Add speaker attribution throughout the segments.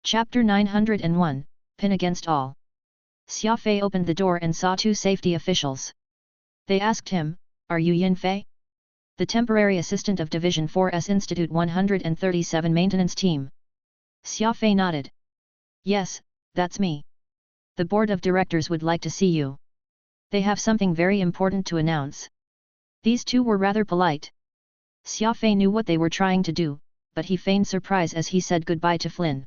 Speaker 1: Chapter 901, Pin Against All. Xia Fei opened the door and saw two safety officials. They asked him, "Are you Yin Fei? The temporary assistant of Division 4's Institute 137 maintenance team?" Xia Fei nodded. "Yes, that's me. The board of directors would like to see you. They have something very important to announce." These two were rather polite. Xia Fei knew what they were trying to do, but he feigned surprise as he said goodbye to Flynn.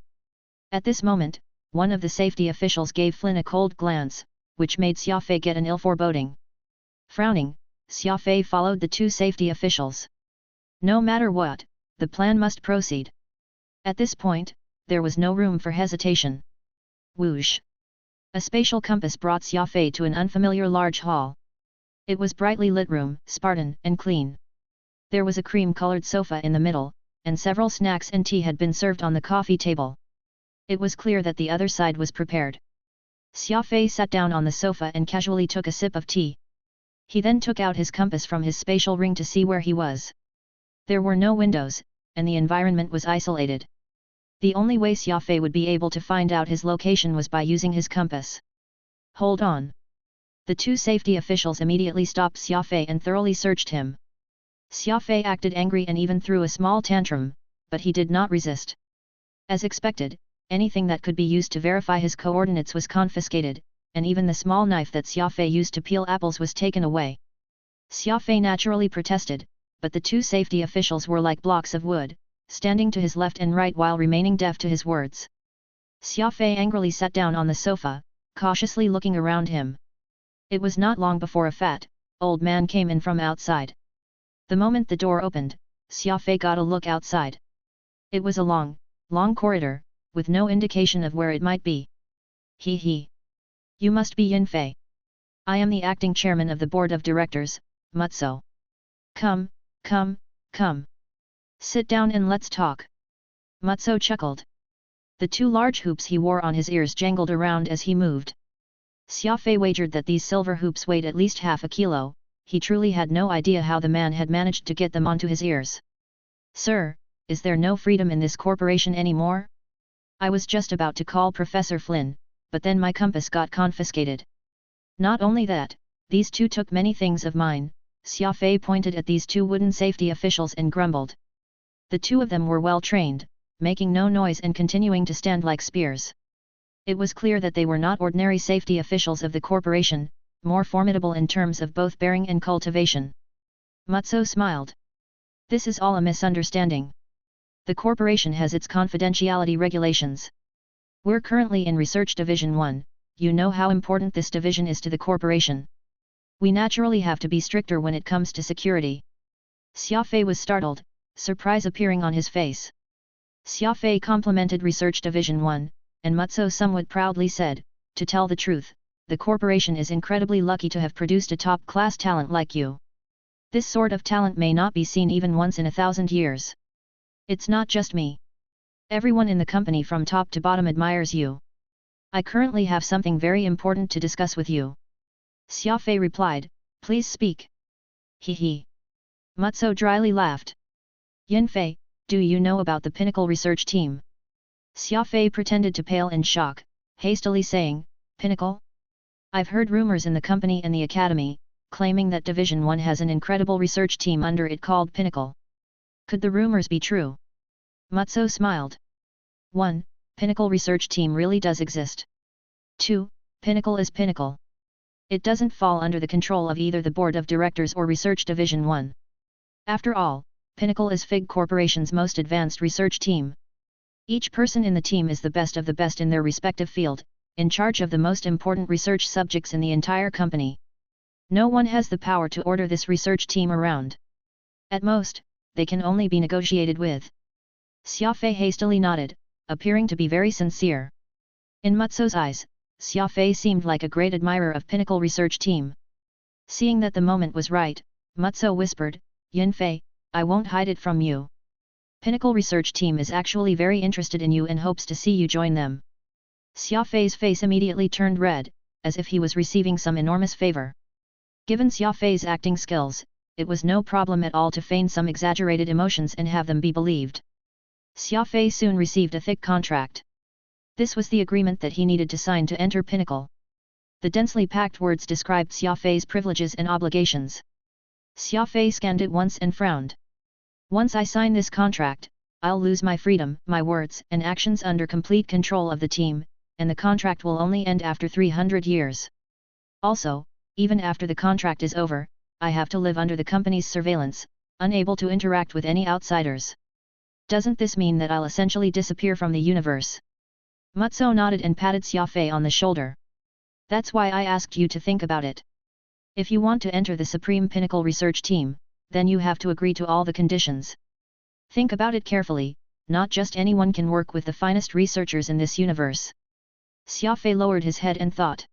Speaker 1: At this moment, one of the safety officials gave Flynn a cold glance, which made Xia Fei get an ill foreboding. Frowning, Xia Fei followed the two safety officials. No matter what, the plan must proceed. At this point, there was no room for hesitation. Whoosh! A spatial compass brought Xia Fei to an unfamiliar large hall. It was brightly lit room, Spartan and clean. There was a cream-colored sofa in the middle, and several snacks and tea had been served on the coffee table. It was clear that the other side was prepared. Xia Fei sat down on the sofa and casually took a sip of tea. He then took out his compass from his spatial ring to see where he was. There were no windows, and the environment was isolated. The only way Xia Fei would be able to find out his location was by using his compass. "Hold on!" The two safety officials immediately stopped Xia Fei and thoroughly searched him. Xia Fei acted angry and even threw a small tantrum, but he did not resist. As expected, anything that could be used to verify his coordinates was confiscated, and even the small knife that Xia Fei used to peel apples was taken away. Xia Fei naturally protested, but the two safety officials were like blocks of wood, standing to his left and right while remaining deaf to his words. Xia Fei angrily sat down on the sofa, cautiously looking around him. It was not long before a fat, old man came in from outside. The moment the door opened, Xia Fei got a look outside. It was a long corridor, with no indication of where it might be. "He. You must be Yin Fei. I am the acting chairman of the board of directors, Mutso. Come. Sit down and let's talk." Mutso chuckled. The two large hoops he wore on his ears jangled around as he moved. Xia Fei wagered that these silver hoops weighed at least half a kilo. He truly had no idea how the man had managed to get them onto his ears. "Sir, is there no freedom in this corporation anymore? I was just about to call Professor Flynn, but then my compass got confiscated. Not only that, these two took many things of mine." Xia Fei pointed at these two wooden safety officials and grumbled. The two of them were well trained, making no noise and continuing to stand like spears. It was clear that they were not ordinary safety officials of the corporation, more formidable in terms of both bearing and cultivation. Mutso smiled. "This is all a misunderstanding. The corporation has its confidentiality regulations. We're currently in Research Division 1, you know how important this division is to the corporation. We naturally have to be stricter when it comes to security." Xia Fei was startled, surprise appearing on his face. Xia Fei complimented Research Division 1, and Mutso somewhat proudly said, "To tell the truth, the corporation is incredibly lucky to have produced a top-class talent like you. This sort of talent may not be seen even once in 1,000 years. It's not just me. Everyone in the company from top to bottom admires you. I currently have something very important to discuss with you." Xia Fei replied, "Please speak." He. Mutso dryly laughed. "Yin Fei, do you know about the Pinnacle Research Team?" Xia Fei pretended to pale in shock, hastily saying, "Pinnacle? I've heard rumors in the company and the academy, claiming that Division 1 has an incredible research team under it called Pinnacle. Could the rumors be true?" Mutso smiled. 1. Pinnacle Research Team really does exist. 2. Pinnacle is Pinnacle. It doesn't fall under the control of either the Board of Directors or Research Division 1. After all, Pinnacle is Fig Corporation's most advanced research team. Each person in the team is the best of the best in their respective field, in charge of the most important research subjects in the entire company. No one has the power to order this research team around. At most, they can only be negotiated with." Xia Fei hastily nodded, appearing to be very sincere. In Mutso's eyes, Xia Fei seemed like a great admirer of Pinnacle Research Team. Seeing that the moment was right, Mutso whispered, "Yin Fei, I won't hide it from you. Pinnacle Research Team is actually very interested in you and hopes to see you join them." Xia Fei's face immediately turned red, as if he was receiving some enormous favor. Given Xia Fei's acting skills, it was no problem at all to feign some exaggerated emotions and have them be believed. Xia Fei soon received a thick contract. This was the agreement that he needed to sign to enter Pinnacle. The densely packed words described Xia Fei's privileges and obligations. Xia Fei scanned it once and frowned. Once I sign this contract, I'll lose my freedom, my words and actions under complete control of the team, and the contract will only end after 300 years. Also, even after the contract is over, I have to live under the company's surveillance, unable to interact with any outsiders. Doesn't this mean that I'll essentially disappear from the universe? Mutsu nodded and patted Xia Fei on the shoulder. That's why I asked you to think about it. If you want to enter the Supreme Pinnacle Research Team, then you have to agree to all the conditions. Think about it carefully, not just anyone can work with the finest researchers in this universe. Xia Fei lowered his head and thought.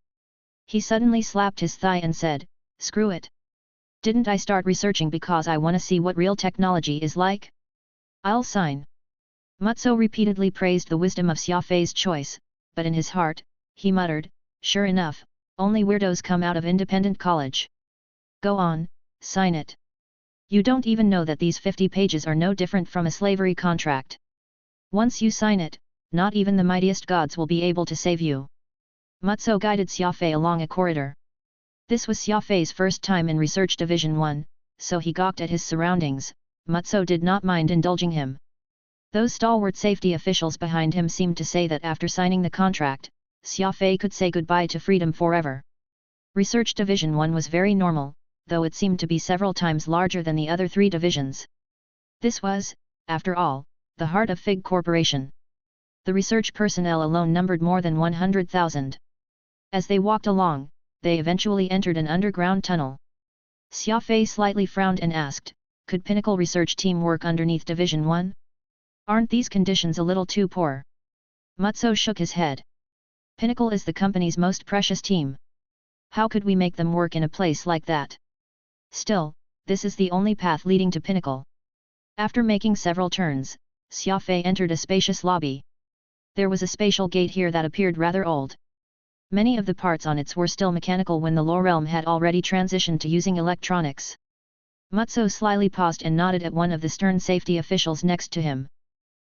Speaker 1: He suddenly slapped his thigh and said, "Screw it. Didn't I start researching because I want to see what real technology is like? I'll sign." Mutsu repeatedly praised the wisdom of Xia Fei's choice, but in his heart, he muttered, "Sure enough, only weirdos come out of independent college. Go on, sign it. You don't even know that these 50 pages are no different from a slavery contract. Once you sign it, not even the mightiest gods will be able to save you." Mutsu guided Xia Fei along a corridor. This was Xia Fei's first time in Research Division 1, so he gawked at his surroundings. Mutsu did not mind indulging him. Those stalwart safety officials behind him seemed to say that after signing the contract, Xia Fei could say goodbye to freedom forever. Research Division 1 was very normal, though it seemed to be several times larger than the other 3 divisions. This was, after all, the heart of Fig Corporation. The research personnel alone numbered more than 100,000. As they walked along, they eventually entered an underground tunnel. Xia Fei slightly frowned and asked, "Could Pinnacle Research Team work underneath Division 1? Aren't these conditions a little too poor?" Mutsu shook his head. "Pinnacle is the company's most precious team. How could we make them work in a place like that? Still, this is the only path leading to Pinnacle." After making several turns, Xia Fei entered a spacious lobby. There was a spatial gate here that appeared rather old. Many of the parts on it were still mechanical when the Lore Realm had already transitioned to using electronics. Mutsu slyly paused and nodded at one of the stern safety officials next to him.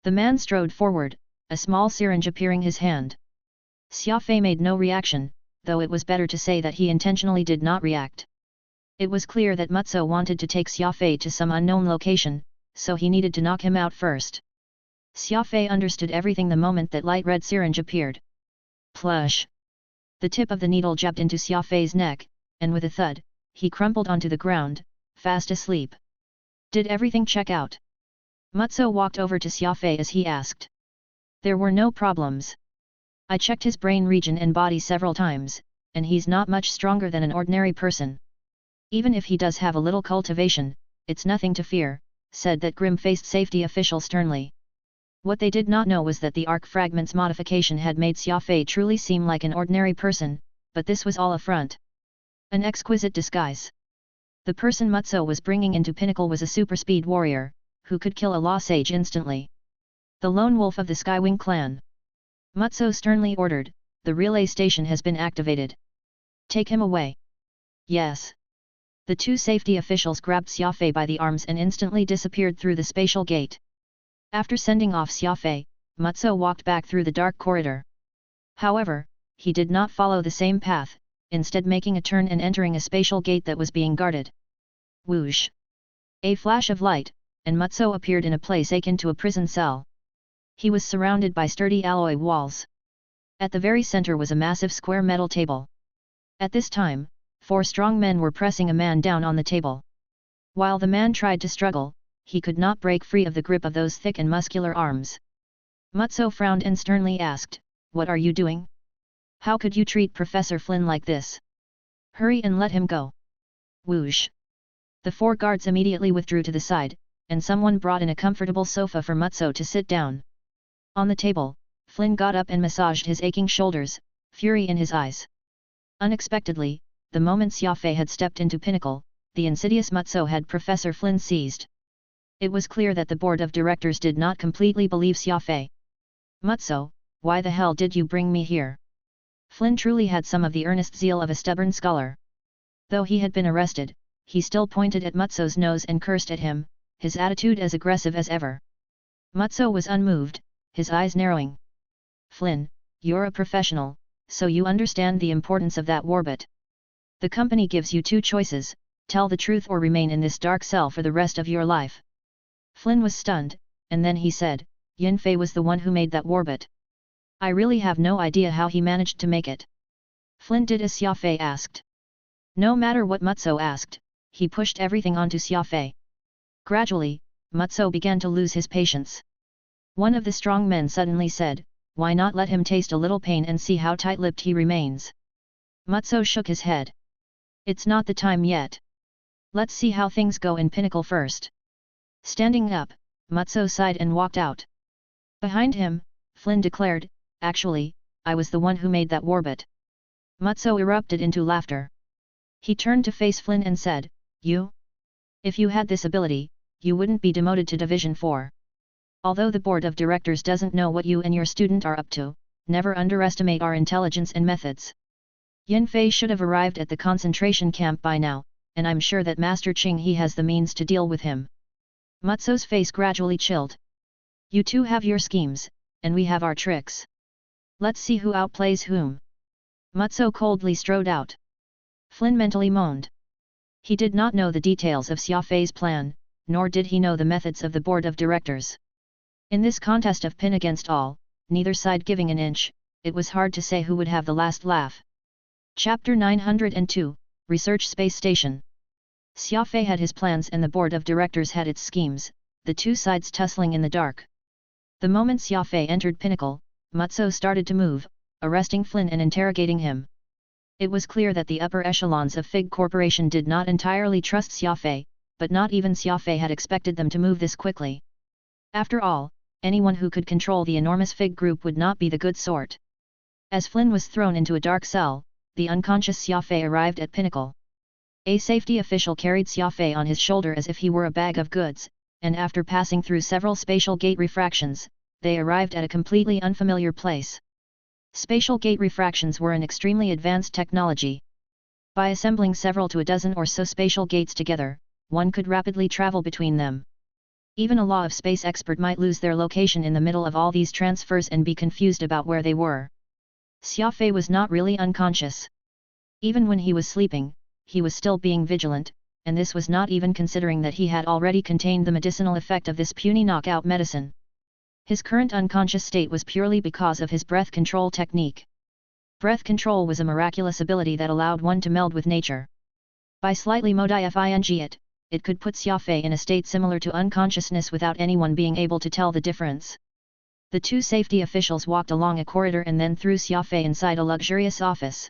Speaker 1: The man strode forward, a small syringe appearing his hand. Xia Fei made no reaction, though it was better to say that he intentionally did not react. It was clear that Mutsu wanted to take Xia Fei to some unknown location, so he needed to knock him out first. Xia Fei understood everything the moment that light red syringe appeared. Plush! The tip of the needle jabbed into Xia Fei's neck, and with a thud, he crumpled onto the ground, fast asleep. Did everything check out? Mutsu walked over to Xia Fei as he asked. There were no problems. I checked his brain region and body several times, and he's not much stronger than an ordinary person. Even if he does have a little cultivation, it's nothing to fear, said that grim-faced safety official sternly. What they did not know was that the arc fragments modification had made Xia Fei truly seem like an ordinary person, but this was all a front. An exquisite disguise. The person Mutsu was bringing into Pinnacle was a super-speed warrior, who could kill a law sage instantly. The lone wolf of the Skywing clan. Mutsu sternly ordered, "The relay station has been activated. Take him away." Yes. The 2 safety officials grabbed Xia Fei by the arms and instantly disappeared through the spatial gate. After sending off Xia Fei, Mutsu walked back through the dark corridor. However, he did not follow the same path, instead making a turn and entering a spatial gate that was being guarded. Whoosh! A flash of light, and Mutsu appeared in a place akin to a prison cell. He was surrounded by sturdy alloy walls. At the very center was a massive square metal table. At this time, 4 strong men were pressing a man down on the table. While the man tried to struggle, he could not break free of the grip of those thick and muscular arms. Mutsu frowned and sternly asked, "What are you doing? How could you treat Professor Flynn like this? Hurry and let him go." Whoosh! The 4 guards immediately withdrew to the side, and someone brought in a comfortable sofa for Mutsu to sit down. On the table, Flynn got up and massaged his aching shoulders, fury in his eyes. Unexpectedly, the moment Xia Fei had stepped into Pinnacle, the insidious Mutsu had Professor Flynn seized. It was clear that the board of directors did not completely believe Xia Fei. "Mutsu, why the hell did you bring me here?" Flynn truly had some of the earnest zeal of a stubborn scholar. Though he had been arrested, he still pointed at Mutsu's nose and cursed at him, his attitude as aggressive as ever. Mutsu was unmoved, his eyes narrowing. "Flynn, you're a professional, so you understand the importance of that warbit. The company gives you two choices, tell the truth or remain in this dark cell for the rest of your life. Flynn was stunned, and then he said, Yin Fei was the one who made that warbit. I really have no idea how he managed to make it. Flynn did as Xia Fei asked. No matter what Mutsu asked, he pushed everything onto Xia Fei. Gradually, Mutsu began to lose his patience. One of the strong men suddenly said, why not let him taste a little pain and see how tight-lipped he remains? Mutsu shook his head. It's not the time yet. Let's see how things go in Pinnacle first. Standing up, Mutsu sighed and walked out. Behind him, Flynn declared, actually, I was the one who made that warbit. Mutsu erupted into laughter. He turned to face Flynn and said, you? If you had this ability, you wouldn't be demoted to Division 4. Although the board of directors doesn't know what you and your student are up to, never underestimate our intelligence and methods. Yin Fei should have arrived at the concentration camp by now, and I'm sure that Master Qing He has the means to deal with him. Mutsu's face gradually chilled. You two have your schemes, and we have our tricks. Let's see who outplays whom. Mutsu coldly strode out. Flynn mentally moaned. He did not know the details of Xia Fei's plan, nor did he know the methods of the board of directors. In this contest of pin against all, neither side giving an inch, it was hard to say who would have the last laugh. Chapter 902, Research Space Station. Xia Fei had his plans and the board of directors had its schemes, the two sides tussling in the dark. The moment Xia Fei entered Pinnacle, Mutsu started to move, arresting Flynn and interrogating him. It was clear that the upper echelons of Fig Corporation did not entirely trust Xia Fei, but not even Xia Fei had expected them to move this quickly. After all, anyone who could control the enormous Fig group would not be the good sort. As Flynn was thrown into a dark cell, the unconscious Xia Fei arrived at Pinnacle. A safety official carried Xia Fei on his shoulder as if he were a bag of goods, and after passing through several spatial gate refractions, they arrived at a completely unfamiliar place. Spatial gate refractions were an extremely advanced technology. By assembling several to a dozen or so spatial gates together, one could rapidly travel between them. Even a law of space expert might lose their location in the middle of all these transfers and be confused about where they were. Xia Fei was not really unconscious. Even when he was sleeping, he was still being vigilant, and this was not even considering that he had already contained the medicinal effect of this puny knockout medicine. His current unconscious state was purely because of his breath control technique. Breath control was a miraculous ability that allowed one to meld with nature. By slightly modifying it could put Xia Fei in a state similar to unconsciousness without anyone being able to tell the difference. The two safety officials walked along a corridor and then threw Xia Fei inside a luxurious office.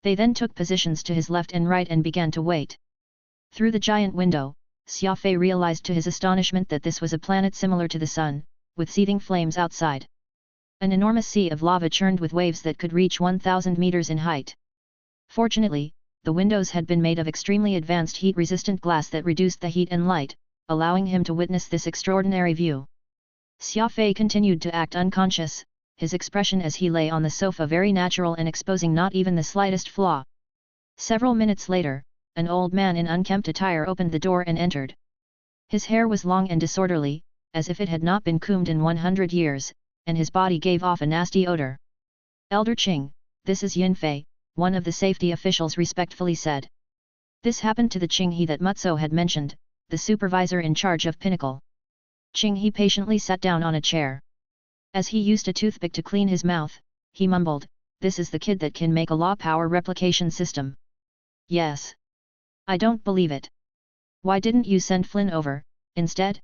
Speaker 1: They then took positions to his left and right and began to wait. Through the giant window, Xia Fei realized to his astonishment that this was a planet similar to the Sun, with seething flames outside. An enormous sea of lava churned with waves that could reach 1,000 meters in height. Fortunately, the windows had been made of extremely advanced heat-resistant glass that reduced the heat and light, allowing him to witness this extraordinary view. Xia Fei continued to act unconscious, his expression as he lay on the sofa very natural and exposing not even the slightest flaw. Several minutes later, an old man in unkempt attire opened the door and entered. His hair was long and disorderly, as if it had not been combed in 100 years, and his body gave off a nasty odor. Elder Qing, this is Yin Fei, one of the safety officials respectfully said. This happened to the Qing He that Mutsu had mentioned, the supervisor in charge of Pinnacle. Qing He patiently sat down on a chair. As he used a toothpick to clean his mouth, he mumbled, "This is the kid that can make a law power replication system." Yes. I don't believe it. Why didn't you send Flynn over, instead?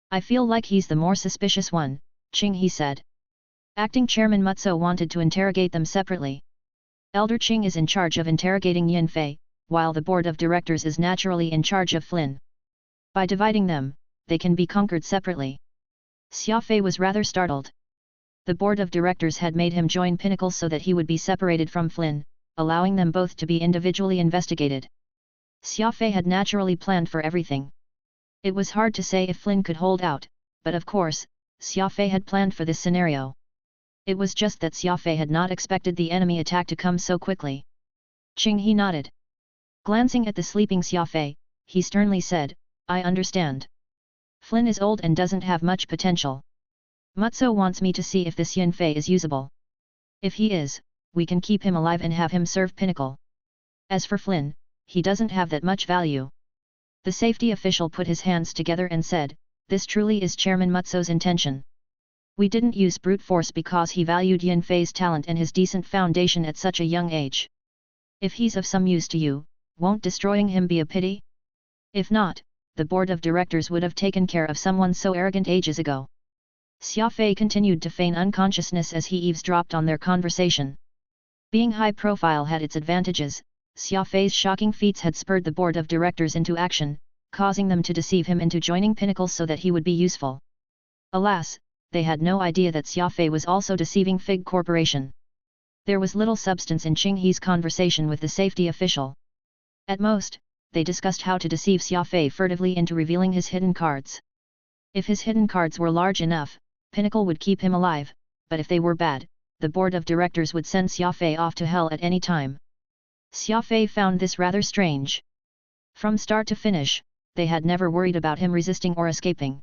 Speaker 1: I feel like he's the more suspicious one, Qing He said. Acting Chairman Mutsu wanted to interrogate them separately. Elder Qing is in charge of interrogating Yin Fei, while the board of directors is naturally in charge of Flynn. By dividing them, they can be conquered separately. Xia Fei was rather startled. The board of directors had made him join Pinnacle so that he would be separated from Flynn, allowing them both to be individually investigated. Xia Fei had naturally planned for everything. It was hard to say if Flynn could hold out, but of course, Xia Fei had planned for this scenario. It was just that Xia Fei had not expected the enemy attack to come so quickly. Qing He nodded. Glancing at the sleeping Xia Fei, he sternly said, "I understand. Flynn is old and doesn't have much potential. Mutsu wants me to see if this Yin Fei is usable." If he is, we can keep him alive and have him serve Pinnacle. As for Flynn, he doesn't have that much value. The safety official put his hands together and said, this truly is Chairman Mutso's intention. We didn't use brute force because he valued Yin Fei's talent and his decent foundation at such a young age. If he's of some use to you, won't destroying him be a pity? If not, the board of directors would have taken care of someone so arrogant ages ago. Xia Fei continued to feign unconsciousness as he eavesdropped on their conversation. Being high profile had its advantages. Xia Fei's shocking feats had spurred the board of directors into action, causing them to deceive him into joining Pinnacle so that he would be useful. Alas, they had no idea that Xia Fei was also deceiving Fig Corporation. There was little substance in Qing He's conversation with the safety official. At most, they discussed how to deceive Xia Fei furtively into revealing his hidden cards. If his hidden cards were large enough, Pinnacle would keep him alive, but if they were bad, the board of directors would send Xia Fei off to hell at any time. Xia Fei found this rather strange. From start to finish, they had never worried about him resisting or escaping.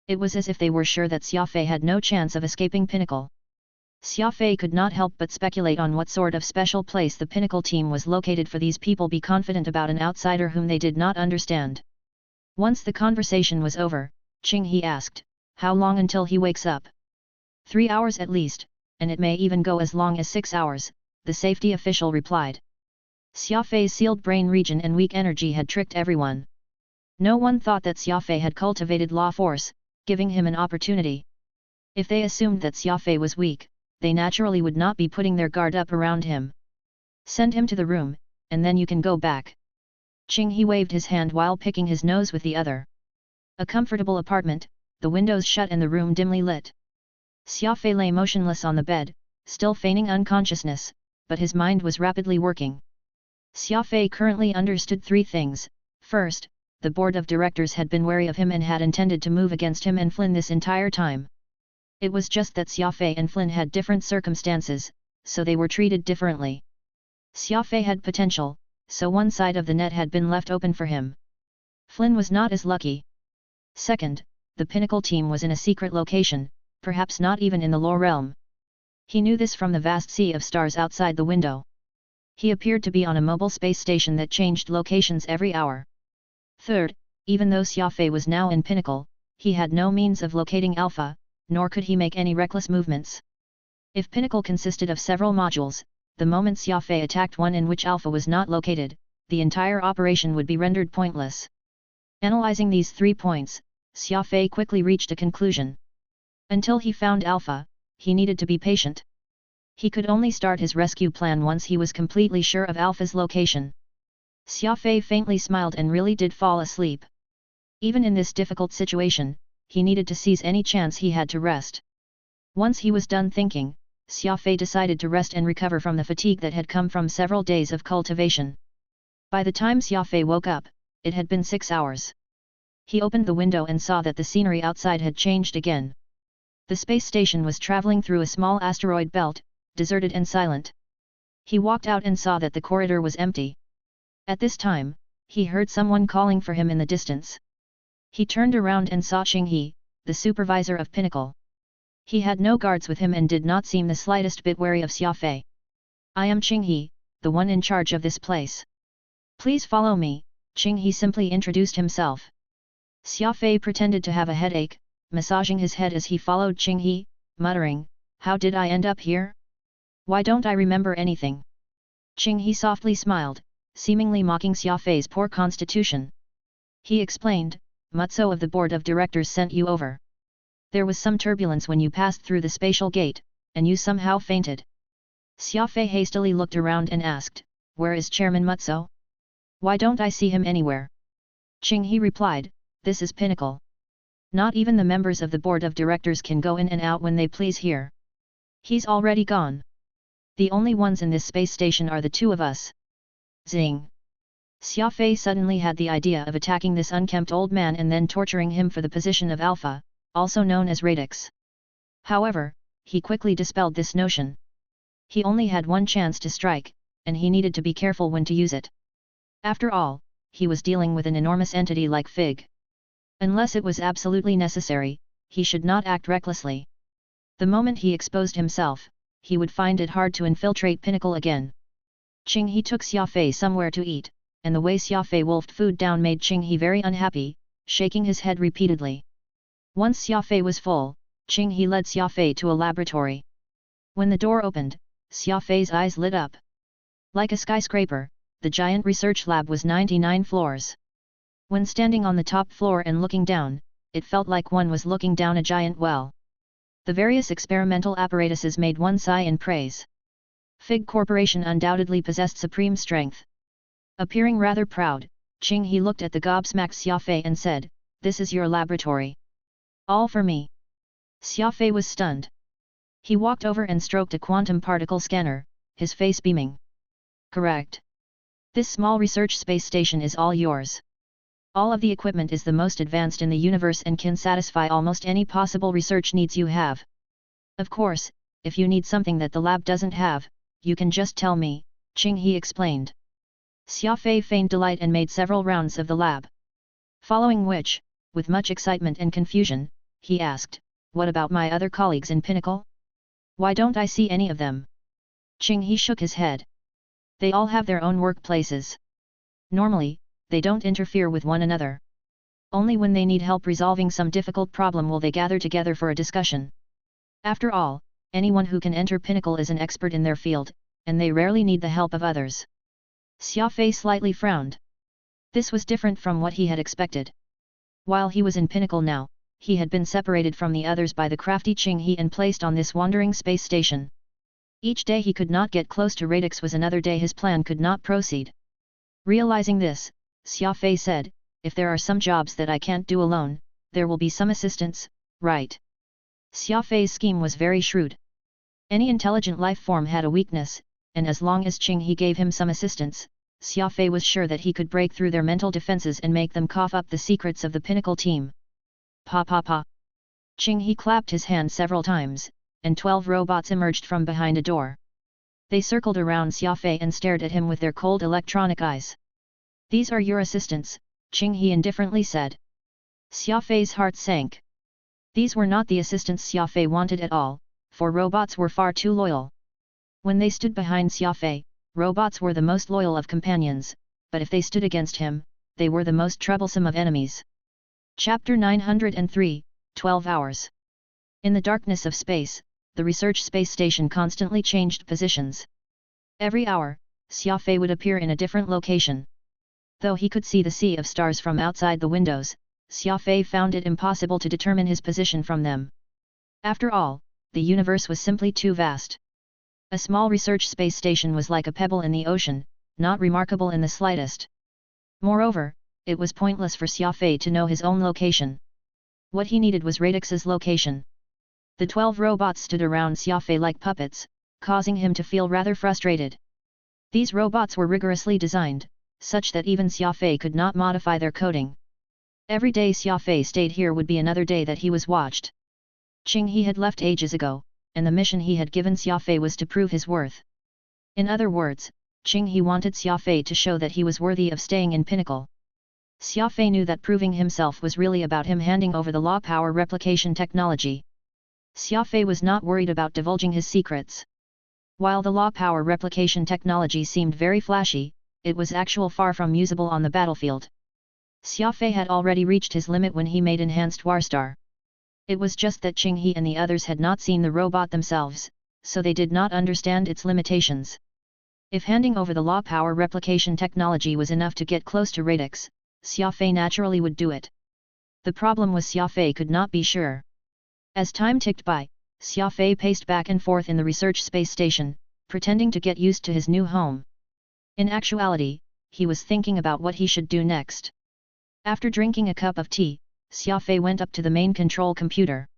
Speaker 1: It was as if they were sure that Xia Fei had no chance of escaping Pinnacle. Xia Fei could not help but speculate on what sort of special place the Pinnacle team was located for these people be confident about an outsider whom they did not understand. Once the conversation was over, Qing He asked, how long until he wakes up? 3 hours at least, and it may even go as long as 6 hours, the safety official replied. Xia Fei's sealed brain region and weak energy had tricked everyone. No one thought that Xia Fei had cultivated law force, giving him an opportunity. If they assumed that Xia Fei was weak, they naturally would not be putting their guard up around him. Send him to the room, and then you can go back. Qing He waved his hand while picking his nose with the other. A comfortable apartment, the windows shut and the room dimly lit. Xia Fei lay motionless on the bed, still feigning unconsciousness, but his mind was rapidly working. Xia Fei currently understood 3 things. First, the board of directors had been wary of him and had intended to move against him and Flynn this entire time. It was just that Xia Fei and Flynn had different circumstances, so they were treated differently. Xia Fei had potential, so one side of the net had been left open for him. Flynn was not as lucky. Second, the Pinnacle team was in a secret location, perhaps not even in the lore realm. He knew this from the vast sea of stars outside the window. He appeared to be on a mobile space station that changed locations every hour. Third, even though Xia Fei was now in Pinnacle, he had no means of locating Alpha, nor could he make any reckless movements. If Pinnacle consisted of several modules, the moment Xia Fei attacked one in which Alpha was not located, the entire operation would be rendered pointless. Analyzing these 3 points, Xia Fei quickly reached a conclusion. Until he found Alpha, he needed to be patient. He could only start his rescue plan once he was completely sure of Alpha's location. Xia Fei faintly smiled and really did fall asleep. Even in this difficult situation, he needed to seize any chance he had to rest. Once he was done thinking, Xia Fei decided to rest and recover from the fatigue that had come from several days of cultivation. By the time Xia Fei woke up, it had been 6 hours. He opened the window and saw that the scenery outside had changed again. The space station was traveling through a small asteroid belt, deserted and silent. He walked out and saw that the corridor was empty. At this time, he heard someone calling for him in the distance. He turned around and saw Qing He, the supervisor of Pinnacle. He had no guards with him and did not seem the slightest bit wary of Xia Fei. I am Qing He, the one in charge of this place. Please follow me, Qing He simply introduced himself. Xia Fei pretended to have a headache, massaging his head as he followed Qing He, muttering, how did I end up here? Why don't I remember anything? Qing He softly smiled, seemingly mocking Xia Fei's poor constitution. He explained, Mutso of the board of directors sent you over. There was some turbulence when you passed through the spatial gate, and you somehow fainted. Xia Fei hastily looked around and asked, where is Chairman Mutso? Why don't I see him anywhere? Qing He replied, this is Pinnacle. Not even the members of the board of directors can go in and out when they please here. He's already gone. The only ones in this space station are the 2 of us. Zing! Xia Fei suddenly had the idea of attacking this unkempt old man and then torturing him for the position of Alpha, also known as Radix. However, he quickly dispelled this notion. He only had one chance to strike, and he needed to be careful when to use it. After all, he was dealing with an enormous entity like Fig. Unless it was absolutely necessary, he should not act recklessly. The moment he exposed himself, he would find it hard to infiltrate Pinnacle again. Qing He took Xia Fei somewhere to eat, and the way Xia Fei wolfed food down made Qing He very unhappy, shaking his head repeatedly. Once Xia Fei was full, Qing He led Xia Fei to a laboratory. When the door opened, Xia Fei's eyes lit up. Like a skyscraper, the giant research lab was 99 floors. When standing on the top floor and looking down, it felt like one was looking down a giant well. The various experimental apparatuses made one sigh in praise. Fig Corporation undoubtedly possessed supreme strength. Appearing rather proud, Qing He looked at the gobsmacked Xia Fei and said, "This is your laboratory. All for me." Xia Fei was stunned. He walked over and stroked a quantum particle scanner, his face beaming. "Correct. This small research space station is all yours. All of the equipment is the most advanced in the universe and can satisfy almost any possible research needs you have. Of course, if you need something that the lab doesn't have, you can just tell me," Qing He explained. Xia Fei feigned delight and made several rounds of the lab. Following which, with much excitement and confusion, he asked, "What about my other colleagues in Pinnacle? Why don't I see any of them?" Qing He shook his head. "They all have their own workplaces. Normally, they don't interfere with one another. Only when they need help resolving some difficult problem will they gather together for a discussion. After all, anyone who can enter Pinnacle is an expert in their field, and they rarely need the help of others." Xia Fei slightly frowned. This was different from what he had expected. While he was in Pinnacle now, he had been separated from the others by the crafty Qing He and placed on this wandering space station. Each day he could not get close to Radix was another day his plan could not proceed. Realizing this, Xia Fei said, "If there are some jobs that I can't do alone, there will be some assistance, right?" Xia Fei's scheme was very shrewd. Any intelligent life form had a weakness, and as long as Qing He gave him some assistance, Xia Fei was sure that he could break through their mental defenses and make them cough up the secrets of the Pinnacle team. Pa pa pa. Qing He clapped his hand several times, and 12 robots emerged from behind a door. They circled around Xia Fei and stared at him with their cold electronic eyes. "These are your assistants," Qing He indifferently said. Xia Fei's heart sank. These were not the assistants Xia Fei wanted at all, for robots were far too loyal. When they stood behind Xia Fei, robots were the most loyal of companions, but if they stood against him, they were the most troublesome of enemies. Chapter 903, 12 Hours. In the darkness of space, the research space station constantly changed positions. Every hour, Xia Fei would appear in a different location. Though he could see the sea of stars from outside the windows, Xia Fei found it impossible to determine his position from them. After all, the universe was simply too vast. A small research space station was like a pebble in the ocean, not remarkable in the slightest. Moreover, it was pointless for Xia Fei to know his own location. What he needed was Radix's location. The 12 robots stood around Xia Fei like puppets, causing him to feel rather frustrated. These robots were rigorously designed, such that even Xia Fei could not modify their coding. Every day Xia Fei stayed here would be another day that he was watched. Qing He had left ages ago, and the mission he had given Xia Fei was to prove his worth. In other words, Qing He wanted Xia Fei to show that he was worthy of staying in Pinnacle. Xia Fei knew that proving himself was really about him handing over the law power replication technology. Xia Fei was not worried about divulging his secrets. While the law power replication technology seemed very flashy, it was actually far from usable on the battlefield. Xia Fei had already reached his limit when he made enhanced Warstar. It was just that Qing He and the others had not seen the robot themselves, so they did not understand its limitations. If handing over the law power replication technology was enough to get close to Radix, Xia Fei naturally would do it. The problem was Xia Fei could not be sure. As time ticked by, Xia Fei paced back and forth in the research space station, pretending to get used to his new home. In actuality, he was thinking about what he should do next. After drinking a cup of tea, Xia Fei went up to the main control computer.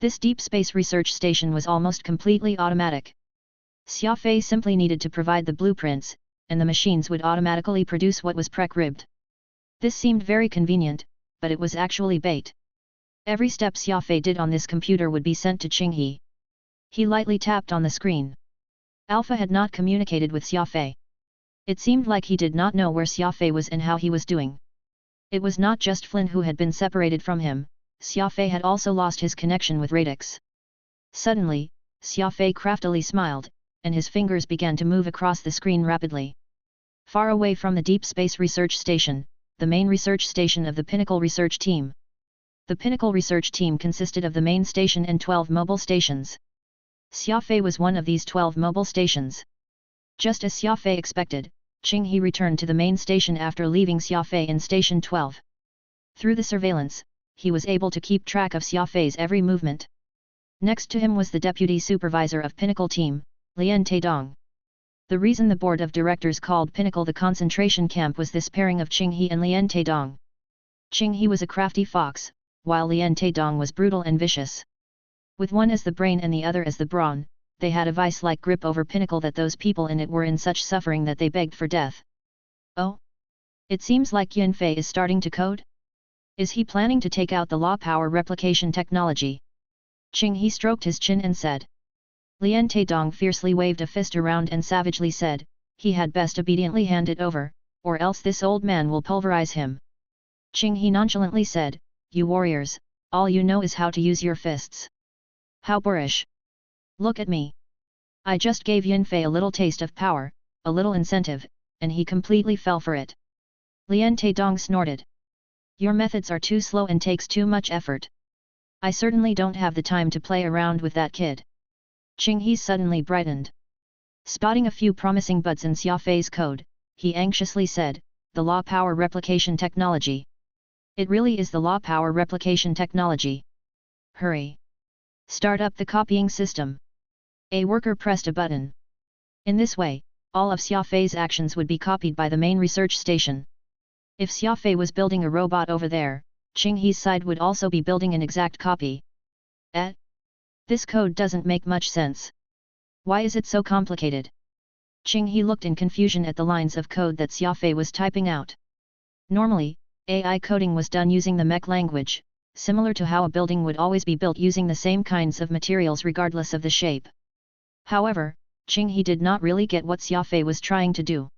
Speaker 1: This deep space research station was almost completely automatic. Xia Fei simply needed to provide the blueprints, and the machines would automatically produce what was pre-ribbed. This seemed very convenient, but it was actually bait. Every step Xia Fei did on this computer would be sent to Qing He. He lightly tapped on the screen. Alpha had not communicated with Xia Fei. It seemed like he did not know where Xia Fei was and how he was doing. It was not just Flynn who had been separated from him, Xia Fei had also lost his connection with Radix. Suddenly, Xia Fei craftily smiled, and his fingers began to move across the screen rapidly. Far away from the Deep Space Research Station, the main research station of the Pinnacle Research Team. The Pinnacle Research Team consisted of the main station and 12 mobile stations. Xia Fei was one of these 12 mobile stations. Just as Xia Fei expected, Qing He returned to the main station after leaving Xia Fei in Station 12. Through the surveillance, he was able to keep track of Xia Fei's every movement. Next to him was the Deputy Supervisor of Pinnacle Team, Lian Taidong. The reason the board of directors called Pinnacle the concentration camp was this pairing of Qing He and Lian Taidong. Qing He was a crafty fox, while Lian Taidong was brutal and vicious. With one as the brain and the other as the brawn, they had a vice-like grip over Pinnacle that those people in it were in such suffering that they begged for death. Oh? It seems like Yan Fei is starting to code? Is he planning to take out the law power replication technology? Qing He stroked his chin and said. Lian Taidong fiercely waved a fist around and savagely said, he had best obediently hand it over, or else this old man will pulverize him. Qing He nonchalantly said, you warriors, all you know is how to use your fists. How boorish. Look at me. I just gave Yan Fei a little taste of power, a little incentive, and he completely fell for it. Lian Taidong snorted. Your methods are too slow and takes too much effort. I certainly don't have the time to play around with that kid. Qing He suddenly brightened. Spotting a few promising buds in Xia Fei's code, he anxiously said, the law power replication technology. It really is the law power replication technology. Hurry. Start up the copying system. A worker pressed a button. In this way, all of Xia Fei's actions would be copied by the main research station. If Xia Fei was building a robot over there, Qing He's side would also be building an exact copy. This code doesn't make much sense. Why is it so complicated? Qing He looked in confusion at the lines of code that Xia Fei was typing out. Normally, AI coding was done using the mech language, similar to how a building would always be built using the same kinds of materials regardless of the shape. However, Qing He did not really get what Xia Fei was trying to do.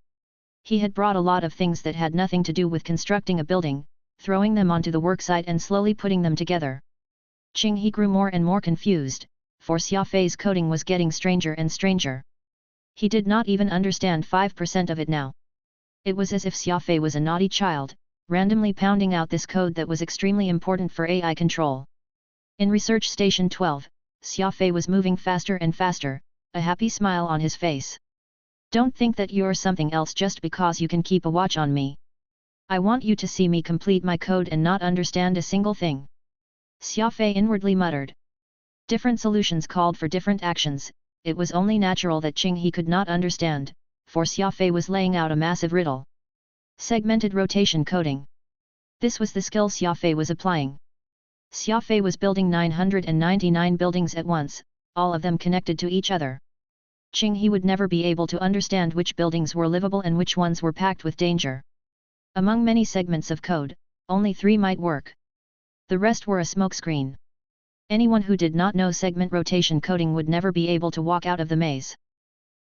Speaker 1: He had brought a lot of things that had nothing to do with constructing a building, throwing them onto the worksite and slowly putting them together. Qing He grew more and more confused, for Xia Fei's coding was getting stranger and stranger. He did not even understand 5% of it now. It was as if Xia Fei was a naughty child, randomly pounding out this code that was extremely important for AI control. In Research Station 12, Xia Fei was moving faster and faster, a happy smile on his face. Don't think that you're something else just because you can keep a watch on me. I want you to see me complete my code and not understand a single thing. Xia Fei inwardly muttered. Different solutions called for different actions, it was only natural that Qing He could not understand, for Xia Fei was laying out a massive riddle. Segmented rotation coding. This was the skill Xia Fei was applying. Xia Fei was building 999 buildings at once, all of them connected to each other. Qing He would never be able to understand which buildings were livable and which ones were packed with danger. Among many segments of code, only 3 might work. The rest were a smokescreen. Anyone who did not know segment rotation coding would never be able to walk out of the maze.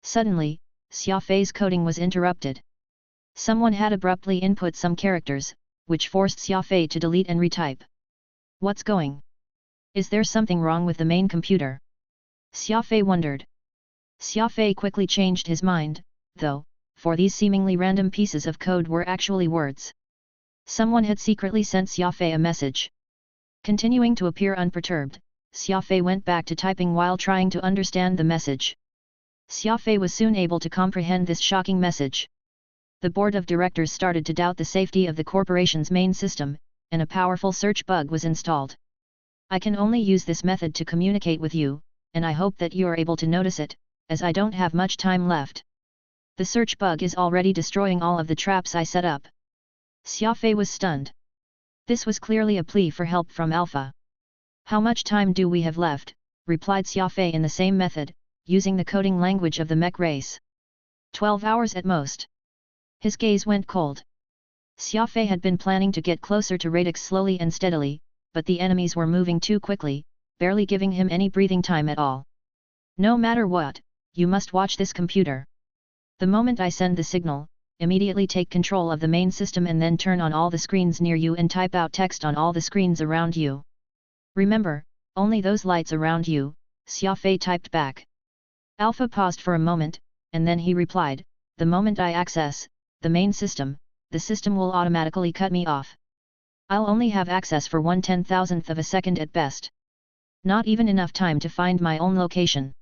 Speaker 1: Suddenly, Xia Fei's coding was interrupted. Someone had abruptly input some characters, which forced Xia Fei to delete and retype. What's going? Is there something wrong with the main computer? Xia Fei wondered. Xia Fei quickly changed his mind, though, for these seemingly random pieces of code were actually words. Someone had secretly sent Xia Fei a message. Continuing to appear unperturbed, Xia Fei went back to typing while trying to understand the message. Xia Fei was soon able to comprehend this shocking message. The board of directors started to doubt the safety of the corporation's main system, and a powerful search bug was installed. I can only use this method to communicate with you, and I hope that you are able to notice it, as I don't have much time left. The search bug is already destroying all of the traps I set up. Xia Fei was stunned. This was clearly a plea for help from Alpha. How much time do we have left? Replied Xia Fei in the same method, using the coding language of the mech race. 12 hours at most. His gaze went cold. Xia Fei had been planning to get closer to Radix slowly and steadily, but the enemies were moving too quickly, barely giving him any breathing time at all. No matter what, you must watch this computer. The moment I send the signal, immediately take control of the main system and then turn on all the screens near you and type out text on all the screens around you. Remember, only those lights around you, Xia Fei typed back. Alpha paused for a moment, and then he replied, the moment I access the main system, the system will automatically cut me off. I'll only have access for 1/10,000th of a second at best. Not even enough time to find my own location.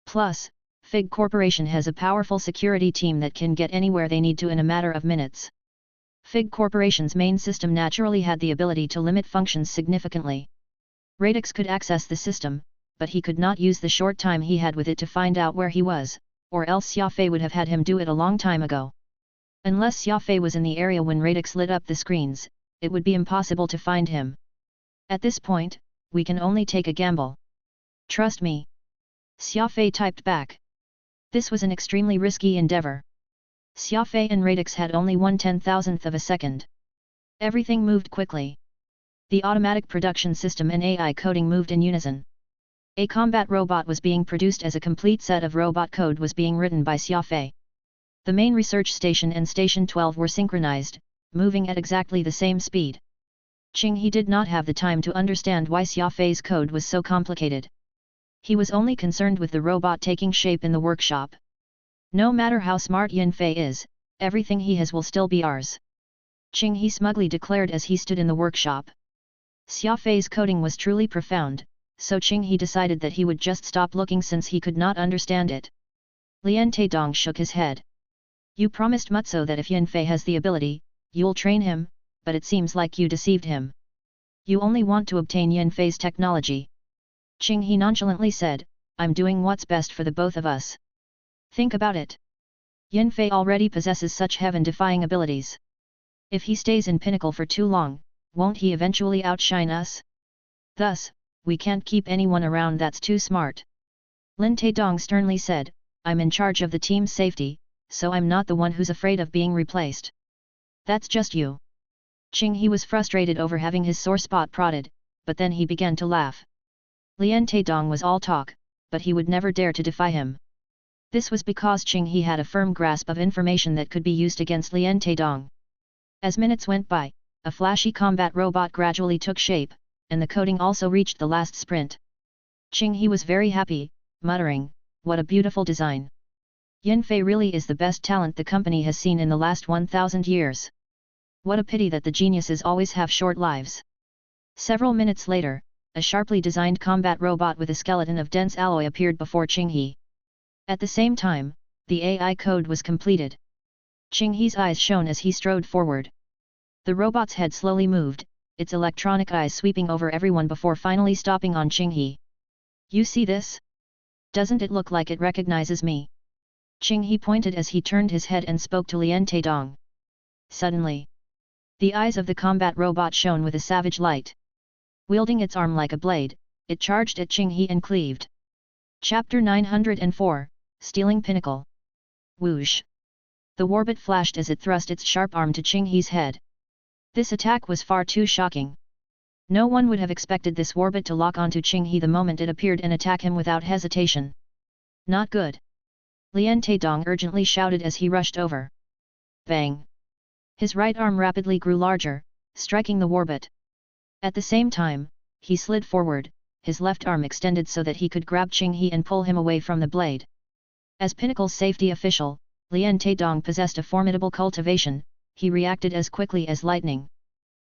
Speaker 1: Plus, Fig Corporation has a powerful security team that can get anywhere they need to in a matter of minutes. Fig Corporation's main system naturally had the ability to limit functions significantly. Radix could access the system, but he could not use the short time he had with it to find out where he was, or else Xia Fei would have had him do it a long time ago. Unless Xia Fei was in the area when Radix lit up the screens, it would be impossible to find him. At this point, we can only take a gamble. Trust me. Xia Fei typed back. This was an extremely risky endeavor. Xia Fei and Radix had only 1/10,000th of a second. Everything moved quickly. The automatic production system and AI coding moved in unison. A combat robot was being produced as a complete set of robot code was being written by Xia Fei. The main research station and Station 12 were synchronized, moving at exactly the same speed. Qinghe did not have the time to understand why Xia Fei's code was so complicated. He was only concerned with the robot taking shape in the workshop. No matter how smart Yan Fei is, everything he has will still be ours. Qinghe smugly declared as he stood in the workshop. Xia Fei's coding was truly profound, so Qinghe decided that he would just stop looking since he could not understand it. Lian Taidong shook his head. You promised Mutso that if Yan Fei has the ability, you'll train him, but it seems like you deceived him. You only want to obtain Yan Fei's technology. Qinghe nonchalantly said, I'm doing what's best for the both of us. Think about it. Yan Fei already possesses such heaven-defying abilities. If he stays in Pinnacle for too long, won't he eventually outshine us? Thus, we can't keep anyone around that's too smart. Lin Taidong sternly said, I'm in charge of the team's safety, so I'm not the one who's afraid of being replaced. That's just you. Qinghe was frustrated over having his sore spot prodded, but then he began to laugh. Lian Taidong was all talk, but he would never dare to defy him. This was because Qinghe had a firm grasp of information that could be used against Lian Taidong. As minutes went by, a flashy combat robot gradually took shape, and the coding also reached the last sprint. Qinghe was very happy, muttering, what a beautiful design. Yan Fei really is the best talent the company has seen in the last 1,000 years. What a pity that the geniuses always have short lives. Several minutes later, a sharply designed combat robot with a skeleton of dense alloy appeared before Qinghe. At the same time, the AI code was completed. Qinghe's eyes shone as he strode forward. The robot's head slowly moved, its electronic eyes sweeping over everyone before finally stopping on Qinghe. You see this? Doesn't it look like it recognizes me? Qinghe pointed as he turned his head and spoke to Lian Taidong. Suddenly, the eyes of the combat robot shone with a savage light. Wielding its arm like a blade, it charged at Qinghe and cleaved. Chapter 904, Stealing Pinnacle. Whoosh! The warbot flashed as it thrust its sharp arm to Qinghe's head. This attack was far too shocking. No one would have expected this warbot to lock onto Qinghe the moment it appeared and attack him without hesitation. Not good. Lian Taidong urgently shouted as he rushed over. Bang! His right arm rapidly grew larger, striking the warbot. At the same time, he slid forward, his left arm extended so that he could grab Qinghe and pull him away from the blade. As Pinnacle's safety official, Lian Taidong possessed a formidable cultivation, he reacted as quickly as lightning.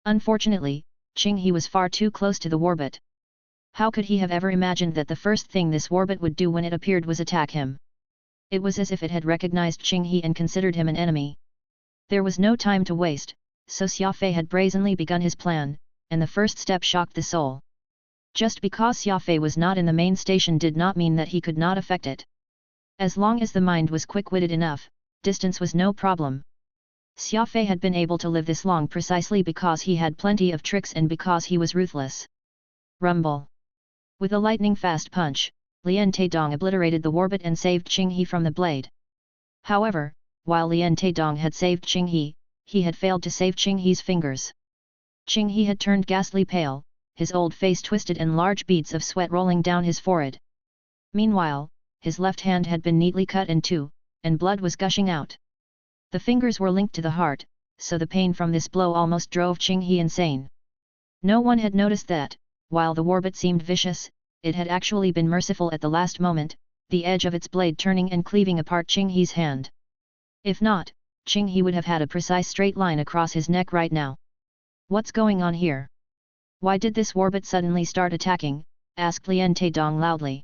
Speaker 1: Unfortunately, Qinghe was far too close to the warbot. How could he have ever imagined that the first thing this warbot would do when it appeared was attack him? It was as if it had recognized Qinghe and considered him an enemy. There was no time to waste, so Xia Fei had brazenly begun his plan, and the first step shocked the soul. Just because Xia Fei was not in the main station did not mean that he could not affect it. As long as the mind was quick-witted enough, distance was no problem. Xia Fei had been able to live this long precisely because he had plenty of tricks and because he was ruthless. Rumble! With a lightning-fast punch, Lian Taidong obliterated the warbot and saved Qinghe from the blade. However, while Lian Taidong had saved Qinghe, he had failed to save Qinghe's fingers. Qinghe had turned ghastly pale, his old face twisted and large beads of sweat rolling down his forehead. Meanwhile, his left hand had been neatly cut in two, and blood was gushing out. The fingers were linked to the heart, so the pain from this blow almost drove Qinghe insane. No one had noticed that, while the warbot seemed vicious, it had actually been merciful at the last moment, the edge of its blade turning and cleaving apart Qing He's hand. If not, Qing He would have had a precise straight line across his neck right now. What's going on here? Why did this warbot suddenly start attacking? Asked Lien Taidong loudly.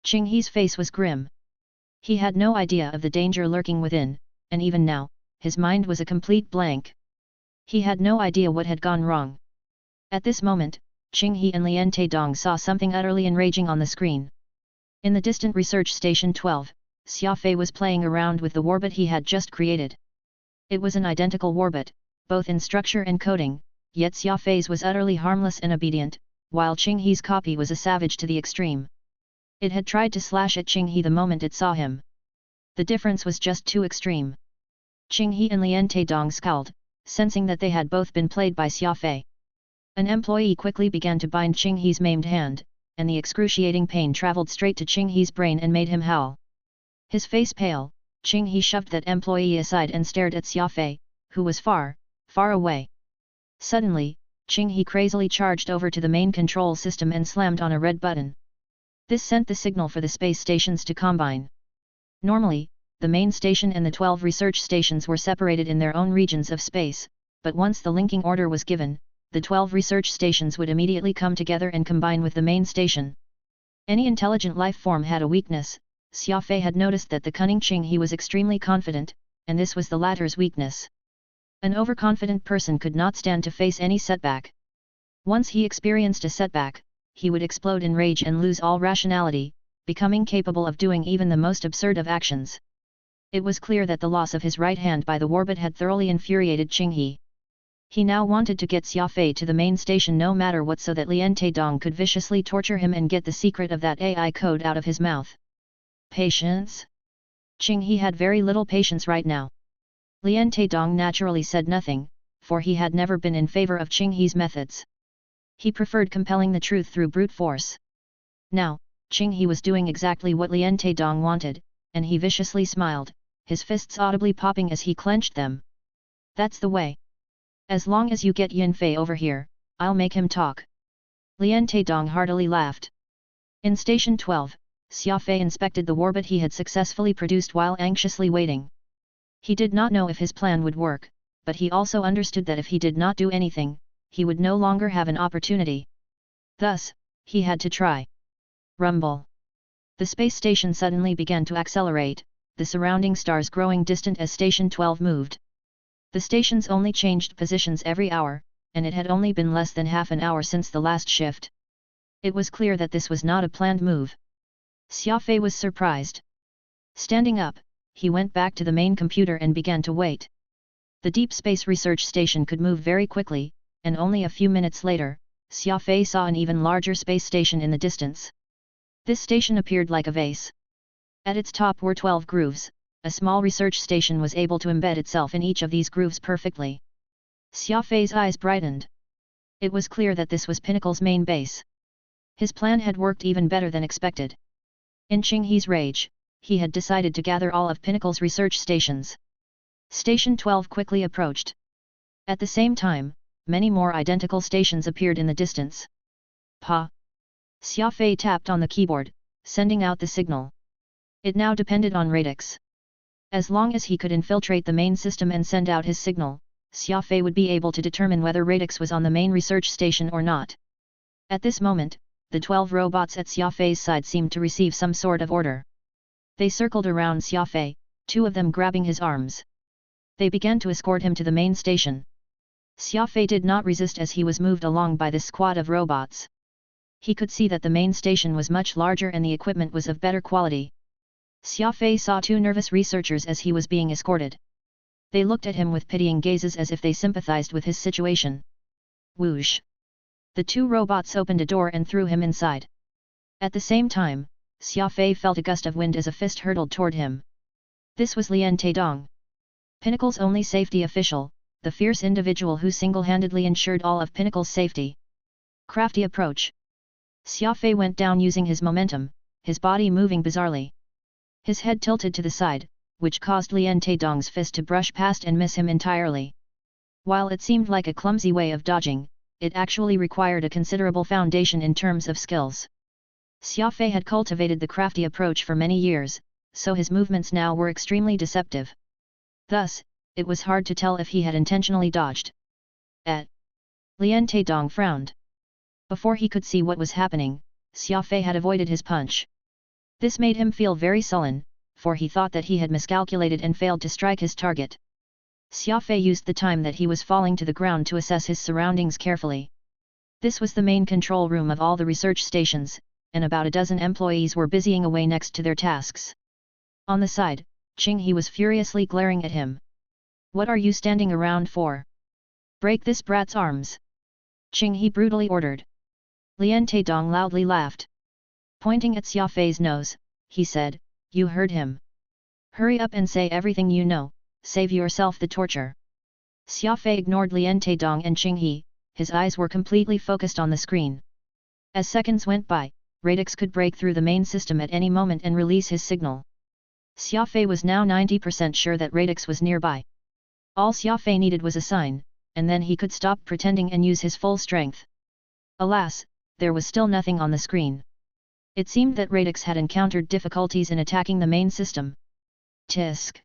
Speaker 1: Qing He's face was grim. He had no idea of the danger lurking within, and even now, his mind was a complete blank. He had no idea what had gone wrong. At this moment, Qing He and Lien Taidong saw something utterly enraging on the screen. In the distant research station 12, Xia Fei was playing around with the warbot he had just created. It was an identical warbot, both in structure and coding, yet Xia Fei's was utterly harmless and obedient, while Qing He's copy was a savage to the extreme. It had tried to slash at Qing He the moment it saw him. The difference was just too extreme. Qing He and Lien Taidong scowled, sensing that they had both been played by Xia Fei. An employee quickly began to bind Qing He's maimed hand, and the excruciating pain traveled straight to Qing He's brain and made him howl. His face pale, Qing He shoved that employee aside and stared at Xia Fei, who was far, far away. Suddenly, Qing He crazily charged over to the main control system and slammed on a red button. This sent the signal for the space stations to combine. Normally, the main station and the 12 research stations were separated in their own regions of space, but once the linking order was given, the 12 research stations would immediately come together and combine with the main station. Any intelligent life form had a weakness. Xia Fei had noticed that the cunning Qing He was extremely confident, and this was the latter's weakness. An overconfident person could not stand to face any setback. Once he experienced a setback, he would explode in rage and lose all rationality, becoming capable of doing even the most absurd of actions. It was clear that the loss of his right hand by the warbot had thoroughly infuriated Qing He. He now wanted to get Xia Fei to the main station no matter what so that Lien Taidong could viciously torture him and get the secret of that AI code out of his mouth. Patience? Qing He had very little patience right now. Lien Taidong naturally said nothing, for he had never been in favor of Qing He's methods. He preferred compelling the truth through brute force. Now, Qing He was doing exactly what Lien Taidong wanted, and he viciously smiled, his fists audibly popping as he clenched them. That's the way. As long as you get Yin Fei over here, I'll make him talk. Lien Taidong heartily laughed. In Station 12, Xia Fei inspected the warbot he had successfully produced while anxiously waiting. He did not know if his plan would work, but he also understood that if he did not do anything, he would no longer have an opportunity. Thus, he had to try. Rumble. The space station suddenly began to accelerate, the surrounding stars growing distant as Station 12 moved. The stations only changed positions every hour, and it had only been less than half an hour since the last shift. It was clear that this was not a planned move. Xia Fei was surprised. Standing up, he went back to the main computer and began to wait. The Deep Space Research Station could move very quickly, and only a few minutes later, Xia Fei saw an even larger space station in the distance. This station appeared like a vase. At its top were 12 grooves. A small research station was able to embed itself in each of these grooves perfectly. Xia Fei's eyes brightened. It was clear that this was Pinnacle's main base. His plan had worked even better than expected. In Qing He's rage, he had decided to gather all of Pinnacle's research stations. Station 12 quickly approached. At the same time, many more identical stations appeared in the distance. Pa! Xia Fei tapped on the keyboard, sending out the signal. It now depended on Radix. As long as he could infiltrate the main system and send out his signal, Xia Fei would be able to determine whether Radix was on the main research station or not. At this moment, the 12 robots at Xia Fei's side seemed to receive some sort of order. They circled around Xia Fei, 2 of them grabbing his arms. They began to escort him to the main station. Xia Fei did not resist as he was moved along by this squad of robots. He could see that the main station was much larger and the equipment was of better quality. Xia Fei saw 2 nervous researchers as he was being escorted. They looked at him with pitying gazes as if they sympathized with his situation. Whoosh! The 2 robots opened a door and threw him inside. At the same time, Xia Fei felt a gust of wind as a fist hurtled toward him. This was Lien Taidong. Pinnacle's only safety official, the fierce individual who single-handedly ensured all of Pinnacle's safety. Crafty approach. Xia Fei went down using his momentum, his body moving bizarrely. His head tilted to the side, which caused Lien Taidong's fist to brush past and miss him entirely. While it seemed like a clumsy way of dodging, it actually required a considerable foundation in terms of skills. Xia Fei had cultivated the crafty approach for many years, so his movements now were extremely deceptive. Thus, it was hard to tell if he had intentionally dodged. Lien Taidong frowned. Before he could see what was happening, Xia Fei had avoided his punch. This made him feel very sullen, for he thought that he had miscalculated and failed to strike his target. Xia Fei used the time that he was falling to the ground to assess his surroundings carefully. This was the main control room of all the research stations, and about a dozen employees were busying away next to their tasks. On the side, He was furiously glaring at him. "What are you standing around for? Break this brat's arms!" He brutally ordered. Lien Taidong loudly laughed. Pointing at Xia Fei's nose, he said, "You heard him. Hurry up and say everything you know, save yourself the torture." Xia Fei ignored Lien Taidong and He, his eyes were completely focused on the screen. As seconds went by, Radix could break through the main system at any moment and release his signal. Xia Fei was now 90% sure that Radix was nearby. All Xia Fei needed was a sign, and then he could stop pretending and use his full strength. Alas, there was still nothing on the screen. It seemed that Radix had encountered difficulties in attacking the main system. "Tisk!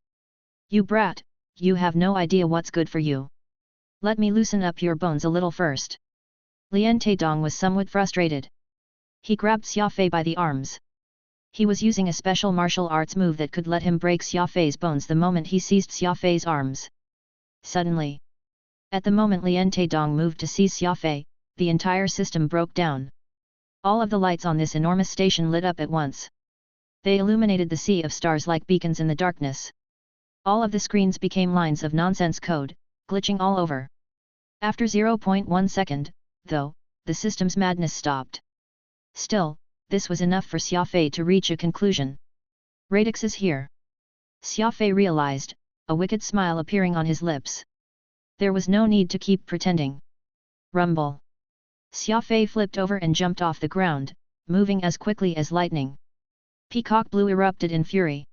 Speaker 1: You brat, you have no idea what's good for you. Let me loosen up your bones a little first." Lien Taidong was somewhat frustrated. He grabbed Xia Fei by the arms. He was using a special martial arts move that could let him break Xia Fei's bones the moment he seized Xia Fei's arms. Suddenly, at the moment Lien Taidong moved to seize Xia Fei, the entire system broke down. All of the lights on this enormous station lit up at once. They illuminated the sea of stars like beacons in the darkness. All of the screens became lines of nonsense code, glitching all over. After 0.1 second, though, the system's madness stopped. Still, this was enough for Xia Fei to reach a conclusion. Radix is here. Xia Fei realized, a wicked smile appearing on his lips. There was no need to keep pretending. Rumble. Xia Fei flipped over and jumped off the ground, moving as quickly as lightning. Peacock blue erupted in fury.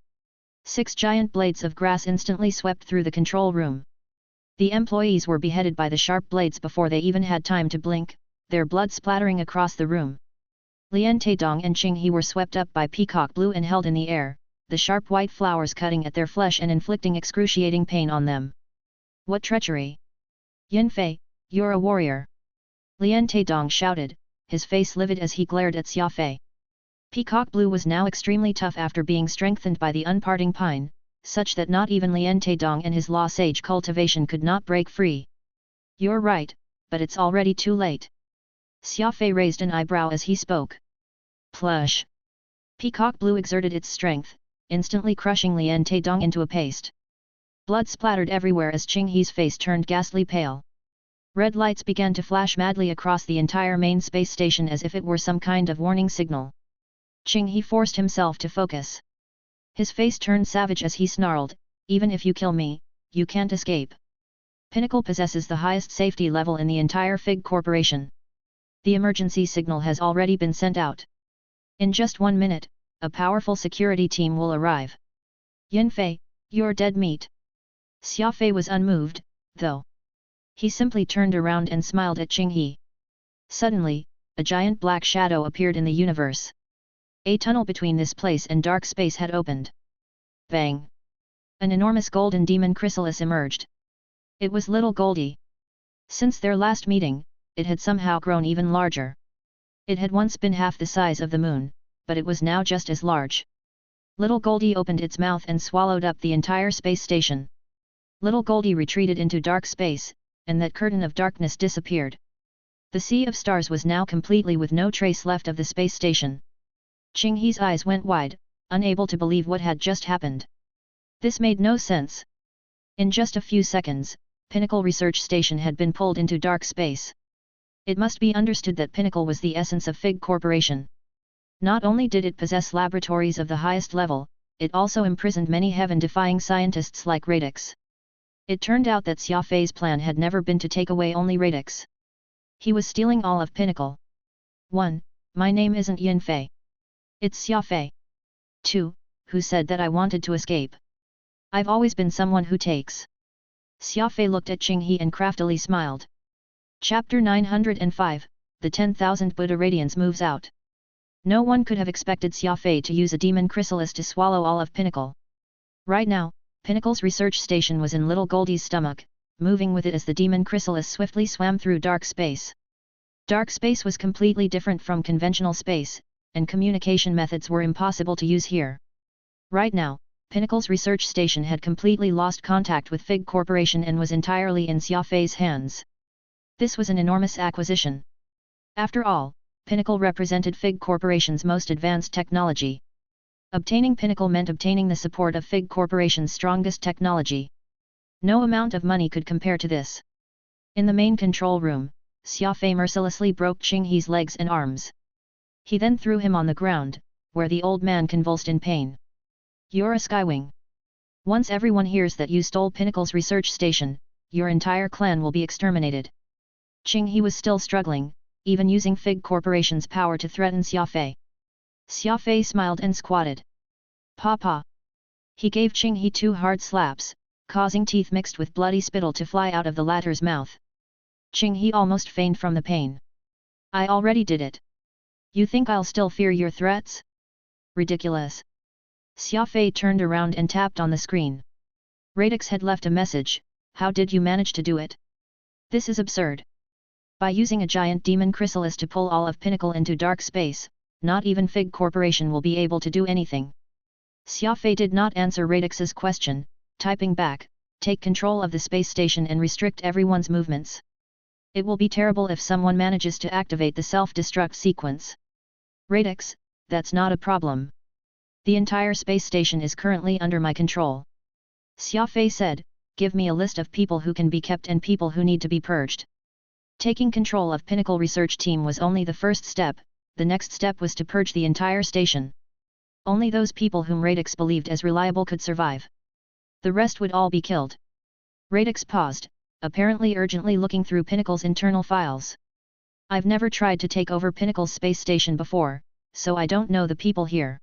Speaker 1: 6 giant blades of grass instantly swept through the control room. The employees were beheaded by the sharp blades before they even had time to blink, their blood splattering across the room. Lien Taidong and He were swept up by peacock blue and held in the air, the sharp white flowers cutting at their flesh and inflicting excruciating pain on them. "What treachery! Yin Fei, you're a warrior!" Lien Taidong shouted, his face livid as he glared at Xia Fei. Peacock blue was now extremely tough after being strengthened by the unparting pine, such that not even Lien Taidong and his law sage cultivation could not break free. "You're right, but it's already too late." Xia Fei raised an eyebrow as he spoke. Plush! Peacock blue exerted its strength, instantly crushing Lien Taidong into a paste. Blood splattered everywhere as He's face turned ghastly pale. Red lights began to flash madly across the entire main space station as if it were some kind of warning signal. He forced himself to focus. His face turned savage as he snarled, "Even if you kill me, you can't escape." Pinnacle possesses the highest safety level in the entire Fig Corporation. The emergency signal has already been sent out. In just 1 minute, a powerful security team will arrive. "Yin Fei, you're dead meat." Xia Fei was unmoved, though. He simply turned around and smiled at He. Suddenly, a giant black shadow appeared in the universe. A tunnel between this place and dark space had opened. Bang! An enormous golden demon chrysalis emerged. It was little Goldie. Since their last meeting, it had somehow grown even larger. It had once been half the size of the moon, but it was now just as large. Little Goldie opened its mouth and swallowed up the entire space station. Little Goldie retreated into dark space, and that curtain of darkness disappeared. The sea of stars was now completely with no trace left of the space station. He's eyes went wide, unable to believe what had just happened. This made no sense. In just a few seconds, Pinnacle Research Station had been pulled into dark space. It must be understood that Pinnacle was the essence of Fig Corporation. Not only did it possess laboratories of the highest level, it also imprisoned many heaven-defying scientists like Radix. It turned out that Xia Fei's plan had never been to take away only Radix. He was stealing all of Pinnacle. 1. My name isn't Yin Fei. It's Xia Fei. 2. Who said that I wanted to escape? I've always been someone who takes. Xia Fei looked at He and craftily smiled. Chapter 905, The 10,000 Buddha Radiance moves out. No one could have expected Xia Fei to use a demon chrysalis to swallow all of Pinnacle. Right now, Pinnacle's research station was in Little Goldie's stomach, moving with it as the demon chrysalis swiftly swam through dark space. Dark space was completely different from conventional space, and communication methods were impossible to use here. Right now, Pinnacle's research station had completely lost contact with Fig Corporation and was entirely in Xia Fei's hands. This was an enormous acquisition. After all, Pinnacle represented Fig Corporation's most advanced technology. Obtaining Pinnacle meant obtaining the support of Fig Corporation's strongest technology. No amount of money could compare to this. In the main control room, Xia Fei mercilessly broke Qing He's legs and arms. He then threw him on the ground, where the old man convulsed in pain. You're a Skywing. Once everyone hears that you stole Pinnacle's research station, your entire clan will be exterminated. Qing He was still struggling, even using Fig Corporation's power to threaten Xia Fei. Xia Fei smiled and squatted. Papa! He gave Qing He 2 hard slaps, causing teeth mixed with bloody spittle to fly out of the latter's mouth. Qing He almost fainted from the pain. I already did it. You think I'll still fear your threats? Ridiculous. Xia Fei turned around and tapped on the screen. Radix had left a message. How did you manage to do it? This is absurd. By using a giant demon chrysalis to pull all of Pinnacle into dark space, not even Fig Corporation will be able to do anything. Xia Fei did not answer Radix's question, typing back, take control of the space station and restrict everyone's movements. It will be terrible if someone manages to activate the self-destruct sequence. Radix, that's not a problem. The entire space station is currently under my control. Xia Fei said, give me a list of people who can be kept and people who need to be purged. Taking control of Pinnacle research team was only the first step, the next step was to purge the entire station. Only those people whom Radix believed as reliable could survive. The rest would all be killed. Radix paused, apparently urgently looking through Pinnacle's internal files. I've never tried to take over Pinnacle's space station before, so I don't know the people here.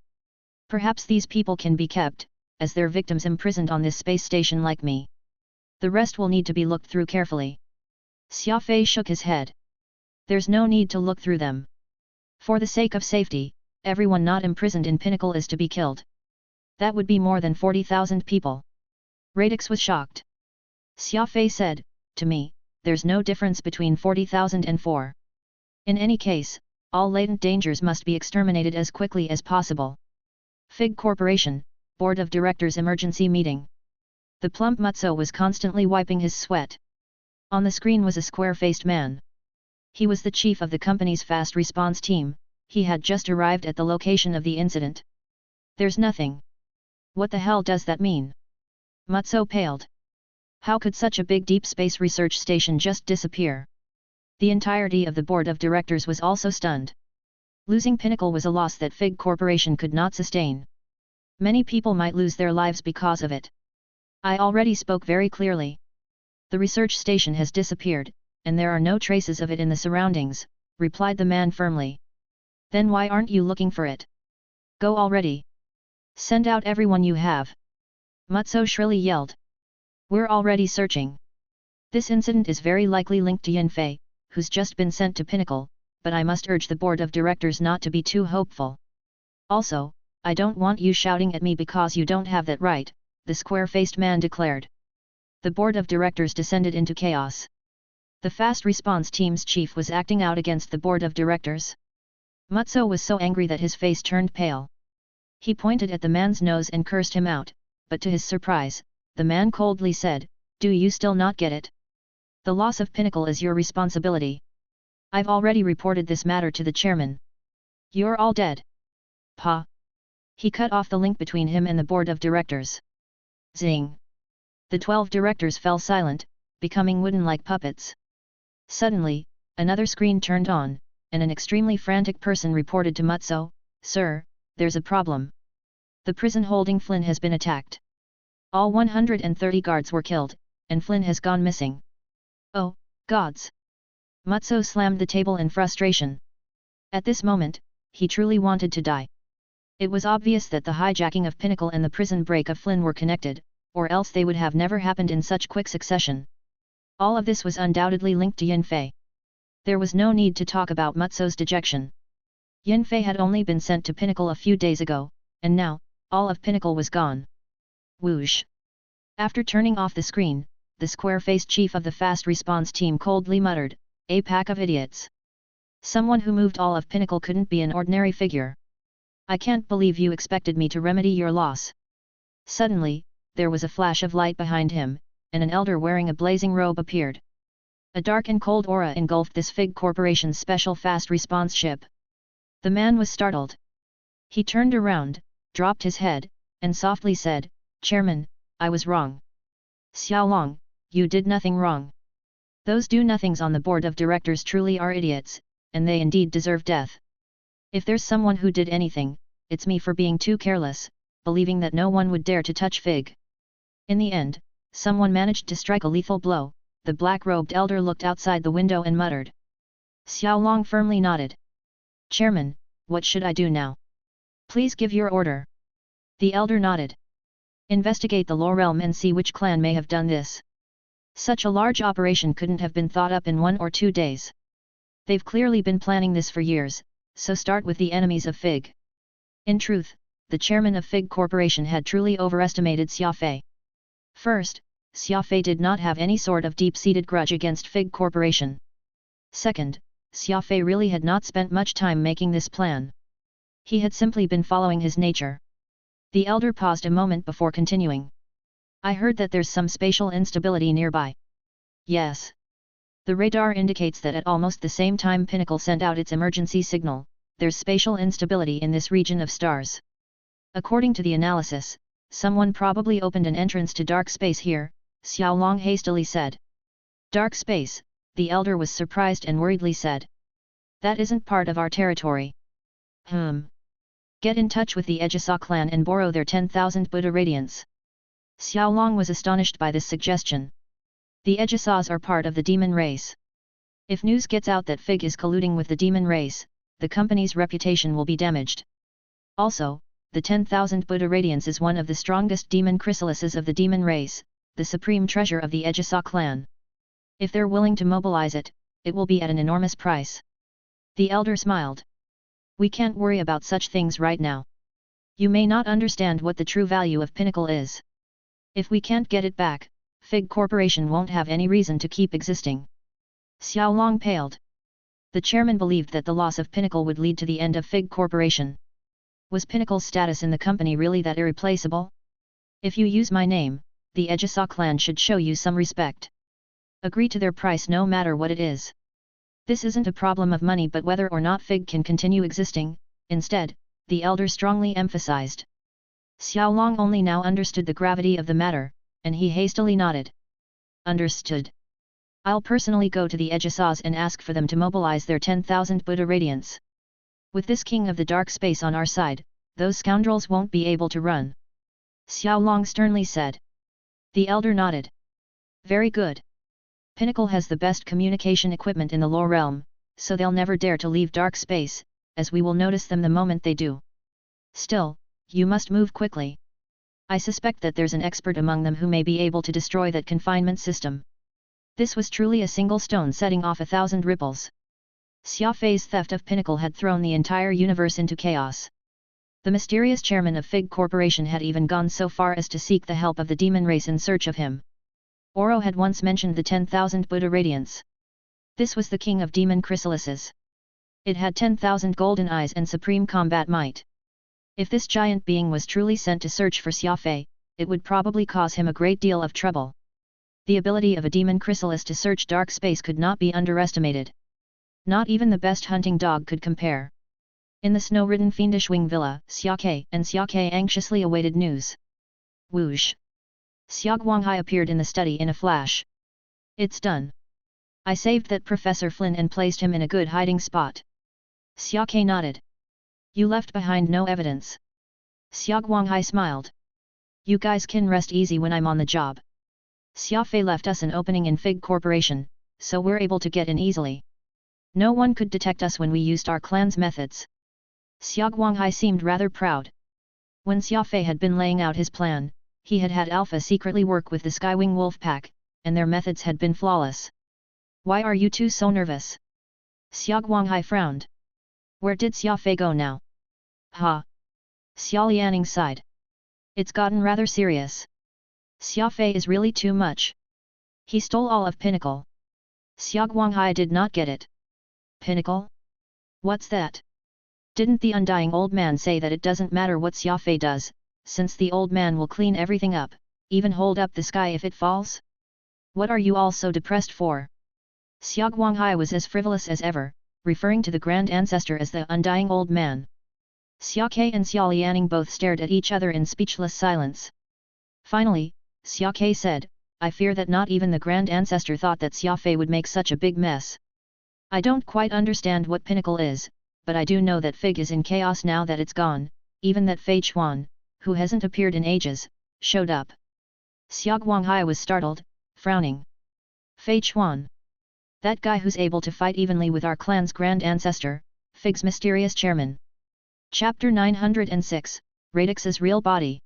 Speaker 1: Perhaps these people can be kept, as they're victims imprisoned on this space station like me. The rest will need to be looked through carefully. Xia Fei shook his head. There's no need to look through them. For the sake of safety, everyone not imprisoned in Pinnacle is to be killed. That would be more than 40,000 people. Radix was shocked. Xia Fei said, to me, there's no difference between 40,000 and 4. In any case, all latent dangers must be exterminated as quickly as possible. Fig Corporation, Board of Directors Emergency Meeting. The plump Mutso was constantly wiping his sweat. On the screen was a square-faced man. He was the chief of the company's fast response team. He had just arrived at the location of the incident. There's nothing. What the hell does that mean? Mutso paled. How could such a big deep space research station just disappear? The entirety of the board of directors was also stunned. Losing Pinnacle was a loss that Fig Corporation could not sustain. Many people might lose their lives because of it. I already spoke very clearly. The research station has disappeared, and there are no traces of it in the surroundings, replied the man firmly. Then why aren't you looking for it? Go already. Send out everyone you have. Mutso shrilly yelled. We're already searching. This incident is very likely linked to Yin Fei, who's just been sent to Pinnacle, but I must urge the board of directors not to be too hopeful. Also, I don't want you shouting at me because you don't have that right, the square-faced man declared. The board of directors descended into chaos. The fast response team's chief was acting out against the board of directors. Mutso was so angry that his face turned pale. He pointed at the man's nose and cursed him out, but to his surprise, the man coldly said, do you still not get it? The loss of Pinnacle is your responsibility. I've already reported this matter to the chairman. You're all dead. Pa. He cut off the link between him and the board of directors. Zing. The 12 directors fell silent, becoming wooden like puppets. Suddenly, another screen turned on, and an extremely frantic person reported to Mutso, Sir, there's a problem. The prison holding Flynn has been attacked. All 130 guards were killed, and Flynn has gone missing. Oh, gods! Mutso slammed the table in frustration. At this moment, he truly wanted to die. It was obvious that the hijacking of Pinnacle and the prison break of Flynn were connected, or else they would have never happened in such quick succession. All of this was undoubtedly linked to Yin Fei. There was no need to talk about Mutso's dejection. Yin Fei had only been sent to Pinnacle a few days ago, and now, all of Pinnacle was gone. Whoosh! After turning off the screen, the square-faced chief of the fast response team coldly muttered, "A pack of idiots. Someone who moved all of Pinnacle couldn't be an ordinary figure. I can't believe you expected me to remedy your loss." Suddenly, there was a flash of light behind him, and an elder wearing a blazing robe appeared. A dark and cold aura engulfed this Fig Corporation's special fast response ship. The man was startled. He turned around, dropped his head, and softly said, "Chairman, I was wrong. Xiaolong, you did nothing wrong. Those do-nothings on the board of directors truly are idiots, and they indeed deserve death. If there's someone who did anything, it's me for being too careless, believing that no one would dare to touch Fig." In the end, someone managed to strike a lethal blow. The black-robed elder looked outside the window and muttered. Xiaolong firmly nodded. "Chairman, what should I do now? Please give your order." The elder nodded. "Investigate the lore realm and see which clan may have done this. Such a large operation couldn't have been thought up in 1 or 2 days. They've clearly been planning this for years, so start with the enemies of Fig." In truth, the chairman of Fig Corporation had truly overestimated Xia Fei. First, Xia Fei did not have any sort of deep-seated grudge against Fig Corporation. Second, Xia Fei really had not spent much time making this plan. He had simply been following his nature. The elder paused a moment before continuing. "I heard that there's some spatial instability nearby." "Yes. The radar indicates that at almost the same time Pinnacle sent out its emergency signal, there's spatial instability in this region of stars. According to the analysis, someone probably opened an entrance to dark space here," Xiaolong hastily said. "Dark space," the elder was surprised and worriedly said. "That isn't part of our territory." Get in touch with the Ejisa clan and borrow their 10,000 Buddha radiance." Xiaolong was astonished by this suggestion. The Ejisas are part of the demon race. If news gets out that Fig is colluding with the demon race, the company's reputation will be damaged. Also, the 10,000 Buddha radiance is one of the strongest demon chrysalises of the demon race, the supreme treasure of the Ejisa clan. If they're willing to mobilize it, it will be at an enormous price. The elder smiled. "We can't worry about such things right now. You may not understand what the true value of Pinnacle is. If we can't get it back, Fig Corporation won't have any reason to keep existing." Xiaolong paled. The chairman believed that the loss of Pinnacle would lead to the end of Fig Corporation. Was Pinnacle's status in the company really that irreplaceable? "If you use my name, the Ejisa clan should show you some respect. Agree to their price no matter what it is. This isn't a problem of money but whether or not Fig can continue existing," instead, the elder strongly emphasized. Xiaolong only now understood the gravity of the matter, and he hastily nodded. "Understood. I'll personally go to the Ejisas and ask for them to mobilize their 10,000 Buddha radiance. With this king of the dark space on our side, those scoundrels won't be able to run," Xiaolong sternly said. The elder nodded. "Very good. Pinnacle has the best communication equipment in the lore realm, so they'll never dare to leave dark space, as we will notice them the moment they do. Still, you must move quickly. I suspect that there's an expert among them who may be able to destroy that confinement system." This was truly a single stone setting off 1,000 ripples. Xia Fei's theft of Pinnacle had thrown the entire universe into chaos. The mysterious chairman of Fig Corporation had even gone so far as to seek the help of the demon race in search of him. Oro had once mentioned the 10,000 Buddha radiance. This was the king of demon chrysalises. It had 10,000 golden eyes and supreme combat might. If this giant being was truly sent to search for Xia Fei, it would probably cause him a great deal of trouble. The ability of a demon chrysalis to search dark space could not be underestimated. Not even the best hunting dog could compare. In the snow-ridden fiendish wing villa, Xia Ke anxiously awaited news. Whoosh! Xia Guanghai appeared in the study in a flash. "It's done. I saved that Professor Flynn and placed him in a good hiding spot." Xia Ke nodded. "You left behind no evidence." Xia Guanghai smiled. "You guys can rest easy when I'm on the job. Xia Fei left us an opening in Fig Corporation, so we're able to get in easily. No one could detect us when we used our clan's methods." Xia Guanghai seemed rather proud. When Xia Fei had been laying out his plan, he had had Alpha secretly work with the Skywing Wolf Pack, and their methods had been flawless. "Why are you two so nervous?" Xia Guanghai frowned. Where did Xia Fei go now? Ha! Xia Lianing sighed. It's gotten rather serious. Xia Fei is really too much. He stole all of Pinnacle. Xia Guanghai did not get it. Pinnacle? What's that? Didn't the undying old man say that it doesn't matter what Xia Fei does, since the old man will clean everything up, even hold up the sky if it falls? What are you all so depressed for? Xia Guanghai was as frivolous as ever, referring to the grand ancestor as the undying old man. Xia Ke and Xia Lianing both stared at each other in speechless silence. Finally, Xia Ke said, I fear that not even the grand ancestor thought that Xia Fei would make such a big mess. I don't quite understand what Pinnacle is, but I do know that Fig is in chaos now that it's gone, even that Fei Chuan, who hasn't appeared in ages, showed up. Xia Guanghai was startled, frowning. Fei Chuan. That guy who's able to fight evenly with our clan's grand ancestor, Fig's mysterious chairman. Chapter 906, Radix's Real Body.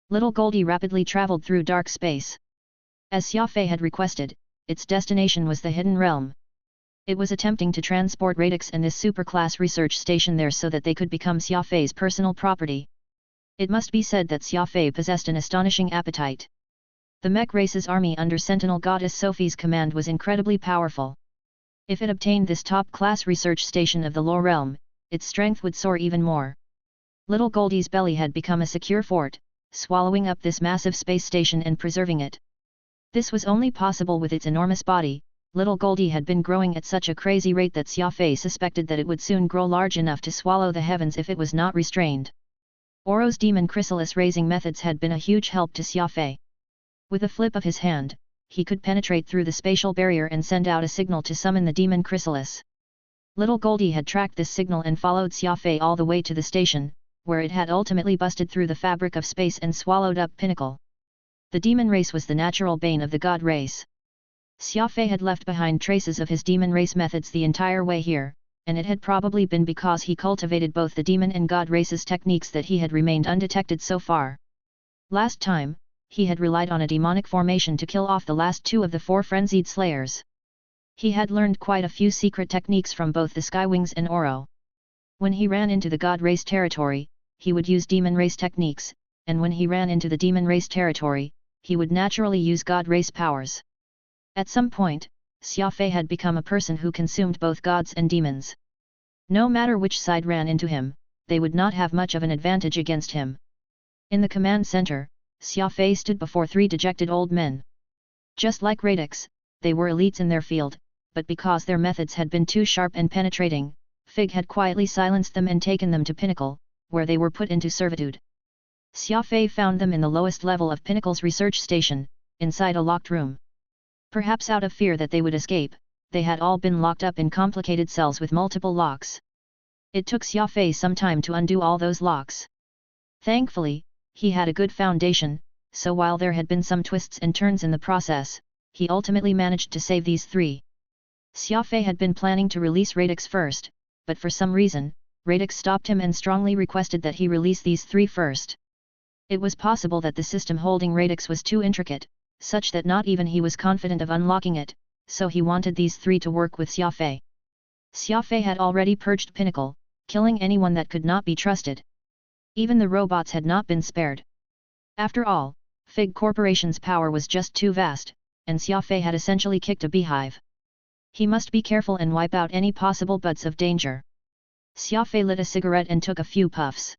Speaker 1: Little Goldie rapidly traveled through dark space. As Xia Fei had requested, its destination was the Hidden Realm. It was attempting to transport Radix and this superclass research station there so that they could become Xia Fei's personal property. It must be said that Xia Fei possessed an astonishing appetite. The mech race's army under Sentinel Goddess Sophie's command was incredibly powerful. If it obtained this top-class research station of the Low Realm, its strength would soar even more. Little Goldie's belly had become a secure fort, swallowing up this massive space station and preserving it. This was only possible with its enormous body. Little Goldie had been growing at such a crazy rate that Xia Fei suspected that it would soon grow large enough to swallow the heavens if it was not restrained. Oro's demon chrysalis raising methods had been a huge help to Xia Fei. With a flip of his hand, he could penetrate through the spatial barrier and send out a signal to summon the demon chrysalis. Little Goldie had tracked this signal and followed Xia Fei all the way to the station, where it had ultimately busted through the fabric of space and swallowed up Pinnacle. The demon race was the natural bane of the god race. Xia Fei had left behind traces of his demon race methods the entire way here, and it had probably been because he cultivated both the demon and god race's techniques that he had remained undetected so far. Last time, he had relied on a demonic formation to kill off the last two of the four frenzied slayers. He had learned quite a few secret techniques from both the Skywings and Oro. When he ran into the god race territory, he would use demon race techniques, and when he ran into the demon race territory, he would naturally use god race powers. At some point, Xia Fei had become a person who consumed both gods and demons. No matter which side ran into him, they would not have much of an advantage against him. In the command center, Xia Fei stood before three dejected old men. Just like Radix, they were elites in their field, but because their methods had been too sharp and penetrating, Fig had quietly silenced them and taken them to Pinnacle, where they were put into servitude. Xia Fei found them in the lowest level of Pinnacle's research station, inside a locked room. Perhaps out of fear that they would escape, they had all been locked up in complicated cells with multiple locks. It took Xia Fei some time to undo all those locks. Thankfully, he had a good foundation, so while there had been some twists and turns in the process, he ultimately managed to save these three. Xia Fei had been planning to release Radix first, but for some reason, Radix stopped him and strongly requested that he release these three first. It was possible that the system holding Radix was too intricate, such that not even he was confident of unlocking it, so he wanted these three to work with Xia Fei. Xia Fei had already purged Pinnacle, killing anyone that could not be trusted. Even the robots had not been spared. After all, Fig Corporation's power was just too vast, and Xia Fei had essentially kicked a beehive. He must be careful and wipe out any possible buds of danger. Xia Fei lit a cigarette and took a few puffs.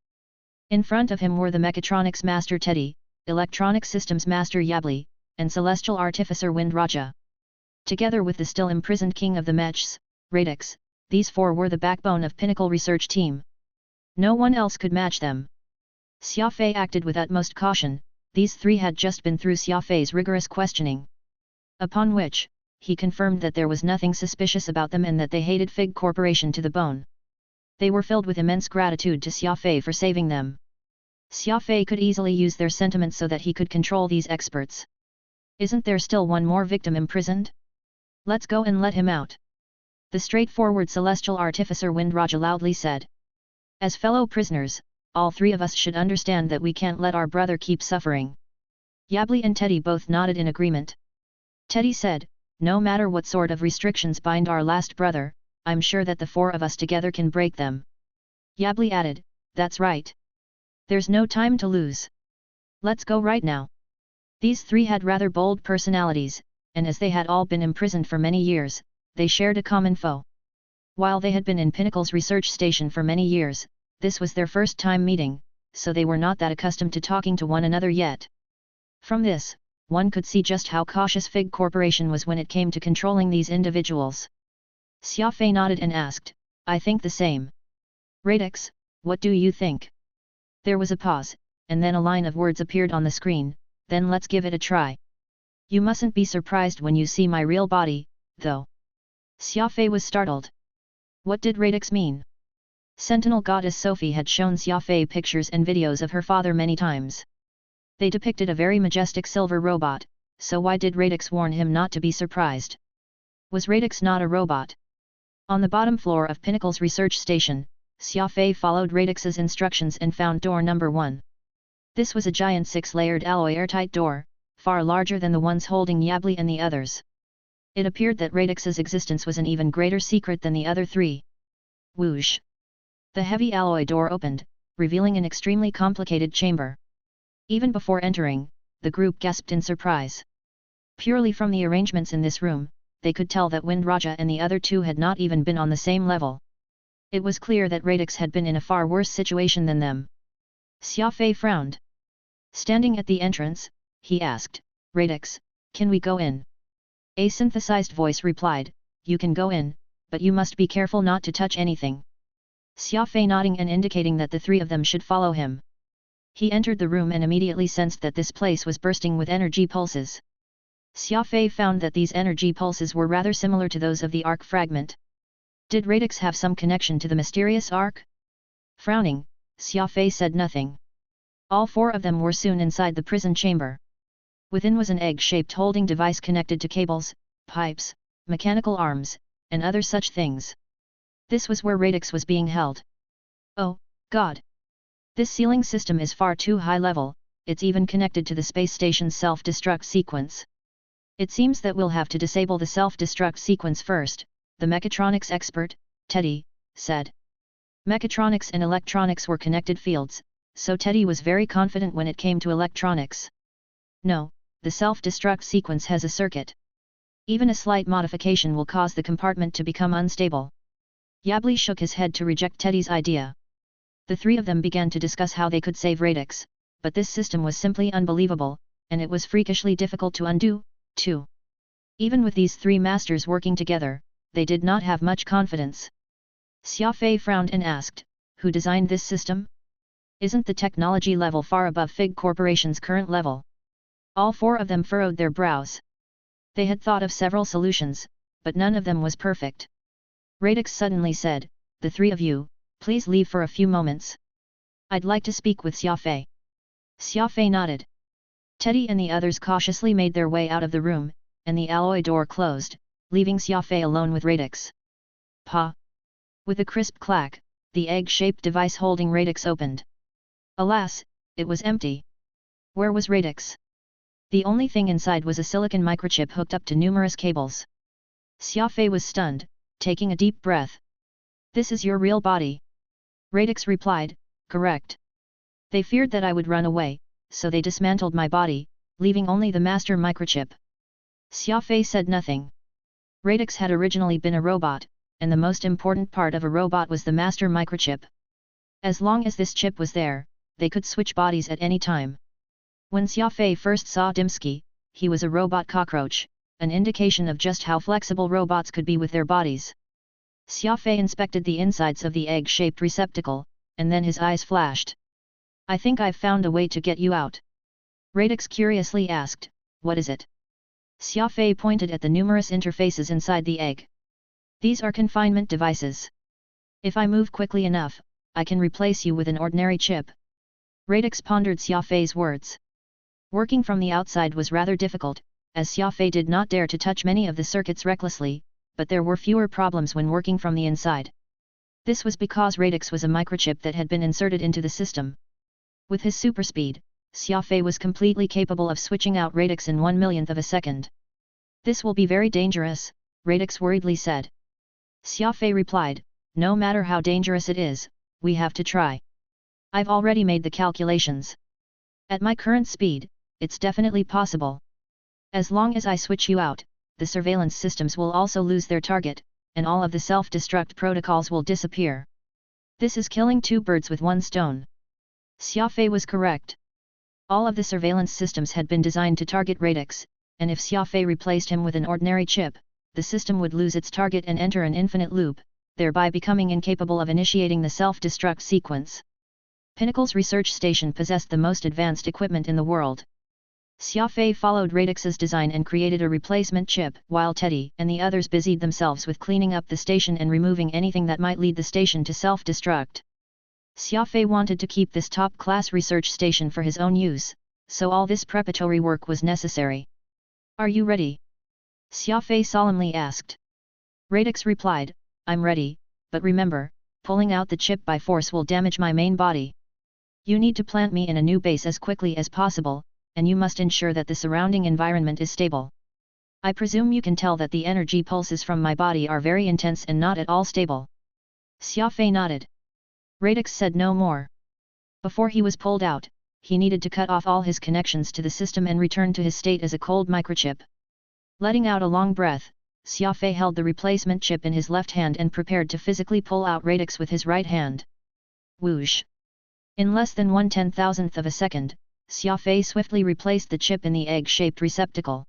Speaker 1: In front of him were the Mechatronics Master Teddy, Electronic Systems Master Yabli, and Celestial Artificer Wind Raja. Together with the still imprisoned King of the Mechs, Radix, these four were the backbone of Pinnacle Research Team. No one else could match them. Xia Fei acted with utmost caution. These three had just been through Xia Fei's rigorous questioning. Upon which, he confirmed that there was nothing suspicious about them and that they hated Fig Corporation to the bone. They were filled with immense gratitude to Xia Fei for saving them. Xia Fei could easily use their sentiments so that he could control these experts. Isn't there still one more victim imprisoned? Let's go and let him out. The straightforward Celestial Artificer Wind Raja loudly said. As fellow prisoners, all three of us should understand that we can't let our brother keep suffering. Yabli and Teddy both nodded in agreement. Teddy said, no matter what sort of restrictions bind our last brother, I'm sure that the four of us together can break them. Yabli added, that's right. There's no time to lose. Let's go right now. These three had rather bold personalities, and as they had all been imprisoned for many years, they shared a common foe. While they had been in Pinnacle's research station for many years, this was their first time meeting, so they were not that accustomed to talking to one another yet. From this, one could see just how cautious Fig Corporation was when it came to controlling these individuals. Xia Fei nodded and asked, I think the same. Radix, what do you think? There was a pause, and then a line of words appeared on the screen, then let's give it a try. You mustn't be surprised when you see my real body, though. Xia Fei was startled. What did Radix mean? Sentinel goddess Sophie had shown Xia Fei pictures and videos of her father many times. They depicted a very majestic silver robot, so why did Radix warn him not to be surprised? Was Radix not a robot? On the bottom floor of Pinnacle's research station, Xia Fei followed Radix's instructions and found door number 1. This was a giant 6-layered alloy airtight door, far larger than the ones holding Yabli and the others. It appeared that Radix's existence was an even greater secret than the other three. Whoosh! The heavy alloy door opened, revealing an extremely complicated chamber. Even before entering, the group gasped in surprise. Purely from the arrangements in this room, they could tell that Wind Raja and the other two had not even been on the same level. It was clear that Radix had been in a far worse situation than them. Xia Fei frowned. Standing at the entrance, he asked, Radix, can we go in? A synthesized voice replied, you can go in, but you must be careful not to touch anything. Xia Fei nodding and indicating that the three of them should follow him. He entered the room and immediately sensed that this place was bursting with energy pulses. Xia Fei found that these energy pulses were rather similar to those of the arc fragment. Did Radix have some connection to the mysterious arc? Frowning, Xia Fei said nothing. All four of them were soon inside the prison chamber. Within was an egg-shaped holding device connected to cables, pipes, mechanical arms, and other such things. This was where Radix was being held. Oh, God! This sealing system is far too high level, it's even connected to the space station's self-destruct sequence. It seems that we'll have to disable the self-destruct sequence first, the mechatronics expert, Teddy, said. Mechatronics and electronics were connected fields, so Teddy was very confident when it came to electronics. No, the self-destruct sequence has a circuit. Even a slight modification will cause the compartment to become unstable. Yabli shook his head to reject Teddy's idea. The three of them began to discuss how they could save Radix, but this system was simply unbelievable, and it was freakishly difficult to undo, too. Even with these three masters working together, they did not have much confidence. Xia Fei frowned and asked, who designed this system? Isn't the technology level far above Fig Corporation's current level? All four of them furrowed their brows. They had thought of several solutions, but none of them was perfect. Radix suddenly said, the three of you, please leave for a few moments. I'd like to speak with Xia Fei. Xia Fei nodded. Teddy and the others cautiously made their way out of the room, and the alloy door closed, leaving Xia Fei alone with Radix. Pa! With a crisp clack, the egg-shaped device holding Radix opened. Alas, it was empty. Where was Radix? The only thing inside was a silicon microchip hooked up to numerous cables. Xia Fei was stunned, taking a deep breath. This is your real body? Radix replied, correct. They feared that I would run away, so they dismantled my body, leaving only the master microchip. Xia Fei said nothing. Radix had originally been a robot, and the most important part of a robot was the master microchip. As long as this chip was there, they could switch bodies at any time. When Xia Fei first saw Dimsky, he was a robot cockroach, an indication of just how flexible robots could be with their bodies. Xia Fei inspected the insides of the egg-shaped receptacle, and then his eyes flashed. I think I've found a way to get you out. Radix curiously asked, what is it? Xia Fei pointed at the numerous interfaces inside the egg. These are confinement devices. If I move quickly enough, I can replace you with an ordinary chip. Radix pondered Xia Fei's words. Working from the outside was rather difficult, as Xia Fei did not dare to touch many of the circuits recklessly, but there were fewer problems when working from the inside. This was because Radix was a microchip that had been inserted into the system. With his superspeed, Xia Fei was completely capable of switching out Radix in 1/1,000,000 of a second. This will be very dangerous, Radix worriedly said. Xia Fei replied, no matter how dangerous it is, we have to try. I've already made the calculations. At my current speed, it's definitely possible. As long as I switch you out, the surveillance systems will also lose their target, and all of the self-destruct protocols will disappear. This is killing two birds with one stone. Xia Fei was correct. All of the surveillance systems had been designed to target Radix, and if Xia Fei replaced him with an ordinary chip, the system would lose its target and enter an infinite loop, thereby becoming incapable of initiating the self-destruct sequence. Pinnacle's research station possessed the most advanced equipment in the world. Xia Fei followed Radix's design and created a replacement chip, while Teddy and the others busied themselves with cleaning up the station and removing anything that might lead the station to self-destruct. Xia Fei wanted to keep this top-class research station for his own use, so all this preparatory work was necessary. Are you ready? Xia Fei solemnly asked. Radix replied, I'm ready, but remember, pulling out the chip by force will damage my main body. You need to plant me in a new base as quickly as possible, and you must ensure that the surrounding environment is stable. I presume you can tell that the energy pulses from my body are very intense and not at all stable. Xia Fei nodded. Radix said no more. Before he was pulled out, he needed to cut off all his connections to the system and return to his state as a cold microchip. Letting out a long breath, Xia Fei held the replacement chip in his left hand and prepared to physically pull out Radix with his right hand. Whoosh! In less than 1/10,000th of a second, Xia Fei swiftly replaced the chip in the egg-shaped receptacle.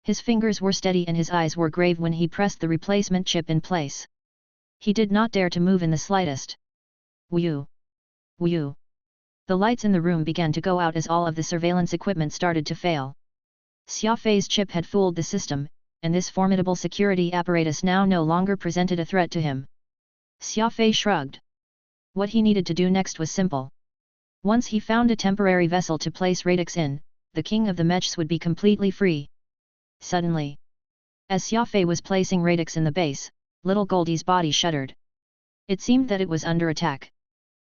Speaker 1: His fingers were steady and his eyes were grave when he pressed the replacement chip in place. He did not dare to move in the slightest. Whew! Whew! The lights in the room began to go out as all of the surveillance equipment started to fail. Xia Fei's chip had fooled the system, and this formidable security apparatus now no longer presented a threat to him. Xia Fei shrugged. What he needed to do next was simple. Once he found a temporary vessel to place Radix in, the king of the mechs would be completely free. Suddenly, as Xia Fei was placing Radix in the base, little Goldie's body shuddered. It seemed that it was under attack.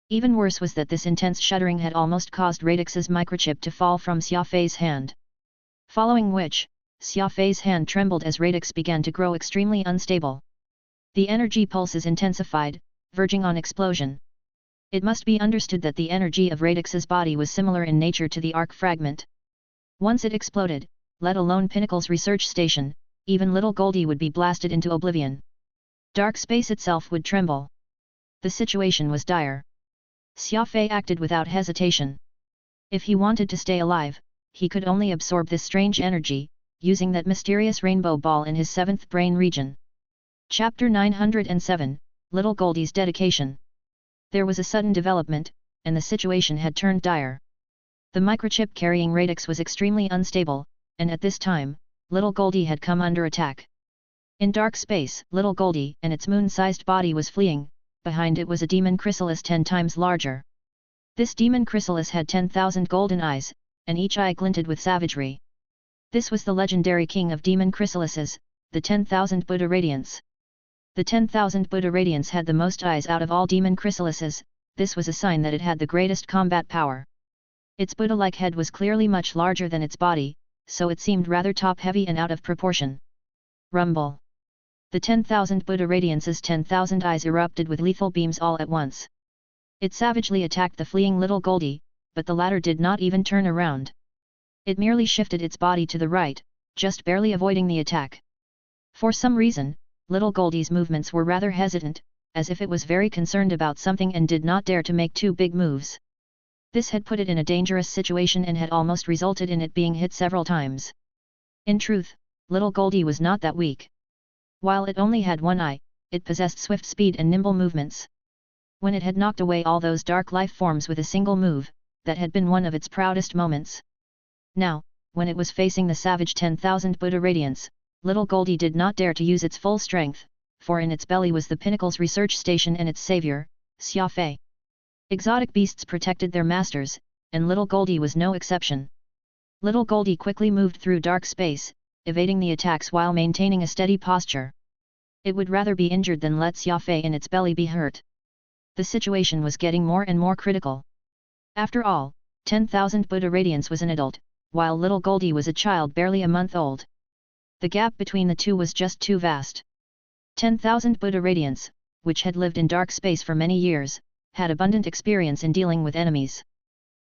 Speaker 1: Even worse was that this intense shuddering had almost caused Radix's microchip to fall from Xia Fei's hand. Following which, Xia Fei's hand trembled as Radix began to grow extremely unstable. The energy pulses intensified, verging on explosion. It must be understood that the energy of Radix's body was similar in nature to the arc fragment. Once it exploded, let alone Pinnacle's research station, even little Goldie would be blasted into oblivion. Dark space itself would tremble. The situation was dire. Xia Fei acted without hesitation. If he wanted to stay alive, he could only absorb this strange energy, using that mysterious rainbow ball in his seventh brain region. Chapter 907, Little Goldie's Dedication. There was a sudden development, and the situation had turned dire. The microchip carrying Radix was extremely unstable, and at this time, little Goldie had come under attack. In dark space, little Goldie and its moon-sized body was fleeing, behind it was a demon chrysalis 10 times larger. This demon chrysalis had 10,000 golden eyes, and each eye glinted with savagery. This was the legendary king of demon chrysalises, the 10,000 Buddha Radiance. The 10,000 Buddha Radiance had the most eyes out of all demon chrysalises. This was a sign that it had the greatest combat power. Its Buddha-like head was clearly much larger than its body, so it seemed rather top-heavy and out of proportion. Rumble! The 10,000 Buddha Radiance's 10,000 eyes erupted with lethal beams all at once. It savagely attacked the fleeing little Goldie, but the latter did not even turn around. It merely shifted its body to the right, just barely avoiding the attack. For some reason, little Goldie's movements were rather hesitant, as if it was very concerned about something and did not dare to make too big moves. This had put it in a dangerous situation and had almost resulted in it being hit several times. In truth, little Goldie was not that weak. While it only had one eye, it possessed swift speed and nimble movements. When it had knocked away all those dark life forms with a single move, that had been one of its proudest moments. Now, when it was facing the savage 10,000 Buddha Radiance, little Goldie did not dare to use its full strength, for in its belly was the Pinnacle's research station and its savior, Xia Fei. Exotic beasts protected their masters, and little Goldie was no exception. Little Goldie quickly moved through dark space, evading the attacks while maintaining a steady posture. It would rather be injured than let Xia Fei in its belly be hurt. The situation was getting more and more critical. After all, 10,000 Buddha Radiance was an adult, while little Goldie was a child barely a month old. The gap between the two was just too vast. 10,000 Buddha Radiance, which had lived in dark space for many years, had abundant experience in dealing with enemies.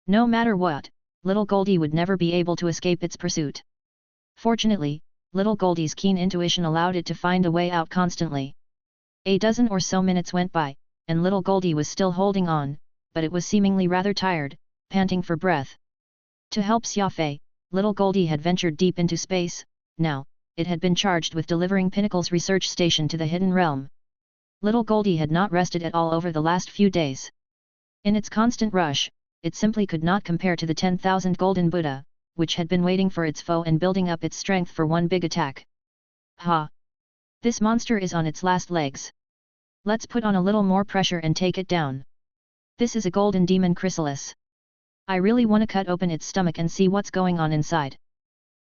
Speaker 1: No matter what, little Goldie would never be able to escape its pursuit. Fortunately, little Goldie's keen intuition allowed it to find a way out constantly. A dozen or so minutes went by, and little Goldie was still holding on, but it was seemingly rather tired, panting for breath. To help Xia Fei, little Goldie had ventured deep into space. Now, it had been charged with delivering Pinnacle's research station to the Hidden Realm. Little Goldie had not rested at all over the last few days. In its constant rush, it simply could not compare to the 10,000 Golden Buddha, which had been waiting for its foe and building up its strength for one big attack. Ha! This monster is on its last legs. Let's put on a little more pressure and take it down. This is a golden demon chrysalis. I really want to cut open its stomach and see what's going on inside.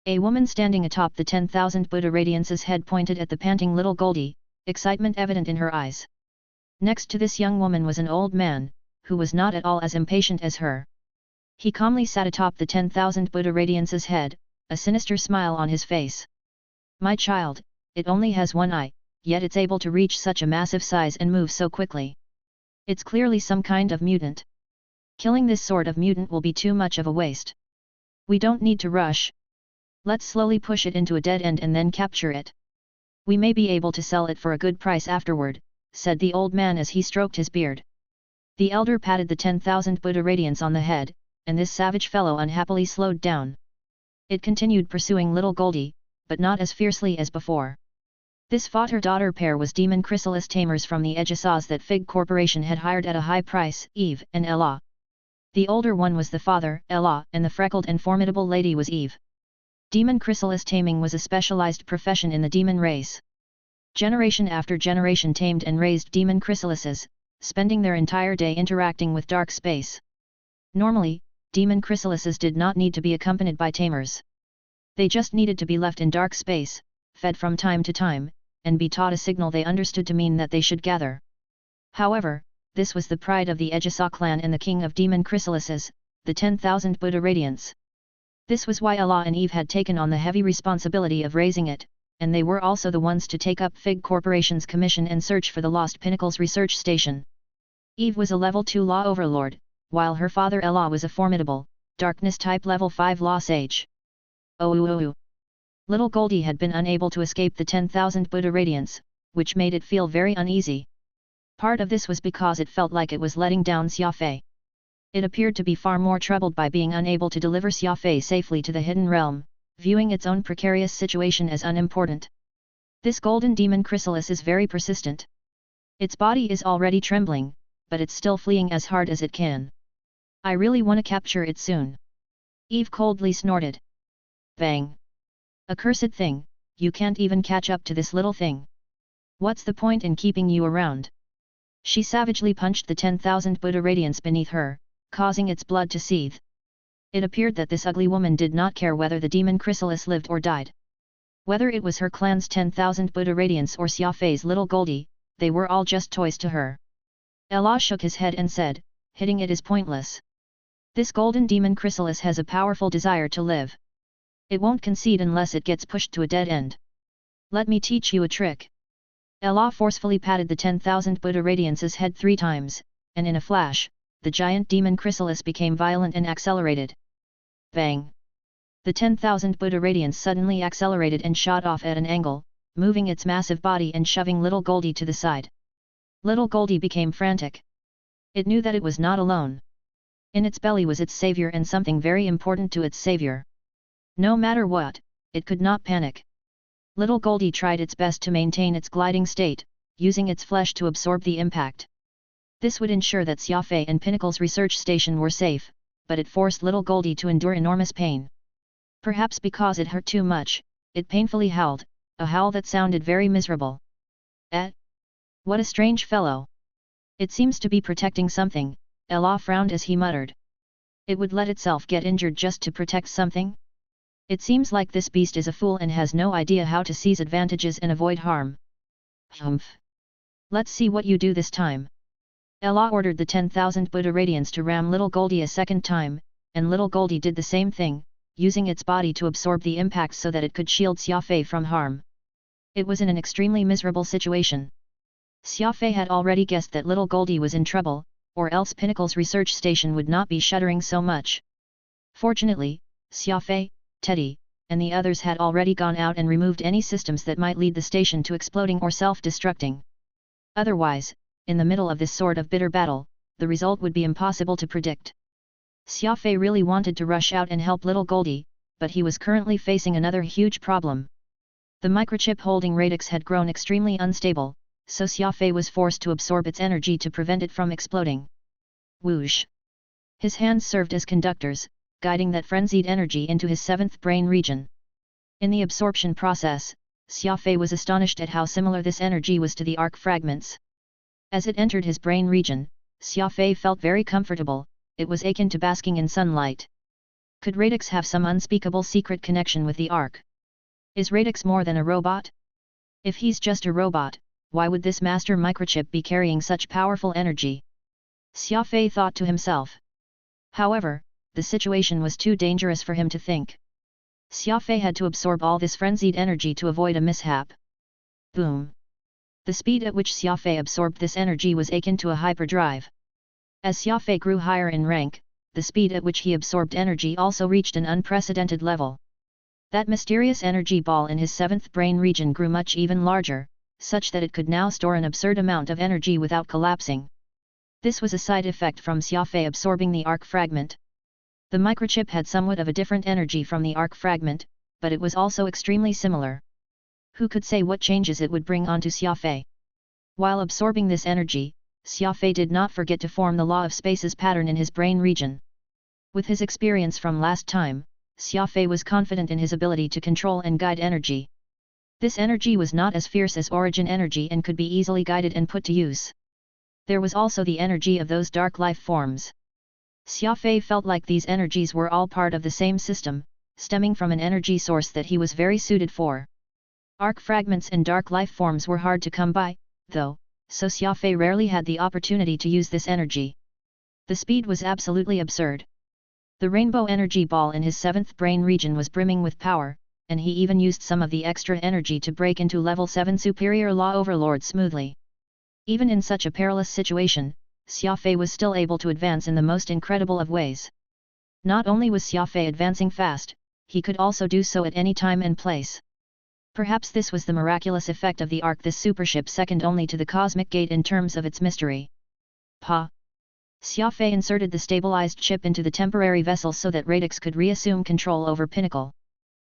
Speaker 1: A woman standing atop the 10,000 Buddha Radiance's head pointed at the panting little Goldie, excitement evident in her eyes. Next to this young woman was an old man, who was not at all as impatient as her. He calmly sat atop the 10,000 Buddha Radiance's head, a sinister smile on his face. My child, it only has one eye, yet it's able to reach such a massive size and move so quickly. It's clearly some kind of mutant. Killing this sort of mutant will be too much of a waste. We don't need to rush. Let's slowly push it into a dead end and then capture it. We may be able to sell it for a good price afterward, said the old man as he stroked his beard. The elder patted the 10,000 Buddha Radiance on the head, and this savage fellow unhappily slowed down. It continued pursuing little Goldie, but not as fiercely as before. This father-daughter pair was demon chrysalis tamers from the Edgesas that Fig Corporation had hired at a high price, Eve and Ella. The older one was the father, Ella, and the freckled and formidable lady was Eve. Demon chrysalis taming was a specialized profession in the demon race. Generation after generation tamed and raised demon chrysalises, spending their entire day interacting with dark space. Normally, demon chrysalises did not need to be accompanied by tamers. They just needed to be left in dark space, fed from time to time, and be taught a signal they understood to mean that they should gather. However, this was the pride of the Edgesa clan and the king of demon chrysalises, the 10,000 Buddha Radiance. This was why Ella and Eve had taken on the heavy responsibility of raising it, and they were also the ones to take up Fig Corporation's commission and search for the lost Pinnacle's research station. Eve was a level 2 law overlord, while her father Ella was a formidable, darkness-type level 5 law sage. Oh. Little Goldie had been unable to escape the 10,000 Buddha Radiance, which made it feel very uneasy. Part of this was because it felt like it was letting down Xia Fei. It appeared to be far more troubled by being unable to deliver Xia Fei safely to the Hidden Realm, viewing its own precarious situation as unimportant. This golden demon chrysalis is very persistent. Its body is already trembling, but it's still fleeing as hard as it can. I really want to capture it soon. Eve coldly snorted. Bang! Accursed thing, you can't even catch up to this little thing. What's the point in keeping you around? She savagely punched the 10,000 Buddha Radiance beneath her, causing its blood to seethe. It appeared that this ugly woman did not care whether the demon chrysalis lived or died. Whether it was her clan's 10,000 Buddha Radiance or Xia Fei's little Goldie, they were all just toys to her. Ella shook his head and said, hitting it is pointless. This golden demon chrysalis has a powerful desire to live. It won't concede unless it gets pushed to a dead end. Let me teach you a trick. Ella forcefully patted the 10,000 Buddha Radiance's head 3 times, and in a flash, the giant demon chrysalis became violent and accelerated. Bang! The 10,000 Buddha Radiance suddenly accelerated and shot off at an angle, moving its massive body and shoving little Goldie to the side. Little Goldie became frantic. It knew that it was not alone. In its belly was its savior and something very important to its savior. No matter what, it could not panic. Little Goldie tried its best to maintain its gliding state, using its flesh to absorb the impact. This would ensure that Xia Fei and Pinnacle's research station were safe, but it forced little Goldie to endure enormous pain. Perhaps because it hurt too much, it painfully howled, a howl that sounded very miserable. What a strange fellow. It seems to be protecting something, Ella frowned as he muttered. It would let itself get injured just to protect something? It seems like this beast is a fool and has no idea how to seize advantages and avoid harm. Humph. Let's see what you do this time. Ella ordered the 10,000 Buddha Radiance to ram little Goldie a second time, and little Goldie did the same thing, using its body to absorb the impact so that it could shield Xia Fei from harm. It was in an extremely miserable situation. Xia Fei had already guessed that little Goldie was in trouble, or else Pinnacle's research station would not be shuddering so much. Fortunately, Xia Fei, Teddy, and the others had already gone out and removed any systems that might lead the station to exploding or self-destructing. Otherwise, in the middle of this sort of bitter battle, the result would be impossible to predict. Xia Fei really wanted to rush out and help little Goldie, but he was currently facing another huge problem. The microchip holding Radix had grown extremely unstable, so Xia Fei was forced to absorb its energy to prevent it from exploding. Whoosh! His hands served as conductors, guiding that frenzied energy into his seventh brain region. In the absorption process, Xia Fei was astonished at how similar this energy was to the arc fragments. As it entered his brain region, Xia Fei felt very comfortable. It was akin to basking in sunlight. Could Radix have some unspeakable secret connection with the arc? Is Radix more than a robot? If he's just a robot, why would this master microchip be carrying such powerful energy? Xia Fei thought to himself. However, the situation was too dangerous for him to think. Xia Fei had to absorb all this frenzied energy to avoid a mishap. Boom! The speed at which Xia Fei absorbed this energy was akin to a hyperdrive. As Xia Fei grew higher in rank, the speed at which he absorbed energy also reached an unprecedented level. That mysterious energy ball in his seventh brain region grew much even larger, such that it could now store an absurd amount of energy without collapsing. This was a side effect from Xia Fei absorbing the arc fragment. The microchip had somewhat of a different energy from the arc fragment, but it was also extremely similar. Who could say what changes it would bring onto Xia Fei? While absorbing this energy, Xia Fei did not forget to form the law of space's pattern in his brain region. With his experience from last time, Xia Fei was confident in his ability to control and guide energy. This energy was not as fierce as origin energy and could be easily guided and put to use. There was also the energy of those dark life forms. Xia Fei felt like these energies were all part of the same system, stemming from an energy source that he was very suited for. Arc fragments and dark life forms were hard to come by, though, so Xia Fei rarely had the opportunity to use this energy. The speed was absolutely absurd. The rainbow energy ball in his seventh brain region was brimming with power, and he even used some of the extra energy to break into level 7 superior law overlord smoothly. Even in such a perilous situation, Xia Fei was still able to advance in the most incredible of ways. Not only was Xia Fei advancing fast, he could also do so at any time and place. Perhaps this was the miraculous effect of the arc, this supership second only to the cosmic gate in terms of its mystery. Pa! Xia Fei inserted the stabilized chip into the temporary vessel so that Radix could reassume control over Pinnacle.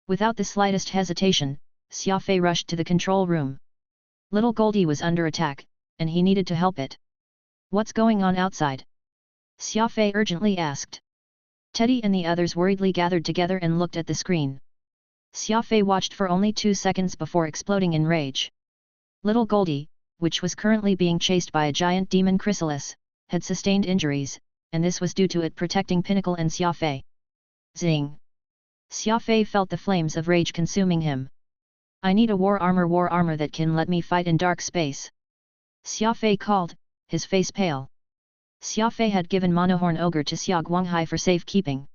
Speaker 1: Without the slightest hesitation, Xia Fei rushed to the control room. Little Goldie was under attack, and he needed to help it. What's going on outside? Xia Fei urgently asked. Teddy and the others worriedly gathered together and looked at the screen. Xia Fei watched for only 2 seconds before exploding in rage. Little Goldie, which was currently being chased by a giant demon chrysalis, had sustained injuries, and this was due to it protecting Pinnacle and Xia Fei. Zing! Xia Fei felt the flames of rage consuming him. I need a war armor that can let me fight in dark space. Xia Fei called, his face pale. Xia Fei had given Monohorn Ogre to Xia Guanghai for safekeeping.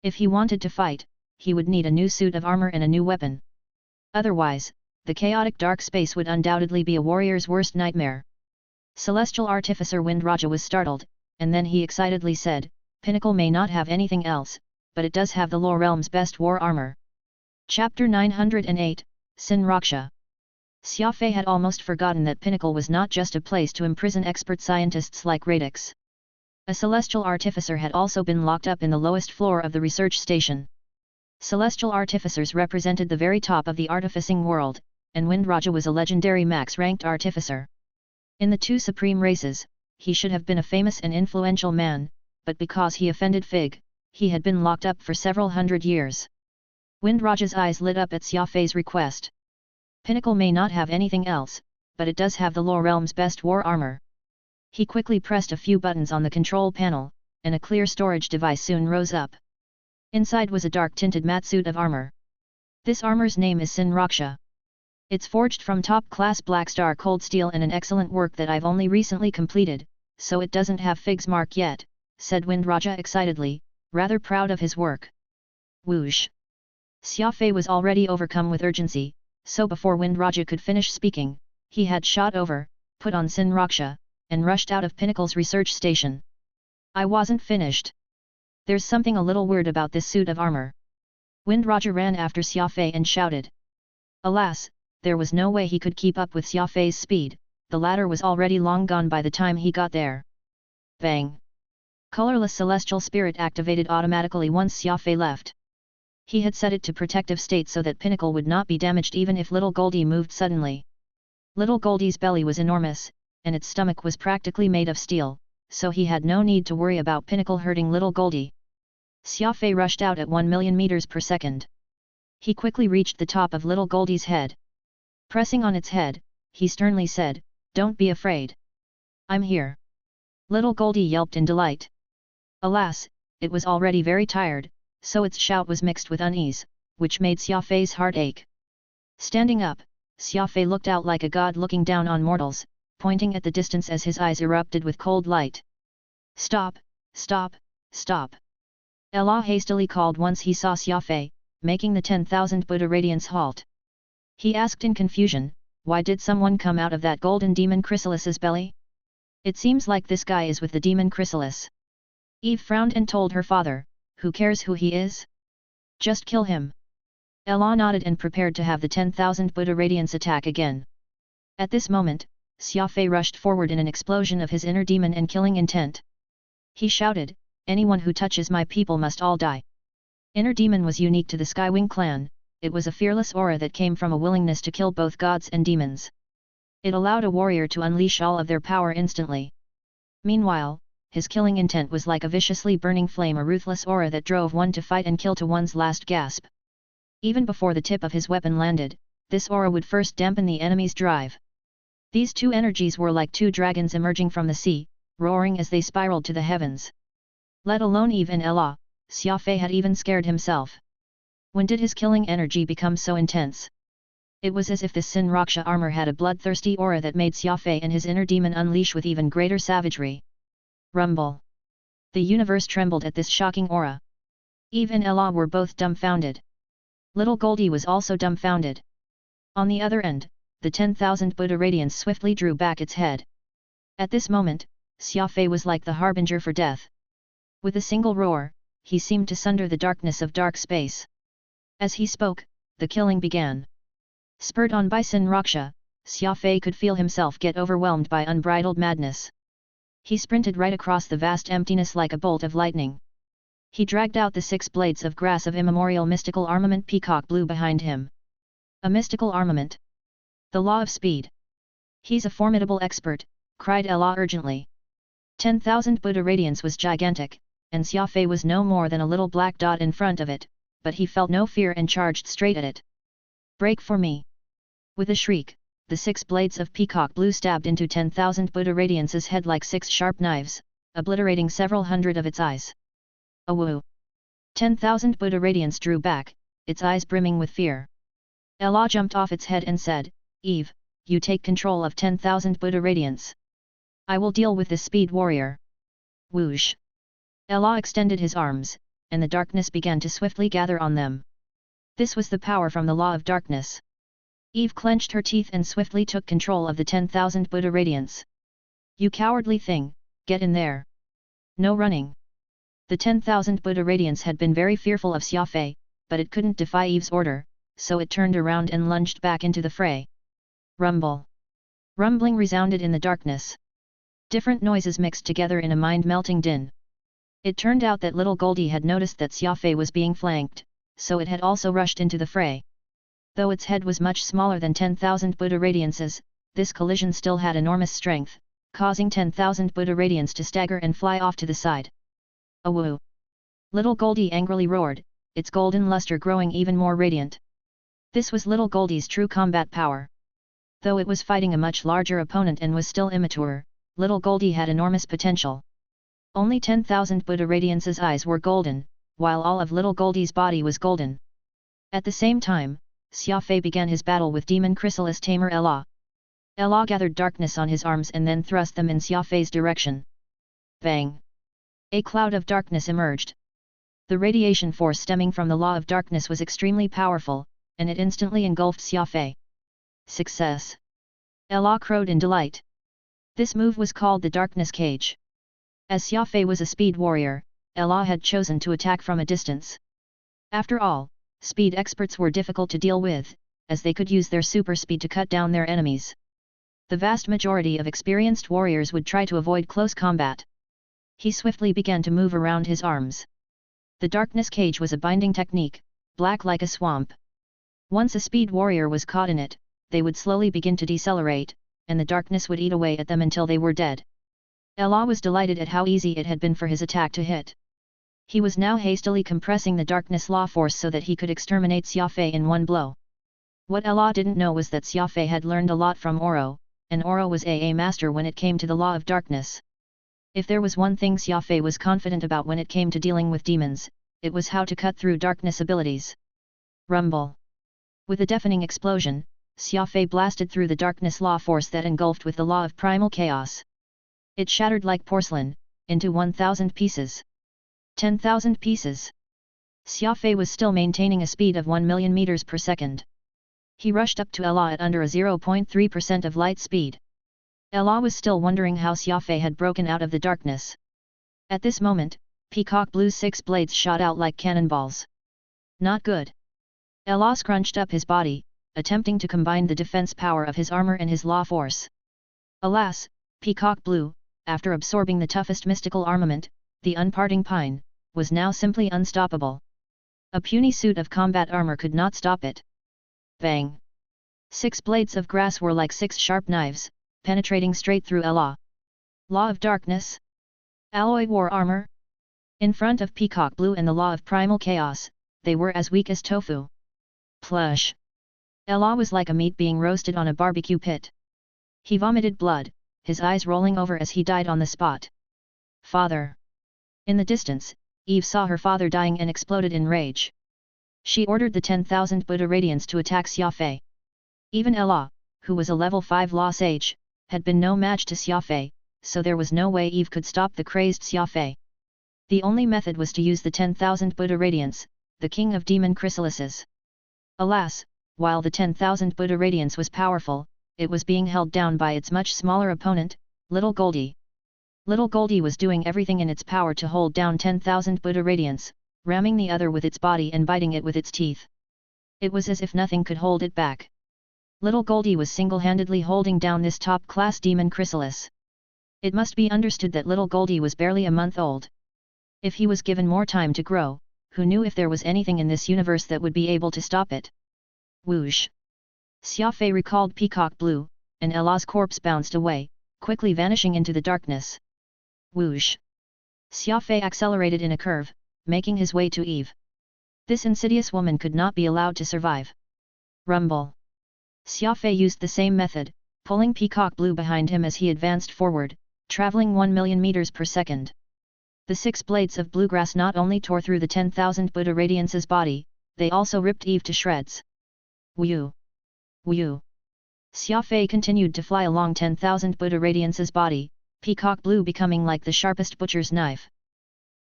Speaker 1: If he wanted to fight, he would need a new suit of armor and a new weapon. Otherwise, the chaotic dark space would undoubtedly be a warrior's worst nightmare. Celestial Artificer Wind Raja was startled, and then he excitedly said, Pinnacle may not have anything else, but it does have the Lore Realm's best war armor. Chapter 908, Sin Raksha. Xia Fei had almost forgotten that Pinnacle was not just a place to imprison expert scientists like Radix. A Celestial Artificer had also been locked up in the lowest floor of the research station. Celestial Artificers represented the very top of the artificing world, and Wind Raja was a legendary max-ranked artificer. In the 2 supreme races, he should have been a famous and influential man, but because he offended Fig, he had been locked up for several hundred years. Wind Raja's eyes lit up at Xia Fei's request. Pinnacle may not have anything else, but it does have the Lore Realm's best war armor. He quickly pressed a few buttons on the control panel, and a clear storage device soon rose up. Inside was a dark-tinted matte suit of armor. This armor's name is Sin Raksha. It's forged from top-class Blackstar cold steel and an excellent work that I've only recently completed, so it doesn't have Fig's mark yet, said Wind Raja excitedly, rather proud of his work. Whoosh! Xia Fei was already overcome with urgency, so before Wind Raja could finish speaking, he had shot over, put on Sin Raksha, and rushed out of Pinnacle's research station. I wasn't finished. There's something a little weird about this suit of armor. Wind Raja ran after Xia Fei and shouted. Alas, there was no way he could keep up with Xia Fei's speed, the latter was already long gone by the time he got there. Bang! Colorless celestial spirit activated automatically once Xia Fei left. He had set it to protective state so that Pinnacle would not be damaged even if little Goldie moved suddenly. Little Goldie's belly was enormous, and its stomach was practically made of steel, so he had no need to worry about Pinnacle hurting little Goldie. Xia Fei rushed out at 1,000,000 meters per second. He quickly reached the top of little Goldie's head. Pressing on its head, he sternly said, "Don't be afraid. I'm here." Little Goldie yelped in delight. Alas, it was already very tired, so its shout was mixed with unease, which made Xia Fei's heart ache. Standing up, Xia Fei looked out like a god looking down on mortals, pointing at the distance as his eyes erupted with cold light. "Stop, stop, stop!" Allah hastily called once he saw Xia Fei, making the 10,000 Buddha radiance halt. He asked in confusion, "Why did someone come out of that golden demon chrysalis's belly? It seems like this guy is with the demon chrysalis." Eve frowned and told her father, "Who cares who he is? Just kill him." Allah nodded and prepared to have the 10,000 Buddha radiance attack again. At this moment, Xia Fei rushed forward in an explosion of his inner demon and killing intent. He shouted, "Anyone who touches my people must all die." Inner demon was unique to the Skywing clan, it was a fearless aura that came from a willingness to kill both gods and demons. It allowed a warrior to unleash all of their power instantly. Meanwhile, his killing intent was like a viciously burning flame, a ruthless aura that drove one to fight and kill to one's last gasp. Even before the tip of his weapon landed, this aura would first dampen the enemy's drive. These two energies were like two dragons emerging from the sea, roaring as they spiraled to the heavens. Let alone Eve and Ella, Xia Fei had even scared himself. When did his killing energy become so intense? It was as if this Sin Raksha armor had a bloodthirsty aura that made Xia Fei and his inner demon unleash with even greater savagery. Rumble! The universe trembled at this shocking aura. Eve and Ella were both dumbfounded. Little Goldie was also dumbfounded. On the other end, the 10,000 Buddha radiance swiftly drew back its head. At this moment, Xia Fei was like the harbinger for death. With a single roar, he seemed to sunder the darkness of dark space. As he spoke, the killing began. Spurred on by Sin Raksha, Xia Fei could feel himself get overwhelmed by unbridled madness. He sprinted right across the vast emptiness like a bolt of lightning. He dragged out the 6 blades of grass of immemorial mystical armament peacock blue behind him. A mystical armament. The law of speed. He's a formidable expert, cried Ella urgently. 10,000 Buddha radiance was gigantic, and Xia Fei was no more than a little black dot in front of it, but he felt no fear and charged straight at it. "Break for me!" With a shriek, the 6 blades of peacock blue stabbed into 10,000 Buddha radiance's head like 6 sharp knives, obliterating several hundred of its eyes. Awoo! 10,000 Buddha radiance drew back, its eyes brimming with fear. Ella jumped off its head and said, "Eve, you take control of 10,000 Buddha radiance. I will deal with this speed warrior." Whoosh! Ella extended his arms, and the darkness began to swiftly gather on them. This was the power from the law of darkness. Eve clenched her teeth and swiftly took control of the 10,000 Buddha radiance. "You cowardly thing, get in there! No running!" The 10,000 Buddha radiance had been very fearful of Xia Fei, but it couldn't defy Eve's order, so it turned around and lunged back into the fray. Rumble! Rumbling resounded in the darkness. Different noises mixed together in a mind-melting din. It turned out that little Goldie had noticed that Xia Fei was being flanked, so it had also rushed into the fray. Though its head was much smaller than 10,000 Buddha radiances, this collision still had enormous strength, causing 10,000 Buddha radiance to stagger and fly off to the side. Awoo! Little Goldie angrily roared, its golden luster growing even more radiant. This was little Goldie's true combat power. Though it was fighting a much larger opponent and was still immature, little Goldie had enormous potential. Only 10,000 Buddha radiance's eyes were golden, while all of little Goldie's body was golden. At the same time, Xia Fei began his battle with demon chrysalis tamer Ella. Ella gathered darkness on his arms and then thrust them in Xia Fei's direction. Bang! A cloud of darkness emerged. The radiation force stemming from the law of darkness was extremely powerful, and it instantly engulfed Xia Fei. Success! Ella crowed in delight. This move was called the Darkness Cage. As Xia Fei was a speed warrior, Ella had chosen to attack from a distance. After all, speed experts were difficult to deal with, as they could use their super speed to cut down their enemies. The vast majority of experienced warriors would try to avoid close combat. He swiftly began to move around his arms. The Darkness Cage was a binding technique, black like a swamp. Once a speed warrior was caught in it, they would slowly begin to decelerate, and the darkness would eat away at them until they were dead. Ella was delighted at how easy it had been for his attack to hit. He was now hastily compressing the darkness law force so that he could exterminate Xia Fei in one blow. What Ella didn't know was that Xia Fei had learned a lot from Oro, and Oro was a master when it came to the law of darkness. If there was one thing Xia Fei was confident about when it came to dealing with demons, it was how to cut through darkness abilities. Rumble! With a deafening explosion, Xia Fei blasted through the darkness law force that engulfed with the law of primal chaos. It shattered like porcelain, into 1,000 pieces. 10,000 pieces. Xia Fei was still maintaining a speed of 1 million meters per second. He rushed up to Ella at under a 0.3% of light speed. Ella was still wondering how Xia Fei had broken out of the darkness. At this moment, Peacock Blue's 6 blades shot out like cannonballs. Not good. Ella scrunched up his body, attempting to combine the defense power of his armor and his law force. Alas, Peacock Blue, after absorbing the toughest mystical armament, the unparting pine, was now simply unstoppable. A puny suit of combat armor could not stop it. Bang! 6 blades of grass were like 6 sharp knives, penetrating straight through Ella. Law of Darkness? Alloy War Armor? In front of Peacock Blue and the Law of Primal Chaos, they were as weak as tofu. Plush! Ella was like a meat being roasted on a barbecue pit. He vomited blood, his eyes rolling over as he died on the spot. Father! In the distance, Eve saw her father dying and exploded in rage. She ordered the 10,000 Buddha Radiants to attack Xia Fei. Even Ella, who was a level 5 law sage, had been no match to Xia Fei, so there was no way Eve could stop the crazed Xia Fei. The only method was to use the 10,000 Buddha Radiants, the king of demon chrysalises. Alas, while the 10,000 Buddha Radiance was powerful, it was being held down by its much smaller opponent, Little Goldie. Little Goldie was doing everything in its power to hold down 10,000 Buddha Radiance, ramming the other with its body and biting it with its teeth. It was as if nothing could hold it back. Little Goldie was single-handedly holding down this top-class demon chrysalis. It must be understood that Little Goldie was barely a month old. If he was given more time to grow, who knew if there was anything in this universe that would be able to stop it? Whoosh! Xia Fei recalled Peacock Blue, and Ella's corpse bounced away, quickly vanishing into the darkness. Whoosh! Xia Fei accelerated in a curve, making his way to Eve. This insidious woman could not be allowed to survive. Rumble! Xia Fei used the same method, pulling Peacock Blue behind him as he advanced forward, traveling 1 million meters per second. The 6 blades of bluegrass not only tore through the 10,000 Buddha Radiance's body, they also ripped Eve to shreds. Whew! Whew! Xia Fei continued to fly along 10,000 Buddha Radiance's body, Peacock Blue becoming like the sharpest butcher's knife.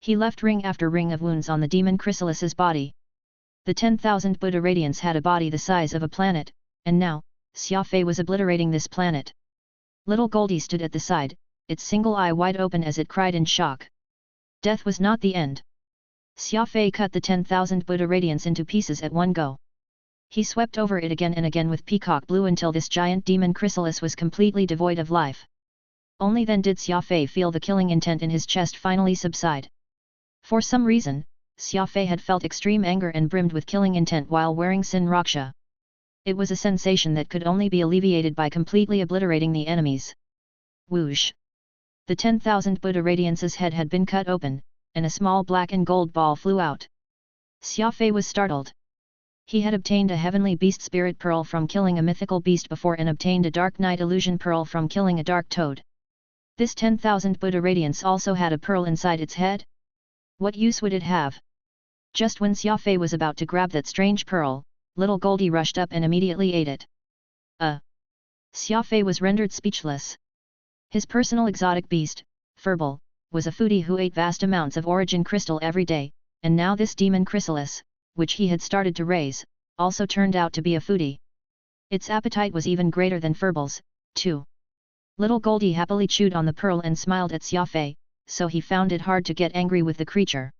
Speaker 1: He left ring after ring of wounds on the demon chrysalis's body. The 10,000 Buddha Radiance had a body the size of a planet, and now, Xia Fei was obliterating this planet. Little Goldie stood at the side, its single eye wide open as it cried in shock. Death was not the end. Xia Fei cut the 10,000 Buddha Radiance into pieces at one go. He swept over it again and again with Peacock Blue until this giant demon chrysalis was completely devoid of life. Only then did Xia Fei feel the killing intent in his chest finally subside. For some reason, Xia Fei had felt extreme anger and brimmed with killing intent while wearing Sin Raksha. It was a sensation that could only be alleviated by completely obliterating the enemies. Whoosh! The 10,000 Buddha Radiance's head had been cut open, and a small black and gold ball flew out. Xia Fei was startled. He had obtained a heavenly beast spirit pearl from killing a mythical beast before and obtained a dark night illusion pearl from killing a dark toad. This 10,000 Buddha Radiance also had a pearl inside its head? What use would it have? Just when Xia Fei was about to grab that strange pearl, Little Goldie rushed up and immediately ate it. Xia Fei was rendered speechless. His personal exotic beast, Furball, was a foodie who ate vast amounts of origin crystal every day, and now this demon chrysalis, which he had started to raise, also turned out to be a foodie. Its appetite was even greater than Furbal's, too. Little Goldie happily chewed on the pearl and smiled at Xia Fei, so he found it hard to get angry with the creature.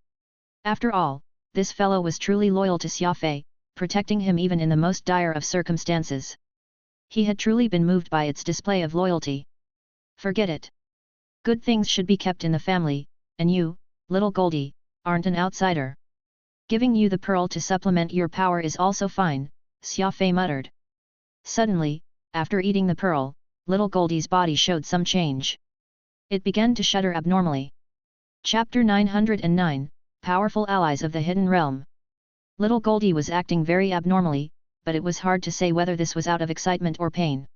Speaker 1: After all, this fellow was truly loyal to Xia Fei, protecting him even in the most dire of circumstances. He had truly been moved by its display of loyalty. Forget it. Good things should be kept in the family, and you, little Goldie, aren't an outsider. Giving you the pearl to supplement your power is also fine, Xia Fei muttered. Suddenly, after eating the pearl, little Goldie's body showed some change. It began to shudder abnormally. Chapter 909, Powerful Allies of the Hidden Realm. Little Goldie was acting very abnormally, but it was hard to say whether this was out of excitement or pain.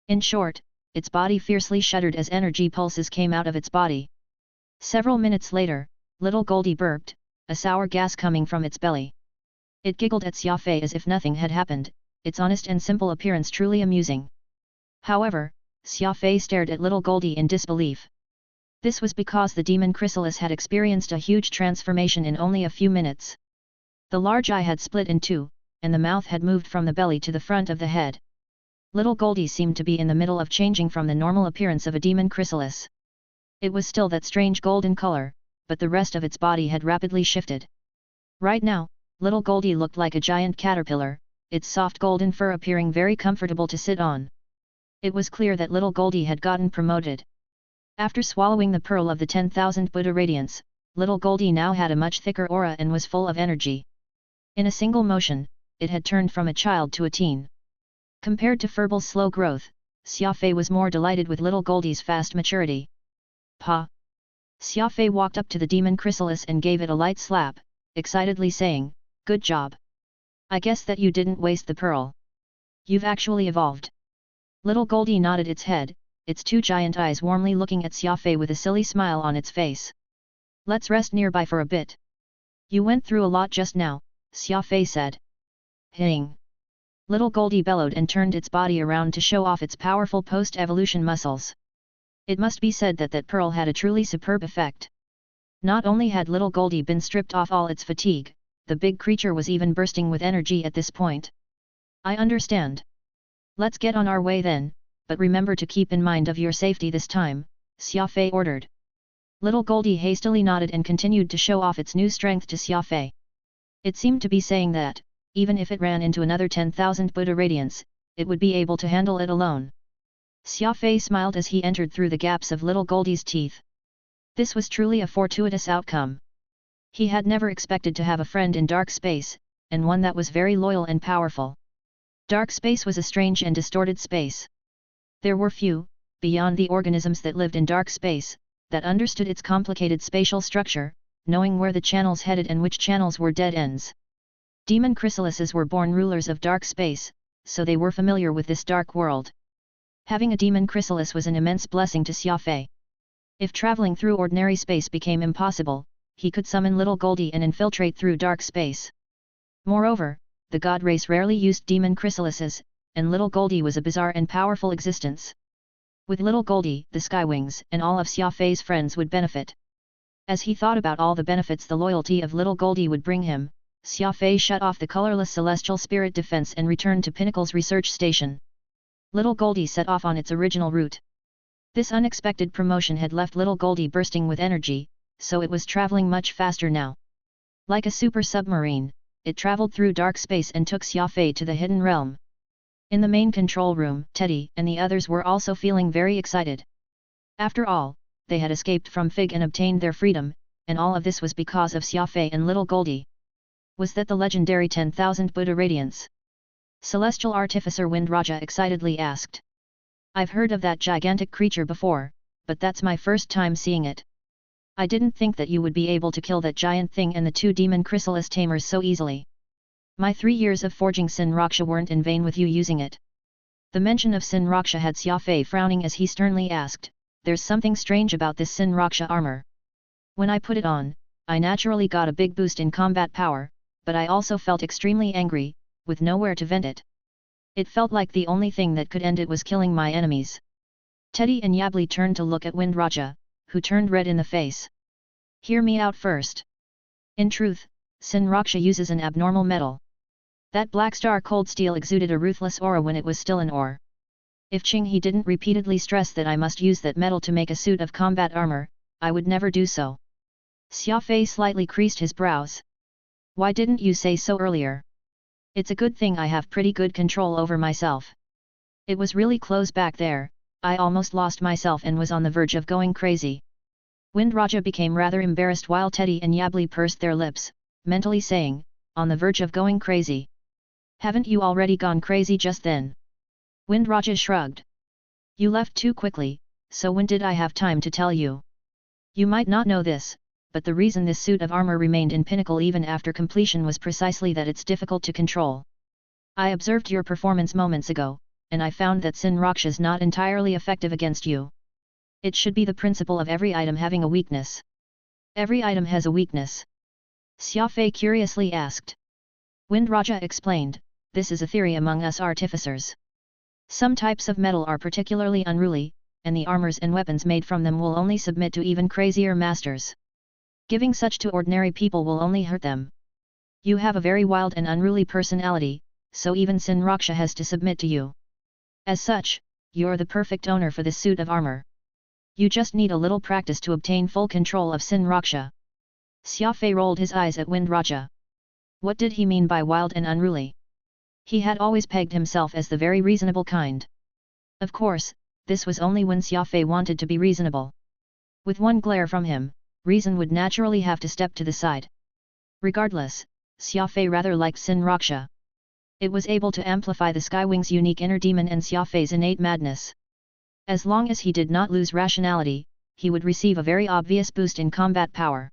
Speaker 1: In short, its body fiercely shuddered as energy pulses came out of its body. Several minutes later, little Goldie burped, a sour gas coming from its belly. It giggled at Xia Fei as if nothing had happened, its honest and simple appearance truly amusing. However, Xia Fei stared at little Goldie in disbelief. This was because the demon chrysalis had experienced a huge transformation in only a few minutes. The large eye had split in two, and the mouth had moved from the belly to the front of the head. Little Goldie seemed to be in the middle of changing from the normal appearance of a demon chrysalis. It was still that strange golden color, but the rest of its body had rapidly shifted. Right now, little Goldie looked like a giant caterpillar, its soft golden fur appearing very comfortable to sit on. It was clear that little Goldie had gotten promoted. After swallowing the pearl of the 10,000 Buddha radiance, little Goldie now had a much thicker aura and was full of energy. In a single motion, it had turned from a child to a teen. Compared to Furbal's slow growth, Xia Fei was more delighted with little Goldie's fast maturity. Pa! Xia Fei walked up to the demon chrysalis and gave it a light slap, excitedly saying, "Good job! I guess that you didn't waste the pearl. You've actually evolved." Little Goldie nodded its head, its two giant eyes warmly looking at Xia Fei with a silly smile on its face. "Let's rest nearby for a bit. You went through a lot just now," Xia Fei said. "Hing!" Little Goldie bellowed and turned its body around to show off its powerful post-evolution muscles. It must be said that pearl had a truly superb effect. Not only had little Goldie been stripped off all its fatigue, the big creature was even bursting with energy at this point. "I understand. Let's get on our way then, but remember to keep in mind of your safety this time," Xia Fei ordered. Little Goldie hastily nodded and continued to show off its new strength to Xia Fei. It seemed to be saying that, even if it ran into another 10,000 Buddha radiance, it would be able to handle it alone. Xia Fei smiled as he entered through the gaps of little Goldie's teeth. This was truly a fortuitous outcome. He had never expected to have a friend in dark space, and one that was very loyal and powerful. Dark space was a strange and distorted space. There were few, beyond the organisms that lived in dark space, that understood its complicated spatial structure, knowing where the channels headed and which channels were dead ends. Demon chrysalises were born rulers of dark space, so they were familiar with this dark world. Having a demon chrysalis was an immense blessing to Xia Fei. If traveling through ordinary space became impossible, he could summon little Goldie and infiltrate through dark space. Moreover, the god race rarely used demon chrysalises, and little Goldie was a bizarre and powerful existence. With little Goldie, the Skywings and all of Xia Fei's friends would benefit. As he thought about all the benefits the loyalty of little Goldie would bring him, Xia Fei shut off the colorless celestial spirit defense and returned to Pinnacle's research station. Little Goldie set off on its original route. This unexpected promotion had left little Goldie bursting with energy, so it was traveling much faster now. Like a super submarine, it traveled through dark space and took Xia Fei to the hidden realm. In the main control room, Teddy and the others were also feeling very excited. After all, they had escaped from Fig and obtained their freedom, and all of this was because of Xia Fei and little Goldie. Was that the legendary 10,000 Buddha radiance? Celestial Artificer Wind Raja excitedly asked. "I've heard of that gigantic creature before, but that's my first time seeing it. I didn't think that you would be able to kill that giant thing and the two demon chrysalis tamers so easily. My 3 years of forging Sin Raksha weren't in vain with you using it." The mention of Sin Raksha had Xia Fei frowning as he sternly asked, "There's something strange about this Sin Raksha armor. When I put it on, I naturally got a big boost in combat power, but I also felt extremely angry, with nowhere to vent it. It felt like the only thing that could end it was killing my enemies." Teddy and Yabli turned to look at Wind Raja, who turned red in the face. "Hear me out first. In truth, Sin Raksha uses an abnormal metal. That black star cold steel exuded a ruthless aura when it was still an ore. If He didn't repeatedly stress that I must use that metal to make a suit of combat armor, I would never do so. Xia Fei slightly creased his brows. Why didn't you say so earlier? It's a good thing I have pretty good control over myself. It was really close back there, I almost lost myself and was on the verge of going crazy. Wind Raja became rather embarrassed while Teddy and Yabli pursed their lips, mentally saying, on the verge of going crazy. Haven't you already gone crazy just then? Wind Raja shrugged. You left too quickly, so when did I have time to tell you? You might not know this, but the reason this suit of armor remained in pinnacle even after completion was precisely that it's difficult to control. I observed your performance moments ago, and I found that Sin Raksha's not entirely effective against you. It should be the principle of every item having a weakness. Every item has a weakness. Xia Fei curiously asked. Wind Raja explained, this is a theory among us artificers. Some types of metal are particularly unruly, and the armors and weapons made from them will only submit to even crazier masters. Giving such to ordinary people will only hurt them. You have a very wild and unruly personality, so even Sin Raksha has to submit to you. As such, you're the perfect owner for this suit of armor. You just need a little practice to obtain full control of Sin Raksha. Xia Fei rolled his eyes at Wind Raja. What did he mean by wild and unruly? He had always pegged himself as the very reasonable kind. Of course, this was only when Xia Fei wanted to be reasonable. With one glare from him, reason would naturally have to step to the side. Regardless, Xia Fei rather liked Sin Raksha. It was able to amplify the Skywing's unique inner demon and Xia Fei's innate madness. As long as he did not lose rationality, he would receive a very obvious boost in combat power.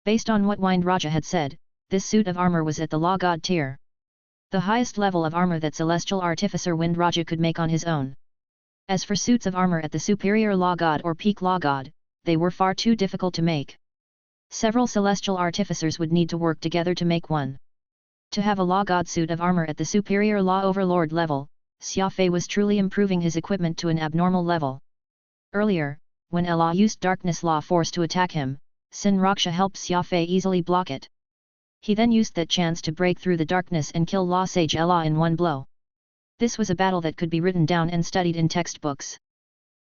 Speaker 1: Based on what Wind Raja had said, this suit of armor was at the Law God tier. The highest level of armor that Celestial Artificer Wind Raja could make on his own. As for suits of armor at the Superior Law God or Peak Law God, they were far too difficult to make. Several Celestial Artificers would need to work together to make one. To have a Law God suit of armor at the Superior Law Overlord level, Xia Fei was truly improving his equipment to an abnormal level. Earlier, when Ella used Darkness Law Force to attack him, Sin Raksha helped Xia Fei easily block it. He then used that chance to break through the darkness and kill Law Sage Ella in one blow. This was a battle that could be written down and studied in textbooks.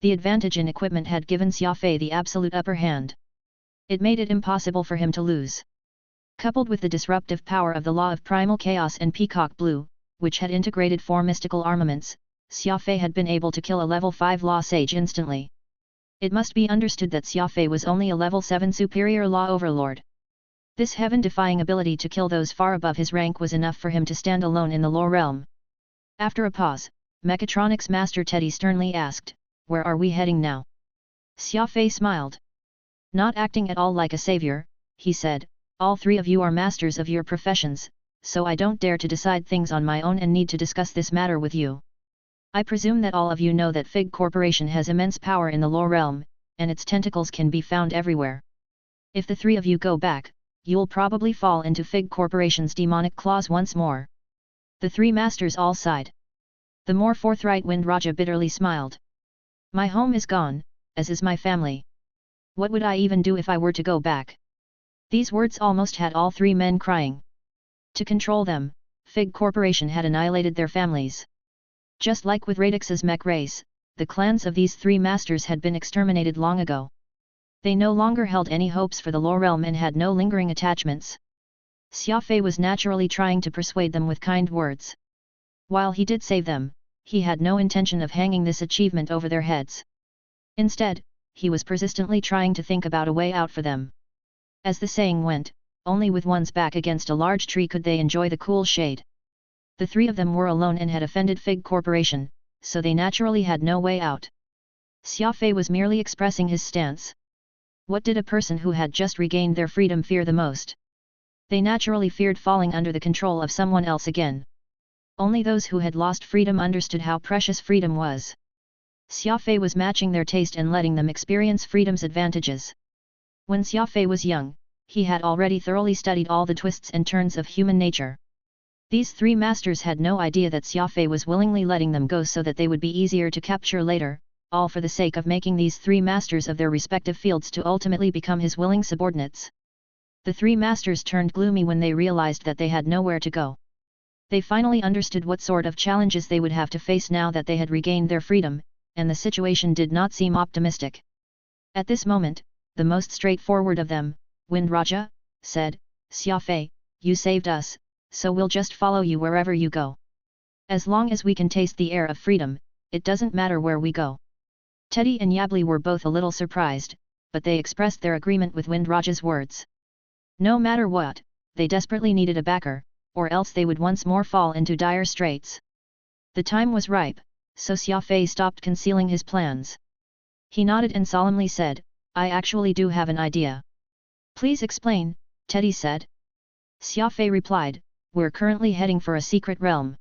Speaker 1: The advantage in equipment had given Xia Fei the absolute upper hand. It made it impossible for him to lose. Coupled with the disruptive power of the Law of Primal Chaos and Peacock Blue, which had integrated 4 mystical armaments, Xia Fei had been able to kill a level 5 Law Sage instantly. It must be understood that Xia Fei was only a level 7 Superior Law Overlord. This heaven-defying ability to kill those far above his rank was enough for him to stand alone in the Law realm. After a pause, Mechatronics Master Teddy sternly asked, "Where are we heading now?" Xia Fei smiled. Not acting at all like a savior, he said, "All 3 of you are masters of your professions, so I don't dare to decide things on my own and need to discuss this matter with you. I presume that all of you know that Fig Corporation has immense power in the Law realm, and its tentacles can be found everywhere. If the 3 of you go back, you'll probably fall into Fig Corporation's demonic claws once more." The 3 masters all sighed. The more forthright Wind Raja bitterly smiled. "My home is gone, as is my family. What would I even do if I were to go back?" These words almost had all 3 men crying. To control them, Fig Corporation had annihilated their families. Just like with Radix's mech race, the clans of these 3 masters had been exterminated long ago. They no longer held any hopes for the Law realm and had no lingering attachments. Xia Fei was naturally trying to persuade them with kind words. While he did save them, he had no intention of hanging this achievement over their heads. Instead, he was persistently trying to think about a way out for them. As the saying went, only with one's back against a large tree could they enjoy the cool shade. The 3 of them were alone and had offended Fig Corporation, so they naturally had no way out. Xia Fei was merely expressing his stance. What did a person who had just regained their freedom fear the most? They naturally feared falling under the control of someone else again. Only those who had lost freedom understood how precious freedom was. Xia Fei was matching their taste and letting them experience freedom's advantages. When Xia Fei was young, he had already thoroughly studied all the twists and turns of human nature. These 3 masters had no idea that Xia Fei was willingly letting them go so that they would be easier to capture later, all for the sake of making these 3 masters of their respective fields to ultimately become his willing subordinates. The 3 masters turned gloomy when they realized that they had nowhere to go. They finally understood what sort of challenges they would have to face now that they had regained their freedom, and the situation did not seem optimistic. At this moment, the most straightforward of them, Wind Raja, said, "Xia Fei, you saved us, so we'll just follow you wherever you go. As long as we can taste the air of freedom, it doesn't matter where we go." Teddy and Yabli were both a little surprised, but they expressed their agreement with Wind Raja's words. No matter what, they desperately needed a backer, or else they would once more fall into dire straits. The time was ripe, so Xia Fei stopped concealing his plans. He nodded and solemnly said, "I actually do have an idea." "Please explain," Teddy said. Xia Fei replied, "We're currently heading for a secret realm.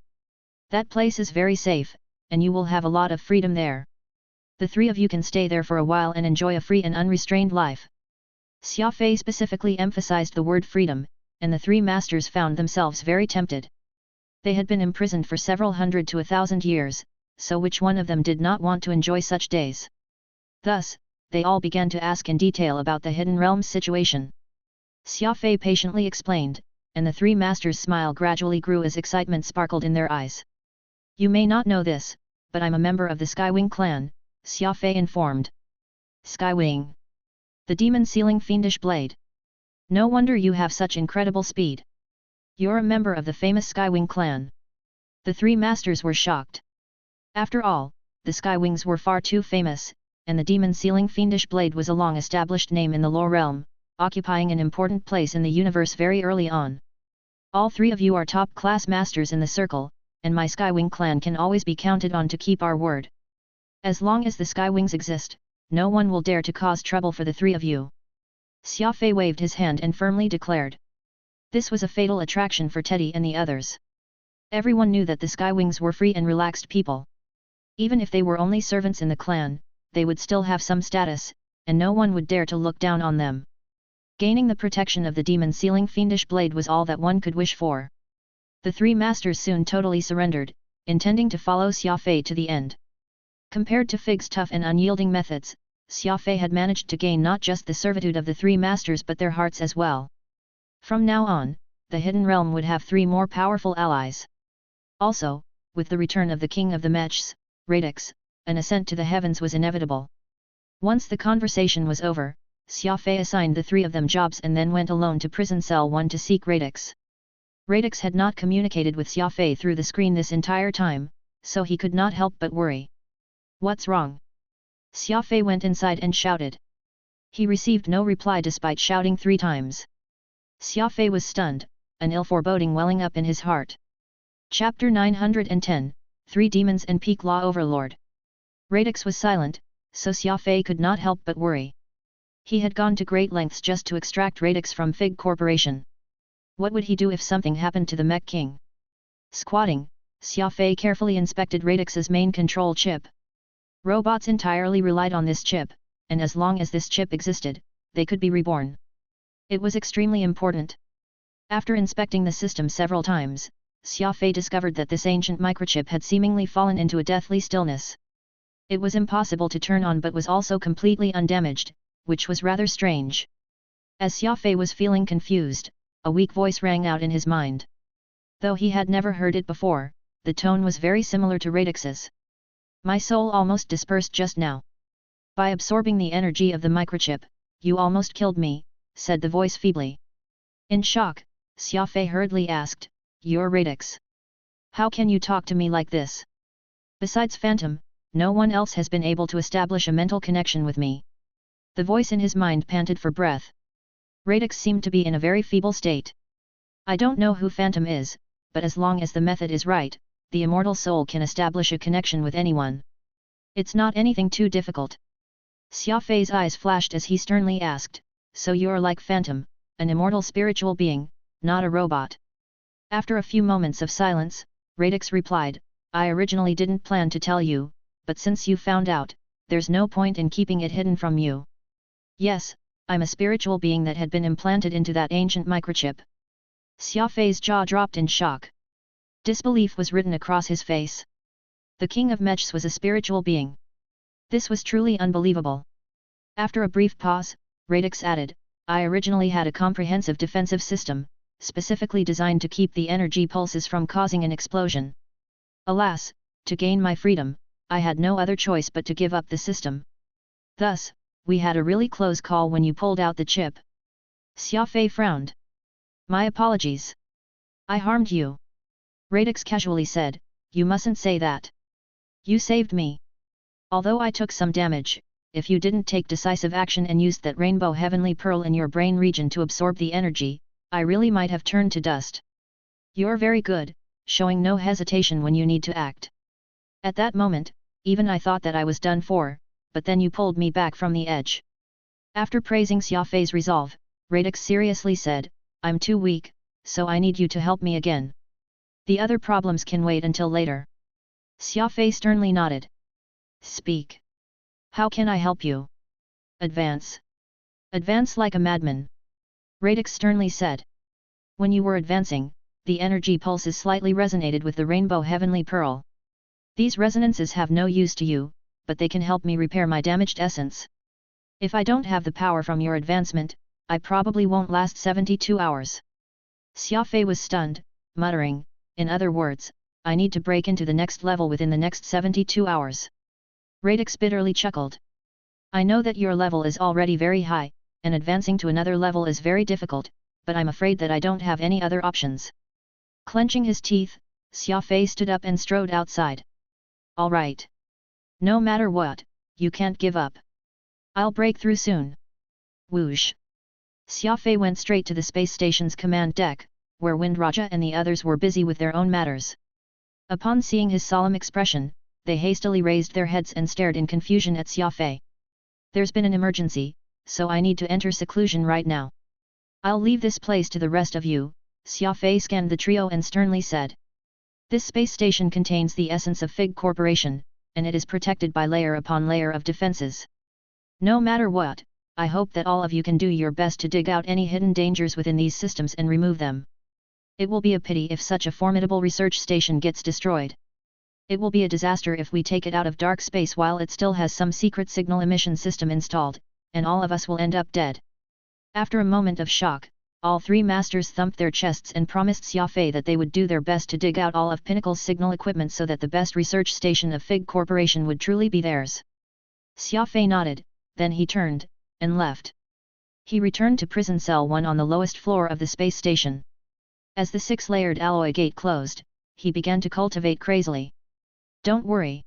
Speaker 1: That place is very safe, and you will have a lot of freedom there. The three of you can stay there for a while and enjoy a free and unrestrained life." Xia Fei specifically emphasized the word freedom, and the three masters found themselves very tempted. They had been imprisoned for several hundred to 1,000 years, so which one of them did not want to enjoy such days? Thus, they all began to ask in detail about the Hidden Realms situation. Xia Fei patiently explained, and the three masters' smile gradually grew as excitement sparkled in their eyes. "You may not know this, but I'm a member of the Skywing clan," Xia Fei informed. "Skywing? The demon-sealing fiendish blade. No wonder you have such incredible speed. You're a member of the famous Skywing clan." The three masters were shocked. After all, the Skywings were far too famous, and the demon-sealing fiendish blade was a long-established name in the lore realm, occupying an important place in the universe very early on. "All three of you are top-class masters in the circle, and my Skywing clan can always be counted on to keep our word. As long as the Skywings exist, no one will dare to cause trouble for the three of you." Xia Fei waved his hand and firmly declared. This was a fatal attraction for Teddy and the others. Everyone knew that the Skywings were free and relaxed people. Even if they were only servants in the clan, they would still have some status, and no one would dare to look down on them. Gaining the protection of the demon-sealing fiendish blade was all that one could wish for. The three masters soon totally surrendered, intending to follow Xia Fei to the end. Compared to Fig's tough and unyielding methods, Xia Fei had managed to gain not just the servitude of the three masters but their hearts as well. From now on, the Hidden Realm would have three more powerful allies. Also, with the return of the King of the Mechs, Radix, an ascent to the heavens was inevitable. Once the conversation was over, Xia Fei assigned the three of them jobs and then went alone to Prison Cell 1 to seek Radix. Radix had not communicated with Xia Fei through the screen this entire time, so he could not help but worry. "What's wrong?" Xia Fei went inside and shouted. He received no reply despite shouting 3 times. Xia Fei was stunned, an ill foreboding welling up in his heart. Chapter 910, 3 Demons and Peak Law Overlord. Radix was silent, so Xia Fei could not help but worry. He had gone to great lengths just to extract Radix from Fig Corporation. What would he do if something happened to the Mech King? Squatting, Xia Fei carefully inspected Radix's main control chip. Robots entirely relied on this chip, and as long as this chip existed, they could be reborn. It was extremely important. After inspecting the system several times, Xia Fei discovered that this ancient microchip had seemingly fallen into a deathly stillness. It was impossible to turn on but was also completely undamaged, which was rather strange. As Xia Fei was feeling confused, a weak voice rang out in his mind. Though he had never heard it before, the tone was very similar to Radix's. "My soul almost dispersed just now. By absorbing the energy of the microchip, you almost killed me," said the voice feebly. In shock, Xia Fei hurriedly asked, "You're Radix. How can you talk to me like this? Besides Phantom, no one else has been able to establish a mental connection with me." The voice in his mind panted for breath. Radix seemed to be in a very feeble state. "I don't know who Phantom is, but as long as the method is right, the immortal soul can establish a connection with anyone. It's not anything too difficult." Xia Fei's eyes flashed as he sternly asked, "So you're like Phantom, an immortal spiritual being, not a robot?" After a few moments of silence, Radix replied, "I originally didn't plan to tell you, but since you found out, there's no point in keeping it hidden from you. Yes, I'm a spiritual being that had been implanted into that ancient microchip." Xia Fei's jaw dropped in shock. Disbelief was written across his face. The King of Mechs was a spiritual being. This was truly unbelievable. After a brief pause, Radix added, "I originally had a comprehensive defensive system, specifically designed to keep the energy pulses from causing an explosion. Alas, to gain my freedom, I had no other choice but to give up the system. Thus, we had a really close call when you pulled out the chip. Xia Fei frowned. My apologies. I harmed you. Radix casually said, you mustn't say that. You saved me. Although I took some damage, if you didn't take decisive action and used that rainbow heavenly pearl in your brain region to absorb the energy, I really might have turned to dust. You're very good, showing no hesitation when you need to act. At that moment, even I thought that I was done for, but then you pulled me back from the edge. After praising Xia Fei's resolve, Radix seriously said, I'm too weak, so I need you to help me again. The other problems can wait until later. Xia Fei sternly nodded. Speak. How can I help you? Advance. Advance like a madman. Radix sternly said. When you were advancing, the energy pulses slightly resonated with the rainbow heavenly pearl. These resonances have no use to you, but they can help me repair my damaged essence. If I don't have the power from your advancement, I probably won't last 72 hours. Xia Fei was stunned, muttering, in other words, I need to break into the next level within the next 72 hours. Radix bitterly chuckled. I know that your level is already very high, and advancing to another level is very difficult, but I'm afraid that I don't have any other options. Clenching his teeth, Xia Fei stood up and strode outside. All right. No matter what, you can't give up. I'll break through soon. Whoosh. Xia Fei went straight to the space station's command deck, where Wind Raja and the others were busy with their own matters. Upon seeing his solemn expression, they hastily raised their heads and stared in confusion at Xia Fei. There's been an emergency, so I need to enter seclusion right now. I'll leave this place to the rest of you, Xia Fei scanned the trio and sternly said. This space station contains the essence of Fig Corporation, and it is protected by layer upon layer of defenses. No matter what, I hope that all of you can do your best to dig out any hidden dangers within these systems and remove them. It will be a pity if such a formidable research station gets destroyed. It will be a disaster if we take it out of dark space while it still has some secret signal emission system installed, and all of us will end up dead. After a moment of shock, all three masters thumped their chests and promised Xia Fei that they would do their best to dig out all of Pinnacle's signal equipment so that the best research station of Fig Corporation would truly be theirs. Xia Fei nodded, then he turned, and left. He returned to prison cell 1 on the lowest floor of the space station. As the 6-layered alloy gate closed, he began to cultivate crazily. Don't worry.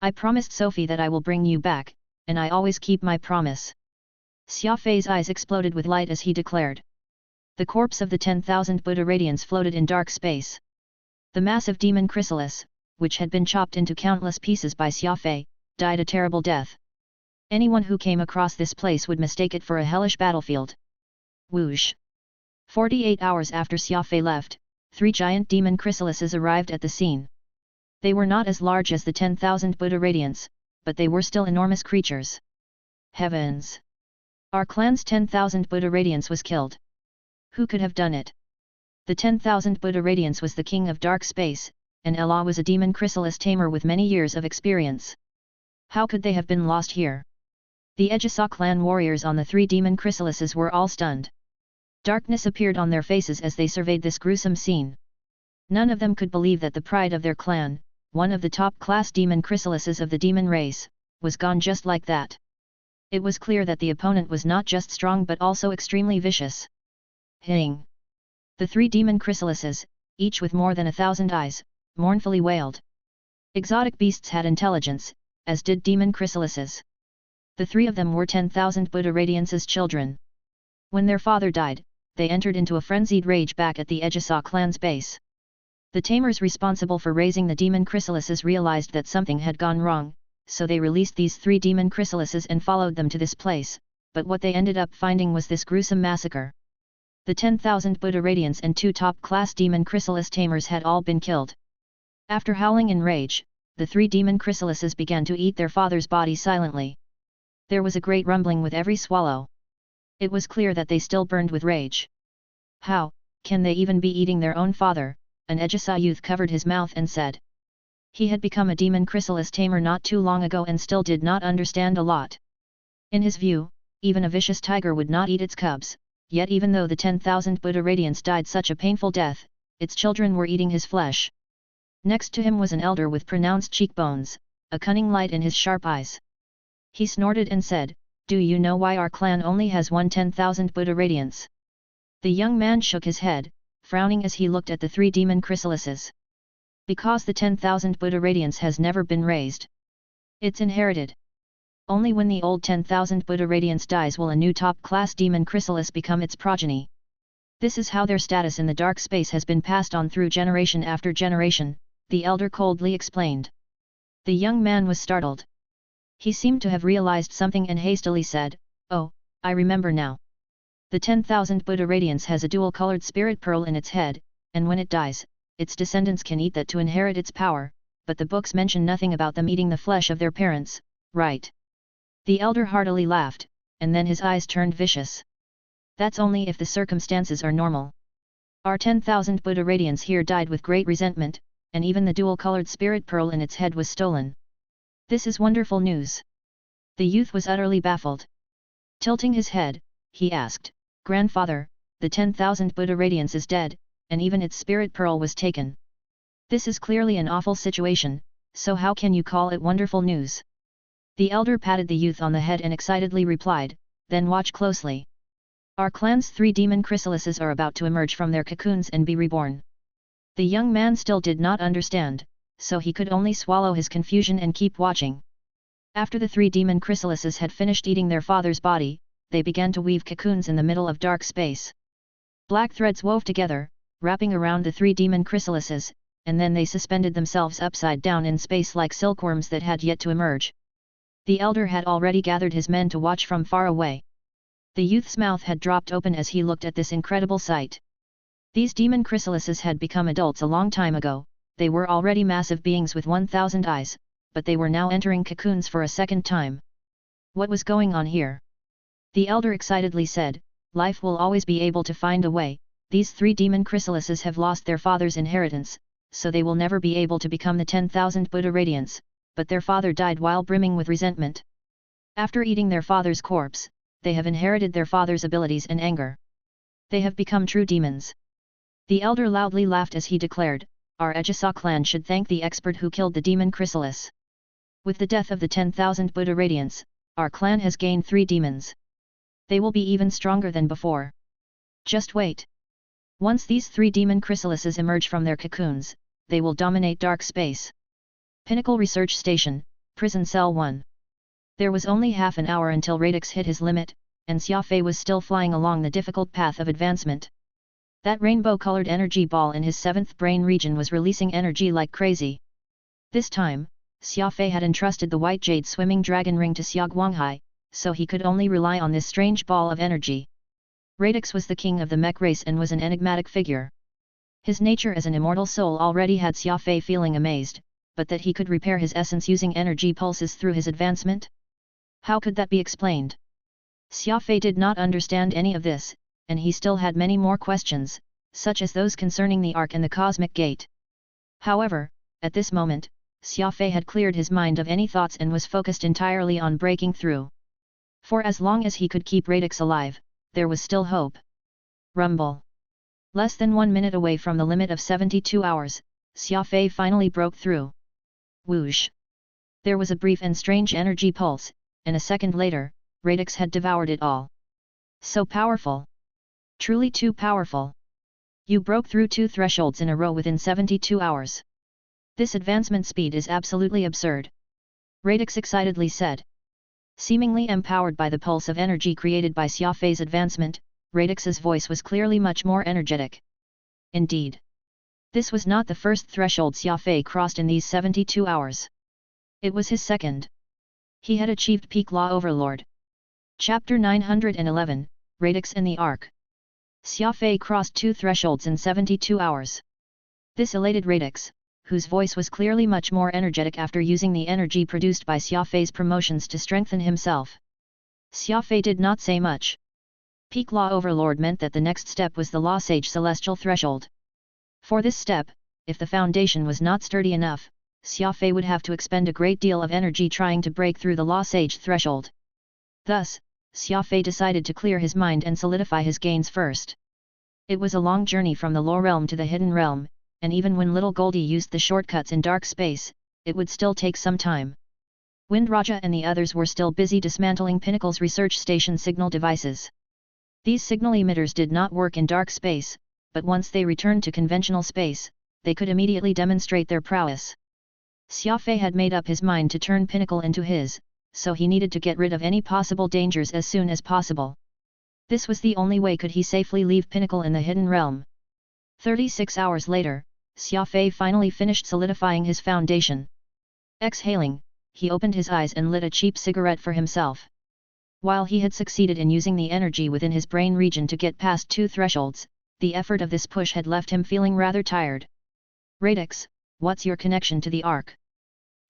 Speaker 1: I promised Sophie that I will bring you back, and I always keep my promise. Xia Fei's eyes exploded with light as he declared. The corpse of the 10,000 Buddha radiance floated in dark space. The massive demon chrysalis, which had been chopped into countless pieces by Xia Fei, died a terrible death. Anyone who came across this place would mistake it for a hellish battlefield. Whoosh! 48 hours after Xia Fei left, 3 giant demon chrysalises arrived at the scene. They were not as large as the 10,000 Buddha radiance, but they were still enormous creatures. Heavens! Our clan's 10,000 Buddha radiance was killed. Who could have done it? The 10,000 Buddha radiance was the king of dark space, and Ella was a demon chrysalis tamer with many years of experience. How could they have been lost here? The Ejisa clan warriors on the 3 demon chrysalises were all stunned. Darkness appeared on their faces as they surveyed this gruesome scene. None of them could believe that the pride of their clan, one of the top-class demon chrysalises of the demon race, was gone just like that. It was clear that the opponent was not just strong but also extremely vicious. Hing! The 3 demon chrysalises, each with more than 1,000 eyes, mournfully wailed. Exotic beasts had intelligence, as did demon chrysalises. The 3 of them were 10,000 Buddha Radiance's children. When their father died, they entered into a frenzied rage back at the Ejisa clan's base. The tamers responsible for raising the demon chrysalises realized that something had gone wrong, so they released these 3 demon chrysalises and followed them to this place, but what they ended up finding was this gruesome massacre. The 10,000 Buddha Radiance and 2 top-class demon chrysalis tamers had all been killed. After howling in rage, the 3 demon chrysalises began to eat their father's body silently. There was a great rumbling with every swallow. It was clear that they still burned with rage. How can they even be eating their own father? An Ejisa youth covered his mouth and said. He had become a demon chrysalis tamer not too long ago and still did not understand a lot. In his view, even a vicious tiger would not eat its cubs, yet even though the 10,000 Buddha radiance died such a painful death, its children were eating his flesh. Next to him was an elder with pronounced cheekbones, a cunning light in his sharp eyes. He snorted and said, "Do you know why our clan only has one 10,000 Buddha radiance?" The young man shook his head, frowning as he looked at the 3 demon chrysalises. Because the 10,000 Buddha radiance has never been raised. It's inherited. Only when the old 10,000 Buddha radiance dies will a new top-class demon chrysalis become its progeny. This is how their status in the dark space has been passed on through generation after generation, the elder coldly explained. The young man was startled. He seemed to have realized something and hastily said, "Oh, I remember now. The 10,000 Buddha radiance has a dual-colored spirit pearl in its head, and when it dies, its descendants can eat that to inherit its power, but the books mention nothing about them eating the flesh of their parents, right?" The elder heartily laughed, and then his eyes turned vicious. "That's only if the circumstances are normal. Our 10,000 Buddha radiance here died with great resentment, and even the dual-colored spirit pearl in its head was stolen. This is wonderful news." The youth was utterly baffled. Tilting his head, he asked, "Grandfather, the 10,000 Buddha radiance is dead, and even its spirit pearl was taken. This is clearly an awful situation, so how can you call it wonderful news?" The elder patted the youth on the head and excitedly replied, "Then watch closely. Our clan's 3 demon chrysalises are about to emerge from their cocoons and be reborn." The young man still did not understand, so he could only swallow his confusion and keep watching. After the 3 demon chrysalises had finished eating their father's body, they began to weave cocoons in the middle of dark space. Black threads wove together, wrapping around the 3 demon chrysalises, and then they suspended themselves upside down in space like silkworms that had yet to emerge. The elder had already gathered his men to watch from far away. The youth's mouth had dropped open as he looked at this incredible sight. These demon chrysalises had become adults a long time ago. They were already massive beings with 1,000 eyes, but they were now entering cocoons for a second time. What was going on here? The elder excitedly said, "Life will always be able to find a way. These 3 demon chrysalises have lost their father's inheritance, so they will never be able to become the 10,000 Buddha radiance, but their father died while brimming with resentment. After eating their father's corpse, they have inherited their father's abilities and anger. They have become true demons." The elder loudly laughed as he declared, "Our Ejisa clan should thank the expert who killed the demon chrysalis. With the death of the 10,000 Buddha radiance, our clan has gained 3 demons. They will be even stronger than before. Just wait. Once these 3 demon chrysalises emerge from their cocoons, they will dominate dark space." Pinnacle Research Station, Prison Cell 1. There was only half an hour until Radix hit his limit, and Xia Fei was still flying along the difficult path of advancement. That rainbow-colored energy ball in his 7th brain region was releasing energy like crazy. This time, Xia Fei had entrusted the white jade swimming dragon ring to Xia Guanghai, so he could only rely on this strange ball of energy. Radix was the king of the mech race and was an enigmatic figure. His nature as an immortal soul already had Xia Fei feeling amazed, but that he could repair his essence using energy pulses through his advancement? How could that be explained? Xia Fei did not understand any of this, and he still had many more questions, such as those concerning the Ark and the Cosmic Gate. However, at this moment, Xia Fei had cleared his mind of any thoughts and was focused entirely on breaking through. For as long as he could keep Radix alive, there was still hope. Rumble. Less than 1 minute away from the limit of 72 hours, Xia Fei finally broke through. Whoosh! There was a brief and strange energy pulse, and a second later, Radix had devoured it all. So powerful! Truly too powerful! You broke through 2 thresholds in a row within 72 hours. This advancement speed is absolutely absurd. Radix excitedly said. Seemingly empowered by the pulse of energy created by Xia Fei's advancement, Radix's voice was clearly much more energetic. Indeed. This was not the first threshold Xia Fei crossed in these 72 hours. It was his second. He had achieved peak Law Overlord. Chapter 911, Radix and the Ark. Xia Fei crossed 2 thresholds in 72 hours. This elated Radix, whose voice was clearly much more energetic after using the energy produced by Xia Fei's promotions to strengthen himself. Xia Fei did not say much. Peak Law Overlord meant that the next step was the Law Sage Celestial Threshold. For this step, if the foundation was not sturdy enough, Xia Fei would have to expend a great deal of energy trying to break through the Law Sage threshold. Thus, Xia Fei decided to clear his mind and solidify his gains first. It was a long journey from the Law Realm to the Hidden Realm, and even when little Goldie used the shortcuts in dark space, it would still take some time. Wind Raja and the others were still busy dismantling Pinnacle's research station signal devices. These signal emitters did not work in dark space, but once they returned to conventional space, they could immediately demonstrate their prowess. Xia Fei had made up his mind to turn Pinnacle into his, so he needed to get rid of any possible dangers as soon as possible. This was the only way could he safely leave Pinnacle in the Hidden Realm. 36 hours later, Xia Fei finally finished solidifying his foundation. Exhaling, he opened his eyes and lit a cheap cigarette for himself. While he had succeeded in using the energy within his brain region to get past 2 thresholds, the effort of this push had left him feeling rather tired. Radix, what's your connection to the Ark?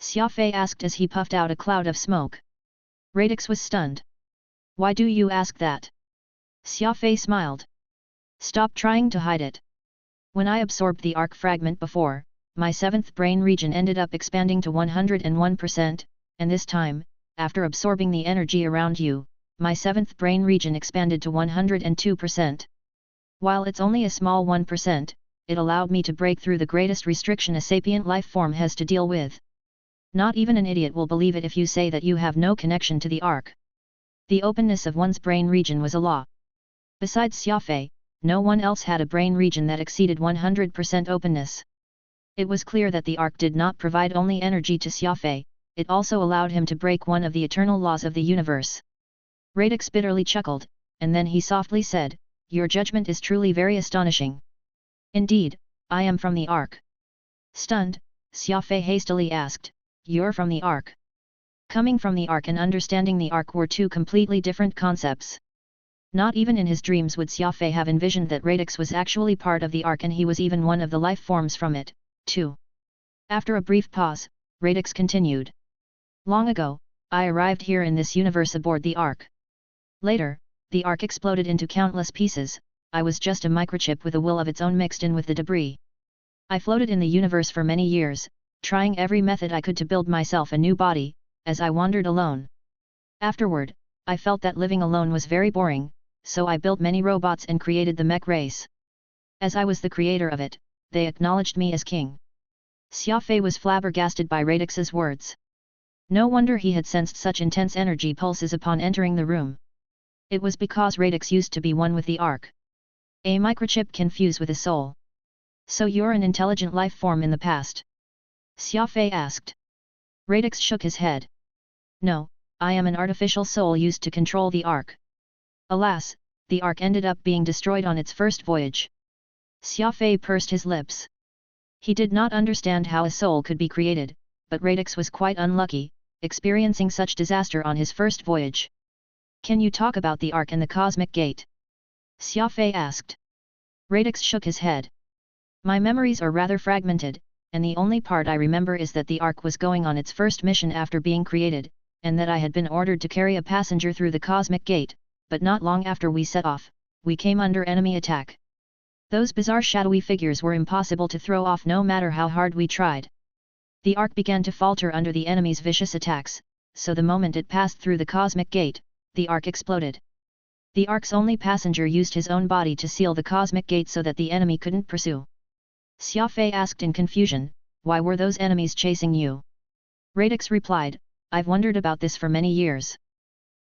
Speaker 1: Xia Fei asked as he puffed out a cloud of smoke. Radix was stunned. Why do you ask that? Xia Fei smiled. Stop trying to hide it. When I absorbed the Ark fragment before, my 7th brain region ended up expanding to 101%, and this time, after absorbing the energy around you, my 7th brain region expanded to 102%. While it's only a small 1%, it allowed me to break through the greatest restriction a sapient life form has to deal with. Not even an idiot will believe it if you say that you have no connection to the Ark. The openness of one's brain region was a law. Besides Xia Fei, no one else had a brain region that exceeded 100% openness. It was clear that the Ark did not provide only energy to Xia Fei, it also allowed him to break one of the eternal laws of the universe. Radix bitterly chuckled, and then he softly said, "Your judgment is truly very astonishing." Indeed, I am from the Ark. Stunned, Xia Fei hastily asked, "You're from the Ark?" Coming from the Ark and understanding the Ark were two completely different concepts. Not even in his dreams would Xia Fei have envisioned that Radix was actually part of the Ark and he was even one of the life forms from it, too. After a brief pause, Radix continued. Long ago, I arrived here in this universe aboard the Ark. Later, the Ark exploded into countless pieces, I was just a microchip with a will of its own mixed in with the debris. I floated in the universe for many years, trying every method I could to build myself a new body, as I wandered alone. Afterward, I felt that living alone was very boring, so I built many robots and created the mech race. As I was the creator of it, they acknowledged me as king. Xia Fei was flabbergasted by Radix's words. No wonder he had sensed such intense energy pulses upon entering the room. It was because Radix used to be one with the Ark. A microchip can fuse with a soul. So you're an intelligent life form in the past? Xia Fei asked. Radix shook his head. No, I am an artificial soul used to control the Ark. Alas, the Ark ended up being destroyed on its first voyage. Xia Fei pursed his lips. He did not understand how a soul could be created, but Radix was quite unlucky, experiencing such disaster on his first voyage. Can you talk about the Ark and the Cosmic Gate? Xia Fei asked. Radix shook his head. My memories are rather fragmented, and the only part I remember is that the Ark was going on its first mission after being created, and that I had been ordered to carry a passenger through the Cosmic Gate, but not long after we set off, we came under enemy attack. Those bizarre shadowy figures were impossible to throw off no matter how hard we tried. The Ark began to falter under the enemy's vicious attacks, so the moment it passed through the Cosmic Gate, the Ark exploded. The Ark's only passenger used his own body to seal the Cosmic Gate so that the enemy couldn't pursue. Xia Fei asked in confusion, why were those enemies chasing you? Radix replied, I've wondered about this for many years.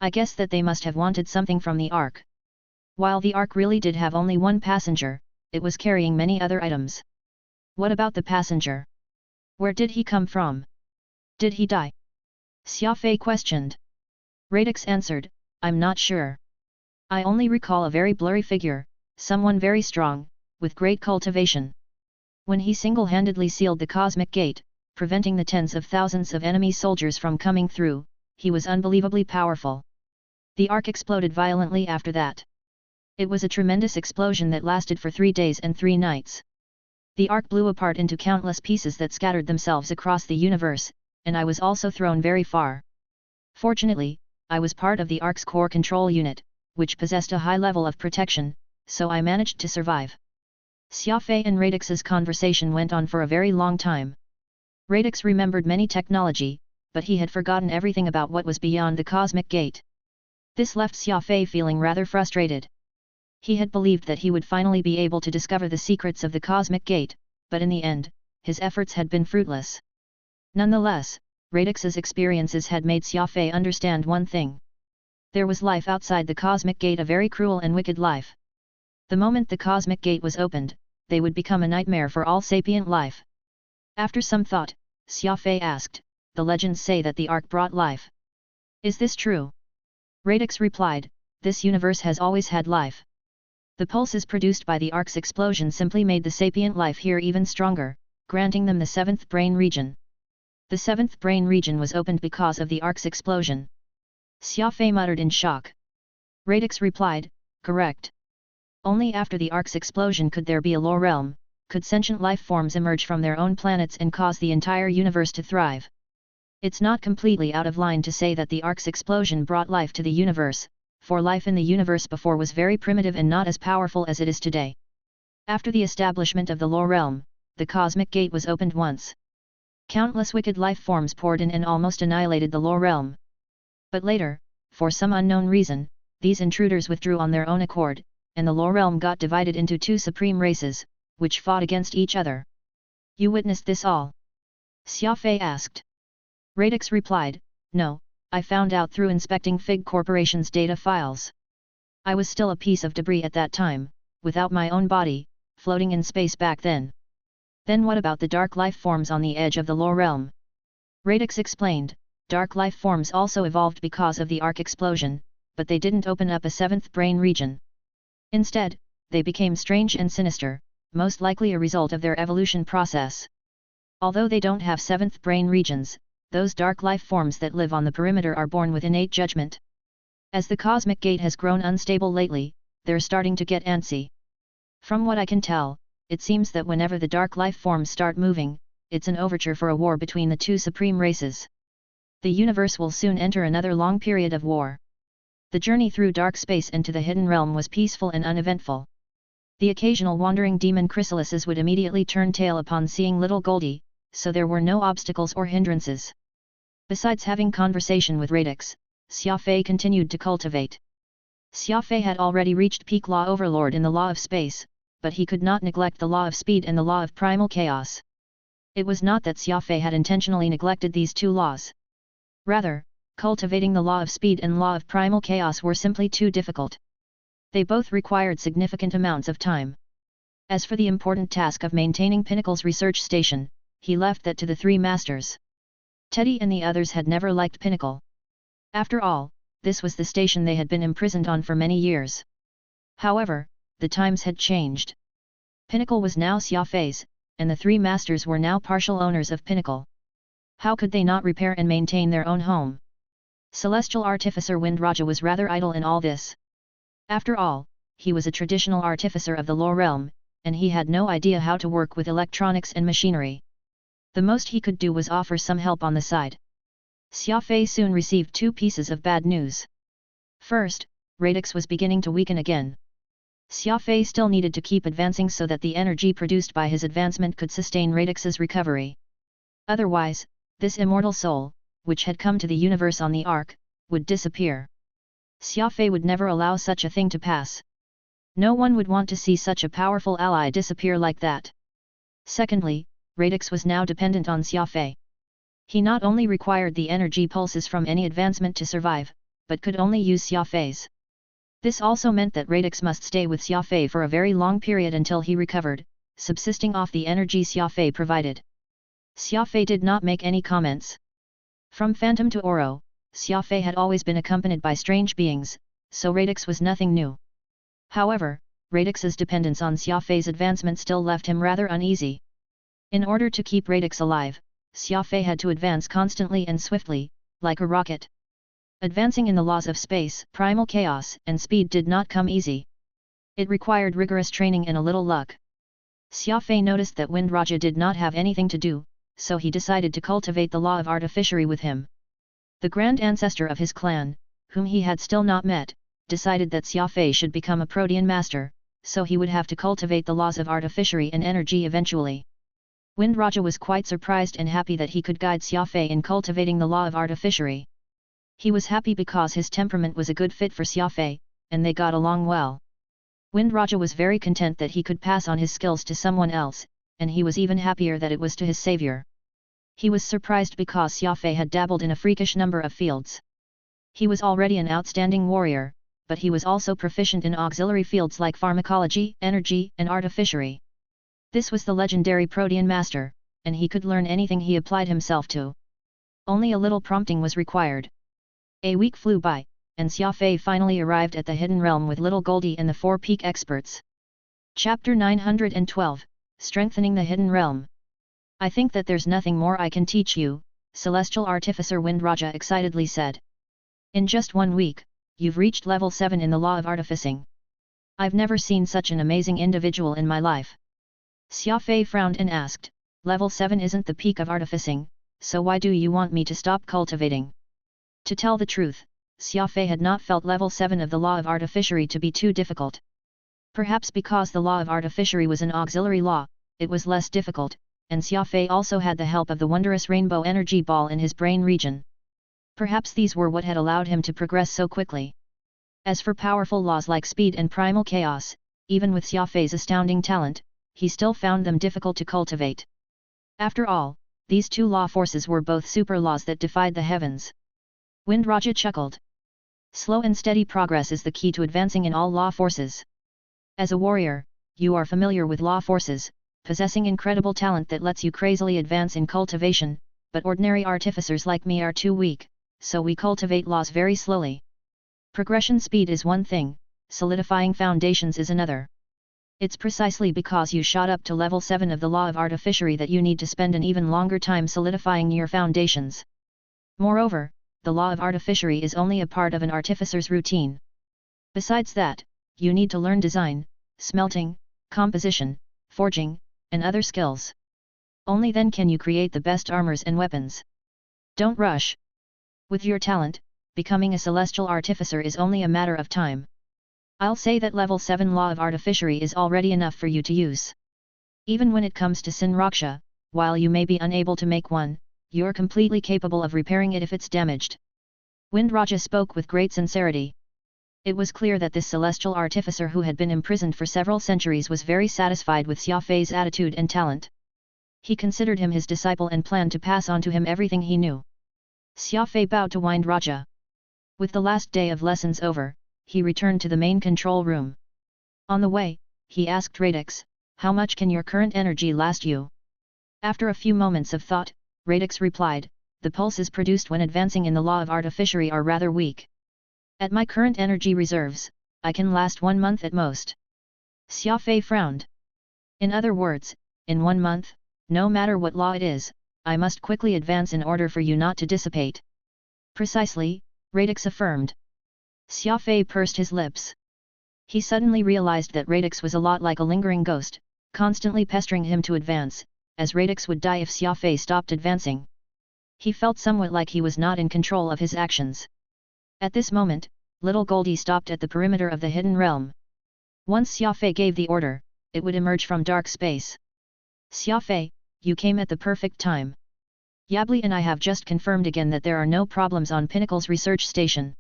Speaker 1: I guess that they must have wanted something from the Ark. While the Ark really did have only one passenger, it was carrying many other items. What about the passenger? Where did he come from? Did he die? Xia Fei questioned. Radix answered, I'm not sure. I only recall a very blurry figure, someone very strong, with great cultivation. When he single-handedly sealed the Cosmic Gate, preventing the tens of thousands of enemy soldiers from coming through, he was unbelievably powerful. The Ark exploded violently after that. It was a tremendous explosion that lasted for 3 days and 3 nights. The Ark blew apart into countless pieces that scattered themselves across the universe, and I was also thrown very far. Fortunately, I was part of the Ark's core control unit, which possessed a high level of protection, so I managed to survive. Xia Fei and Radix's conversation went on for a very long time. Radix remembered many technology, but he had forgotten everything about what was beyond the Cosmic Gate. This left Xia Fei feeling rather frustrated. He had believed that he would finally be able to discover the secrets of the Cosmic Gate, but in the end, his efforts had been fruitless. Nonetheless, Radix's experiences had made Xia Fei understand one thing. There was life outside the Cosmic Gate, a very cruel and wicked life. The moment the Cosmic Gate was opened, they would become a nightmare for all sapient life. After some thought, Xia Fei asked, "The legends say that the Ark brought life. Is this true?" Radix replied, "This universe has always had life. The pulses produced by the Ark's explosion simply made the sapient life here even stronger, granting them the seventh brain region. The seventh brain region was opened because of the Ark's explosion." Xia Fei muttered in shock. Radix replied, "Correct. Only after the Ark's explosion could there be a lower realm, could sentient life forms emerge from their own planets and cause the entire universe to thrive. It's not completely out of line to say that the Ark's explosion brought life to the universe, for life in the universe before was very primitive and not as powerful as it is today. After the establishment of the lower realm, the Cosmic Gate was opened once. Countless wicked life forms poured in and almost annihilated the lower realm. But later, for some unknown reason, these intruders withdrew on their own accord, and the lower realm got divided into two supreme races, which fought against each other." "You witnessed this all?" Xia Fei asked. Radix replied, "No, I found out through inspecting Fig Corporation's data files. I was still a piece of debris at that time, without my own body, floating in space back then." "Then what about the dark life forms on the edge of the lower realm?" Radix explained, "Dark life forms also evolved because of the Ark explosion, but they didn't open up a seventh brain region. Instead, they became strange and sinister, most likely a result of their evolution process. Although they don't have seventh brain regions, those dark life forms that live on the perimeter are born with innate judgment. As the Cosmic Gate has grown unstable lately, they're starting to get antsy. From what I can tell, it seems that whenever the dark life forms start moving, it's an overture for a war between the two supreme races. The universe will soon enter another long period of war." The journey through dark space and to the hidden realm was peaceful and uneventful. The occasional wandering demon chrysalises would immediately turn tail upon seeing little Goldie, so there were no obstacles or hindrances. Besides having conversation with Radix, Xia Fei continued to cultivate. Xia Fei had already reached peak law overlord in the law of space, but he could not neglect the law of speed and the law of primal chaos. It was not that Xia Fei had intentionally neglected these two laws. Rather, cultivating the law of speed and law of primal chaos were simply too difficult. They both required significant amounts of time. As for the important task of maintaining Pinnacle's research station, he left that to the three masters. Teddy and the others had never liked Pinnacle. After all, this was the station they had been imprisoned on for many years. However, the times had changed. Pinnacle was now Xia Fei's, and the three masters were now partial owners of Pinnacle. How could they not repair and maintain their own home? Celestial Artificer Wind Raja was rather idle in all this. After all, he was a traditional artificer of the lower realm, and he had no idea how to work with electronics and machinery. The most he could do was offer some help on the side. Xia Fei soon received two pieces of bad news. First, Radix was beginning to weaken again. Xia Fei still needed to keep advancing so that the energy produced by his advancement could sustain Radix's recovery. Otherwise, this immortal soul, which had come to the universe on the Ark, would disappear. Xia Fei would never allow such a thing to pass. No one would want to see such a powerful ally disappear like that. Secondly, Radix was now dependent on Xia Fei. He not only required the energy pulses from any advancement to survive, but could only use Xia Fei's. This also meant that Radix must stay with Xia Fei for a very long period until he recovered, subsisting off the energy Xia Fei provided. Xia Fei did not make any comments. From Phantom to Oro, Xia Fei had always been accompanied by strange beings, so Radix was nothing new. However, Radix's dependence on Xia Fei's advancement still left him rather uneasy. In order to keep Radix alive, Xia Fei had to advance constantly and swiftly, like a rocket. Advancing in the laws of space, primal chaos, and speed did not come easy. It required rigorous training and a little luck. Xia Fei noticed that Wind Raja did not have anything to do, so he decided to cultivate the law of artificery with him. The grand ancestor of his clan, whom he had still not met, decided that Xia Fei should become a Protean master, so he would have to cultivate the laws of artificery and energy eventually. Wind Raja was quite surprised and happy that he could guide Xia Fei in cultivating the law of artificery. He was happy because his temperament was a good fit for Xia Fei, and they got along well. Wind Raja was very content that he could pass on his skills to someone else, and he was even happier that it was to his savior. He was surprised because Xia Fei had dabbled in a freakish number of fields. He was already an outstanding warrior, but he was also proficient in auxiliary fields like pharmacology, energy, and artificery. This was the legendary Protean master, and he could learn anything he applied himself to. Only a little prompting was required. A week flew by, and Xia Fei finally arrived at the Hidden Realm with little Goldie and the 4 peak experts. Chapter 912, Strengthening the Hidden Realm. I think that there's nothing more I can teach you, Celestial Artificer Wind Raja excitedly said. In just 1 week, you've reached level 7 in the law of artificing. I've never seen such an amazing individual in my life. Xia Fei frowned and asked, level 7 isn't the peak of artificing, so why do you want me to stop cultivating? To tell the truth, Xia Fei had not felt level 7 of the law of artificery to be too difficult. Perhaps because the law of artificery was an auxiliary law, it was less difficult, and Xia Fei also had the help of the wondrous rainbow energy ball in his brain region. Perhaps these were what had allowed him to progress so quickly. As for powerful laws like speed and primal chaos, even with Xia Fei's astounding talent, he still found them difficult to cultivate. After all, these 2 law forces were both super laws that defied the heavens. Wind Raja chuckled. Slow and steady progress is the key to advancing in all law forces. As a warrior, you are familiar with law forces, possessing incredible talent that lets you crazily advance in cultivation, but ordinary artificers like me are too weak, so we cultivate laws very slowly. Progression speed is one thing, solidifying foundations is another. It's precisely because you shot up to level 7 of the law of artificery that you need to spend an even longer time solidifying your foundations. Moreover, the law of artificery is only a part of an artificer's routine. Besides that, you need to learn design, smelting, composition, forging, and other skills. Only then can you create the best armors and weapons. Don't rush. With your talent, becoming a celestial artificer is only a matter of time. I'll say that level 7 law of artificery is already enough for you to use. Even when it comes to Sinraksha, while you may be unable to make one, you're completely capable of repairing it if it's damaged. Wind Raja spoke with great sincerity. It was clear that this celestial artificer who had been imprisoned for several centuries was very satisfied with Xia Fei's attitude and talent. He considered him his disciple and planned to pass on to him everything he knew. Xia Fei bowed to Wind Raja. With the last day of lessons over, he returned to the main control room. On the way, he asked Radix, how much can your current energy last you? After a few moments of thought, Radix replied, the pulses produced when advancing in the law of artificery are rather weak. At my current energy reserves, I can last 1 month at most. Xia Fei frowned. In other words, in 1 month, no matter what law it is, I must quickly advance in order for you not to dissipate. Precisely, Radix affirmed. Xia Fei pursed his lips. He suddenly realized that Radix was a lot like a lingering ghost, constantly pestering him to advance, as Radix would die if Xia Fei stopped advancing. He felt somewhat like he was not in control of his actions. At this moment, little Goldie stopped at the perimeter of the Hidden Realm. Once Xia Fei gave the order, it would emerge from dark space. Xia Fei, you came at the perfect time. Yabli and I have just confirmed again that there are no problems on Pinnacle's research station.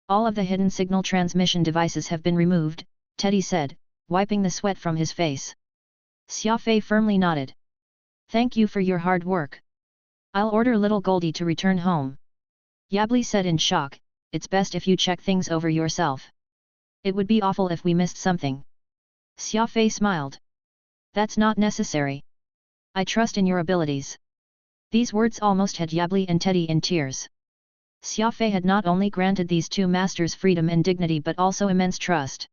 Speaker 1: All of the hidden signal transmission devices have been removed, Teddy said, wiping the sweat from his face. Xia Fei firmly nodded. Thank you for your hard work. I'll order little Goldie to return home. Yabli said in shock, it's best if you check things over yourself. It would be awful if we missed something. Xia Fei smiled. That's not necessary. I trust in your abilities. These words almost had Yabli and Teddy in tears. Xia Fei had not only granted these 2 masters freedom and dignity but also immense trust.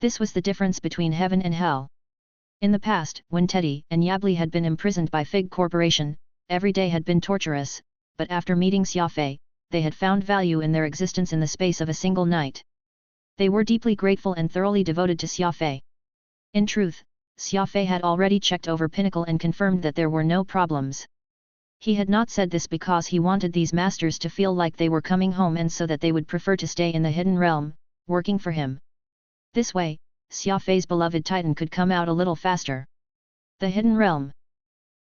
Speaker 1: This was the difference between heaven and hell. In the past, when Teddy and Yabli had been imprisoned by Fig Corporation, every day had been torturous, but after meeting Xia Fei, they had found value in their existence in the space of a single night. They were deeply grateful and thoroughly devoted to Xia Fei. In truth, Xia Fei had already checked over Pinnacle and confirmed that there were no problems. He had not said this because he wanted these masters to feel like they were coming home and so that they would prefer to stay in the Hidden Realm, working for him. This way, Xia Fei's beloved Titan could come out a little faster. The Hidden Realm.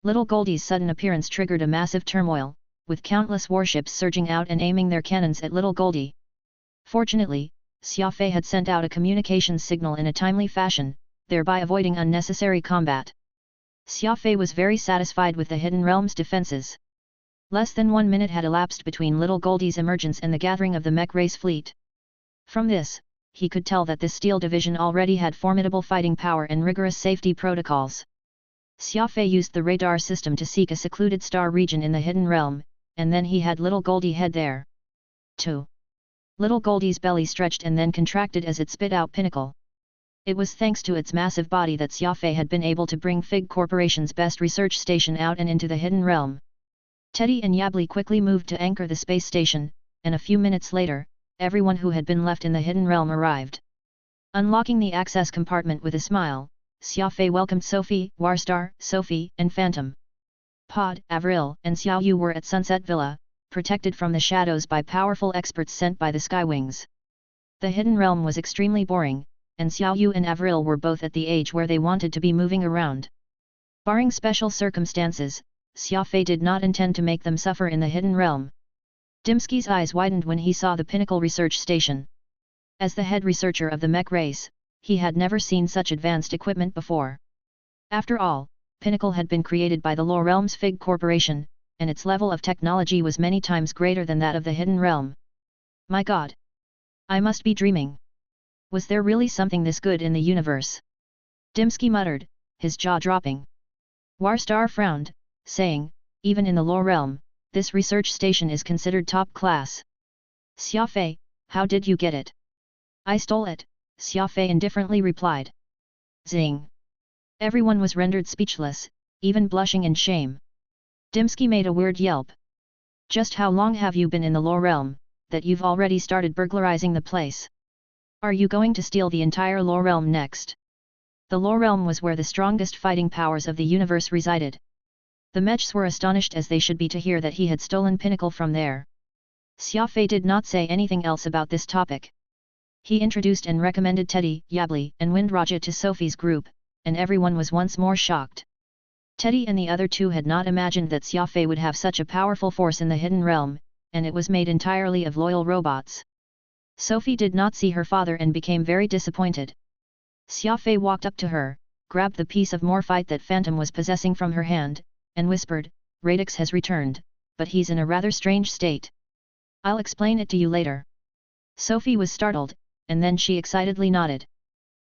Speaker 1: Little Goldie's sudden appearance triggered a massive turmoil. with countless warships surging out and aiming their cannons at little Goldie. Fortunately, Xia Fei had sent out a communications signal in a timely fashion, thereby avoiding unnecessary combat. Xia Fei was very satisfied with the Hidden Realm's defenses. Less than 1 minute had elapsed between little Goldie's emergence and the gathering of the mech race fleet. From this, he could tell that this steel division already had formidable fighting power and rigorous safety protocols. Xia Fei used the radar system to seek a secluded star region in the Hidden Realm, and then he had little Goldie head there. 2. Little Goldie's belly stretched and then contracted as it spit out pinnacle. It was thanks to its massive body that Xia Fei had been able to bring Fig Corporation's best research station out and into the Hidden Realm. Teddy and Yabli quickly moved to anchor the space station, and a few minutes later, everyone who had been left in the Hidden Realm arrived. Unlocking the access compartment with a smile, Xia Fei welcomed Sophie, Warstar, Sophie, and Phantom. Pod, Avril, and Xiao Yu were at Sunset Villa, protected from the shadows by powerful experts sent by the Skywings. The Hidden Realm was extremely boring, and Xiao Yu and Avril were both at the age where they wanted to be moving around. Barring special circumstances, Xia Fei did not intend to make them suffer in the Hidden Realm. Dimski's eyes widened when he saw the Pinnacle Research Station. As the head researcher of the mech race, he had never seen such advanced equipment before. After all, Pinnacle had been created by the Lower Realm's Fig Corporation, and its level of technology was many times greater than that of the Hidden Realm. My God! I must be dreaming. Was there really something this good in the universe? Dimski muttered, his jaw dropping. Warstar frowned, saying, even in the Lower Realm, this research station is considered top class. Xia Fei, how did you get it? I stole it, Xia Fei indifferently replied. Zing! Everyone was rendered speechless, even blushing in shame. Dimski made a weird yelp. Just how long have you been in the Lower Realm, that you've already started burglarizing the place? Are you going to steal the entire Lower Realm next? The Lower Realm was where the strongest fighting powers of the universe resided. The mechs were astonished as they should be to hear that he had stolen Pinnacle from there. Xia Fei did not say anything else about this topic. He introduced and recommended Teddy, Yabli, and Windraja to Sophie's group, and everyone was once more shocked. Teddy and the other two had not imagined that Xia Fei would have such a powerful force in the Hidden Realm, and it was made entirely of loyal robots. Sophie did not see her father and became very disappointed. Xia Fei walked up to her, grabbed the piece of morphite that Phantom was possessing from her hand, and whispered, Radix has returned, but he's in a rather strange state. I'll explain it to you later. Sophie was startled, and then she excitedly nodded.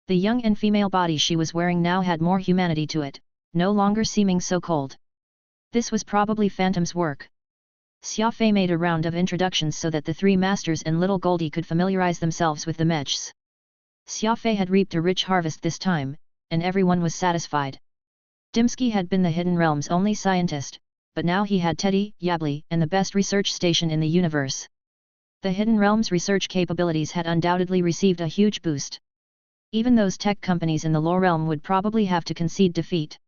Speaker 1: The young and female body she was wearing now had more humanity to it, no longer seeming so cold. This was probably Phantom's work. Xia Fei made a round of introductions so that the three masters and little Goldie could familiarize themselves with the mechs. Xia Fei had reaped a rich harvest this time, and everyone was satisfied. Dimski had been the Hidden Realm's only scientist, but now he had Teddy, Yabli, and the best research station in the universe. The Hidden Realm's research capabilities had undoubtedly received a huge boost. Even those tech companies in the Lower Realm would probably have to concede defeat.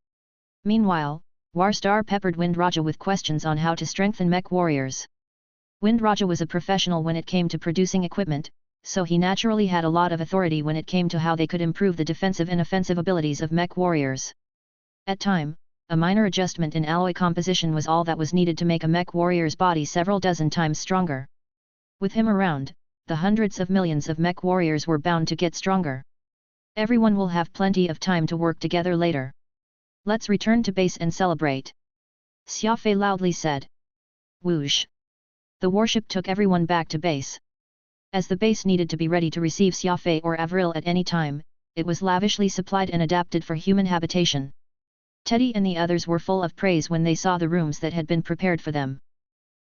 Speaker 1: Meanwhile, Warstar peppered Windraja with questions on how to strengthen mech warriors. Windraja was a professional when it came to producing equipment, so he naturally had a lot of authority when it came to how they could improve the defensive and offensive abilities of mech warriors. At time, a minor adjustment in alloy composition was all that was needed to make a mech warrior's body several dozen times stronger. With him around, the hundreds of millions of mech warriors were bound to get stronger. Everyone will have plenty of time to work together later. Let's return to base and celebrate. Xia Fei loudly said. Whoosh! The warship took everyone back to base. As the base needed to be ready to receive Xia Fei or Avril at any time, it was lavishly supplied and adapted for human habitation. Teddy and the others were full of praise when they saw the rooms that had been prepared for them.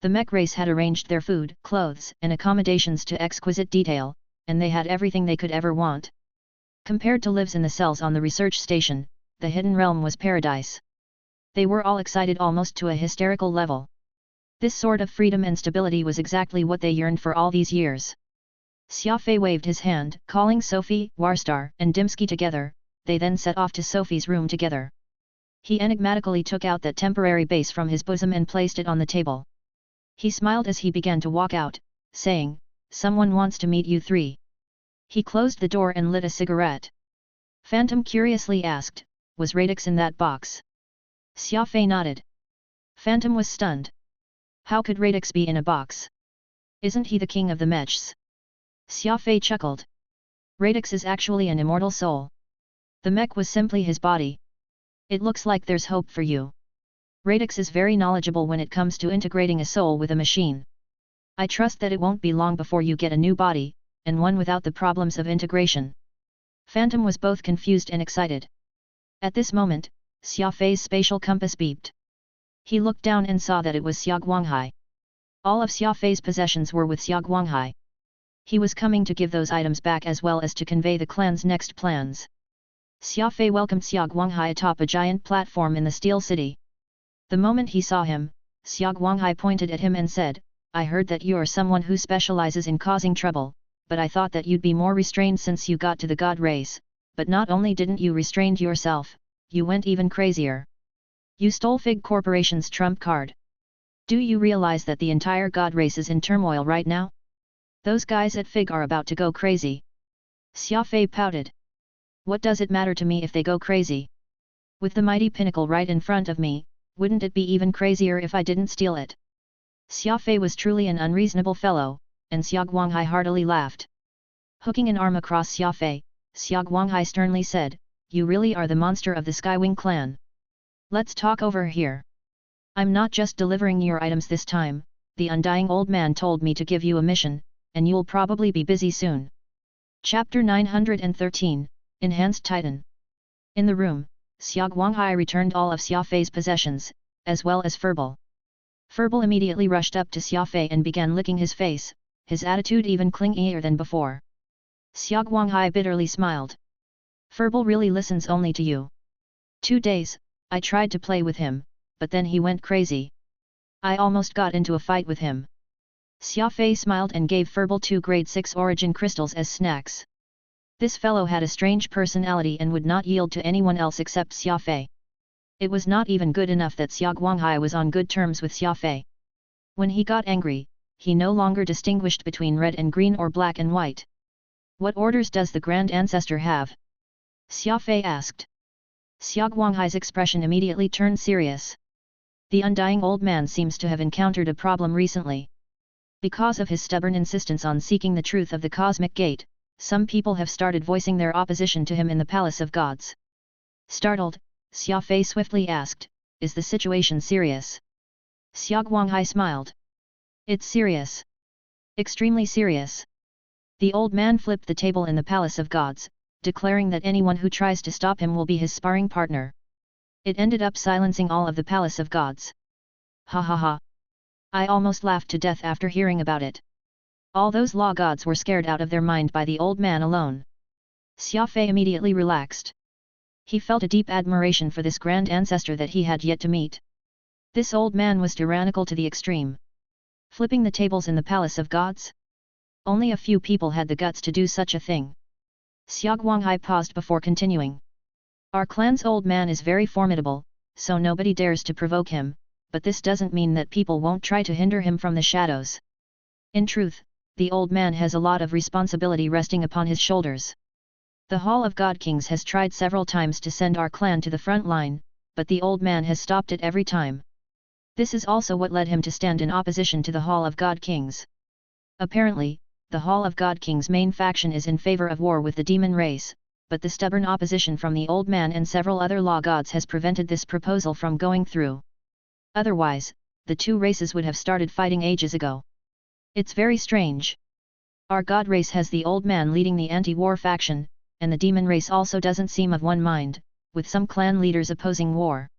Speaker 1: The mech race had arranged their food, clothes, and accommodations to exquisite detail, and they had everything they could ever want. Compared to lives in the cells on the research station, the Hidden Realm was paradise. They were all excited almost to a hysterical level. This sort of freedom and stability was exactly what they yearned for all these years. Xia Fei waved his hand, calling Sophie, Warstar, and Dimski together. They then set off to Sophie's room together. He enigmatically took out that temporary base from his bosom and placed it on the table. He smiled as he began to walk out, saying, Someone wants to meet you three. He closed the door and lit a cigarette. Phantom curiously asked, Was Radix in that box? Xia Fei nodded. Phantom was stunned. How could Radix be in a box? Isn't he the king of the mechs? Xia Fei chuckled. Radix is actually an immortal soul. The mech was simply his body. It looks like there's hope for you. Radix is very knowledgeable when it comes to integrating a soul with a machine. I trust that it won't be long before you get a new body, and one without the problems of integration. Phantom was both confused and excited. At this moment, Xia Fei's spatial compass beeped. He looked down and saw that it was Xia Guanghai. All of Xia Fei's possessions were with Xia Guanghai. He was coming to give those items back as well as to convey the clan's next plans. Xia Fei welcomed Xia Guanghai atop a giant platform in the Steel City. The moment he saw him, Xia Guanghai pointed at him and said, I heard that you are someone who specializes in causing trouble, but I thought that you'd be more restrained since you got to the god race, but not only didn't you restrain yourself, you went even crazier. You stole Fig Corporation's trump card. Do you realize that the entire god race is in turmoil right now? Those guys at Fig are about to go crazy. Xia Fei pouted. What does it matter to me if they go crazy? With the mighty pinnacle right in front of me, wouldn't it be even crazier if I didn't steal it? Xia Fei was truly an unreasonable fellow, and Xia Guanghai heartily laughed. Hooking an arm across Xia Fei, Xia Guanghai sternly said, You really are the monster of the Skywing clan. Let's talk over here. I'm not just delivering your items this time, the undying old man told me to give you a mission, and you'll probably be busy soon. Chapter 913, Enhanced Titan. In the room, Xia Guanghai returned all of Xia Fei's possessions, as well as Furball. Furball immediately rushed up to Xia Fei and began licking his face, his attitude even clingier than before. Xia Guanghai bitterly smiled. Furball really listens only to you. 2 days, I tried to play with him, but then he went crazy. I almost got into a fight with him. Xia Fei smiled and gave Furball 2 grade 6 origin crystals as snacks. This fellow had a strange personality and would not yield to anyone else except Xia Fei. It was not even good enough that Xia Guanghai was on good terms with Xia Fei. When he got angry, he no longer distinguished between red and green or black and white. What orders does the Grand Ancestor have? Xia Fei asked. Xia Guanghai's expression immediately turned serious. The undying old man seems to have encountered a problem recently. Because of his stubborn insistence on seeking the truth of the Cosmic Gate, some people have started voicing their opposition to him in the Palace of Gods. Startled, Xia Fei swiftly asked, Is the situation serious? Xia Guanghai smiled. It's serious. Extremely serious. The old man flipped the table in the Palace of Gods, declaring that anyone who tries to stop him will be his sparring partner. It ended up silencing all of the Palace of Gods. Ha ha ha. I almost laughed to death after hearing about it. All those law gods were scared out of their mind by the old man alone. Xia Fei immediately relaxed. He felt a deep admiration for this grand ancestor that he had yet to meet. This old man was tyrannical to the extreme. Flipping the tables in the Palace of Gods? Only a few people had the guts to do such a thing. Xia Guanghai paused before continuing. Our clan's old man is very formidable, so nobody dares to provoke him, but this doesn't mean that people won't try to hinder him from the shadows. In truth, the old man has a lot of responsibility resting upon his shoulders. The Hall of God Kings has tried several times to send our clan to the front line, but the old man has stopped it every time. This is also what led him to stand in opposition to the Hall of God Kings. Apparently, the Hall of God Kings' main faction is in favor of war with the demon race, but the stubborn opposition from the old man and several other law gods has prevented this proposal from going through. Otherwise, the 2 races would have started fighting ages ago. It's very strange. Our god race has the old man leading the anti-war faction, and the demon race also doesn't seem of one mind, with some clan leaders opposing war.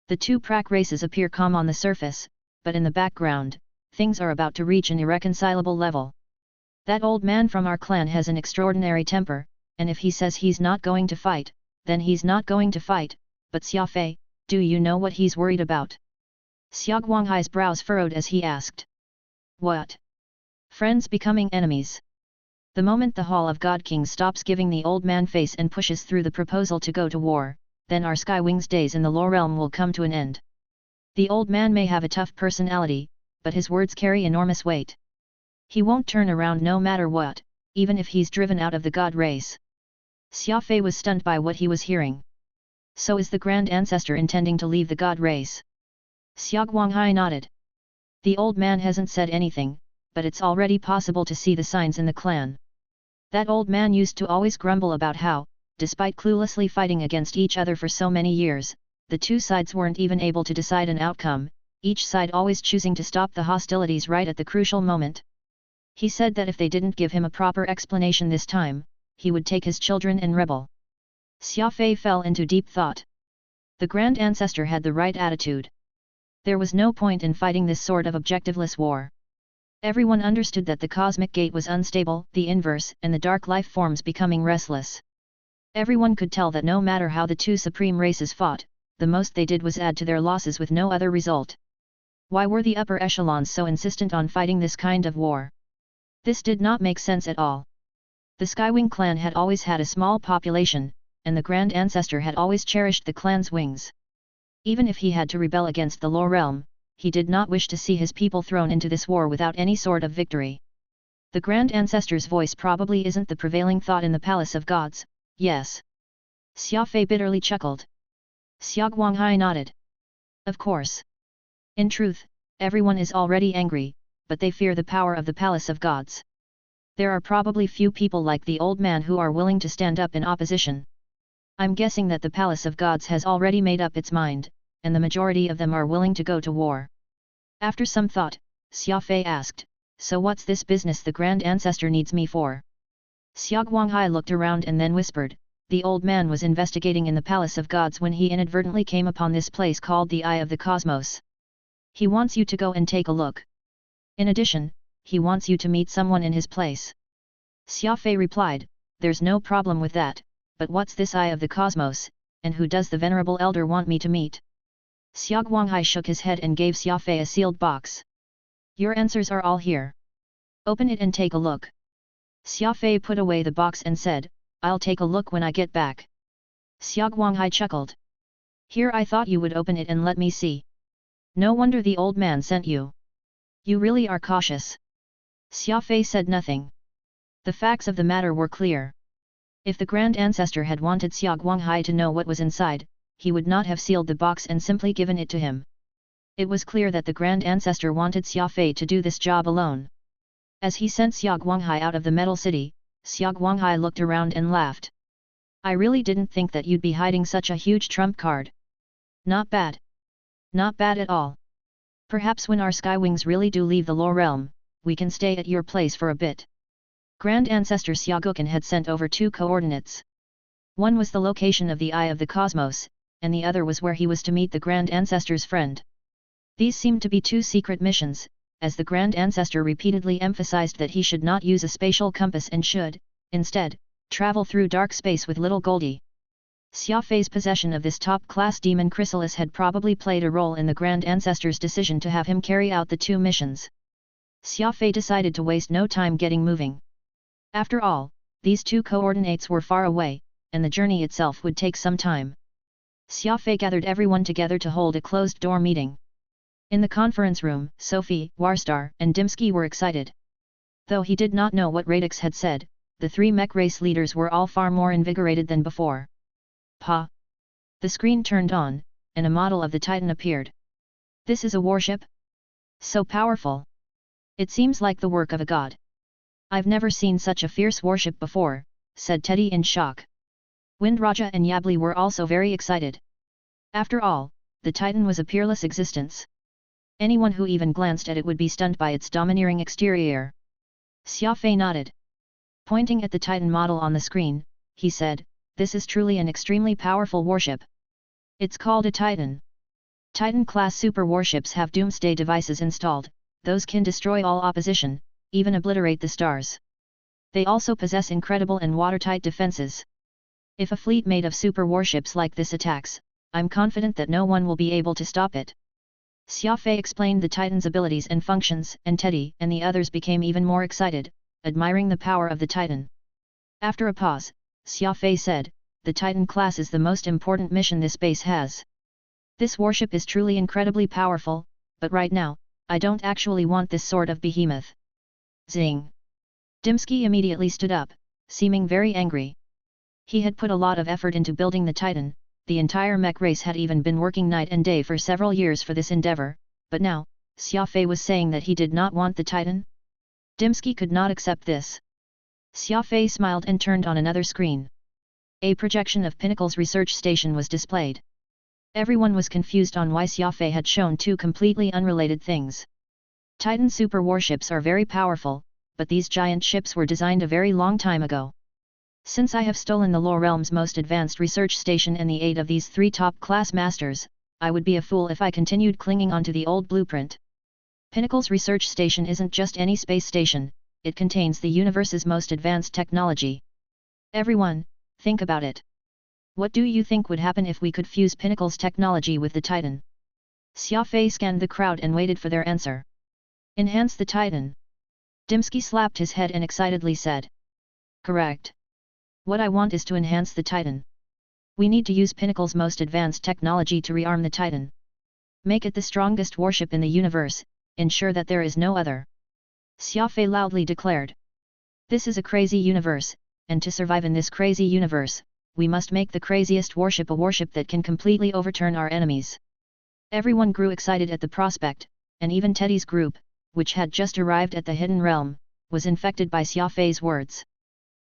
Speaker 1: The 2 prac races appear calm on the surface, but in the background, things are about to reach an irreconcilable level. That old man from our clan has an extraordinary temper, and if he says he's not going to fight, then he's not going to fight, but Xia Fei, do you know what he's worried about? Xia Guanghai's brows furrowed as he asked. What? Friends becoming enemies. The moment the Hall of God Kings stops giving the old man face and pushes through the proposal to go to war, then our Skywing's days in the Lore Realm will come to an end. The old man may have a tough personality, but his words carry enormous weight. He won't turn around no matter what, even if he's driven out of the god race. Xia Fei was stunned by what he was hearing. So is the Grand Ancestor intending to leave the god race? Xia Guanghai nodded. The old man hasn't said anything, but it's already possible to see the signs in the clan. That old man used to always grumble about how, despite cluelessly fighting against each other for so many years, the two sides weren't even able to decide an outcome, each side always choosing to stop the hostilities right at the crucial moment. He said that if they didn't give him a proper explanation this time, he would take his children and rebel. Xia Fei fell into deep thought. The Grand Ancestor had the right attitude. There was no point in fighting this sort of objectiveless war. Everyone understood that the cosmic gate was unstable, the inverse, and the dark life forms becoming restless. Everyone could tell that no matter how the two supreme races fought, the most they did was add to their losses with no other result. Why were the upper echelons so insistent on fighting this kind of war? This did not make sense at all. The Skywing clan had always had a small population, and the Grand Ancestor had always cherished the clan's wings. Even if he had to rebel against the Low Realm, he did not wish to see his people thrown into this war without any sort of victory. The Grand Ancestor's voice probably isn't the prevailing thought in the Palace of Gods, yes. Xia Fei bitterly chuckled. Xia Guanghai nodded. Of course. In truth, everyone is already angry, but they fear the power of the Palace of Gods. There are probably few people like the old man who are willing to stand up in opposition. I'm guessing that the Palace of Gods has already made up its mind, and the majority of them are willing to go to war. After some thought, Xia Fei asked, so what's this business the Grand Ancestor needs me for? Xia Guanghai looked around and then whispered, the old man was investigating in the Palace of Gods when he inadvertently came upon this place called the Eye of the Cosmos. He wants you to go and take a look. In addition, he wants you to meet someone in his place. Xia Fei replied, there's no problem with that, but what's this Eye of the Cosmos, and who does the Venerable Elder want me to meet? Xia Guanghai shook his head and gave Xia Fei a sealed box. Your answers are all here. Open it and take a look. Xia Fei put away the box and said, I'll take a look when I get back. Xia Guanghai chuckled. Here, I thought you would open it and let me see. No wonder the old man sent you. You really are cautious. Xia Fei said nothing. The facts of the matter were clear. If the Grand Ancestor had wanted Xia Guanghai to know what was inside, he would not have sealed the box and simply given it to him. It was clear that the Grand Ancestor wanted Xia Fei to do this job alone. As he sent Xia Guanghai out of the Metal City, Xia Guanghai looked around and laughed. I really didn't think that you'd be hiding such a huge trump card. Not bad. Not bad at all. Perhaps when our Skywings really do leave the Low Realm, we can stay at your place for a bit. Grand Ancestor Xia Guocan had sent over 2 coordinates. One was the location of the Eye of the Cosmos, and the other was where he was to meet the Grand Ancestor's friend. These seemed to be 2 secret missions, as the Grand Ancestor repeatedly emphasized that he should not use a spatial compass and should, instead, travel through dark space with little Goldie. Xia Fei's possession of this top-class demon chrysalis had probably played a role in the Grand Ancestor's decision to have him carry out the 2 missions. Xia Fei decided to waste no time getting moving. After all, these 2 coordinates were far away, and the journey itself would take some time. Xia Fei gathered everyone together to hold a closed-door meeting. In the conference room, Sophie, Warstar, and Dimsky were excited. Though he did not know what Radix had said, the 3 mech race leaders were all far more invigorated than before. Pa! The screen turned on, and a model of the Titan appeared. This is a warship? So powerful! It seems like the work of a god. I've never seen such a fierce warship before, said Teddy in shock. Windraja and Yabli were also very excited. After all, the Titan was a peerless existence. Anyone who even glanced at it would be stunned by its domineering exterior. Xia Fei nodded. Pointing at the Titan model on the screen, he said, this is truly an extremely powerful warship. It's called a Titan. Titan-class super warships have doomsday devices installed, those can destroy all opposition, even obliterate the stars. They also possess incredible and watertight defenses. If a fleet made of super warships like this attacks, I'm confident that no one will be able to stop it. Xia Fei explained the Titan's abilities and functions, and Teddy and the others became even more excited, admiring the power of the Titan. After a pause, Xia Fei said, the Titan class is the most important mission this base has. This warship is truly incredibly powerful, but right now, I don't actually want this sort of behemoth. Zing! Dimsky immediately stood up, seeming very angry. He had put a lot of effort into building the Titan, the entire mech race had even been working night and day for several years for this endeavor, but now, Xia Fei was saying that he did not want the Titan? Dimsky could not accept this. Xia Fei smiled and turned on another screen. A projection of Pinnacle's research station was displayed. Everyone was confused on why Xia Fei had shown two completely unrelated things. Titan super warships are very powerful, but these giant ships were designed a very long time ago. Since I have stolen the Lore Realm's most advanced research station and the aid of these three top-class masters, I would be a fool if I continued clinging onto the old blueprint. Pinnacle's research station isn't just any space station, it contains the universe's most advanced technology. Everyone, think about it. What do you think would happen if we could fuse Pinnacle's technology with the Titan? Xia Fei scanned the crowd and waited for their answer. Enhance the Titan. Dimsky slapped his head and excitedly said. Correct. What I want is to enhance the Titan. We need to use Pinnacle's most advanced technology to rearm the Titan. Make it the strongest warship in the universe, ensure that there is no other. Xia Fei loudly declared. This is a crazy universe, and to survive in this crazy universe, we must make the craziest warship a warship that can completely overturn our enemies. Everyone grew excited at the prospect, and even Teddy's group, which had just arrived at the Hidden Realm, was infected by Xia Fei's words.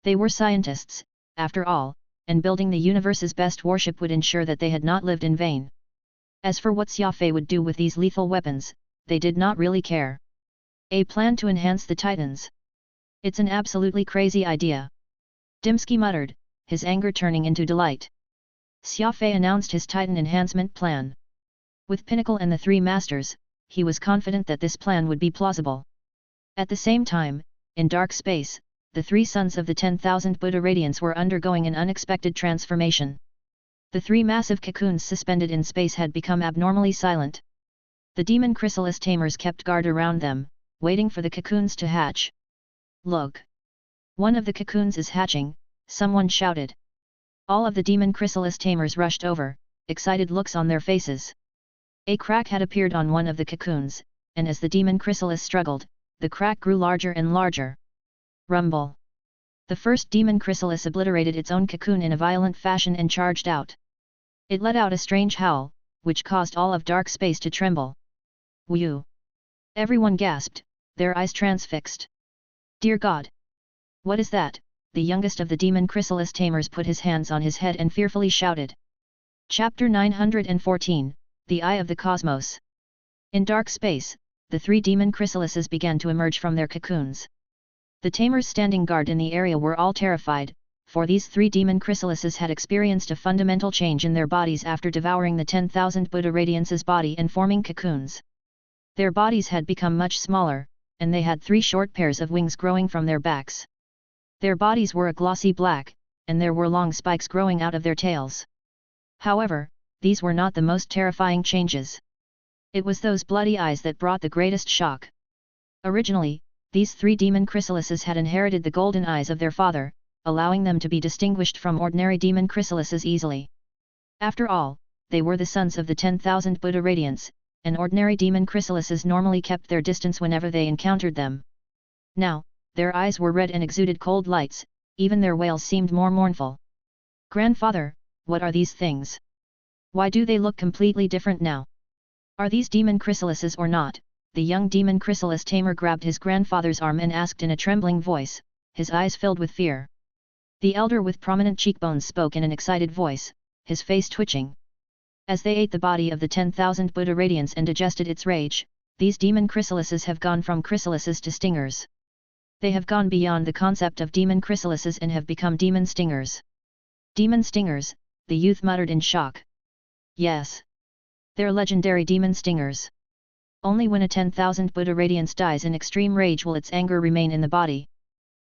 Speaker 1: They were scientists, after all, and building the universe's best warship would ensure that they had not lived in vain. As for what Xia Fei would do with these lethal weapons, they did not really care. A plan to enhance the Titans. It's an absolutely crazy idea. Dimsky muttered, his anger turning into delight. Xia Fei announced his Titan enhancement plan. With Pinnacle and the three masters, he was confident that this plan would be plausible. At the same time, in dark space, the three sons of the 10,000 Buddha Radiance were undergoing an unexpected transformation. The three massive cocoons suspended in space had become abnormally silent. The demon chrysalis tamers kept guard around them, waiting for the cocoons to hatch. Look! One of the cocoons is hatching, someone shouted. All of the demon chrysalis tamers rushed over, excited looks on their faces. A crack had appeared on one of the cocoons, and as the demon chrysalis struggled, the crack grew larger and larger. Rumble! The first demon chrysalis obliterated its own cocoon in a violent fashion and charged out. It let out a strange howl, which caused all of dark space to tremble. Whew! Everyone gasped, their eyes transfixed. Dear God! What is that? The youngest of the demon chrysalis tamers put his hands on his head and fearfully shouted. Chapter 914, The Eye of the Cosmos. In dark space, the three demon chrysalises began to emerge from their cocoons. The tamers standing guard in the area were all terrified, for these three demon chrysalises had experienced a fundamental change in their bodies after devouring the 10,000 Buddha Radiance's body and forming cocoons. Their bodies had become much smaller, and they had three short pairs of wings growing from their backs. Their bodies were a glossy black, and there were long spikes growing out of their tails. However, these were not the most terrifying changes. It was those bloody eyes that brought the greatest shock. Originally, these three demon chrysalises had inherited the golden eyes of their father, allowing them to be distinguished from ordinary demon chrysalises easily. After all, they were the sons of the 10,000 Buddha Radiance, and ordinary demon chrysalises normally kept their distance whenever they encountered them. Now, their eyes were red and exuded cold lights, even their wails seemed more mournful. Grandfather, what are these things? Why do they look completely different now? Are these demon chrysalises or not? The young demon chrysalis tamer grabbed his grandfather's arm and asked in a trembling voice, his eyes filled with fear. The elder with prominent cheekbones spoke in an excited voice, his face twitching. As they ate the body of the 10,000 Buddha Radiance and digested its rage, these demon chrysalises have gone from chrysalises to stingers. They have gone beyond the concept of demon chrysalises and have become demon stingers. Demon stingers, the youth muttered in shock. Yes. They're legendary demon stingers. Only when a 10,000 Buddha Radiance dies in extreme rage will its anger remain in the body.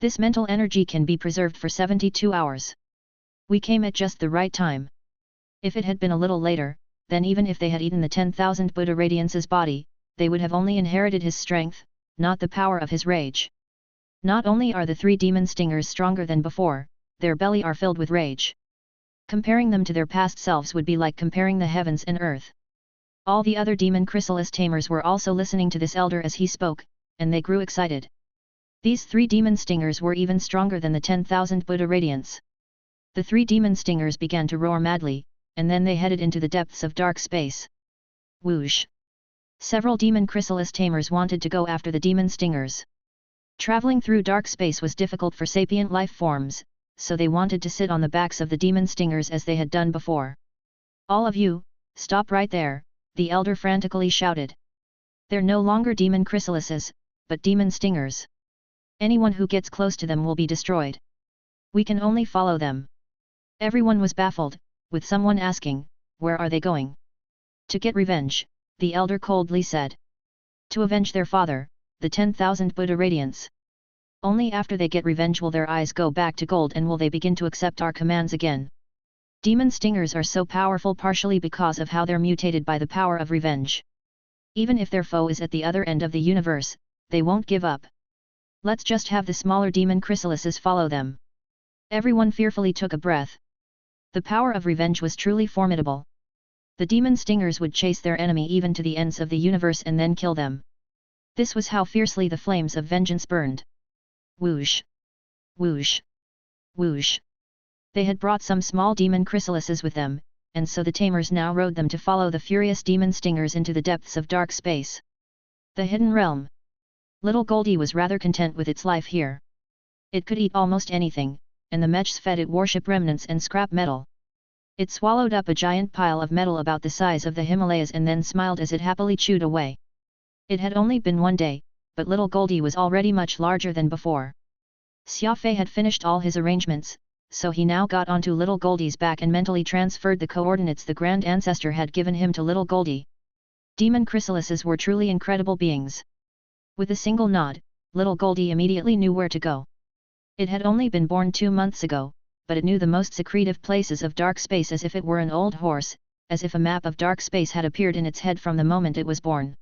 Speaker 1: This mental energy can be preserved for 72 hours. We came at just the right time. If it had been a little later, then even if they had eaten the 10,000 Buddha Radiance's body, they would have only inherited his strength, not the power of his rage. Not only are the three demon stingers stronger than before, their belly are filled with rage. Comparing them to their past selves would be like comparing the heavens and earth. All the other demon chrysalis tamers were also listening to this elder as he spoke, and they grew excited. These three demon stingers were even stronger than the 10,000 Buddha Radiance. The three demon stingers began to roar madly, and then they headed into the depths of dark space. Whoosh! Several demon chrysalis tamers wanted to go after the demon stingers. Traveling through dark space was difficult for sapient life forms, so they wanted to sit on the backs of the demon stingers as they had done before. All of you, stop right there, the elder frantically shouted. They're no longer demon chrysalises, but demon stingers. Anyone who gets close to them will be destroyed. We can only follow them. Everyone was baffled, with someone asking, where are they going? To get revenge, the elder coldly said. To avenge their father, the 10,000 Buddha radiants. Only after they get revenge will their eyes go back to gold and will they begin to accept our commands again. Demon stingers are so powerful partially because of how they're mutated by the power of revenge. Even if their foe is at the other end of the universe, they won't give up. Let's just have the smaller demon chrysalises follow them. Everyone fearfully took a breath. The power of revenge was truly formidable. The demon stingers would chase their enemy even to the ends of the universe and then kill them. This was how fiercely the flames of vengeance burned. Whoosh! Whoosh! Whoosh! They had brought some small demon chrysalises with them, and so the tamers now rode them to follow the furious demon stingers into the depths of dark space. The hidden realm. Little Goldie was rather content with its life here. It could eat almost anything, and the mechs fed it warship remnants and scrap metal. It swallowed up a giant pile of metal about the size of the Himalayas and then smiled as it happily chewed away. It had only been one day, but little Goldie was already much larger than before. Xia Fei had finished all his arrangements, so he now got onto little Goldie's back and mentally transferred the coordinates the Grand Ancestor had given him to little Goldie. Demon chrysalises were truly incredible beings. With a single nod, little Goldie immediately knew where to go. It had only been born 2 months ago, but it knew the most secretive places of dark space as if it were an old horse, as if a map of dark space had appeared in its head from the moment it was born.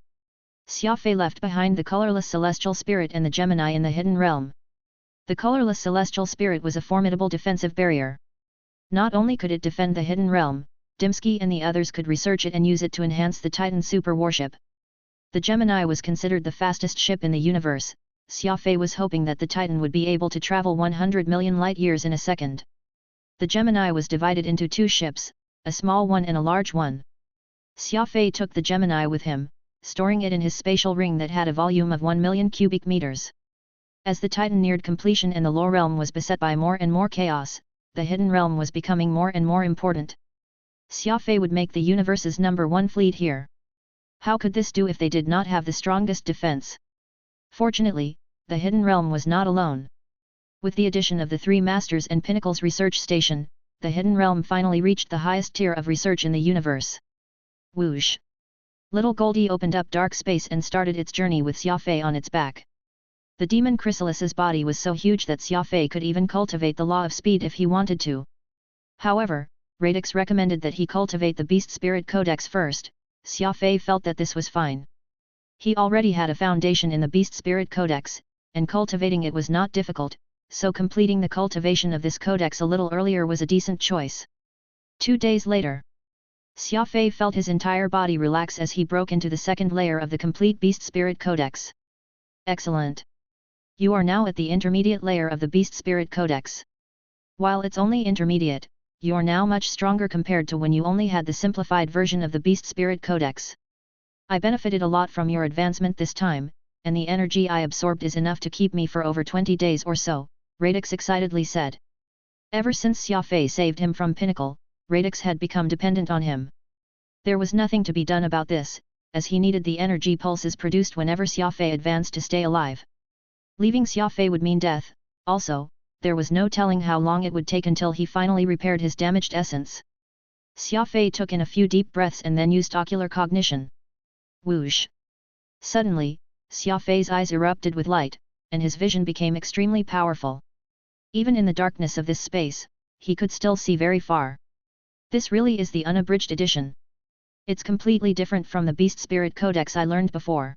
Speaker 1: Xia Fei left behind the colorless celestial spirit and the Gemini in the hidden realm. The colorless celestial spirit was a formidable defensive barrier. Not only could it defend the hidden realm, Dimsky and the others could research it and use it to enhance the Titan super warship. The Gemini was considered the fastest ship in the universe. Xia Fei was hoping that the Titan would be able to travel 100 million light-years in a second. The Gemini was divided into 2 ships, a small one and a large one. Xia Fei took the Gemini with him, storing it in his spatial ring that had a volume of 1 million cubic meters. As the Titan neared completion and the lower realm was beset by more and more chaos, the hidden realm was becoming more and more important. Xia Fei would make the universe's #1 fleet here. How could this do if they did not have the strongest defense? Fortunately, the hidden realm was not alone. With the addition of the 3 Masters and Pinnacles research station, the hidden realm finally reached the highest tier of research in the universe. Whoosh! Little Goldie opened up dark space and started its journey with Xia Fei on its back. The demon chrysalis's body was so huge that Xia Fei could even cultivate the law of speed if he wanted to. However, Radix recommended that he cultivate the Beast Spirit Codex first. Xia Fei felt that this was fine. He already had a foundation in the Beast Spirit Codex, and cultivating it was not difficult, so completing the cultivation of this codex a little earlier was a decent choice. 2 days later, Xia Fei felt his entire body relax as he broke into the second layer of the complete Beast Spirit Codex. Excellent! You are now at the intermediate layer of the Beast Spirit Codex. While it's only intermediate, you are now much stronger compared to when you only had the simplified version of the Beast Spirit Codex. I benefited a lot from your advancement this time, and the energy I absorbed is enough to keep me for over 20 days or so, Radix excitedly said. Ever since Xia Fei saved him from Pinnacle, Radix had become dependent on him. There was nothing to be done about this, as he needed the energy pulses produced whenever Xia Fei advanced to stay alive. Leaving Xia Fei would mean death. Also, there was no telling how long it would take until he finally repaired his damaged essence. Xia Fei took in a few deep breaths and then used ocular cognition. Whoosh! Suddenly, Xia Fei's eyes erupted with light, and his vision became extremely powerful. Even in the darkness of this space, he could still see very far. This really is the unabridged edition. It's completely different from the Beast Spirit Codex I learned before.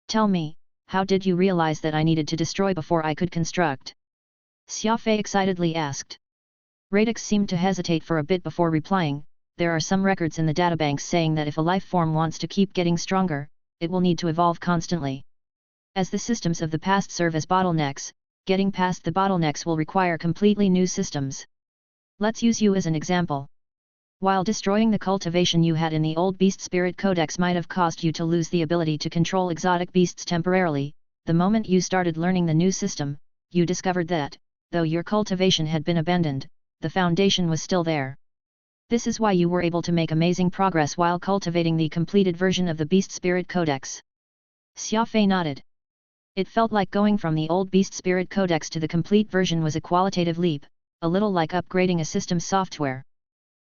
Speaker 1: Tell me, how did you realize that I needed to destroy before I could construct? Xia Fei excitedly asked. Radix seemed to hesitate for a bit before replying. There are some records in the databanks saying that if a life form wants to keep getting stronger, it will need to evolve constantly. As the systems of the past serve as bottlenecks, getting past the bottlenecks will require completely new systems. Let's use you as an example. While destroying the cultivation you had in the old Beast Spirit Codex might have caused you to lose the ability to control exotic beasts temporarily, the moment you started learning the new system, you discovered that, though your cultivation had been abandoned, the foundation was still there. This is why you were able to make amazing progress while cultivating the completed version of the Beast Spirit Codex. Xia Fei nodded. It felt like going from the old Beast Spirit Codex to the complete version was a qualitative leap, a little like upgrading a system's software.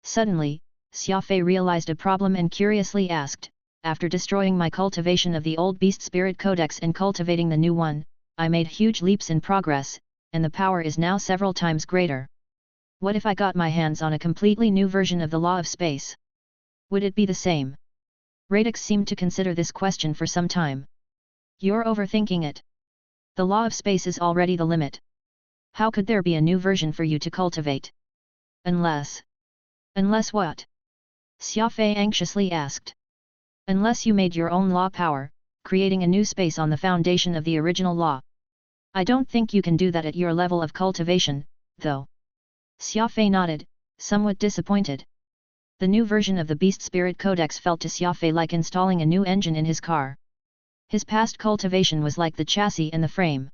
Speaker 1: Suddenly, Xia Fei realized a problem and curiously asked, after destroying my cultivation of the old Beast Spirit Codex and cultivating the new one, I made huge leaps in progress, and the power is now several times greater. What if I got my hands on a completely new version of the Law of Space? Would it be the same? Radix seemed to consider this question for some time. You're overthinking it. The Law of Space is already the limit. How could there be a new version for you to cultivate? Unless what? Xia Fei anxiously asked. Unless you made your own law power, creating a new space on the foundation of the original law. I don't think you can do that at your level of cultivation, though. Xia Fei nodded, somewhat disappointed. The new version of the Beast Spirit Codex felt to Xia Fei like installing a new engine in his car. His past cultivation was like the chassis and the frame.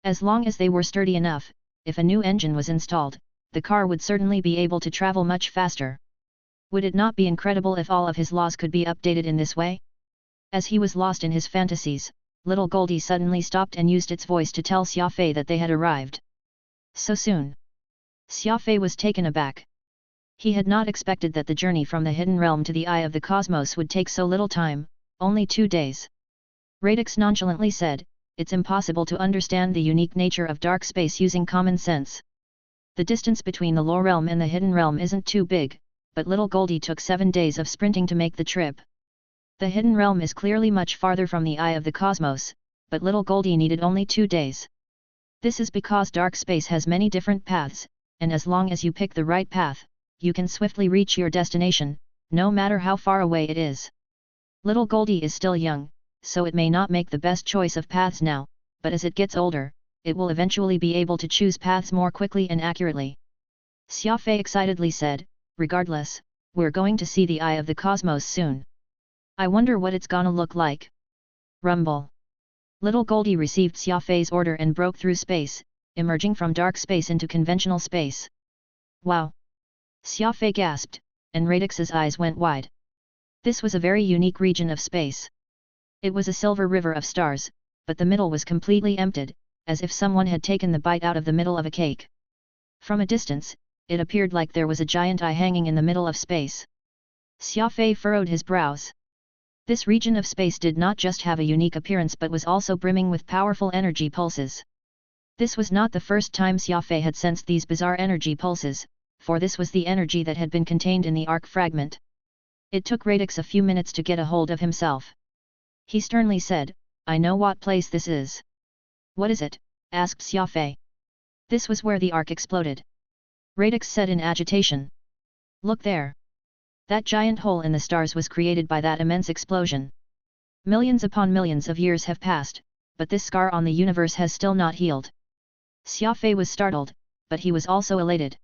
Speaker 1: As long as they were sturdy enough, if a new engine was installed, the car would certainly be able to travel much faster. Would it not be incredible if all of his laws could be updated in this way? As he was lost in his fantasies, little Goldie suddenly stopped and used its voice to tell Xia Fei that they had arrived. So soon. Xia Fei was taken aback. He had not expected that the journey from the hidden realm to the eye of the cosmos would take so little time, only 2 days. Radix nonchalantly said, it's impossible to understand the unique nature of dark space using common sense. The distance between the lower realm and the hidden realm isn't too big, but little Goldie took 7 days of sprinting to make the trip. The hidden realm is clearly much farther from the eye of the cosmos, but little Goldie needed only 2 days. This is because dark space has many different paths, and as long as you pick the right path, you can swiftly reach your destination, no matter how far away it is. Little Goldie is still young, so it may not make the best choice of paths now, but as it gets older, it will eventually be able to choose paths more quickly and accurately. Xia Fei excitedly said, regardless, we're going to see the eye of the cosmos soon. I wonder what it's gonna look like. Rumble. Little Goldie received Xia Fei's order and broke through space, emerging from dark space into conventional space. Wow! Xia Fei gasped, and Radix's eyes went wide. This was a very unique region of space. It was a silver river of stars, but the middle was completely emptied, as if someone had taken the bite out of the middle of a cake. From a distance, it appeared like there was a giant eye hanging in the middle of space. Xia Fei furrowed his brows. This region of space did not just have a unique appearance but was also brimming with powerful energy pulses. This was not the first time Xia Fei had sensed these bizarre energy pulses, for this was the energy that had been contained in the arc fragment. It took Radix a few minutes to get a hold of himself. He sternly said, I know what place this is. What is it? Asked Xia Fei. This was where the arc exploded. Radix said in agitation. Look there. That giant hole in the stars was created by that immense explosion. Millions upon millions of years have passed, but this scar on the universe has still not healed. Xia Fei was startled, but he was also elated.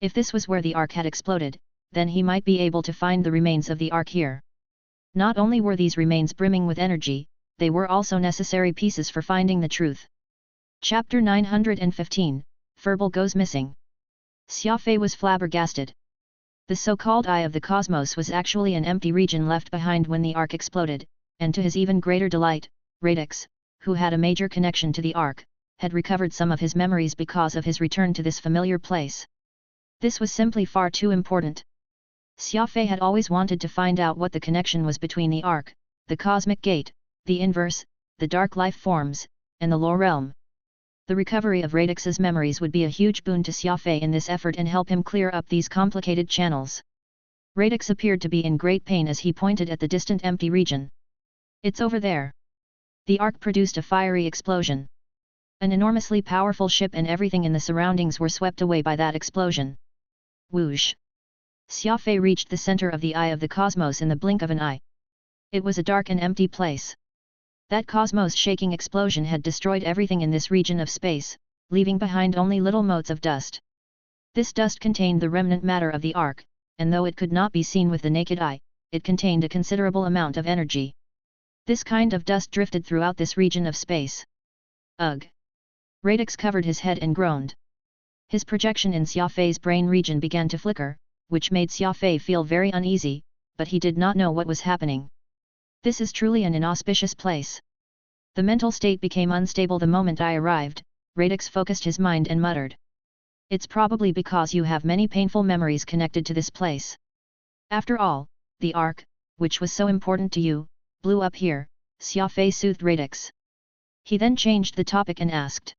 Speaker 1: If this was where the arc had exploded, then he might be able to find the remains of the arc here. Not only were these remains brimming with energy, they were also necessary pieces for finding the truth. Chapter 915, Furball Goes Missing. Xia Fei was flabbergasted. The so-called Eye of the Cosmos was actually an empty region left behind when the arc exploded, and to his even greater delight, Radix, who had a major connection to the arc, had recovered some of his memories because of his return to this familiar place. This was simply far too important. Xia Fei had always wanted to find out what the connection was between the arc, the cosmic gate, the inverse, the dark life forms, and the lower realm. The recovery of Radix's memories would be a huge boon to Xia Fei in this effort and help him clear up these complicated channels. Radix appeared to be in great pain as he pointed at the distant empty region. It's over there. The arc produced a fiery explosion. An enormously powerful ship and everything in the surroundings were swept away by that explosion. Whoosh! Xia Fei reached the center of the Eye of the Cosmos in the blink of an eye. It was a dark and empty place. That cosmos-shaking explosion had destroyed everything in this region of space, leaving behind only little motes of dust. This dust contained the remnant matter of the arc, and though it could not be seen with the naked eye, it contained a considerable amount of energy. This kind of dust drifted throughout this region of space. Ugh! Radix covered his head and groaned. His projection in Xia Fei's brain region began to flicker, which made Xia Fei feel very uneasy, but he did not know what was happening. This is truly an inauspicious place. The mental state became unstable the moment I arrived. Radix focused his mind and muttered. It's probably because you have many painful memories connected to this place. After all, the ark, which was so important to you, blew up here, Xia Fei soothed Radix. He then changed the topic and asked.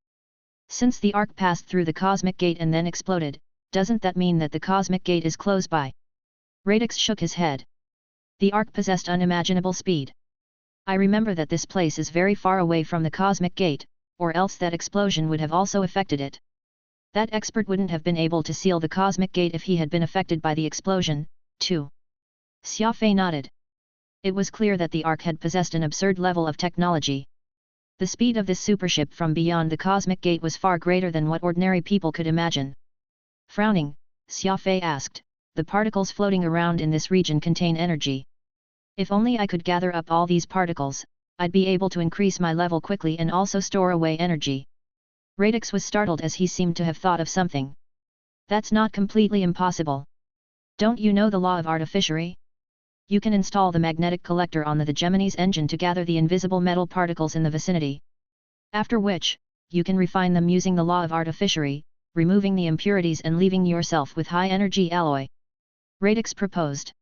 Speaker 1: Since the ark passed through the cosmic gate and then exploded, doesn't that mean that the cosmic gate is close by? Radix shook his head. The ark possessed unimaginable speed. I remember that this place is very far away from the cosmic gate, or else that explosion would have also affected it. That expert wouldn't have been able to seal the cosmic gate if he had been affected by the explosion, too. Xia Fei nodded. It was clear that the ark had possessed an absurd level of technology. The speed of this supership from beyond the cosmic gate was far greater than what ordinary people could imagine. Frowning, Xia Fei asked, the particles floating around in this region contain energy. If only I could gather up all these particles, I'd be able to increase my level quickly and also store away energy. Radix was startled as he seemed to have thought of something. That's not completely impossible. Don't you know the law of artificery? You can install the magnetic collector on the Gemini's engine to gather the invisible metal particles in the vicinity. After which, you can refine them using the law of artificery, removing the impurities and leaving yourself with high-energy alloy. Radix proposed.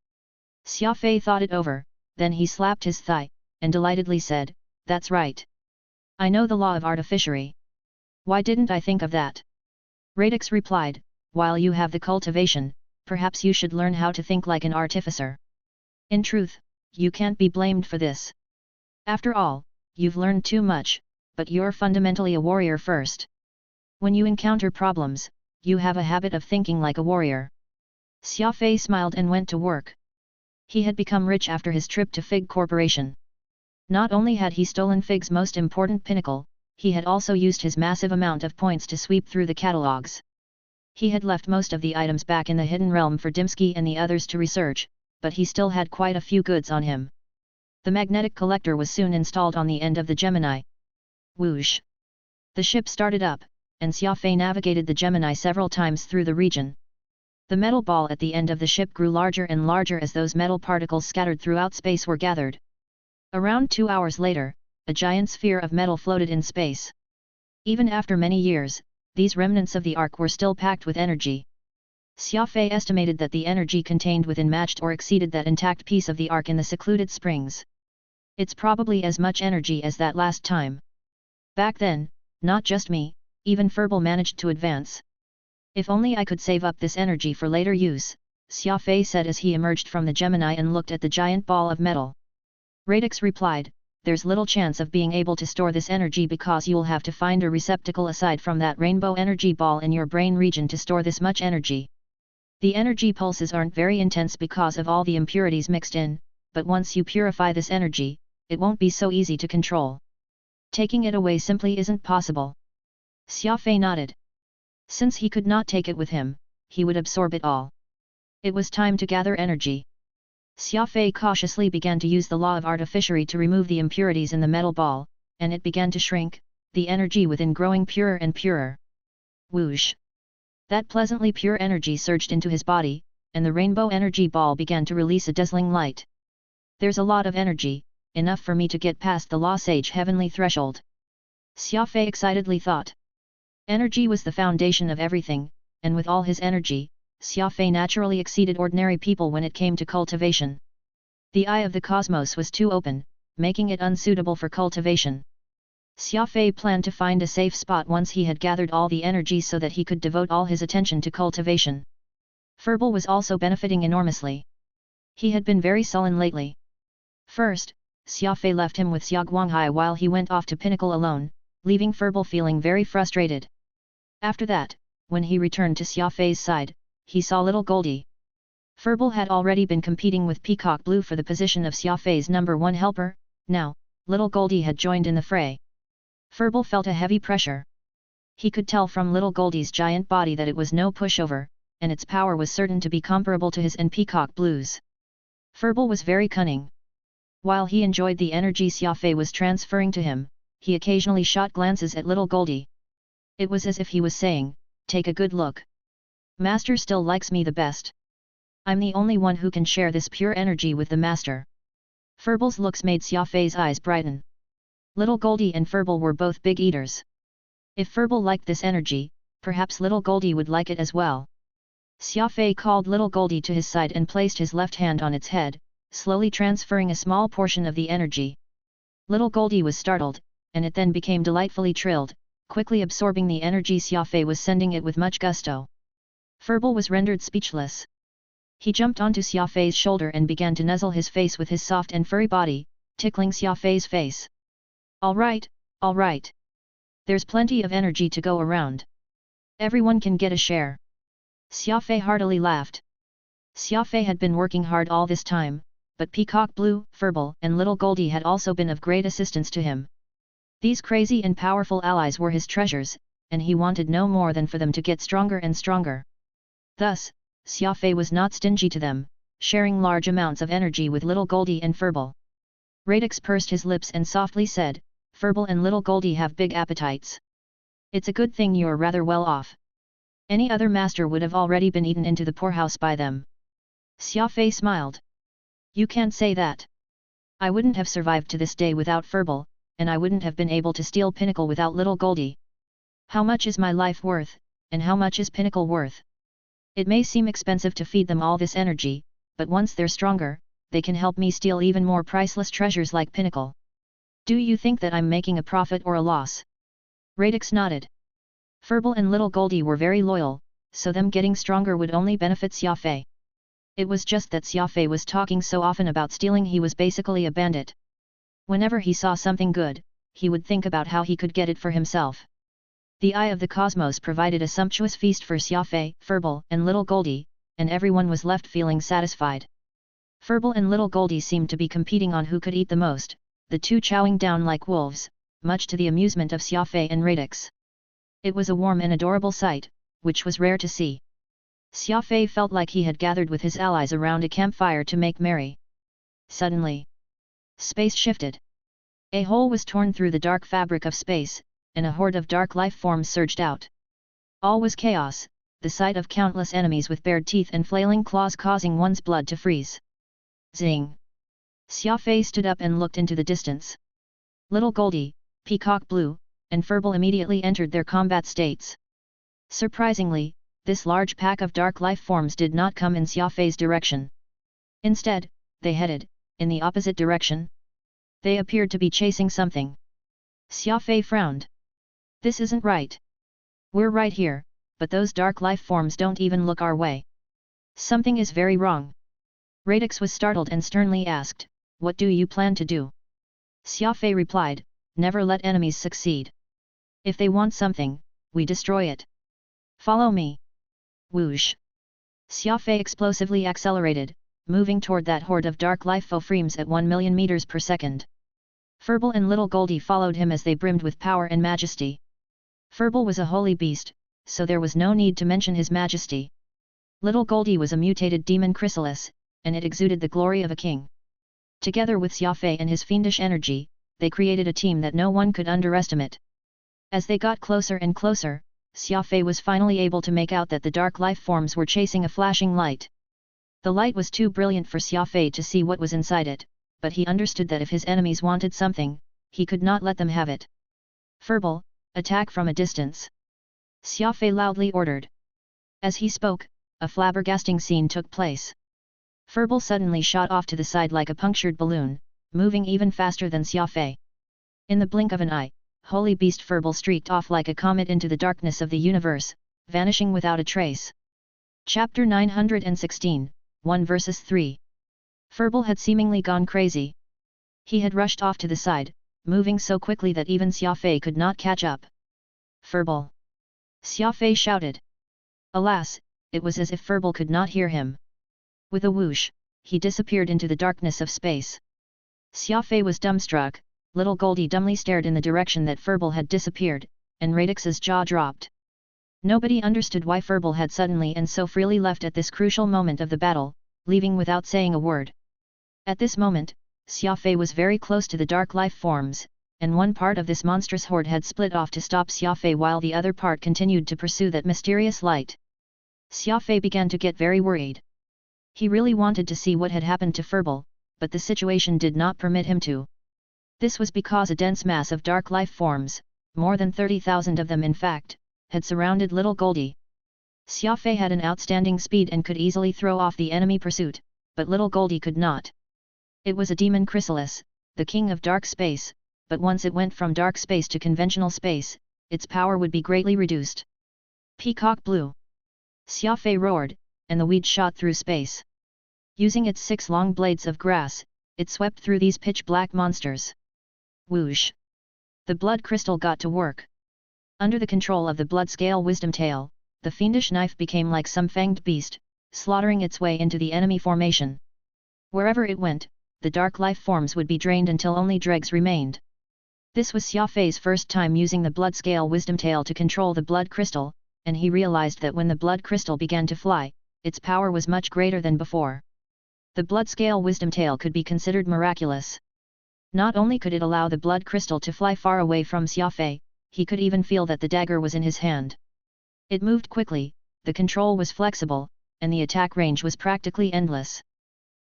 Speaker 1: Xia Fei thought it over, then he slapped his thigh, and delightedly said, that's right. I know the law of artificery. Why didn't I think of that? Radix replied, while you have the cultivation, perhaps you should learn how to think like an artificer. In truth, you can't be blamed for this. After all, you've learned too much, but you're fundamentally a warrior first. When you encounter problems, you have a habit of thinking like a warrior. Xia Fei smiled and went to work. He had become rich after his trip to Fig Corporation. Not only had he stolen Fig's most important pinnacle, he had also used his massive amount of points to sweep through the catalogs. He had left most of the items back in the Hidden Realm for Dimsky and the others to research, but he still had quite a few goods on him. The magnetic collector was soon installed on the end of the Gemini. Whoosh! The ship started up, and Xia Fei navigated the Gemini several times through the region. The metal ball at the end of the ship grew larger and larger as those metal particles scattered throughout space were gathered. Around 2 hours later, a giant sphere of metal floated in space. Even after many years, these remnants of the ark were still packed with energy. Xia Fei estimated that the energy contained within matched or exceeded that intact piece of the ark in the secluded springs. It's probably as much energy as that last time. Back then, not just me, even Furball managed to advance. If only I could save up this energy for later use, Xia Fei said as he emerged from the Gemini and looked at the giant ball of metal. Radix replied, there's little chance of being able to store this energy because you'll have to find a receptacle aside from that rainbow energy ball in your brain region to store this much energy. The energy pulses aren't very intense because of all the impurities mixed in, but once you purify this energy, it won't be so easy to control. Taking it away simply isn't possible. Xia Fei nodded. Since he could not take it with him, he would absorb it all. It was time to gather energy. Xia Fei cautiously began to use the law of artificery to remove the impurities in the metal ball, and it began to shrink, the energy within growing purer and purer. Whoosh! That pleasantly pure energy surged into his body, and the rainbow energy ball began to release a dazzling light. There's a lot of energy, enough for me to get past the Law Sage heavenly threshold. Xia Fei excitedly thought. Energy was the foundation of everything, and with all his energy, Xia Fei naturally exceeded ordinary people when it came to cultivation. The eye of the cosmos was too open, making it unsuitable for cultivation. Xia Fei planned to find a safe spot once he had gathered all the energy so that he could devote all his attention to cultivation. Furball was also benefiting enormously. He had been very sullen lately. First, Xia Fei left him with Xia Guanghai while he went off to Pinnacle alone, leaving Furball feeling very frustrated. After that, when he returned to Xia Fei's side, he saw little Goldie. Furball had already been competing with Peacock Blue for the position of Xia Fei's #1 helper, now, little Goldie had joined in the fray. Furball felt a heavy pressure. He could tell from little Goldie's giant body that it was no pushover, and its power was certain to be comparable to his and Peacock Blue's. Furball was very cunning. While he enjoyed the energy Xia Fei was transferring to him, he occasionally shot glances at little Goldie. It was as if he was saying, "Take a good look. Master still likes me the best. I'm the only one who can share this pure energy with the master." Furball's looks made Xia Fei's eyes brighten. Little Goldie and Furball were both big eaters. If Furball liked this energy, perhaps little Goldie would like it as well. Xia Fei called little Goldie to his side and placed his left hand on its head, slowly transferring a small portion of the energy. Little Goldie was startled, and it then became delightfully thrilled, quickly absorbing the energy Xia Fei was sending it with much gusto. Furball was rendered speechless. He jumped onto Xia Fei's shoulder and began to nuzzle his face with his soft and furry body, tickling Xia Fei's face. All right. There's plenty of energy to go around. Everyone can get a share." Xia Fei heartily laughed. Xia Fei had been working hard all this time, but Peacock Blue, Furball and little Goldie had also been of great assistance to him. These crazy and powerful allies were his treasures, and he wanted no more than for them to get stronger and stronger. Thus, Xia Fei was not stingy to them, sharing large amounts of energy with little Goldie and Furball. Radix pursed his lips and softly said, "Furball and little Goldie have big appetites. It's a good thing you're rather well off. Any other master would have already been eaten into the poorhouse by them." Xia Fei smiled. "You can't say that. I wouldn't have survived to this day without Furball, and I wouldn't have been able to steal Pinnacle without little Goldie. How much is my life worth, and how much is Pinnacle worth? It may seem expensive to feed them all this energy, but once they're stronger, they can help me steal even more priceless treasures like Pinnacle. Do you think that I'm making a profit or a loss?" Radix nodded. Furball and little Goldie were very loyal, so them getting stronger would only benefit Xia Fei. It was just that Xia Fei was talking so often about stealing he was basically a bandit. Whenever he saw something good, he would think about how he could get it for himself. The Eye of the Cosmos provided a sumptuous feast for Xia Fei, Furball and little Goldie, and everyone was left feeling satisfied. Furball and little Goldie seemed to be competing on who could eat the most, the two chowing down like wolves, much to the amusement of Xia Fei and Radix. It was a warm and adorable sight, which was rare to see. Xia Fei felt like he had gathered with his allies around a campfire to make merry. Suddenly, space shifted. A hole was torn through the dark fabric of space, and a horde of dark life forms surged out. All was chaos, the sight of countless enemies with bared teeth and flailing claws causing one's blood to freeze. Zing! Xia Fei stood up and looked into the distance. Little Goldie, Peacock Blue, and Furball immediately entered their combat states. Surprisingly, this large pack of dark life forms did not come in Xia Fei's direction. Instead, they headed in the opposite direction. They appeared to be chasing something. Xia Fei frowned. "This isn't right. We're right here, but those dark life forms don't even look our way. Something is very wrong." Radix was startled and sternly asked, "What do you plan to do?" Xia Fei replied, "Never let enemies succeed. If they want something, we destroy it. Follow me." Whoosh! Xia Fei explosively accelerated, moving toward that horde of dark life forms at 1,000,000 meters per second. Furball and little Goldie followed him as they brimmed with power and majesty. Furball was a holy beast, so there was no need to mention his majesty. Little Goldie was a mutated demon chrysalis, and it exuded the glory of a king. Together with Xia Fei and his fiendish energy, they created a team that no one could underestimate. As they got closer and closer, Xia Fei was finally able to make out that the dark life forms were chasing a flashing light. The light was too brilliant for Xia Fei to see what was inside it, but he understood that if his enemies wanted something, he could not let them have it. "Furball, attack from a distance!" Xia Fei loudly ordered. As he spoke, a flabbergasting scene took place. Furball suddenly shot off to the side like a punctured balloon, moving even faster than Xia Fei. In the blink of an eye, holy beast Furball streaked off like a comet into the darkness of the universe, vanishing without a trace. Chapter 916, 1 vs 3. Furball had seemingly gone crazy. He had rushed off to the side, moving so quickly that even Xia Fei could not catch up. "Furball!" Xia Fei shouted. Alas, it was as if Furball could not hear him. With a whoosh, he disappeared into the darkness of space. Xia Fei was dumbstruck, little Goldie dumbly stared in the direction that Furball had disappeared, and Radix's jaw dropped. Nobody understood why Furball had suddenly and so freely left at this crucial moment of the battle, leaving without saying a word. At this moment, Xia Fei was very close to the dark life forms, and one part of this monstrous horde had split off to stop Xia Fei while the other part continued to pursue that mysterious light. Xia Fei began to get very worried. He really wanted to see what had happened to Furball, but the situation did not permit him to. This was because a dense mass of dark life forms, more than 30,000 of them in fact, had surrounded little Goldie. Xia Fei had an outstanding speed and could easily throw off the enemy pursuit, but little Goldie could not. It was a demon chrysalis, the king of dark space, but once it went from dark space to conventional space, its power would be greatly reduced. Peacock blew. Xia Fei roared, and the weed shot through space. Using its 6 long blades of grass, it swept through these pitch-black monsters. Whoosh! The blood crystal got to work. Under the control of the blood-scale wisdom tail, the fiendish knife became like some fanged beast, slaughtering its way into the enemy formation. Wherever it went, the dark life forms would be drained until only dregs remained. This was Xia Fei's first time using the blood-scale wisdom tail to control the blood crystal, and he realized that when the blood crystal began to fly, its power was much greater than before. The blood-scale wisdom tail could be considered miraculous. Not only could it allow the blood crystal to fly far away from Xia Fei, he could even feel that the dagger was in his hand. It moved quickly, the control was flexible, and the attack range was practically endless.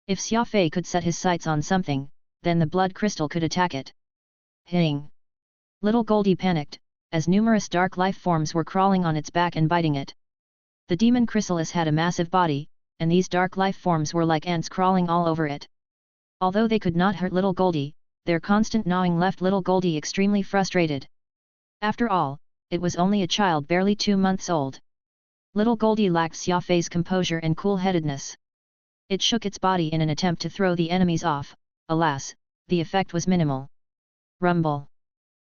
Speaker 1: If Xia Fei could set his sights on something, then the blood crystal could attack it. Hing! Little Goldie panicked, as numerous dark life forms were crawling on its back and biting it. The demon chrysalis had a massive body, and these dark life forms were like ants crawling all over it. Although they could not hurt little Goldie, their constant gnawing left little Goldie extremely frustrated. After all, it was only a child barely 2 months old. Little Goldie lacked Xia Fei's composure and cool-headedness. It shook its body in an attempt to throw the enemies off. Alas, the effect was minimal. Rumble!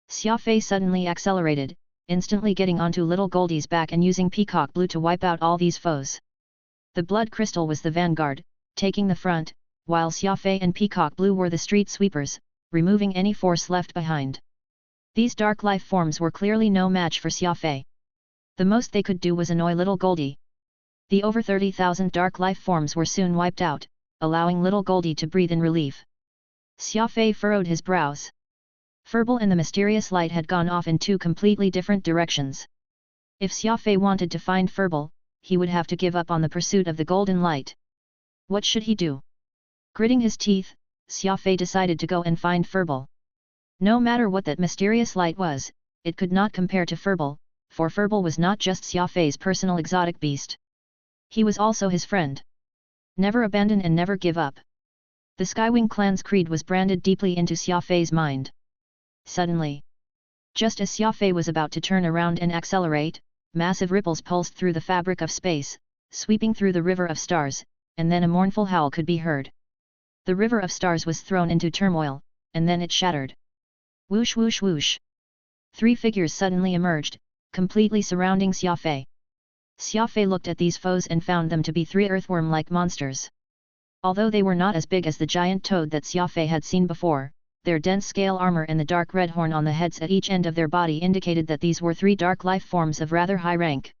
Speaker 1: Xia Fei suddenly accelerated, instantly getting onto little Goldie's back and using Peacock Blue to wipe out all these foes. The blood crystal was the vanguard, taking the front, while Xia Fei and Peacock Blue were the street sweepers, removing any force left behind. These dark life forms were clearly no match for Xia Fei. The most they could do was annoy little Goldie. The over 30,000 dark life forms were soon wiped out, allowing little Goldie to breathe in relief. Xia Fei furrowed his brows. Furball and the mysterious light had gone off in 2 completely different directions. If Xia Fei wanted to find Furball, he would have to give up on the pursuit of the golden light. What should he do? Gritting his teeth, Xia Fei decided to go and find Furball. No matter what that mysterious light was, it could not compare to Furball, for Furball was not just Xia Fei's personal exotic beast. He was also his friend. Never abandon and never give up. The Skywing clan's creed was branded deeply into Xia Fei's mind. Suddenly, just as Xia Fei was about to turn around and accelerate, massive ripples pulsed through the fabric of space, sweeping through the river of stars, and then a mournful howl could be heard. The river of stars was thrown into turmoil, and then it shattered. Whoosh whoosh whoosh! 3 figures suddenly emerged, completely surrounding Xia Fei. Xia Fei looked at these foes and found them to be 3 earthworm-like monsters. Although they were not as big as the giant toad that Xia Fei had seen before, their dense scale armor and the dark red horn on the heads at each end of their body indicated that these were 3 dark life forms of rather high rank.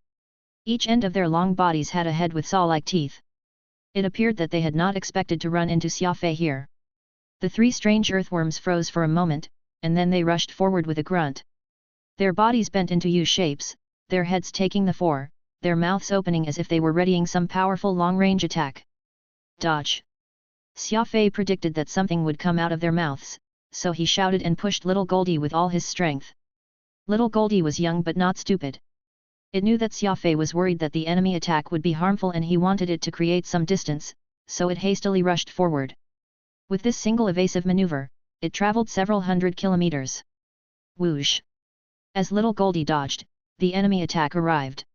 Speaker 1: Each end of their long bodies had a head with saw-like teeth. It appeared that they had not expected to run into Xia Fei here. The 3 strange earthworms froze for a moment, and then they rushed forward with a grunt. Their bodies bent into U-shapes, their heads taking the fore, their mouths opening as if they were readying some powerful long-range attack. Dodge! Xia Fei predicted that something would come out of their mouths, so he shouted and pushed little Goldie with all his strength. Little Goldie was young but not stupid. It knew that Xia Fei was worried that the enemy attack would be harmful and he wanted it to create some distance, so it hastily rushed forward. With this single evasive maneuver, it traveled several hundred kilometers. Whoosh! As little Goldie dodged, the enemy attack arrived.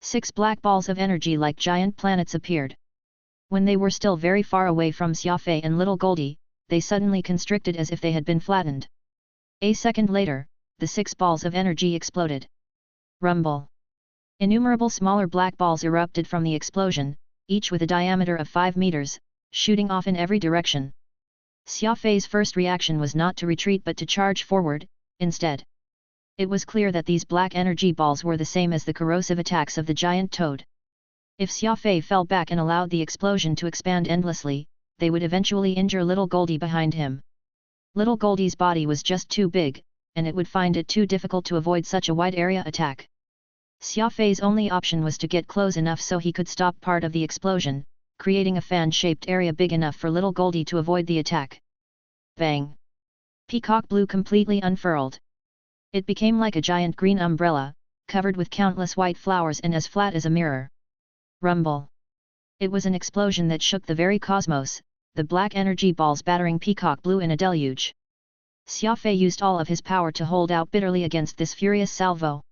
Speaker 1: 6 black balls of energy like giant planets appeared. When they were still very far away from Xia Fei and little Goldie, they suddenly constricted as if they had been flattened. A second later, the 6 balls of energy exploded. Rumble! Innumerable smaller black balls erupted from the explosion, each with a diameter of 5 meters, shooting off in every direction. Xia Fei's first reaction was not to retreat but to charge forward, instead. It was clear that these black energy balls were the same as the corrosive attacks of the giant toad. If Xia Fei fell back and allowed the explosion to expand endlessly, they would eventually injure little Goldie behind him. Little Goldie's body was just too big, and it would find it too difficult to avoid such a wide area attack. Xia Fei's only option was to get close enough so he could stop part of the explosion, creating a fan-shaped area big enough for little Goldie to avoid the attack. Bang! Peacock Blue completely unfurled. It became like a giant green umbrella, covered with countless white flowers and as flat as a mirror. Rumble! It was an explosion that shook the very cosmos, the black energy balls battering Peacock Blue in a deluge. Xia Fei used all of his power to hold out bitterly against this furious salvo.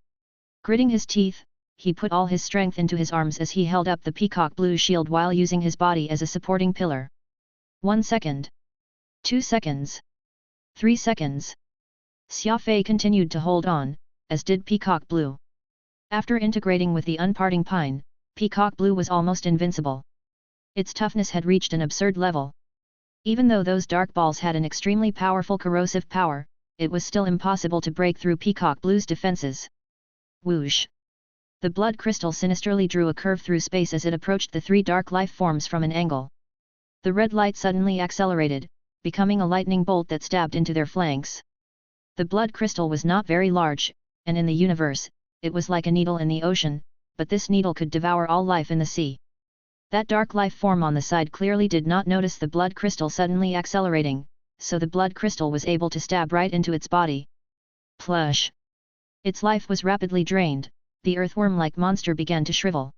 Speaker 1: Gritting his teeth, he put all his strength into his arms as he held up the Peacock Blue shield while using his body as a supporting pillar. 1 second. 2 seconds. 3 seconds. Xia Fei continued to hold on, as did Peacock Blue. After integrating with the unparting pine, Peacock Blue was almost invincible. Its toughness had reached an absurd level. Even though those dark balls had an extremely powerful corrosive power, it was still impossible to break through Peacock Blue's defenses. Whoosh! The blood crystal sinisterly drew a curve through space as it approached the three dark life forms from an angle. The red light suddenly accelerated, becoming a lightning bolt that stabbed into their flanks. The blood crystal was not very large, and in the universe, it was like a needle in the ocean, but this needle could devour all life in the sea. That dark life form on the side clearly did not notice the blood crystal suddenly accelerating, so the blood crystal was able to stab right into its body. Plush! Its life was rapidly drained, the earthworm-like monster began to shrivel.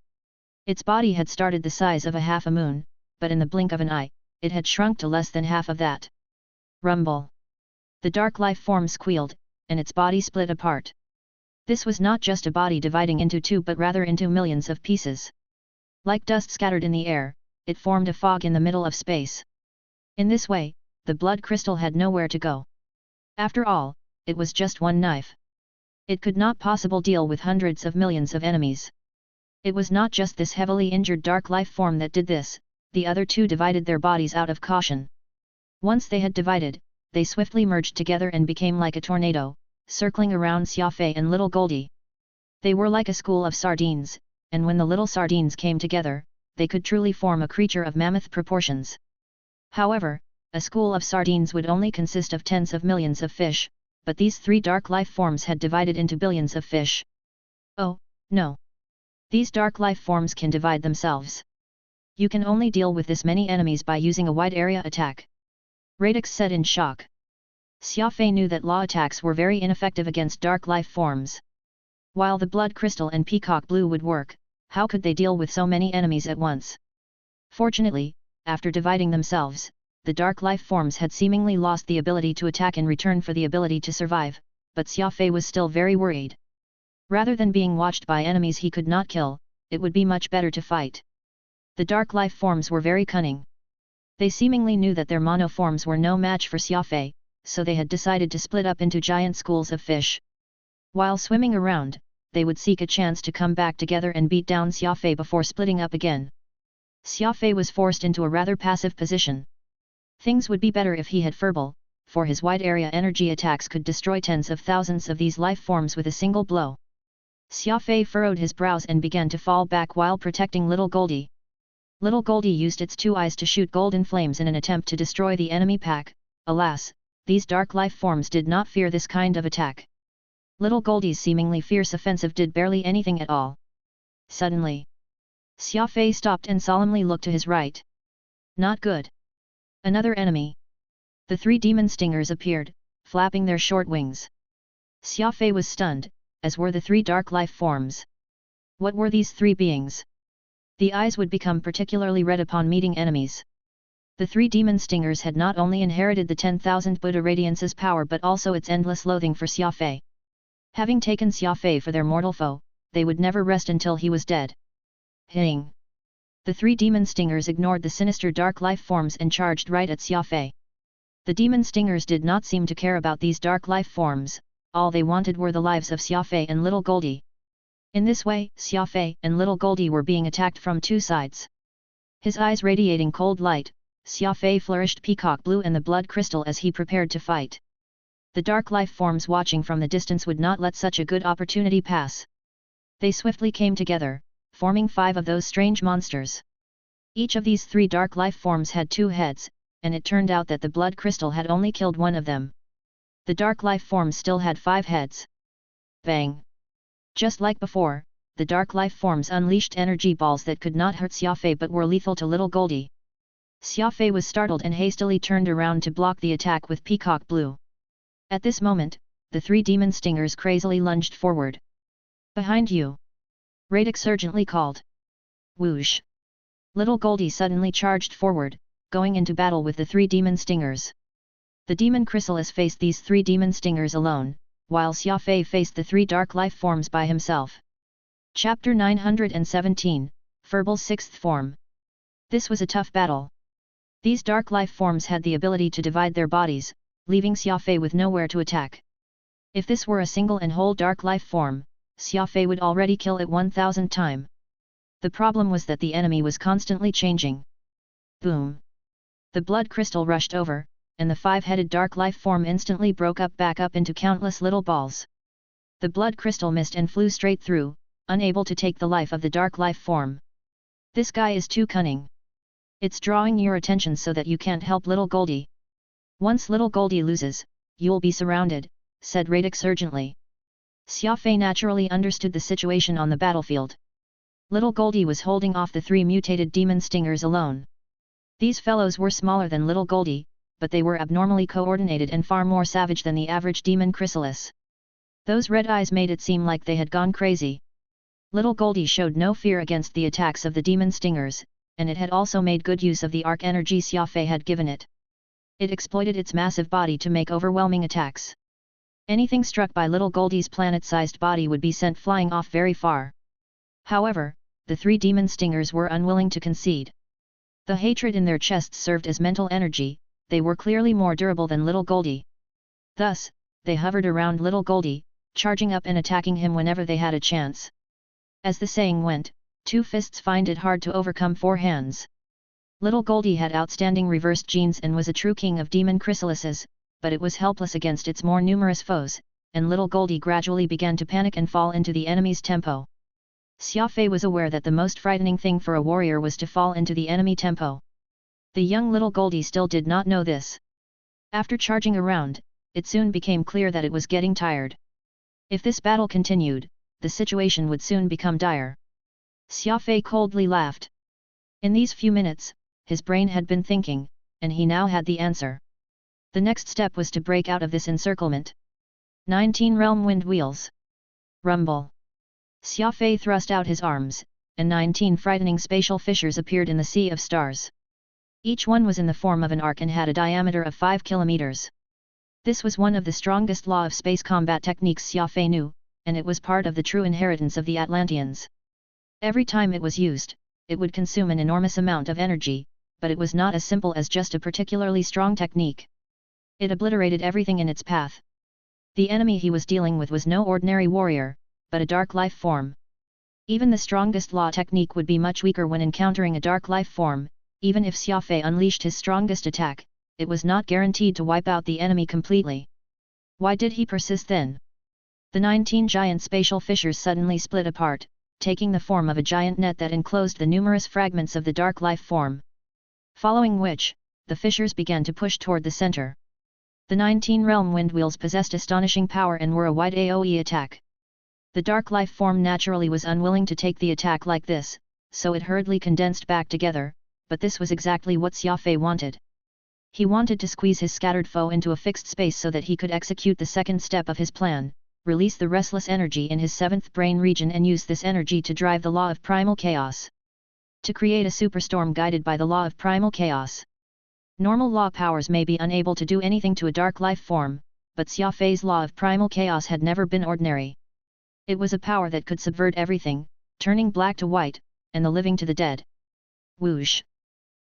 Speaker 1: Its body had started the size of a half a moon, but in the blink of an eye, it had shrunk to less than half of that. Rumble! The dark life form squealed, and its body split apart. This was not just a body dividing into two but rather into millions of pieces. Like dust scattered in the air, it formed a fog in the middle of space. In this way, the blood crystal had nowhere to go. After all, it was just one knife. It could not possibly deal with hundreds of millions of enemies. It was not just this heavily injured dark life form that did this, the other two divided their bodies out of caution. Once they had divided, they swiftly merged together and became like a tornado, circling around Xia Fei and little Goldie. They were like a school of sardines, and when the little sardines came together, they could truly form a creature of mammoth proportions. However, a school of sardines would only consist of tens of millions of fish, but these three dark life forms had divided into billions of fish. Oh, no! These dark life forms can divide themselves. You can only deal with this many enemies by using a wide area attack. Radix said in shock. Xia Fei knew that law attacks were very ineffective against dark life forms. While the blood crystal and Peacock Blue would work, how could they deal with so many enemies at once? Fortunately, after dividing themselves, the dark life forms had seemingly lost the ability to attack in return for the ability to survive, but Xia Fei was still very worried. Rather than being watched by enemies he could not kill, it would be much better to fight. The dark life forms were very cunning. They seemingly knew that their mono forms were no match for Xia Fei, so they had decided to split up into giant schools of fish. While swimming around, they would seek a chance to come back together and beat down Xia Fei before splitting up again. Xia Fei was forced into a rather passive position. Things would be better if he had Furball, for his wide area energy attacks could destroy tens of thousands of these life forms with a single blow. Xia Fei furrowed his brows and began to fall back while protecting little Goldie. Little Goldie used its two eyes to shoot golden flames in an attempt to destroy the enemy pack. Alas, these dark life forms did not fear this kind of attack. Little Goldie's seemingly fierce offensive did barely anything at all. Suddenly, Xia Fei stopped and solemnly looked to his right. Not good. Another enemy. The three demon stingers appeared, flapping their short wings. Xia Fei was stunned, as were the three dark life forms. What were these three beings? The eyes would become particularly red upon meeting enemies. The three demon stingers had not only inherited the 10,000 Buddha Radiance's power but also its endless loathing for Xia Fei. Having taken Xia Fei for their mortal foe, they would never rest until he was dead. Hing! The three demon stingers ignored the sinister dark life forms and charged right at Xia Fei. The demon stingers did not seem to care about these dark life forms, all they wanted were the lives of Xia Fei and little Goldie. In this way, Xia Fei and little Goldie were being attacked from two sides. His eyes radiating cold light, Xia Fei flourished Peacock Blue and the blood crystal as he prepared to fight. The dark life forms watching from the distance would not let such a good opportunity pass. They swiftly came together, forming 5 of those strange monsters. Each of these 3 dark life forms had 2 heads, and it turned out that the blood crystal had only killed one of them. The dark life forms still had 5 heads. Bang! Just like before, the dark life forms unleashed energy balls that could not hurt Xia Fei but were lethal to little Goldie. Xia Fei was startled and hastily turned around to block the attack with peacock blue. At this moment, the 3 demon stingers crazily lunged forward. Behind you! Radix urgently called. Whoosh! Little Goldie suddenly charged forward, going into battle with the 3 demon stingers. The demon chrysalis faced these 3 demon stingers alone, while Xia Fei faced the 3 dark life forms by himself. Chapter 917, Furbal's 6th Form. This was a tough battle. These dark life forms had the ability to divide their bodies, leaving Xia Fei with nowhere to attack. If this were a single and whole dark life form, Xia Fei would already kill it 1000 times. The problem was that the enemy was constantly changing. Boom! The blood crystal rushed over, and the 5-headed dark life form instantly broke up back up into countless little balls. The blood crystal missed and flew straight through, unable to take the life of the dark life form. This guy is too cunning. It's drawing your attention so that you can't help little Goldie. Once little Goldie loses, you'll be surrounded, said Radix urgently. Xia Fei naturally understood the situation on the battlefield. Little Goldie was holding off the 3 mutated demon stingers alone. These fellows were smaller than little Goldie, but they were abnormally coordinated and far more savage than the average demon chrysalis. Those red eyes made it seem like they had gone crazy. Little Goldie showed no fear against the attacks of the demon stingers, and it had also made good use of the arc energy Xia Fei had given it. It exploited its massive body to make overwhelming attacks. Anything struck by little Goldie's planet-sized body would be sent flying off very far. However, the 3 demon stingers were unwilling to concede. The hatred in their chests served as mental energy, they were clearly more durable than little Goldie. Thus, they hovered around little Goldie, charging up and attacking him whenever they had a chance. As the saying went, 2 fists find it hard to overcome 4 hands. Little Goldie had outstanding reversed genes and was a true king of demon chrysalises, but it was helpless against its more numerous foes, and little Goldie gradually began to panic and fall into the enemy's tempo. Xia Fei was aware that the most frightening thing for a warrior was to fall into the enemy tempo. The young little Goldie still did not know this. After charging around, it soon became clear that it was getting tired. If this battle continued, the situation would soon become dire. Xia Fei coldly laughed. In these few minutes, his brain had been thinking, and he now had the answer. The next step was to break out of this encirclement. 19 realm wind wheels. Rumble. Xia Fei thrust out his arms, and 19 frightening spatial fissures appeared in the sea of stars. Each one was in the form of an arc and had a diameter of 5 kilometers. This was one of the strongest law of space combat techniques Xia Fei knew, and it was part of the true inheritance of the Atlanteans. Every time it was used, it would consume an enormous amount of energy, but it was not as simple as just a particularly strong technique. It obliterated everything in its path. The enemy he was dealing with was no ordinary warrior, but a dark life form. Even the strongest law technique would be much weaker when encountering a dark life form. Even if Xia Fei unleashed his strongest attack, it was not guaranteed to wipe out the enemy completely. Why did he persist then? The 19 giant spatial fissures suddenly split apart, taking the form of a giant net that enclosed the numerous fragments of the dark life form. Following which, the fissures began to push toward the center. The 19 realm windwheels possessed astonishing power and were a wide AoE attack. The dark life form naturally was unwilling to take the attack like this, so it hurriedly condensed back together, but this was exactly what Xia Fei wanted. He wanted to squeeze his scattered foe into a fixed space so that he could execute the second step of his plan, release the restless energy in his 7th brain region and use this energy to drive the law of primal chaos. To create a superstorm guided by the law of primal chaos. Normal law powers may be unable to do anything to a dark life form, but Xia Fei's law of primal chaos had never been ordinary. It was a power that could subvert everything, turning black to white, and the living to the dead. Whoosh!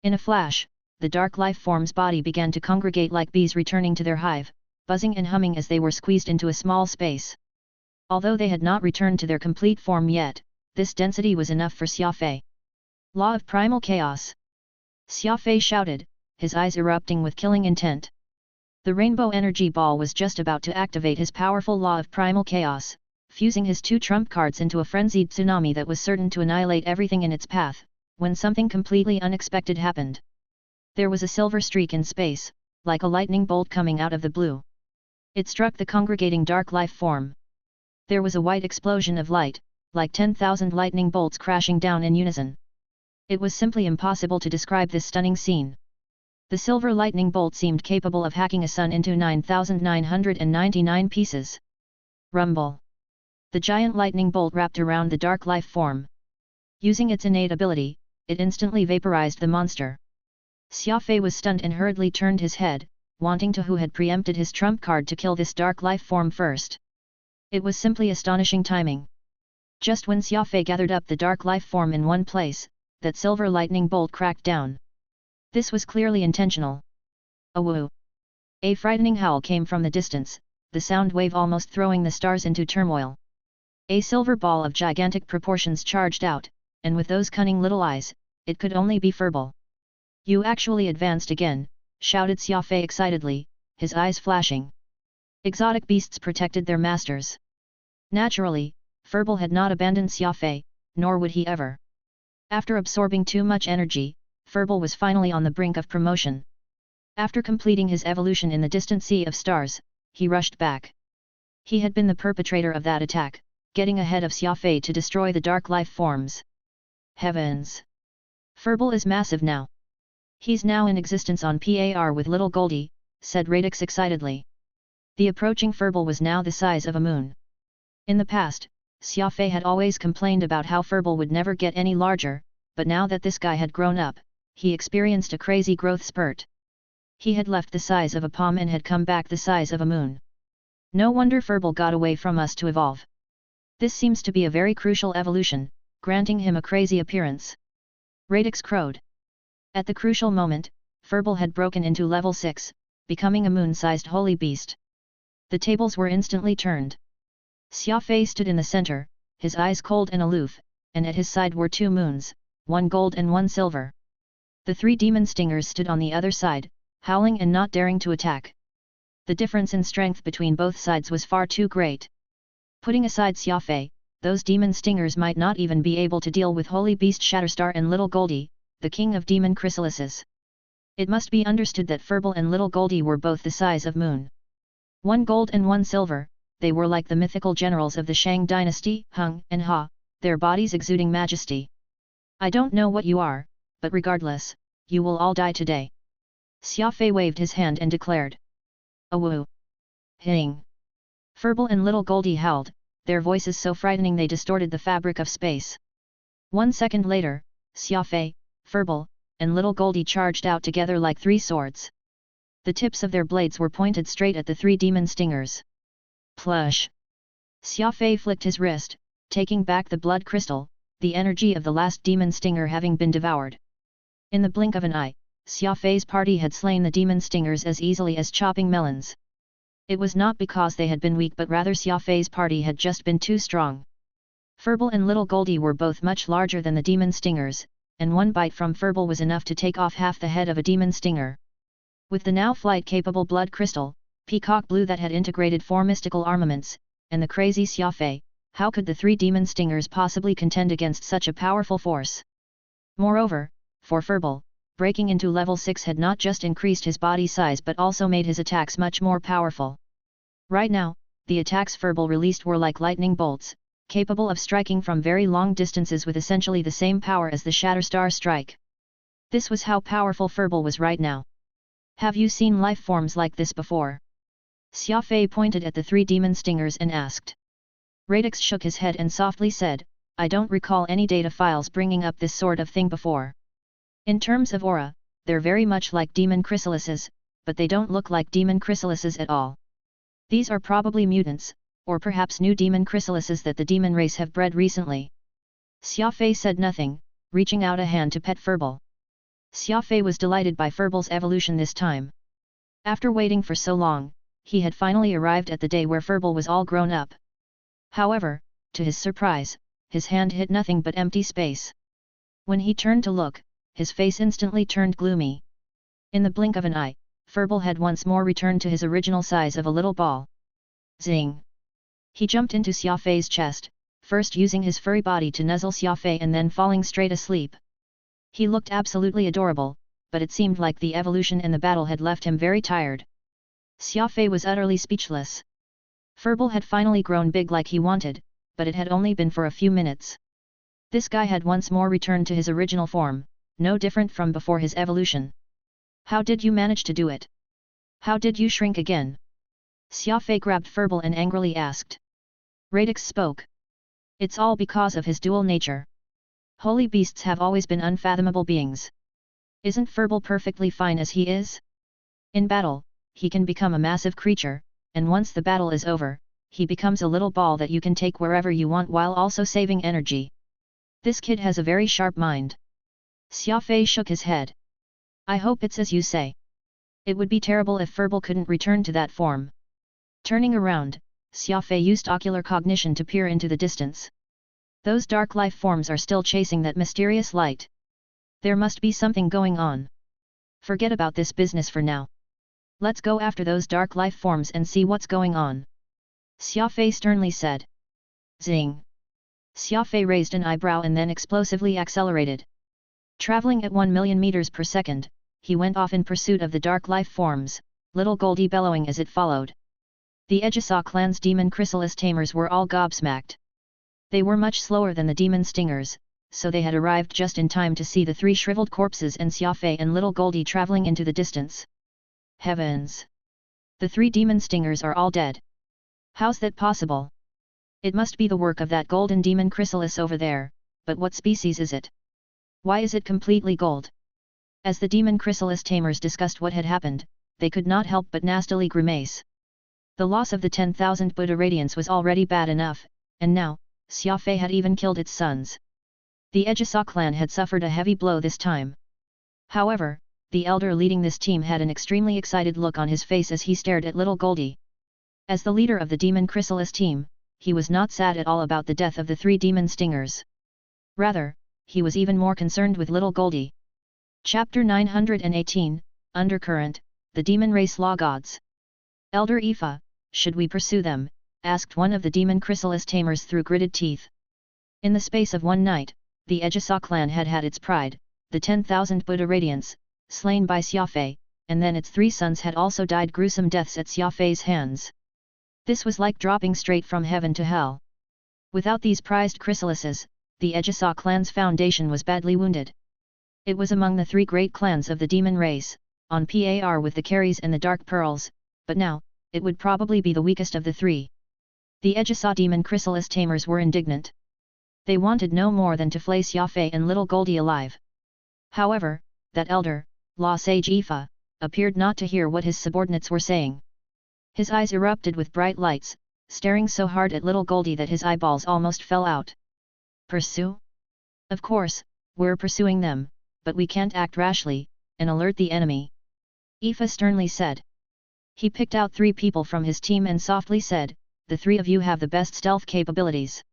Speaker 1: In a flash, the dark life form's body began to congregate like bees returning to their hive, buzzing and humming as they were squeezed into a small space. Although they had not returned to their complete form yet, this density was enough for Xia Fei. Law of primal chaos! Xia Fei shouted, his eyes erupting with killing intent. The rainbow energy ball was just about to activate his powerful law of primal chaos, fusing his 2 trump cards into a frenzied tsunami that was certain to annihilate everything in its path, when something completely unexpected happened. There was a silver streak in space, like a lightning bolt coming out of the blue. It struck the congregating dark life form. There was a white explosion of light, like 10,000 lightning bolts crashing down in unison. It was simply impossible to describe this stunning scene. The silver lightning bolt seemed capable of hacking a sun into 9,999 pieces. Rumble. The giant lightning bolt wrapped around the dark life form. Using its innate ability, it instantly vaporized the monster. Xia Fei was stunned and hurriedly turned his head, wanting to who had preempted his trump card to kill this dark life form first. It was simply astonishing timing. Just when Xia Fei gathered up the dark life form in one place, that silver lightning bolt cracked down. This was clearly intentional. A woo! A frightening howl came from the distance, the sound wave almost throwing the stars into turmoil. A silver ball of gigantic proportions charged out, and with those cunning little eyes, it could only be Furball. You actually advanced again, shouted Xia Fei excitedly, his eyes flashing. Exotic beasts protected their masters. Naturally, Furball had not abandoned Xia Fei, nor would he ever. After absorbing too much energy, Furball was finally on the brink of promotion. After completing his evolution in the distant sea of stars, he rushed back. He had been the perpetrator of that attack, getting ahead of Xia Fei to destroy the dark life forms. Heavens! Furball is massive now. He's now in existence on par with Little Goldie, said Radix excitedly. The approaching Furball was now the size of a moon. In the past, Xia Fei had always complained about how Furball would never get any larger, but now that this guy had grown up, he experienced a crazy growth spurt. He had left the size of a palm and had come back the size of a moon. No wonder Furball got away from us to evolve. This seems to be a very crucial evolution, granting him a crazy appearance. Radix crowed. At the crucial moment, Furball had broken into level 6, becoming a moon-sized holy beast. The tables were instantly turned. Xia Fei stood in the center, his eyes cold and aloof, and at his side were 2 moons, 1 gold and 1 silver. The 3 demon stingers stood on the other side, howling and not daring to attack. The difference in strength between both sides was far too great. Putting aside Xia Fei, those demon stingers might not even be able to deal with Holy Beast Shatterstar and Little Goldie, the king of demon chrysalises. It must be understood that Furball and Little Goldie were both the size of moon. 1 gold and 1 silver, they were like the mythical generals of the Shang dynasty, Hung and Ha, their bodies exuding majesty. I don't know what you are, but regardless, you will all die today. Xia Fei waved his hand and declared. Awoo! Hing! Furball and Little Goldie howled, their voices so frightening they distorted the fabric of space. 1 second later, Xia Fei, Furball, and Little Goldie charged out together like 3 swords. The tips of their blades were pointed straight at the 3 demon stingers. Plush! Xia Fei flicked his wrist, taking back the blood crystal, the energy of the last demon stinger having been devoured. In the blink of an eye, Xia Fei's party had slain the demon stingers as easily as chopping melons. It was not because they had been weak but rather Xia Fei's party had just been too strong. Furball and Little Goldie were both much larger than the demon stingers, and 1 bite from Furball was enough to take off half the head of a demon stinger. With the now flight-capable blood crystal, peacock blue that had integrated 4 mystical armaments, and the crazy Xia Fei, how could the 3 demon stingers possibly contend against such a powerful force? Moreover, for Furball, breaking into level 6 had not just increased his body size but also made his attacks much more powerful. Right now, the attacks Furball released were like lightning bolts, capable of striking from very long distances with essentially the same power as the Shatterstar strike. This was how powerful Furball was right now. Have you seen life forms like this before? Xia Fei pointed at the 3 demon stingers and asked. Radix shook his head and softly said, I don't recall any data files bringing up this sort of thing before. In terms of aura, they're very much like demon chrysalises, but they don't look like demon chrysalises at all. These are probably mutants, or perhaps new demon chrysalises that the demon race have bred recently. Xia Fei said nothing, reaching out a hand to pet Furball. Xia Fei was delighted by Furball's evolution this time. After waiting for so long, he had finally arrived at the day where Furball was all grown up. However, to his surprise, his hand hit nothing but empty space. When he turned to look, his face instantly turned gloomy. In the blink of an eye, Furball had once more returned to his original size of a little ball. Zing! He jumped into Xia Fei's chest, first using his furry body to nuzzle Xia Fei and then falling straight asleep. He looked absolutely adorable, but it seemed like the evolution and the battle had left him very tired. Xia Fei was utterly speechless. Furball had finally grown big like he wanted, but it had only been for a few minutes. This guy had once more returned to his original form, no different from before his evolution. How did you manage to do it? How did you shrink again? Xia Fei grabbed Furball and angrily asked. Radix spoke. It's all because of his dual nature. Holy beasts have always been unfathomable beings. Isn't Furball perfectly fine as he is? In battle, he can become a massive creature, and once the battle is over, he becomes a little ball that you can take wherever you want while also saving energy. This kid has a very sharp mind. Xia Fei shook his head. I hope it's as you say. It would be terrible if Furball couldn't return to that form. Turning around, Xia Fei used ocular cognition to peer into the distance. Those dark life forms are still chasing that mysterious light. There must be something going on. Forget about this business for now. Let's go after those dark life forms and see what's going on. Xia Fei sternly said. Zing! Xia Fei raised an eyebrow and then explosively accelerated. Traveling at 1 million meters per second, he went off in pursuit of the dark life forms, little Goldie bellowing as it followed. The Xia clan's demon chrysalis tamers were all gobsmacked. They were much slower than the demon stingers, so they had arrived just in time to see the 3 shriveled corpses and Xia Fei and little Goldie traveling into the distance. Heavens! The 3 demon stingers are all dead. How's that possible? It must be the work of that golden demon chrysalis over there, but what species is it? Why is it completely gold? As the demon chrysalis tamers discussed what had happened, they could not help but nastily grimace. The loss of the 10,000 Buddha radiance was already bad enough, and now, Xia Fei had even killed its sons. The Xia clan had suffered a heavy blow this time. However, the elder leading this team had an extremely excited look on his face as he stared at little Goldie. As the leader of the demon chrysalis team, he was not sad at all about the death of the 3 demon stingers. Rather, he was even more concerned with little Goldie. Chapter 918, Undercurrent, the Demon Race Law Gods. Elder Ifa, should we pursue them? Asked one of the demon chrysalis tamers through gritted teeth. In the space of one night, the Xia clan had had its pride, the 10,000 Buddha radiance, slain by Xia Fei, and then its 3 sons had also died gruesome deaths at Xia Fei's hands. This was like dropping straight from heaven to hell. Without these prized chrysalises, the Xia clan's foundation was badly wounded. It was among the 3 great clans of the demon race, on par with the Carries and the Dark Pearls, but now, it would probably be the weakest of the 3. The Xia demon chrysalis tamers were indignant. They wanted no more than to flay Xia Fei and little Goldie alive. However, that elder, Law Sage Ifa, appeared not to hear what his subordinates were saying. His eyes erupted with bright lights, staring so hard at little Goldie that his eyeballs almost fell out. Pursue? Of course, we're pursuing them, but we can't act rashly, and alert the enemy. Ifa sternly said. He picked out 3 people from his team and softly said, the 3 of you have the best stealth capabilities.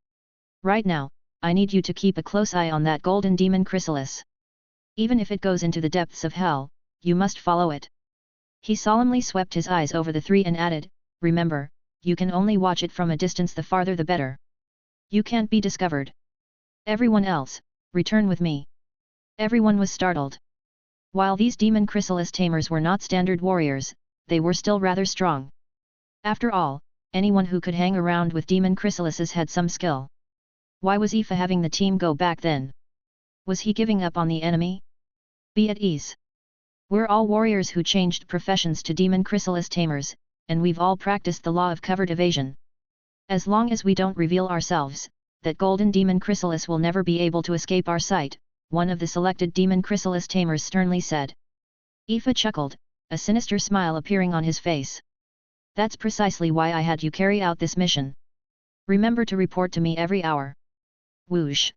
Speaker 1: Right now, I need you to keep a close eye on that golden demon chrysalis. Even if it goes into the depths of hell, you must follow it. He solemnly swept his eyes over the 3 and added, remember, you can only watch it from a distance, the farther the better. You can't be discovered. Everyone else, return with me. Everyone was startled. While these demon chrysalis tamers were not standard warriors, they were still rather strong. After all, anyone who could hang around with demon chrysalises had some skill. Why was Ifa having the team go back then? Was he giving up on the enemy? Be at ease. We're all warriors who changed professions to demon chrysalis tamers, and we've all practiced the law of covert evasion. As long as we don't reveal ourselves, that golden demon chrysalis will never be able to escape our sight, one of the selected demon chrysalis tamers sternly said. Ifa chuckled, a sinister smile appearing on his face. That's precisely why I had you carry out this mission. Remember to report to me every hour. Whoosh!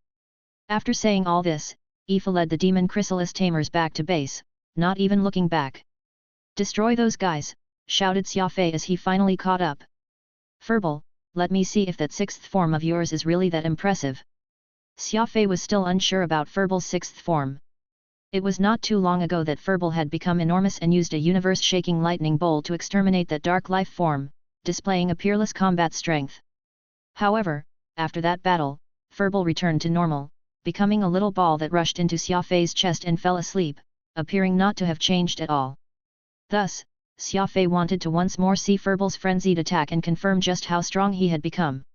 Speaker 1: After saying all this, Ifa led the demon chrysalis tamers back to base, not even looking back. Destroy those guys, shouted Xia Fei as he finally caught up. Furball, let me see if that 6th form of yours is really that impressive. Xia Fei was still unsure about Furball's 6th form. It was not too long ago that Furball had become enormous and used a universe-shaking lightning bolt to exterminate that dark life form, displaying a peerless combat strength. However, after that battle, Furball returned to normal, becoming a little ball that rushed into Xia Fei's chest and fell asleep, appearing not to have changed at all. Thus, Xia Fei wanted to once more see Furball's frenzied attack and confirm just how strong he had become.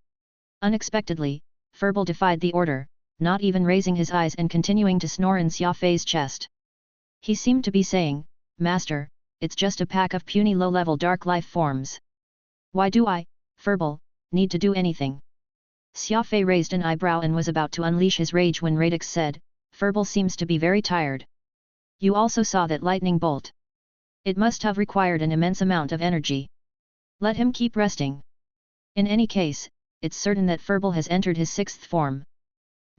Speaker 1: Unexpectedly, Furball defied the order, not even raising his eyes and continuing to snore in Xia Fei's chest. He seemed to be saying, "Master, it's just a pack of puny low-level dark life forms. Why do I, Furball, need to do anything?" Xia Fei raised an eyebrow and was about to unleash his rage when Radix said, "Furball seems to be very tired. You also saw that lightning bolt. It must have required an immense amount of energy. Let him keep resting. In any case, it's certain that Furball has entered his sixth form.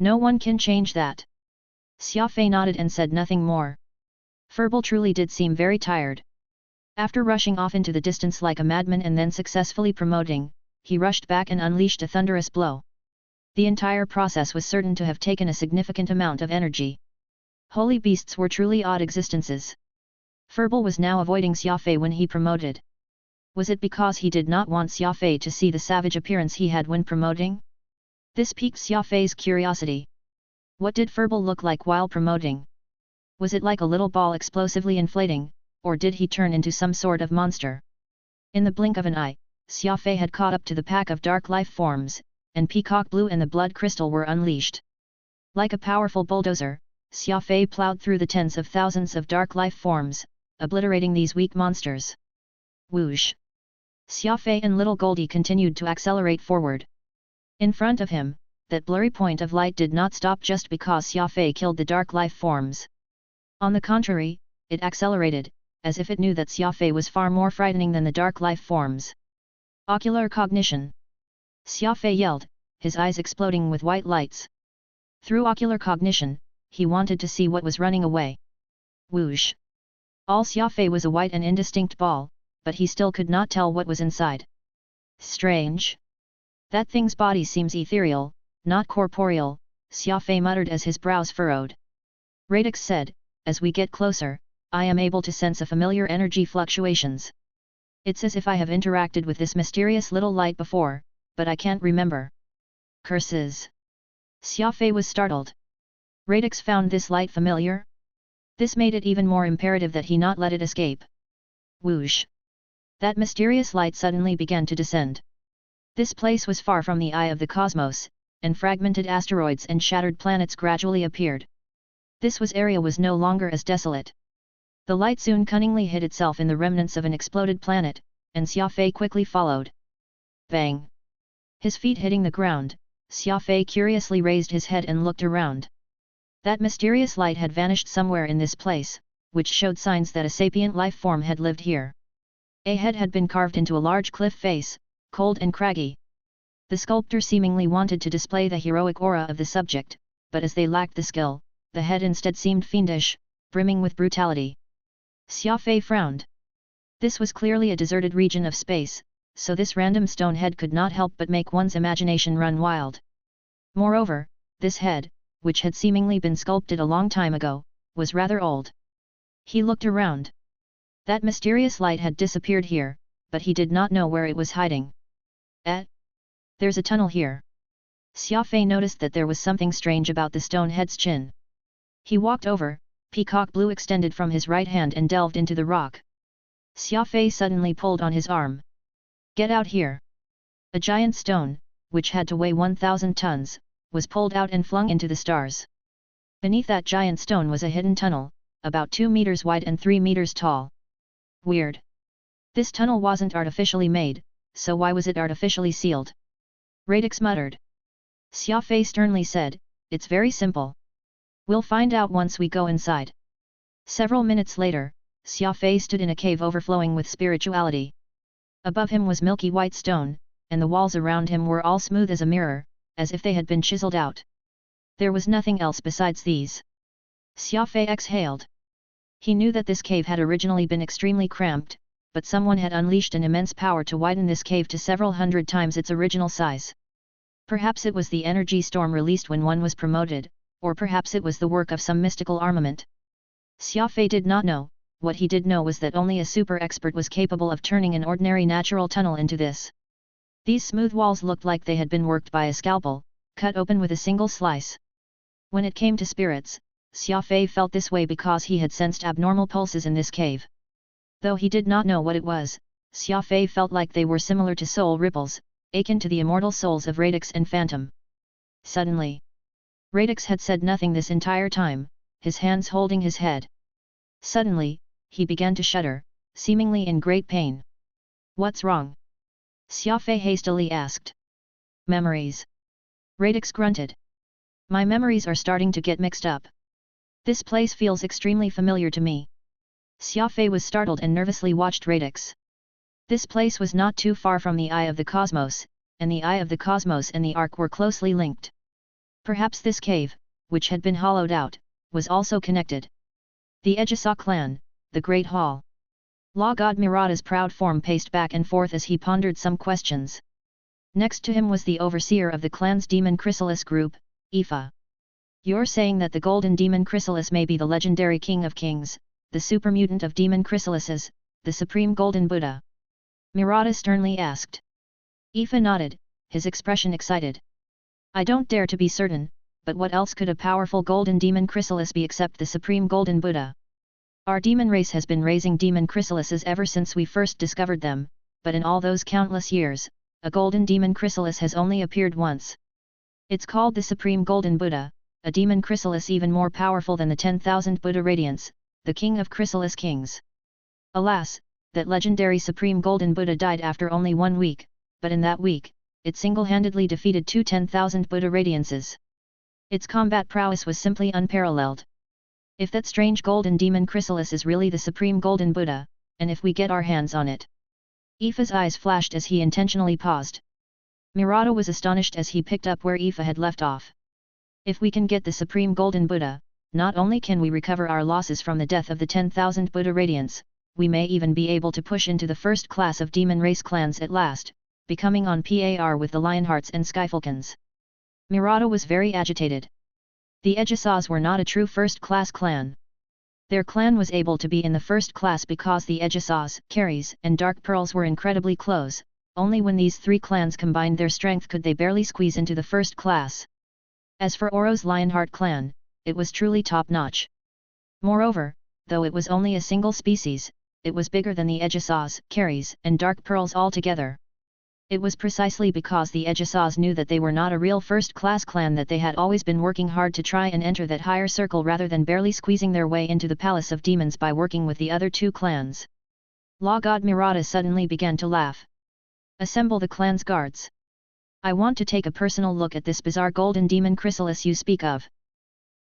Speaker 1: No one can change that." Xia Fei nodded and said nothing more. Furball truly did seem very tired. After rushing off into the distance like a madman and then successfully promoting, he rushed back and unleashed a thunderous blow. The entire process was certain to have taken a significant amount of energy. Holy beasts were truly odd existences. Furball was now avoiding Xia Fei when he promoted. Was it because he did not want Xia Fei to see the savage appearance he had when promoting? This piqued Xia Fei's curiosity. What did Furball look like while promoting? Was it like a little ball explosively inflating, or did he turn into some sort of monster? In the blink of an eye, Xia Fei had caught up to the pack of dark life forms, and Peacock Blue and the Blood Crystal were unleashed. Like a powerful bulldozer, Xia Fei plowed through the tens of thousands of dark life forms, obliterating these weak monsters. Whoosh! Xia Fei and Little Goldie continued to accelerate forward. In front of him, that blurry point of light did not stop just because Xia Fei killed the dark life forms. On the contrary, it accelerated, as if it knew that Xia Fei was far more frightening than the dark life forms. Ocular cognition! Xia Fei yelled, his eyes exploding with white lights. Through ocular cognition, he wanted to see what was running away. Whoosh! All Xia Fei was a white and indistinct ball, but he still could not tell what was inside. Strange! That thing's body seems ethereal, not corporeal, Xia Fei muttered as his brows furrowed. Radix said, "As we get closer, I am able to sense a familiar energy fluctuations. It's as if I have interacted with this mysterious little light before, but I can't remember." Curses! Xia Fei was startled. Radix found this light familiar? This made it even more imperative that he not let it escape. Whoosh! That mysterious light suddenly began to descend. This place was far from the eye of the cosmos, and fragmented asteroids and shattered planets gradually appeared. This area was no longer as desolate. The light soon cunningly hid itself in the remnants of an exploded planet, and Xia Fei quickly followed. Bang! His feet hitting the ground, Xia Fei curiously raised his head and looked around. That mysterious light had vanished somewhere in this place, which showed signs that a sapient life form had lived here. A head had been carved into a large cliff face, cold and craggy. The sculptor seemingly wanted to display the heroic aura of the subject, but as they lacked the skill, the head instead seemed fiendish, brimming with brutality. Xia Fei frowned. This was clearly a deserted region of space, so this random stone head could not help but make one's imagination run wild. Moreover, this head, which had seemingly been sculpted a long time ago, was rather old. He looked around. That mysterious light had disappeared here, but he did not know where it was hiding. There's a tunnel here. Xia Fei noticed that there was something strange about the stone head's chin. He walked over, Peacock Blue extended from his right hand and delved into the rock. Xia Fei suddenly pulled on his arm. Get out here! A giant stone, which had to weigh 1,000 tons, was pulled out and flung into the stars. Beneath that giant stone was a hidden tunnel, about 2 meters wide and 3 meters tall. Weird. This tunnel wasn't artificially made, so why was it artificially sealed? Radix muttered. Xia Fei sternly said, "It's very simple. We'll find out once we go inside." Several minutes later, Xia Fei stood in a cave overflowing with spirituality. Above him was milky white stone, and the walls around him were all smooth as a mirror, as if they had been chiseled out. There was nothing else besides these. Xia Fei exhaled. He knew that this cave had originally been extremely cramped, but someone had unleashed an immense power to widen this cave to several hundred times its original size. Perhaps it was the energy storm released when one was promoted, or perhaps it was the work of some mystical armament. Xia Fei did not know. What he did know was that only a super expert was capable of turning an ordinary natural tunnel into this. These smooth walls looked like they had been worked by a scalpel, cut open with a single slice. When it came to spirits, Xia Fei felt this way because he had sensed abnormal pulses in this cave. Though he did not know what it was, Xia Fei felt like they were similar to soul ripples, akin to the immortal souls of Radix and Phantom. Suddenly, Radix had said nothing this entire time, his hands holding his head. Suddenly, he began to shudder, seemingly in great pain. What's wrong? Xia Fei hastily asked. Memories. Radix grunted. My memories are starting to get mixed up. This place feels extremely familiar to me. Xia Fei was startled and nervously watched Radix. This place was not too far from the Eye of the Cosmos, and the Eye of the Cosmos and the Ark were closely linked. Perhaps this cave, which had been hollowed out, was also connected. The Ejisa clan, the Great Hall. Law God Mirada's proud form paced back and forth as he pondered some questions. Next to him was the overseer of the clan's demon chrysalis group, Ifa. You're saying that the golden demon chrysalis may be the legendary king of kings, the supermutant of demon chrysalises, the supreme golden Buddha? Mirada sternly asked. Ifa nodded, his expression excited. I don't dare to be certain, but what else could a powerful golden demon chrysalis be except the supreme golden Buddha? Our demon race has been raising demon chrysalises ever since we first discovered them, but in all those countless years, a golden demon chrysalis has only appeared once. It's called the supreme golden Buddha, a demon chrysalis even more powerful than the 10,000 Buddha radiants, the king of chrysalis kings. Alas, that legendary supreme golden Buddha died after only 1 week, but in that week, it single-handedly defeated 2 10,000 Buddha radiances. Its combat prowess was simply unparalleled. If that strange golden demon chrysalis is really the supreme golden Buddha, and if we get our hands on it. Ifa's eyes flashed as he intentionally paused. Mirada was astonished as he picked up where Ifa had left off. If we can get the supreme golden Buddha, not only can we recover our losses from the death of the 10,000 Buddha radiants, we may even be able to push into the first class of demon race clans at last, becoming on par with the Lionhearts and Skyfalcons. Mirada was very agitated. The Ejisas were not a true first-class clan. Their clan was able to be in the first class because the Ejisas, Carries, and Dark Pearls were incredibly close. Only when these 3 clans combined their strength could they barely squeeze into the first class. As for Oro's Lionheart clan, it was truly top-notch. Moreover, though it was only a single species, it was bigger than the Ejisas, Carries, and Dark Pearls altogether. It was precisely because the Ejisas knew that they were not a real first-class clan that they had always been working hard to try and enter that higher circle rather than barely squeezing their way into the Palace of Demons by working with the other 2 clans. Law God Mirada suddenly began to laugh. Assemble the clan's guards. I want to take a personal look at this bizarre golden demon chrysalis you speak of.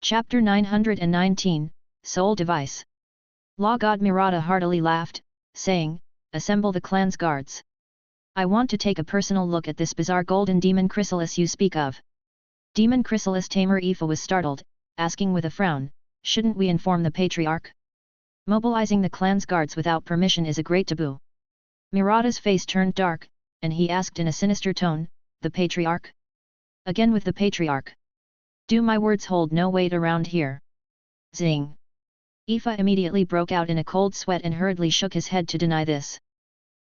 Speaker 1: Chapter 919, Soul Device. Law God Mirada heartily laughed, saying, Assemble the clan's guards. I want to take a personal look at this bizarre golden demon chrysalis you speak of. Demon chrysalis tamer Ifa was startled, asking with a frown, shouldn't we inform the patriarch? Mobilizing the clan's guards without permission is a great taboo. Mirada's face turned dark, and he asked in a sinister tone, the patriarch? Again with the patriarch. Do my words hold no weight around here? Zing. Ifa immediately broke out in a cold sweat and hurriedly shook his head to deny this.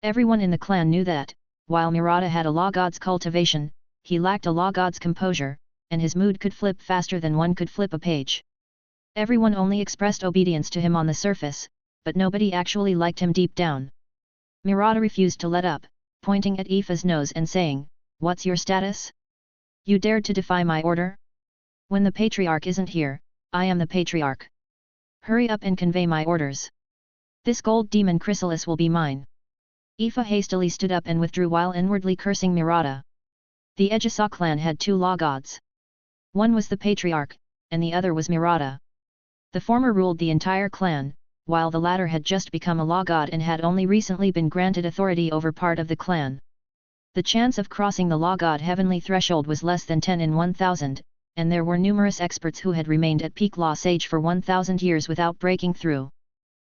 Speaker 1: Everyone in the clan knew that, while Mirada had a law god's cultivation, he lacked a law god's composure, and his mood could flip faster than one could flip a page. Everyone only expressed obedience to him on the surface, but nobody actually liked him deep down. Mirada refused to let up, pointing at Ifa's nose and saying, What's your status? You dared to defy my order? When the patriarch isn't here, I am the patriarch. Hurry up and convey my orders. This gold demon chrysalis will be mine. Ifa hastily stood up and withdrew while inwardly cursing Mirada. The Ejisa clan had 2 law gods. One was the patriarch, and the other was Mirada. The former ruled the entire clan, while the latter had just become a law god and had only recently been granted authority over part of the clan. The chance of crossing the law god heavenly threshold was less than 10 in 1,000, and there were numerous experts who had remained at peak law sage for 1,000 years without breaking through.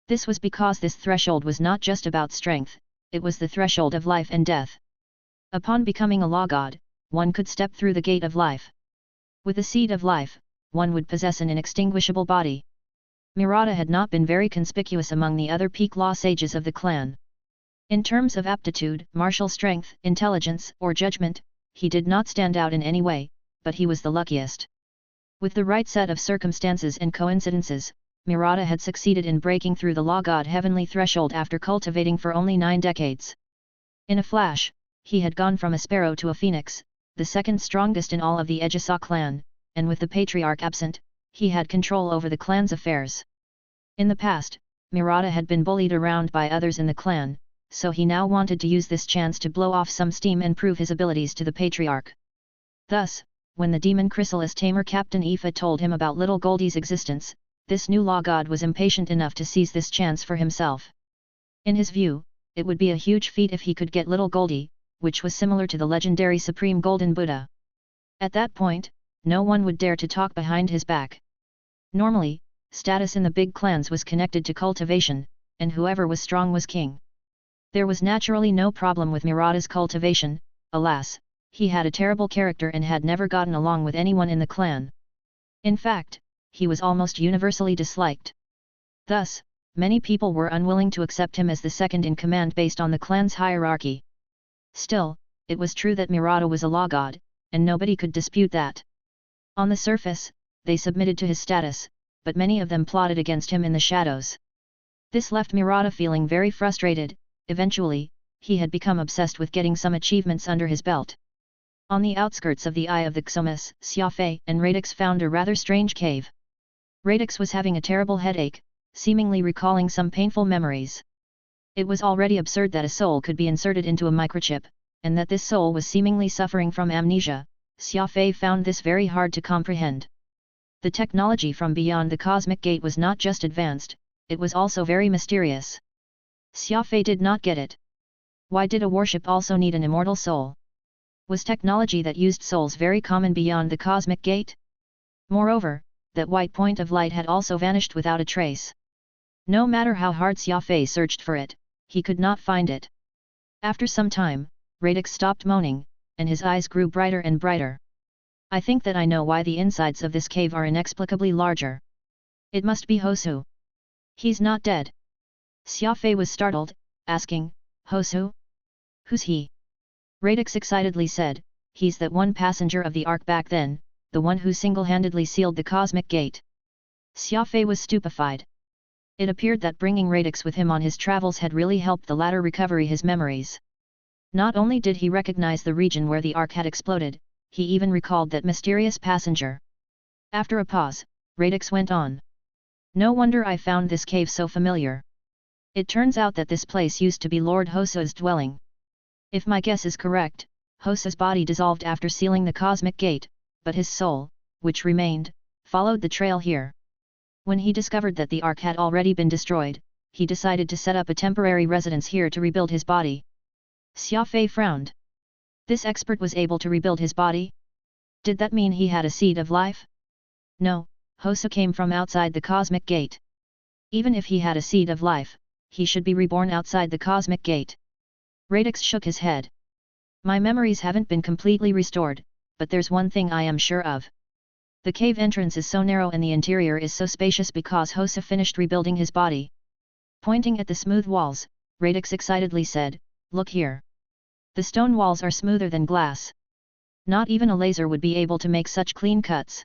Speaker 1: This was because this threshold was not just about strength, it was the threshold of life and death. Upon becoming a law god, one could step through the gate of life. With the seed of life, one would possess an inextinguishable body. Murata had not been very conspicuous among the other peak law sages of the clan. In terms of aptitude, martial strength, intelligence, or judgment, he did not stand out in any way, but he was the luckiest. With the right set of circumstances and coincidences, Murata had succeeded in breaking through the law god heavenly threshold after cultivating for only 9 decades. In a flash, he had gone from a sparrow to a phoenix, the second strongest in all of the Ejisa clan, and with the patriarch absent, he had control over the clan's affairs. In the past, Murata had been bullied around by others in the clan, so he now wanted to use this chance to blow off some steam and prove his abilities to the patriarch. Thus, when the demon chrysalis tamer Captain Aoife told him about Little Goldie's existence, this new law god was impatient enough to seize this chance for himself. In his view, it would be a huge feat if he could get Little Goldie, which was similar to the legendary Supreme Golden Buddha. At that point, no one would dare to talk behind his back. Normally, status in the big clans was connected to cultivation, and whoever was strong was king. There was naturally no problem with Murata's cultivation. Alas, he had a terrible character and had never gotten along with anyone in the clan. In fact, he was almost universally disliked. Thus, many people were unwilling to accept him as the second in command based on the clan's hierarchy. Still, it was true that Murata was a law god, and nobody could dispute that. On the surface, they submitted to his status, but many of them plotted against him in the shadows. This left Murata feeling very frustrated. Eventually, he had become obsessed with getting some achievements under his belt. On the outskirts of the Eye of the Xomas, Xia Fei and Radix found a rather strange cave. Radix was having a terrible headache, seemingly recalling some painful memories. It was already absurd that a soul could be inserted into a microchip, and that this soul was seemingly suffering from amnesia. Xia Fei found this very hard to comprehend. The technology from beyond the cosmic gate was not just advanced, it was also very mysterious. Xia Fei did not get it. Why did a warship also need an immortal soul? Was technology that used souls very common beyond the cosmic gate? Moreover, that white point of light had also vanished without a trace. No matter how hard Xia Fei searched for it, he could not find it. After some time, Radix stopped moaning, and his eyes grew brighter and brighter. I think that I know why the insides of this cave are inexplicably larger. It must be Hosu. He's not dead. Xia Fei was startled, asking, Hosu? Who's he? Radix excitedly said, he's that one passenger of the Ark back then, the one who single-handedly sealed the cosmic gate. Xia Fei was stupefied. It appeared that bringing Radix with him on his travels had really helped the latter recover his memories. Not only did he recognize the region where the Ark had exploded, he even recalled that mysterious passenger. After a pause, Radix went on. No wonder I found this cave so familiar. It turns out that this place used to be Lord Hosu's dwelling. If my guess is correct, Hosu's body dissolved after sealing the cosmic gate, but his soul, which remained, followed the trail here. When he discovered that the Ark had already been destroyed, he decided to set up a temporary residence here to rebuild his body. Xia Fei frowned. This expert was able to rebuild his body? Did that mean he had a seed of life? No, Hosu came from outside the cosmic gate. Even if he had a seed of life, he should be reborn outside the cosmic gate. Radix shook his head. My memories haven't been completely restored, but there's one thing I am sure of. The cave entrance is so narrow and the interior is so spacious because Hosu finished rebuilding his body. Pointing at the smooth walls, Radix excitedly said, look here. The stone walls are smoother than glass. Not even a laser would be able to make such clean cuts.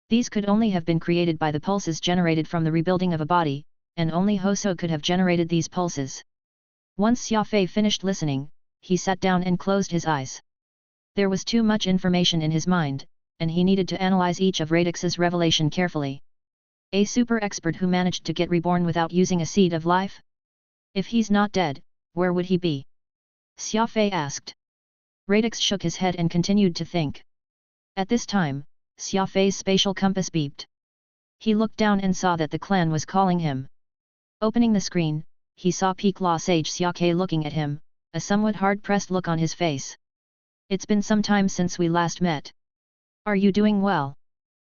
Speaker 1: These could only have been created by the pulses generated from the rebuilding of a body, and only Hosu could have generated these pulses. Once Xia Fei finished listening, he sat down and closed his eyes. There was too much information in his mind, and he needed to analyze each of Radix's revelation carefully. A super expert who managed to get reborn without using a seed of life? If he's not dead, where would he be? Xia Fei asked. Radix shook his head and continued to think. At this time, Xia Fei's spatial compass beeped. He looked down and saw that the clan was calling him. Opening the screen, he saw Peak Law Sage Xia Fei looking at him, a somewhat hard-pressed look on his face. It's been some time since we last met. Are you doing well?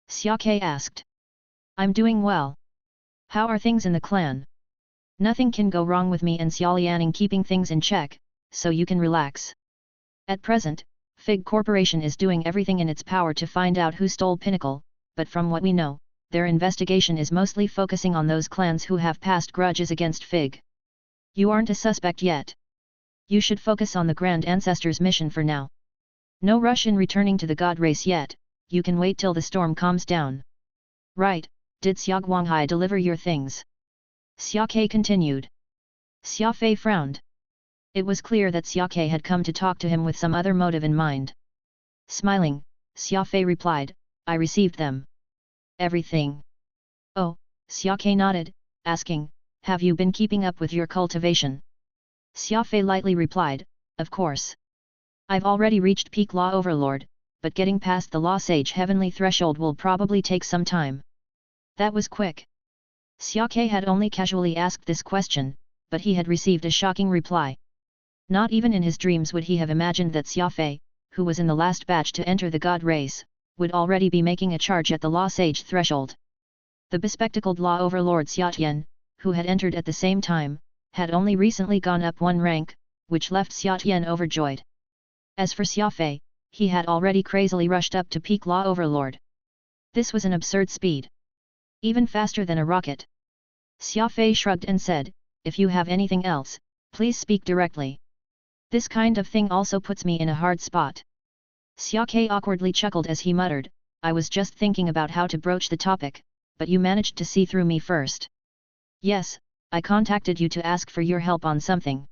Speaker 1: Xia Fei asked. I'm doing well. How are things in the clan? Nothing can go wrong with me and Xia Lianing keeping things in check, so you can relax. At present, Fig Corporation is doing everything in its power to find out who stole Pinnacle, but from what we know, their investigation is mostly focusing on those clans who have past grudges against Fig. You aren't a suspect yet. You should focus on the Grand Ancestor's mission for now. No rush in returning to the God race yet, you can wait till the storm calms down. Right, did Xia Guanghai deliver your things? Xia Ke continued. Xia Fei frowned. It was clear that Xia Ke had come to talk to him with some other motive in mind. Smiling, Xia Fei replied, I received them. Everything. Oh, Xia Ke nodded, asking, have you been keeping up with your cultivation? Xia Fei lightly replied, of course. I've already reached peak Law Overlord, but getting past the Law Sage Heavenly threshold will probably take some time. That was quick. Xia Ke had only casually asked this question, but he had received a shocking reply. Not even in his dreams would he have imagined that Xia Fei, who was in the last batch to enter the God race, would already be making a charge at the Law Sage threshold. The bespectacled Law Overlord Xia Tian, who had entered at the same time, had only recently gone up one rank, which left Xia Tian overjoyed. As for Xia Fei, he had already crazily rushed up to peak Law Overlord. This was an absurd speed. Even faster than a rocket. Xia Fei shrugged and said, if you have anything else, please speak directly. This kind of thing also puts me in a hard spot. Xia Ke awkwardly chuckled as he muttered, I was just thinking about how to broach the topic, but you managed to see through me first. Yes, I contacted you to ask for your help on something.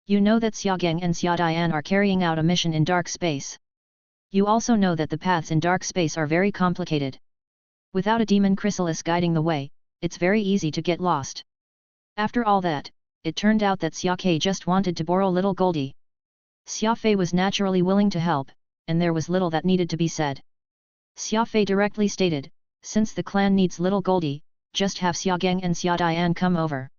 Speaker 1: You know that Xia Geng and Xia Dian are carrying out a mission in dark space. You also know that the paths in dark space are very complicated. Without a demon chrysalis guiding the way, it's very easy to get lost. After all that, it turned out that Xia Ke just wanted to borrow little Goldie. Xia Fei was naturally willing to help, and there was little that needed to be said. Xia Fei directly stated, since the clan needs little Goldie, just have Xia Geng and Xia Dian come over.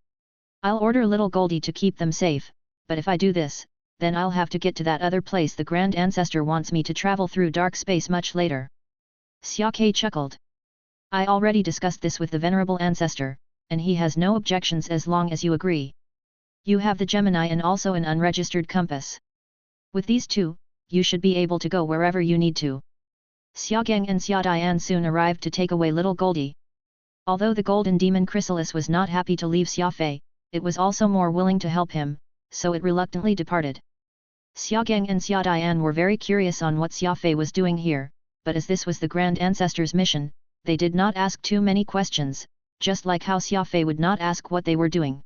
Speaker 1: I'll order little Goldie to keep them safe, but if I do this, then I'll have to get to that other place the Grand Ancestor wants me to travel through dark space much later. Xia Ke chuckled. I already discussed this with the Venerable Ancestor, and he has no objections as long as you agree. You have the Gemini and also an unregistered compass. With these two, you should be able to go wherever you need to. Xia Geng and Xia Dian soon arrived to take away little Goldie. Although the golden demon chrysalis was not happy to leave Xia Fei, it was also more willing to help him, so it reluctantly departed. Xia Geng and Xia Dian were very curious on what Xia Fei was doing here, but as this was the Grand Ancestor's mission, they did not ask too many questions, just like how Xia Fei would not ask what they were doing.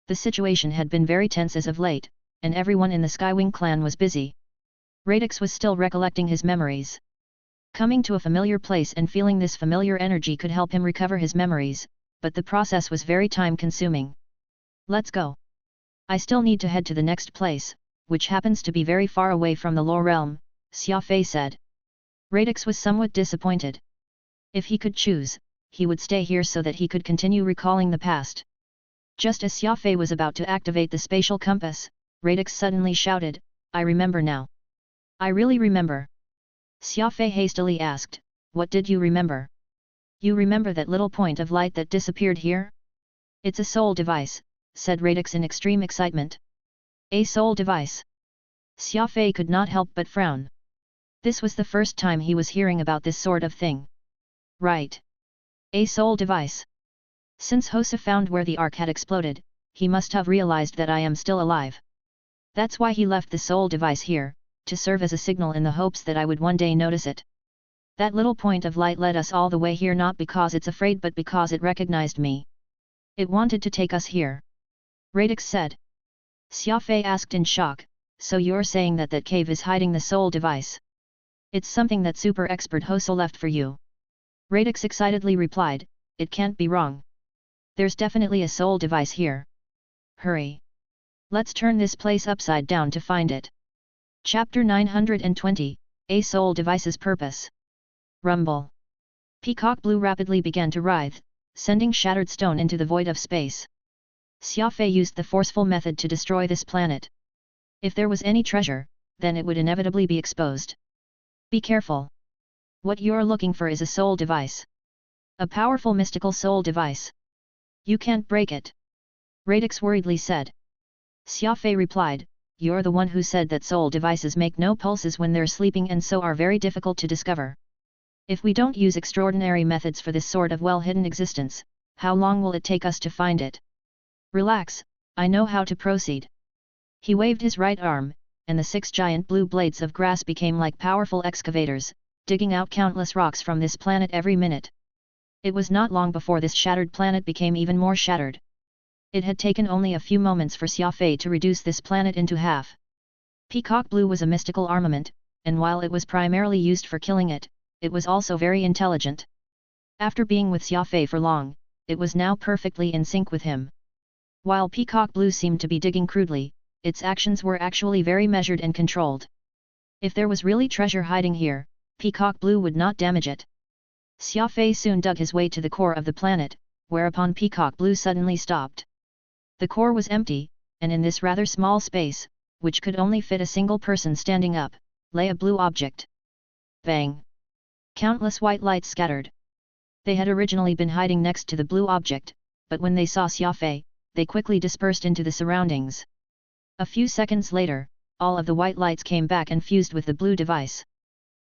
Speaker 1: The situation had been very tense as of late, and everyone in the Skywing clan was busy. Radix was still recollecting his memories. Coming to a familiar place and feeling this familiar energy could help him recover his memories, but the process was very time-consuming. Let's go. I still need to head to the next place, which happens to be very far away from the Lore Realm, Xia Fei said. Radix was somewhat disappointed. If he could choose, he would stay here so that he could continue recalling the past. Just as Xia Fei was about to activate the spatial compass, Radix suddenly shouted, I remember now. I really remember. Xia Fei hastily asked, what did you remember? You remember that little point of light that disappeared here? It's a soul device, said Radix in extreme excitement. A soul device? Xia Fei could not help but frown. This was the first time he was hearing about this sort of thing. Right. A soul device. Since Hosa found where the ark had exploded, he must have realized that I am still alive. That's why he left the soul device here, to serve as a signal in the hopes that I would one day notice it. That little point of light led us all the way here not because it's afraid but because it recognized me. It wanted to take us here. Radix said. Xia Fei asked in shock, so you're saying that that cave is hiding the soul device? It's something that super expert Hosa left for you. Radix excitedly replied, it can't be wrong. There's definitely a soul device here. Hurry. Let's turn this place upside down to find it. Chapter 920, A Soul Device's Purpose. Rumble. Peacock Blue rapidly began to writhe, sending shattered stone into the void of space. Xia Fei used the forceful method to destroy this planet. If there was any treasure, then it would inevitably be exposed. Be careful. What you're looking for is a soul device. A powerful mystical soul device. You can't break it. Radix worriedly said. Xia Fei replied, you're the one who said that soul devices make no pulses when they're sleeping and so are very difficult to discover. If we don't use extraordinary methods for this sort of well-hidden existence, how long will it take us to find it? Relax, I know how to proceed. He waved his right arm, and the 6 giant blue blades of grass became like powerful excavators, digging out countless rocks from this planet every minute. It was not long before this shattered planet became even more shattered. It had taken only a few moments for Xia Fei to reduce this planet into half. Peacock blue was a mystical armament, and while it was primarily used for killing it, it was also very intelligent. After being with Xia Fei for long, it was now perfectly in sync with him. While Peacock blue seemed to be digging crudely, its actions were actually very measured and controlled. If there was really treasure hiding here, Peacock blue would not damage it. Xia Fei soon dug his way to the core of the planet, whereupon Peacock blue suddenly stopped. The core was empty, and in this rather small space, which could only fit a single person standing up, lay a blue object. Bang! Countless white lights scattered. They had originally been hiding next to the blue object, but when they saw Xia Fei, they quickly dispersed into the surroundings. A few seconds later, all of the white lights came back and fused with the blue device.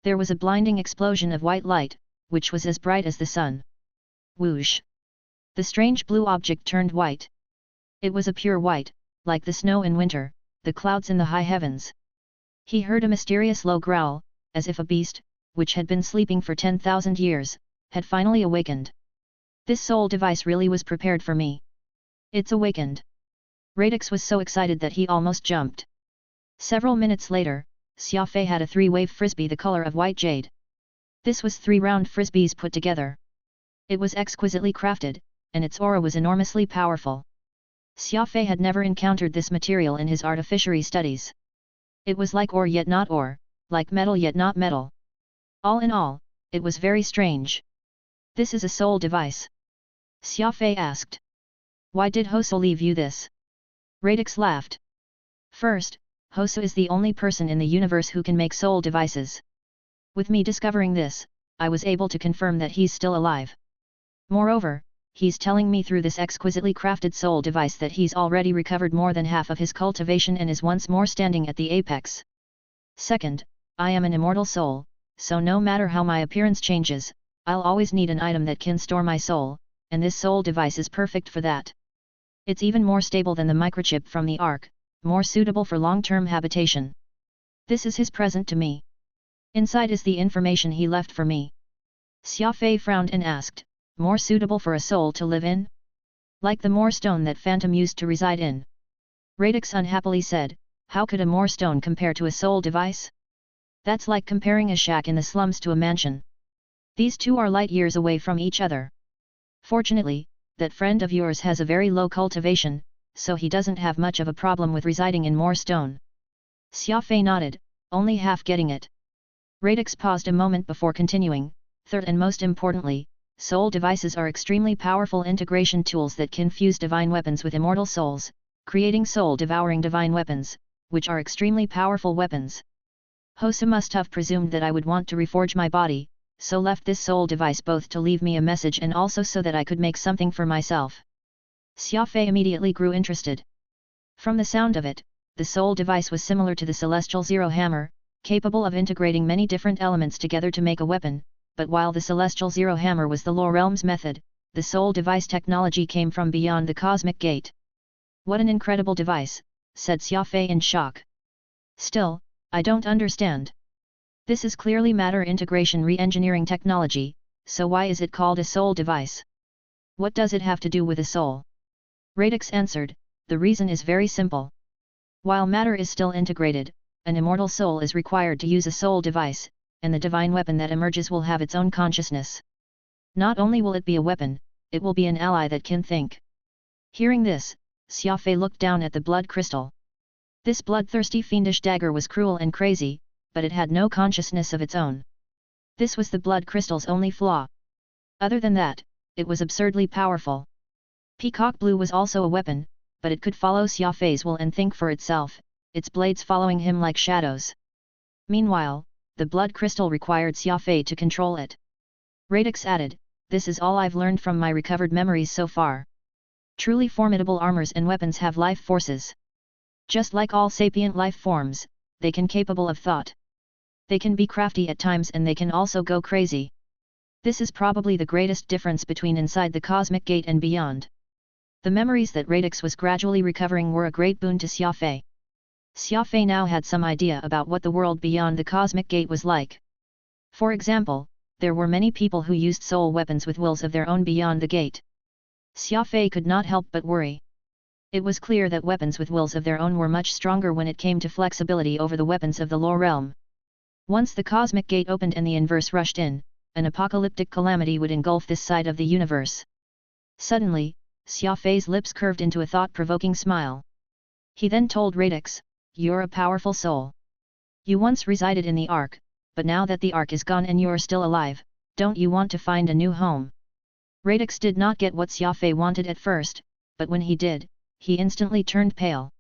Speaker 1: There was a blinding explosion of white light, which was as bright as the sun. Whoosh! The strange blue object turned white. It was a pure white, like the snow in winter, the clouds in the high heavens. He heard a mysterious low growl, as if a beast, which had been sleeping for 10,000 years, had finally awakened. This soul device really was prepared for me. It's awakened. Radix was so excited that he almost jumped. Several minutes later, Xia Fei had a 3-wave frisbee the color of white jade. This was 3 round frisbees put together. It was exquisitely crafted, and its aura was enormously powerful. Xia Fei had never encountered this material in his artificery studies. It was like ore yet not ore, like metal yet not metal. All in all, it was very strange. This is a soul device? Xia Fei asked. Why did Hoso leave you this? Radix laughed. First, Hoso is the only person in the universe who can make soul devices. With me discovering this, I was able to confirm that he's still alive. Moreover, he's telling me through this exquisitely crafted soul device that he's already recovered more than half of his cultivation and is once more standing at the apex. Second, I am an immortal soul, so no matter how my appearance changes, I'll always need an item that can store my soul, and this soul device is perfect for that. It's even more stable than the microchip from the Ark, more suitable for long-term habitation. This is his present to me. Inside is the information he left for me. Xia Fei frowned and asked, more suitable for a soul to live in? Like the moor stone that Phantom used to reside in. Radix unhappily said, how could a moor stone compare to a soul device? That's like comparing a shack in the slums to a mansion. These two are light years away from each other. Fortunately, that friend of yours has a very low cultivation, so he doesn't have much of a problem with residing in moor stone. Xia Fei nodded, only half getting it. Radix paused a moment before continuing, third and most importantly, soul devices are extremely powerful integration tools that can fuse divine weapons with immortal souls, creating soul-devouring divine weapons, which are extremely powerful weapons. Hoso must have presumed that I would want to reforge my body, so left this soul device both to leave me a message and also so that I could make something for myself. Xia Fei immediately grew interested. From the sound of it, the soul device was similar to the celestial zero hammer, capable of integrating many different elements together to make a weapon, but while the celestial zero hammer was the lower realms method, the soul device technology came from beyond the cosmic gate. What an incredible device, said Xia Fei in shock. Still, I don't understand. This is clearly matter integration re-engineering technology, so why is it called a soul device? What does it have to do with a soul? Radix answered, the reason is very simple. While matter is still integrated, an immortal soul is required to use a soul device, and the divine weapon that emerges will have its own consciousness. Not only will it be a weapon, it will be an ally that can think. Hearing this, Xia Fei looked down at the blood crystal. This bloodthirsty fiendish dagger was cruel and crazy, but it had no consciousness of its own. This was the blood crystal's only flaw. Other than that, it was absurdly powerful. Peacock blue was also a weapon, but it could follow Xia Fei's will and think for itself, its blades following him like shadows. Meanwhile, the blood crystal required Xia Fei to control it. Radix added, this is all I've learned from my recovered memories so far. Truly formidable armors and weapons have life forces. Just like all sapient life forms, they can capable of thought. They can be crafty at times and they can also go crazy. This is probably the greatest difference between inside the cosmic gate and beyond. The memories that Radix was gradually recovering were a great boon to Xia Fei. Xia Fei now had some idea about what the world beyond the cosmic gate was like. For example, there were many people who used soul weapons with wills of their own beyond the gate. Xia Fei could not help but worry. It was clear that weapons with wills of their own were much stronger when it came to flexibility over the weapons of the lower realm. Once the cosmic gate opened and the inverse rushed in, an apocalyptic calamity would engulf this side of the universe. Suddenly, Xia Fei's lips curved into a thought-provoking smile. He then told Radix, "You're a powerful soul. You once resided in the Ark, but now that the Ark is gone and you're still alive, don't you want to find a new home?" Radix did not get what Xia Fei wanted at first, but when he did, he instantly turned pale.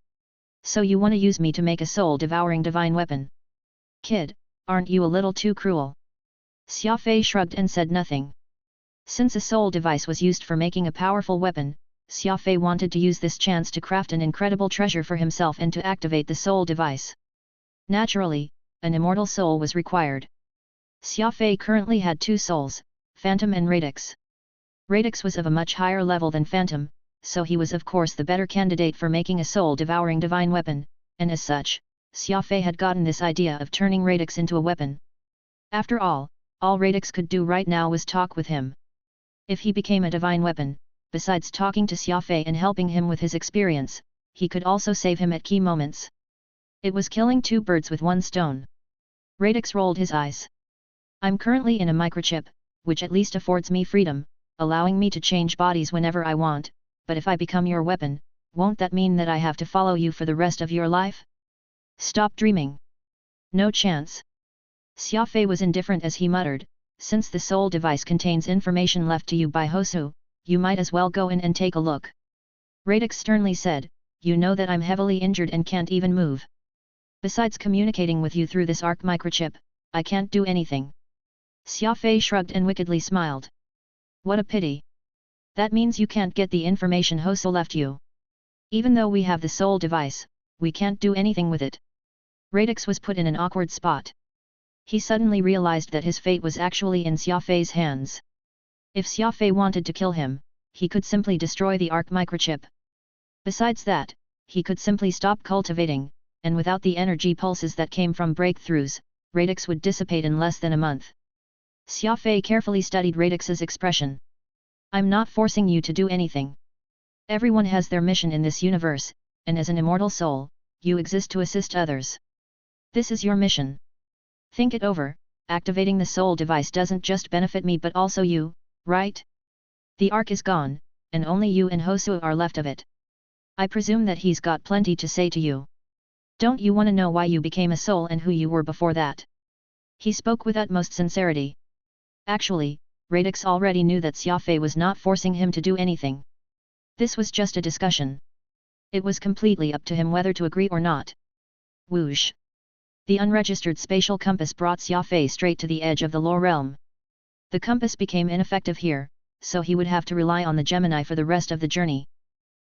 Speaker 1: "So you want to use me to make a soul-devouring divine weapon? Kid, aren't you a little too cruel?" Xia Fei shrugged and said nothing. Since a soul device was used for making a powerful weapon, Xia Fei wanted to use this chance to craft an incredible treasure for himself and to activate the soul device. Naturally, an immortal soul was required. Xia Fei currently had two souls, Phantom and Radix. Radix was of a much higher level than Phantom, so he was of course the better candidate for making a soul-devouring divine weapon, and as such, Xia Fei had gotten this idea of turning Radix into a weapon. After all Radix could do right now was talk with him. If he became a divine weapon, besides talking to Xia Fei and helping him with his experience, he could also save him at key moments. It was killing two birds with one stone. Radix rolled his eyes. "I'm currently in a microchip, which at least affords me freedom, allowing me to change bodies whenever I want, but if I become your weapon, won't that mean that I have to follow you for the rest of your life?" "Stop dreaming. No chance." Xia Fei was indifferent as he muttered, "Since the soul device contains information left to you by Hosu, you might as well go in and take a look." Radix sternly said, "You know that I'm heavily injured and can't even move. Besides communicating with you through this Arc microchip, I can't do anything." Xia Fei shrugged and wickedly smiled. "What a pity. That means you can't get the information Hosu left you. Even though we have the soul device, we can't do anything with it." Radix was put in an awkward spot. He suddenly realized that his fate was actually in Xia Fei's hands. If Xia Fei wanted to kill him, he could simply destroy the Arc microchip. Besides that, he could simply stop cultivating, and without the energy pulses that came from breakthroughs, Radix would dissipate in less than a month. Xia Fei carefully studied Radix's expression. "I'm not forcing you to do anything. Everyone has their mission in this universe, and as an immortal soul, you exist to assist others. This is your mission. Think it over, activating the soul device doesn't just benefit me but also you, right? The Ark is gone, and only you and Hosu are left of it. I presume that he's got plenty to say to you. Don't you want to know why you became a soul and who you were before that?" He spoke with utmost sincerity. Actually, Radix already knew that Xia Fei was not forcing him to do anything. This was just a discussion. It was completely up to him whether to agree or not. Whoosh! The unregistered spatial compass brought Xia Fei straight to the edge of the lower realm. The compass became ineffective here, so he would have to rely on the Gemini for the rest of the journey.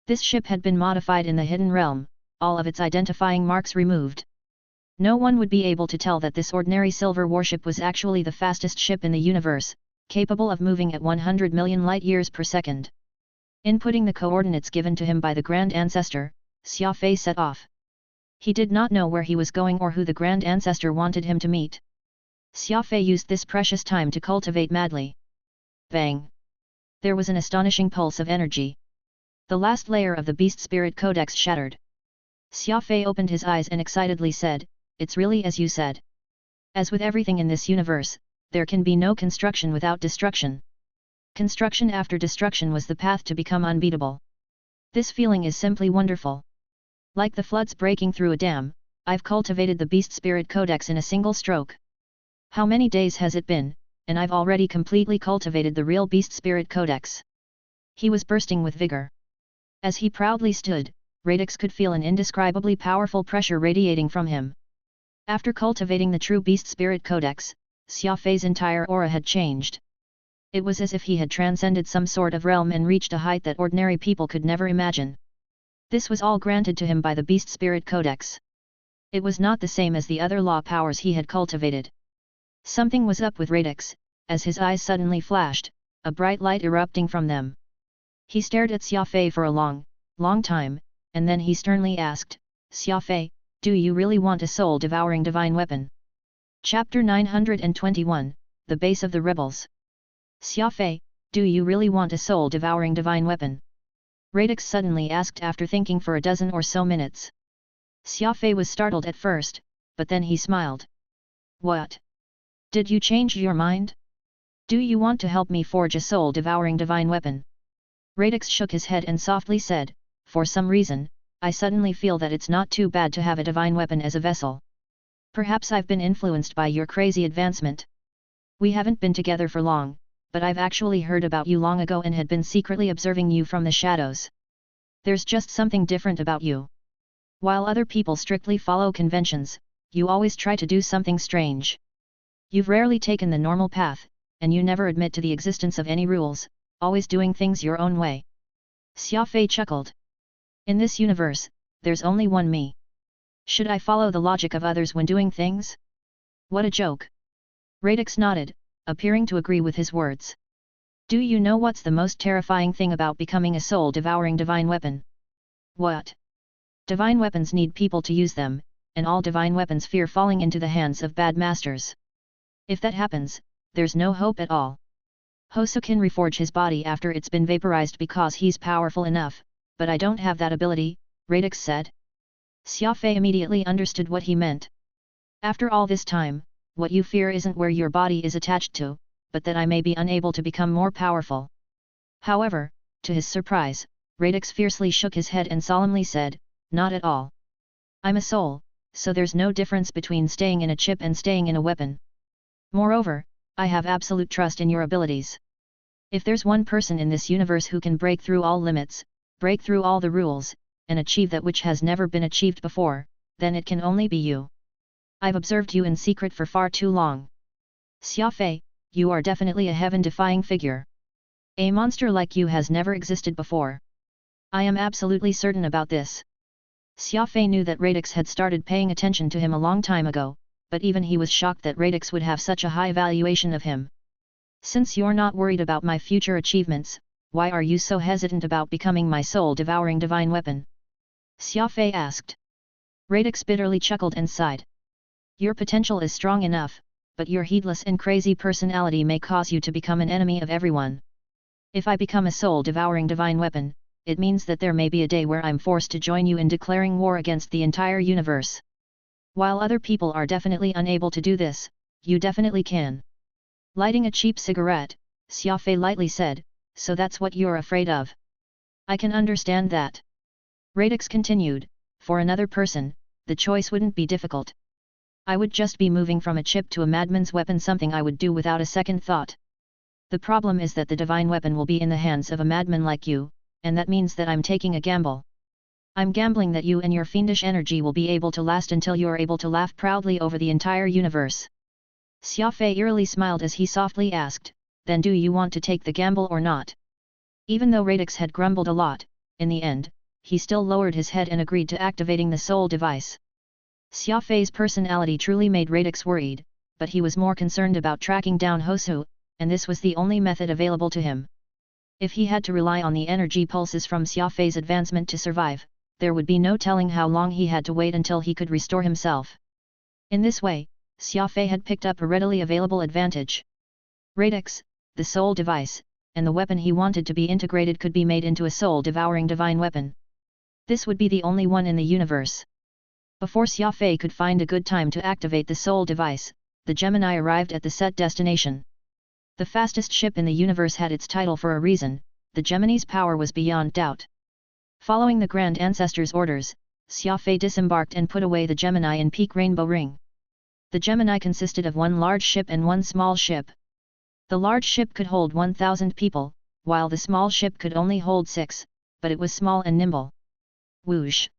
Speaker 1: This ship had been modified in the hidden realm, all of its identifying marks removed. No one would be able to tell that this ordinary silver warship was actually the fastest ship in the universe, capable of moving at 100 million light-years per second. Inputting the coordinates given to him by the Grand Ancestor, Xia Fei set off. He did not know where he was going or who the Grand Ancestor wanted him to meet. Xia Fei used this precious time to cultivate madly. Bang! There was an astonishing pulse of energy. The last layer of the Beast Spirit Codex shattered. Xia Fei opened his eyes and excitedly said, "It's really as you said. As with everything in this universe, there can be no construction without destruction. Construction after destruction was the path to become unbeatable. This feeling is simply wonderful. Like the floods breaking through a dam, I've cultivated the Beast Spirit Codex in a single stroke. How many days has it been, and I've already completely cultivated the real Beast Spirit Codex." He was bursting with vigor. As he proudly stood, Radix could feel an indescribably powerful pressure radiating from him. After cultivating the true Beast Spirit Codex, Xia Fei's entire aura had changed. It was as if he had transcended some sort of realm and reached a height that ordinary people could never imagine. This was all granted to him by the Beast Spirit Codex. It was not the same as the other law powers he had cultivated. Something was up with Radix, as his eyes suddenly flashed, a bright light erupting from them. He stared at Xia Fei for a long time, and then he sternly asked, "Xia Fei, do you really want a soul-devouring divine weapon?" Chapter 921, The Base of the Rebels. "Xia Fei, do you really want a soul-devouring divine weapon?" Radix suddenly asked after thinking for a dozen or so minutes. Xia Fei was startled at first, but then he smiled. "What? Did you change your mind? Do you want to help me forge a soul-devouring divine weapon?" Radix shook his head and softly said, "For some reason, I suddenly feel that it's not too bad to have a divine weapon as a vessel. Perhaps I've been influenced by your crazy advancement. We haven't been together for long, but I've actually heard about you long ago and had been secretly observing you from the shadows. There's just something different about you. While other people strictly follow conventions, you always try to do something strange. You've rarely taken the normal path, and you never admit to the existence of any rules, always doing things your own way." Xia Fei chuckled. "In this universe, there's only one me. Should I follow the logic of others when doing things? What a joke." Radix nodded, appearing to agree with his words. "Do you know what's the most terrifying thing about becoming a soul-devouring divine weapon?" "What?" "Divine weapons need people to use them, and all divine weapons fear falling into the hands of bad masters. If that happens, there's no hope at all. Hosu can reforge his body after it's been vaporized because he's powerful enough, but I don't have that ability," Radix said. Xia Fei immediately understood what he meant. "After all this time, what you fear isn't where your body is attached to, but that I may be unable to become more powerful." However, to his surprise, Radix fiercely shook his head and solemnly said, "Not at all. I'm a soul, so there's no difference between staying in a chip and staying in a weapon. Moreover, I have absolute trust in your abilities. If there's one person in this universe who can break through all limits, break through all the rules, and achieve that which has never been achieved before, then it can only be you. I've observed you in secret for far too long. Xia Fei, you are definitely a heaven-defying figure. A monster like you has never existed before. I am absolutely certain about this." Xia Fei knew that Radix had started paying attention to him a long time ago, but even he was shocked that Radix would have such a high valuation of him. "Since you're not worried about my future achievements, why are you so hesitant about becoming my soul-devouring divine weapon?" Xia Fei asked. Radix bitterly chuckled and sighed. "Your potential is strong enough, but your heedless and crazy personality may cause you to become an enemy of everyone. If I become a soul-devouring divine weapon, it means that there may be a day where I'm forced to join you in declaring war against the entire universe. While other people are definitely unable to do this, you definitely can." Lighting a cheap cigarette, Xia Fei lightly said, "So that's what you're afraid of. I can understand that." Radix continued, "For another person, the choice wouldn't be difficult. I would just be moving from a chip to a madman's weapon, something I would do without a second thought. The problem is that the divine weapon will be in the hands of a madman like you, and that means that I'm taking a gamble. I'm gambling that you and your fiendish energy will be able to last until you're able to laugh proudly over the entire universe." Xia Fei eerily smiled as he softly asked, "Then do you want to take the gamble or not?" Even though Radix had grumbled a lot, in the end, he still lowered his head and agreed to activating the soul device. Xia Fei's personality truly made Radix worried, but he was more concerned about tracking down Hosu, and this was the only method available to him. If he had to rely on the energy pulses from Xia Fei's advancement to survive, there would be no telling how long he had to wait until he could restore himself. In this way, Xia Fei had picked up a readily available advantage. Radix, the soul device, and the weapon he wanted to be integrated could be made into a soul-devouring divine weapon. This would be the only one in the universe. Before Xia Fei could find a good time to activate the soul device, the Gemini arrived at the set destination. The fastest ship in the universe had its title for a reason. The Gemini's power was beyond doubt. Following the Grand Ancestor's orders, Xia Fei disembarked and put away the Gemini in Peak Rainbow Ring. The Gemini consisted of one large ship and one small ship. The large ship could hold 1,000 people, while the small ship could only hold 6, but it was small and nimble. Whoosh!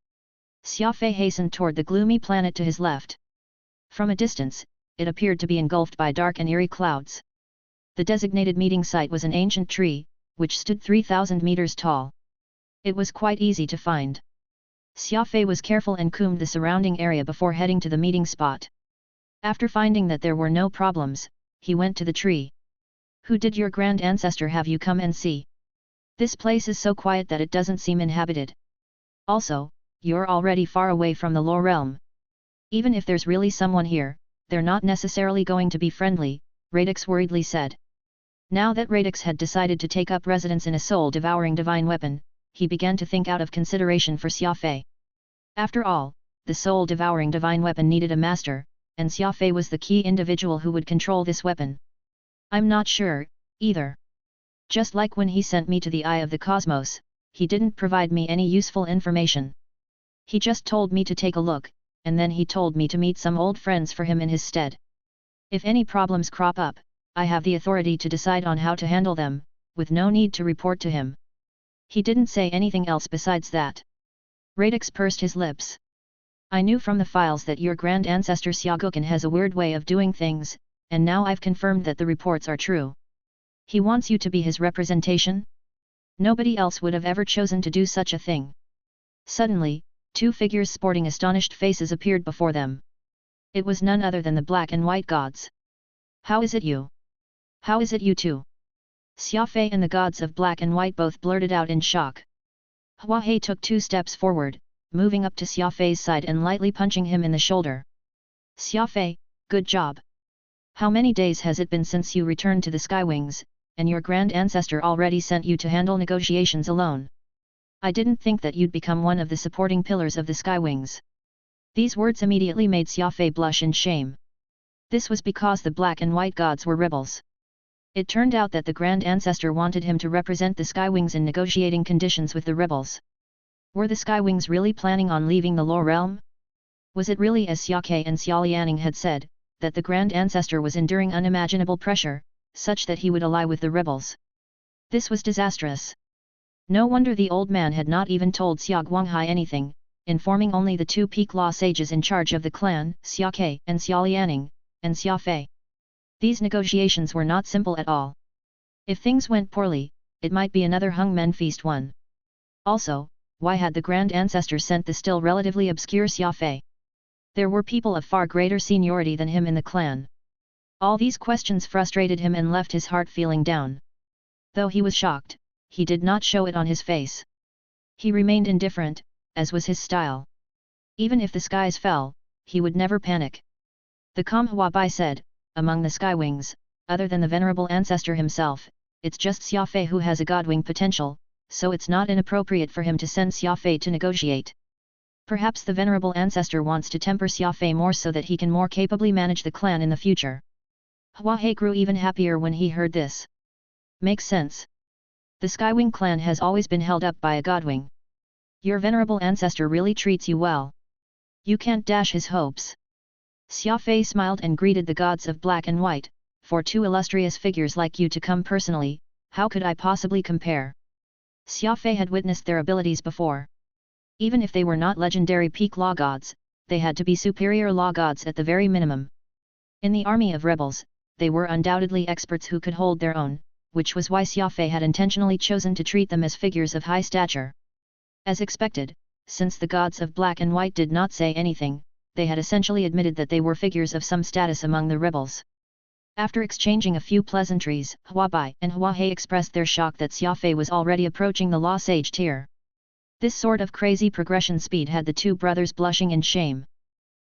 Speaker 1: Xia Fei hastened toward the gloomy planet to his left. From a distance, it appeared to be engulfed by dark and eerie clouds. The designated meeting site was an ancient tree, which stood 3,000 meters tall. It was quite easy to find. Xia Fei was careful and combed the surrounding area before heading to the meeting spot. After finding that there were no problems, he went to the tree. Who did your grand ancestor have you come and see? This place is so quiet that it doesn't seem inhabited. Also, you're already far away from the Lore realm. Even if there's really someone here, they're not necessarily going to be friendly, Radix worriedly said. Now that Radix had decided to take up residence in a soul-devouring divine weapon, he began to think out of consideration for Xia Fei. After all, the soul-devouring divine weapon needed a master, and Xia Fei was the key individual who would control this weapon. I'm not sure, either. Just like when he sent me to the Eye of the Cosmos, he didn't provide me any useful information. He just told me to take a look, and then he told me to meet some old friends for him in his stead. If any problems crop up, I have the authority to decide on how to handle them, with no need to report to him. He didn't say anything else besides that. Radix pursed his lips. I knew from the files that your grand ancestor Xiaogukan has a weird way of doing things, and now I've confirmed that the reports are true. He wants you to be his representation? Nobody else would have ever chosen to do such a thing. Suddenly, two figures sporting astonished faces appeared before them. It was none other than the black and white gods. How is it you? How is it you too? Xia Fei and the gods of black and white both blurted out in shock. Hua Hei took 2 steps forward, moving up to Xia Fei's side and lightly punching him in the shoulder. Xia Fei, good job. How many days has it been since you returned to the Skywings, and your grand ancestor already sent you to handle negotiations alone? I didn't think that you'd become one of the supporting pillars of the Skywings. These words immediately made Xia Fei blush in shame. This was because the black and white gods were rebels. It turned out that the grand ancestor wanted him to represent the Skywings in negotiating conditions with the rebels. Were the Skywings really planning on leaving the Lore realm? Was it really as Xia Ke and Xia Lianing had said, that the grand ancestor was enduring unimaginable pressure, such that he would ally with the rebels? This was disastrous. No wonder the old man had not even told Xia Guanghai anything, informing only the 2 peak law sages in charge of the clan, Xia Ke and Xia Lianing, and Xia Fei. These negotiations were not simple at all. If things went poorly, it might be another Hung Men feast one. Also, why had the grand ancestor sent the still relatively obscure Xia Fei? There were people of far greater seniority than him in the clan. All these questions frustrated him and left his heart feeling down. Though he was shocked, he did not show it on his face. He remained indifferent, as was his style. Even if the skies fell, he would never panic. The calm Hua Bai said, among the Skywings, other than the venerable ancestor himself, it's just Xia Fei who has a godwing potential, so it's not inappropriate for him to send Xia Fei to negotiate. Perhaps the venerable ancestor wants to temper Xia Fei more so that he can more capably manage the clan in the future. Hua Hei grew even happier when he heard this. Makes sense. The Skywing clan has always been held up by a godwing. Your venerable ancestor really treats you well. You can't dash his hopes. Xia Fei smiled and greeted the gods of black and white. For 2 illustrious figures like you to come personally, how could I possibly compare? Xia Fei had witnessed their abilities before. Even if they were not legendary peak law gods, they had to be superior law gods at the very minimum. In the army of rebels, they were undoubtedly experts who could hold their own, which was why Xia Fei had intentionally chosen to treat them as figures of high stature. As expected, since the gods of black and white did not say anything, they had essentially admitted that they were figures of some status among the rebels. After exchanging a few pleasantries, Hua Bai and Hua Hei expressed their shock that Xia Fei was already approaching the Law Sage tier. This sort of crazy progression speed had the 2 brothers blushing in shame.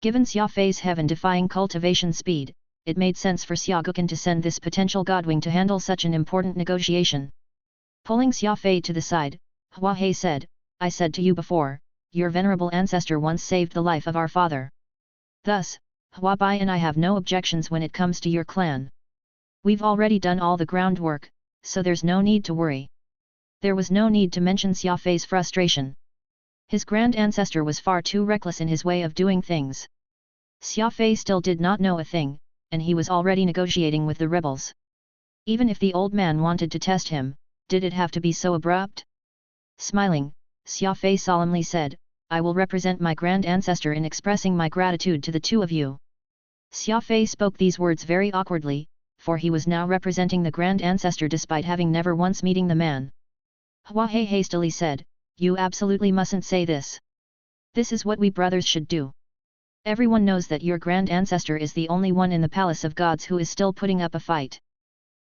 Speaker 1: Given Xia Fei's heaven-defying cultivation speed, it made sense for Xiaogukan to send this potential godwing to handle such an important negotiation. Pulling Xia Fei to the side, Hua Hei said, I said to you before, your venerable ancestor once saved the life of our father. Thus, Hua Bai and I have no objections when it comes to your clan. We've already done all the groundwork, so there's no need to worry. There was no need to mention Xia Fei's frustration. His grand ancestor was far too reckless in his way of doing things. Xia Fei still did not know a thing, and he was already negotiating with the rebels. Even if the old man wanted to test him, did it have to be so abrupt? Smiling, Xia Fei solemnly said, I will represent my grand ancestor in expressing my gratitude to the 2 of you. Xia Fei spoke these words very awkwardly, for he was now representing the grand ancestor despite having never once meeting the man. Hua Hei hastily said, you absolutely mustn't say this. This is what we brothers should do. Everyone knows that your grand ancestor is the only one in the palace of gods who is still putting up a fight.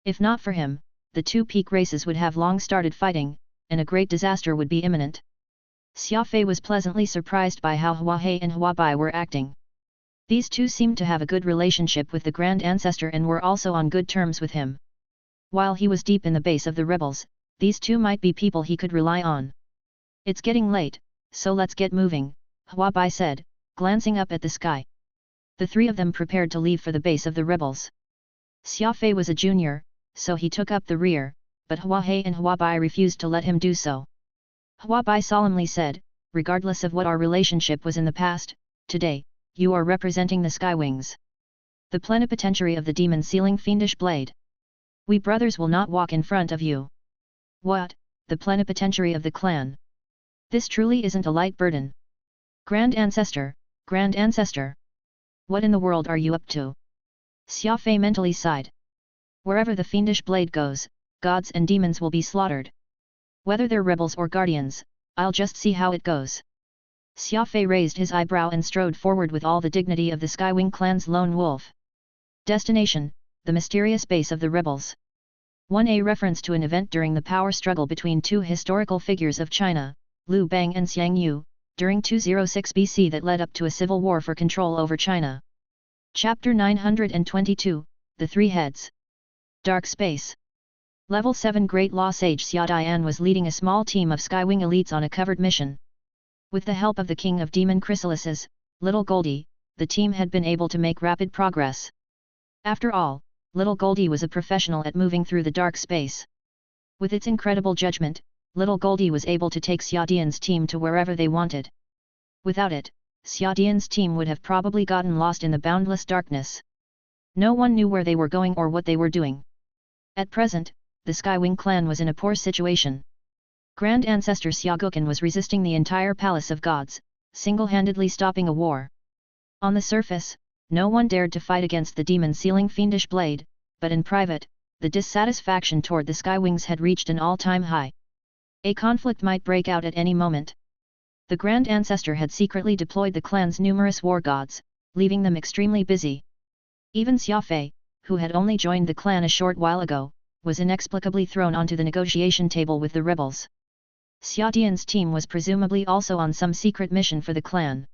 Speaker 1: If not for him, the two peak races would have long started fighting, and a great disaster would be imminent. Xia Fei was pleasantly surprised by how Hua Hei and Hua Bai were acting. These two seemed to have a good relationship with the Grand Ancestor and were also on good terms with him. While he was deep in the base of the rebels, these two might be people he could rely on. It's getting late, so let's get moving, Hua Bai said, glancing up at the sky. The three of them prepared to leave for the base of the rebels. Xia Fei was a junior, so he took up the rear, but Hua Hei and Hua Bai refused to let him do so. Hua Bai solemnly said, regardless of what our relationship was in the past, today, you are representing the Skywings. The plenipotentiary of the demon sealing fiendish blade. We brothers will not walk in front of you. What, the plenipotentiary of the clan? This truly isn't a light burden. Grand Ancestor, Grand Ancestor. What in the world are you up to? Xia Fei mentally sighed. Wherever the fiendish blade goes, gods and demons will be slaughtered. Whether they're rebels or guardians, I'll just see how it goes. Xia Fei raised his eyebrow and strode forward with all the dignity of the Skywing clan's lone wolf. Destination, the mysterious base of the rebels. 1. A reference to an event during the power struggle between two historical figures of China, Liu Bang and Xiang Yu, during 206 BC that led up to a civil war for control over China. Chapter 922, The Three Heads. Dark Space. Level 7 Great Law Sage Xia Dian was leading a small team of Skywing elites on a covered mission. With the help of the King of Demon Chrysalises, Little Goldie, the team had been able to make rapid progress. After all, Little Goldie was a professional at moving through the dark space. With its incredible judgment, Little Goldie was able to take Xia Dian's team to wherever they wanted. Without it, Xia Dian's team would have probably gotten lost in the boundless darkness. No one knew where they were going or what they were doing. At present, the Skywing clan was in a poor situation. Grand Ancestor Xia Guocan was resisting the entire Palace of Gods, single-handedly stopping a war. On the surface, no one dared to fight against the demon-sealing fiendish blade, but in private, the dissatisfaction toward the Skywings had reached an all-time high. A conflict might break out at any moment. The Grand Ancestor had secretly deployed the clan's numerous war gods, leaving them extremely busy. Even Xia Fei, who had only joined the clan a short while ago, was inexplicably thrown onto the negotiation table with the rebels. Xia Dian's team was presumably also on some secret mission for the clan.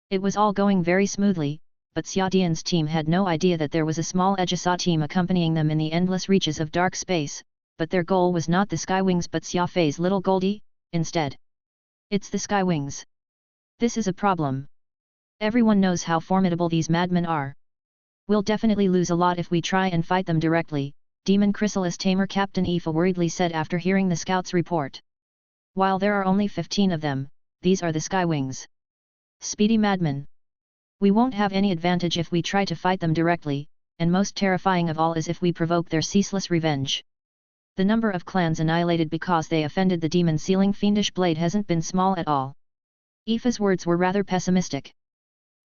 Speaker 1: It was all going very smoothly, but Xia Dian's team had no idea that there was a small Ejisa team accompanying them in the endless reaches of dark space, but their goal was not the Skywings but Xia Fei's Little Goldie, instead. It's the Skywings. This is a problem. Everyone knows how formidable these madmen are. We'll definitely lose a lot if we try and fight them directly, Demon Chrysalis Tamer Captain Aoife worriedly said after hearing the scouts' report. While there are only 15 of them, these are the Skywings. Speedy madmen. We won't have any advantage if we try to fight them directly, and most terrifying of all is if we provoke their ceaseless revenge. The number of clans annihilated because they offended the demon-sealing fiendish blade hasn't been small at all. Aoife's words were rather pessimistic.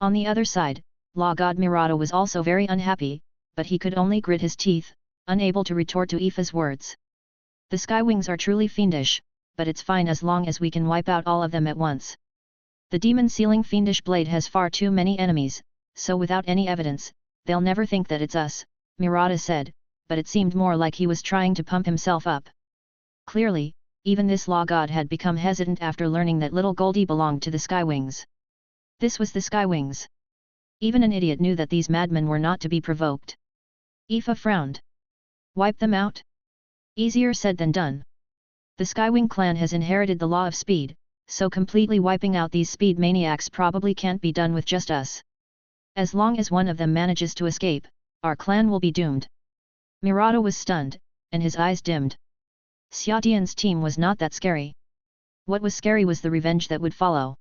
Speaker 1: On the other side, Law God Mirado was also very unhappy, but he could only grit his teeth, unable to retort to Aoife's words. The Skywings are truly fiendish, but it's fine as long as we can wipe out all of them at once. The demon-sealing fiendish blade has far too many enemies, so without any evidence, they'll never think that it's us, Mirada said, but it seemed more like he was trying to pump himself up. Clearly, even this law god had become hesitant after learning that Little Goldie belonged to the Skywings. This was the Skywings. Even an idiot knew that these madmen were not to be provoked. Aoife frowned. Wipe them out? Easier said than done. The Skywing clan has inherited the law of speed, so completely wiping out these speed maniacs probably can't be done with just us. As long as one of them manages to escape, our clan will be doomed. Mirado was stunned, and his eyes dimmed. Xia Dian's team was not that scary. What was scary was the revenge that would follow.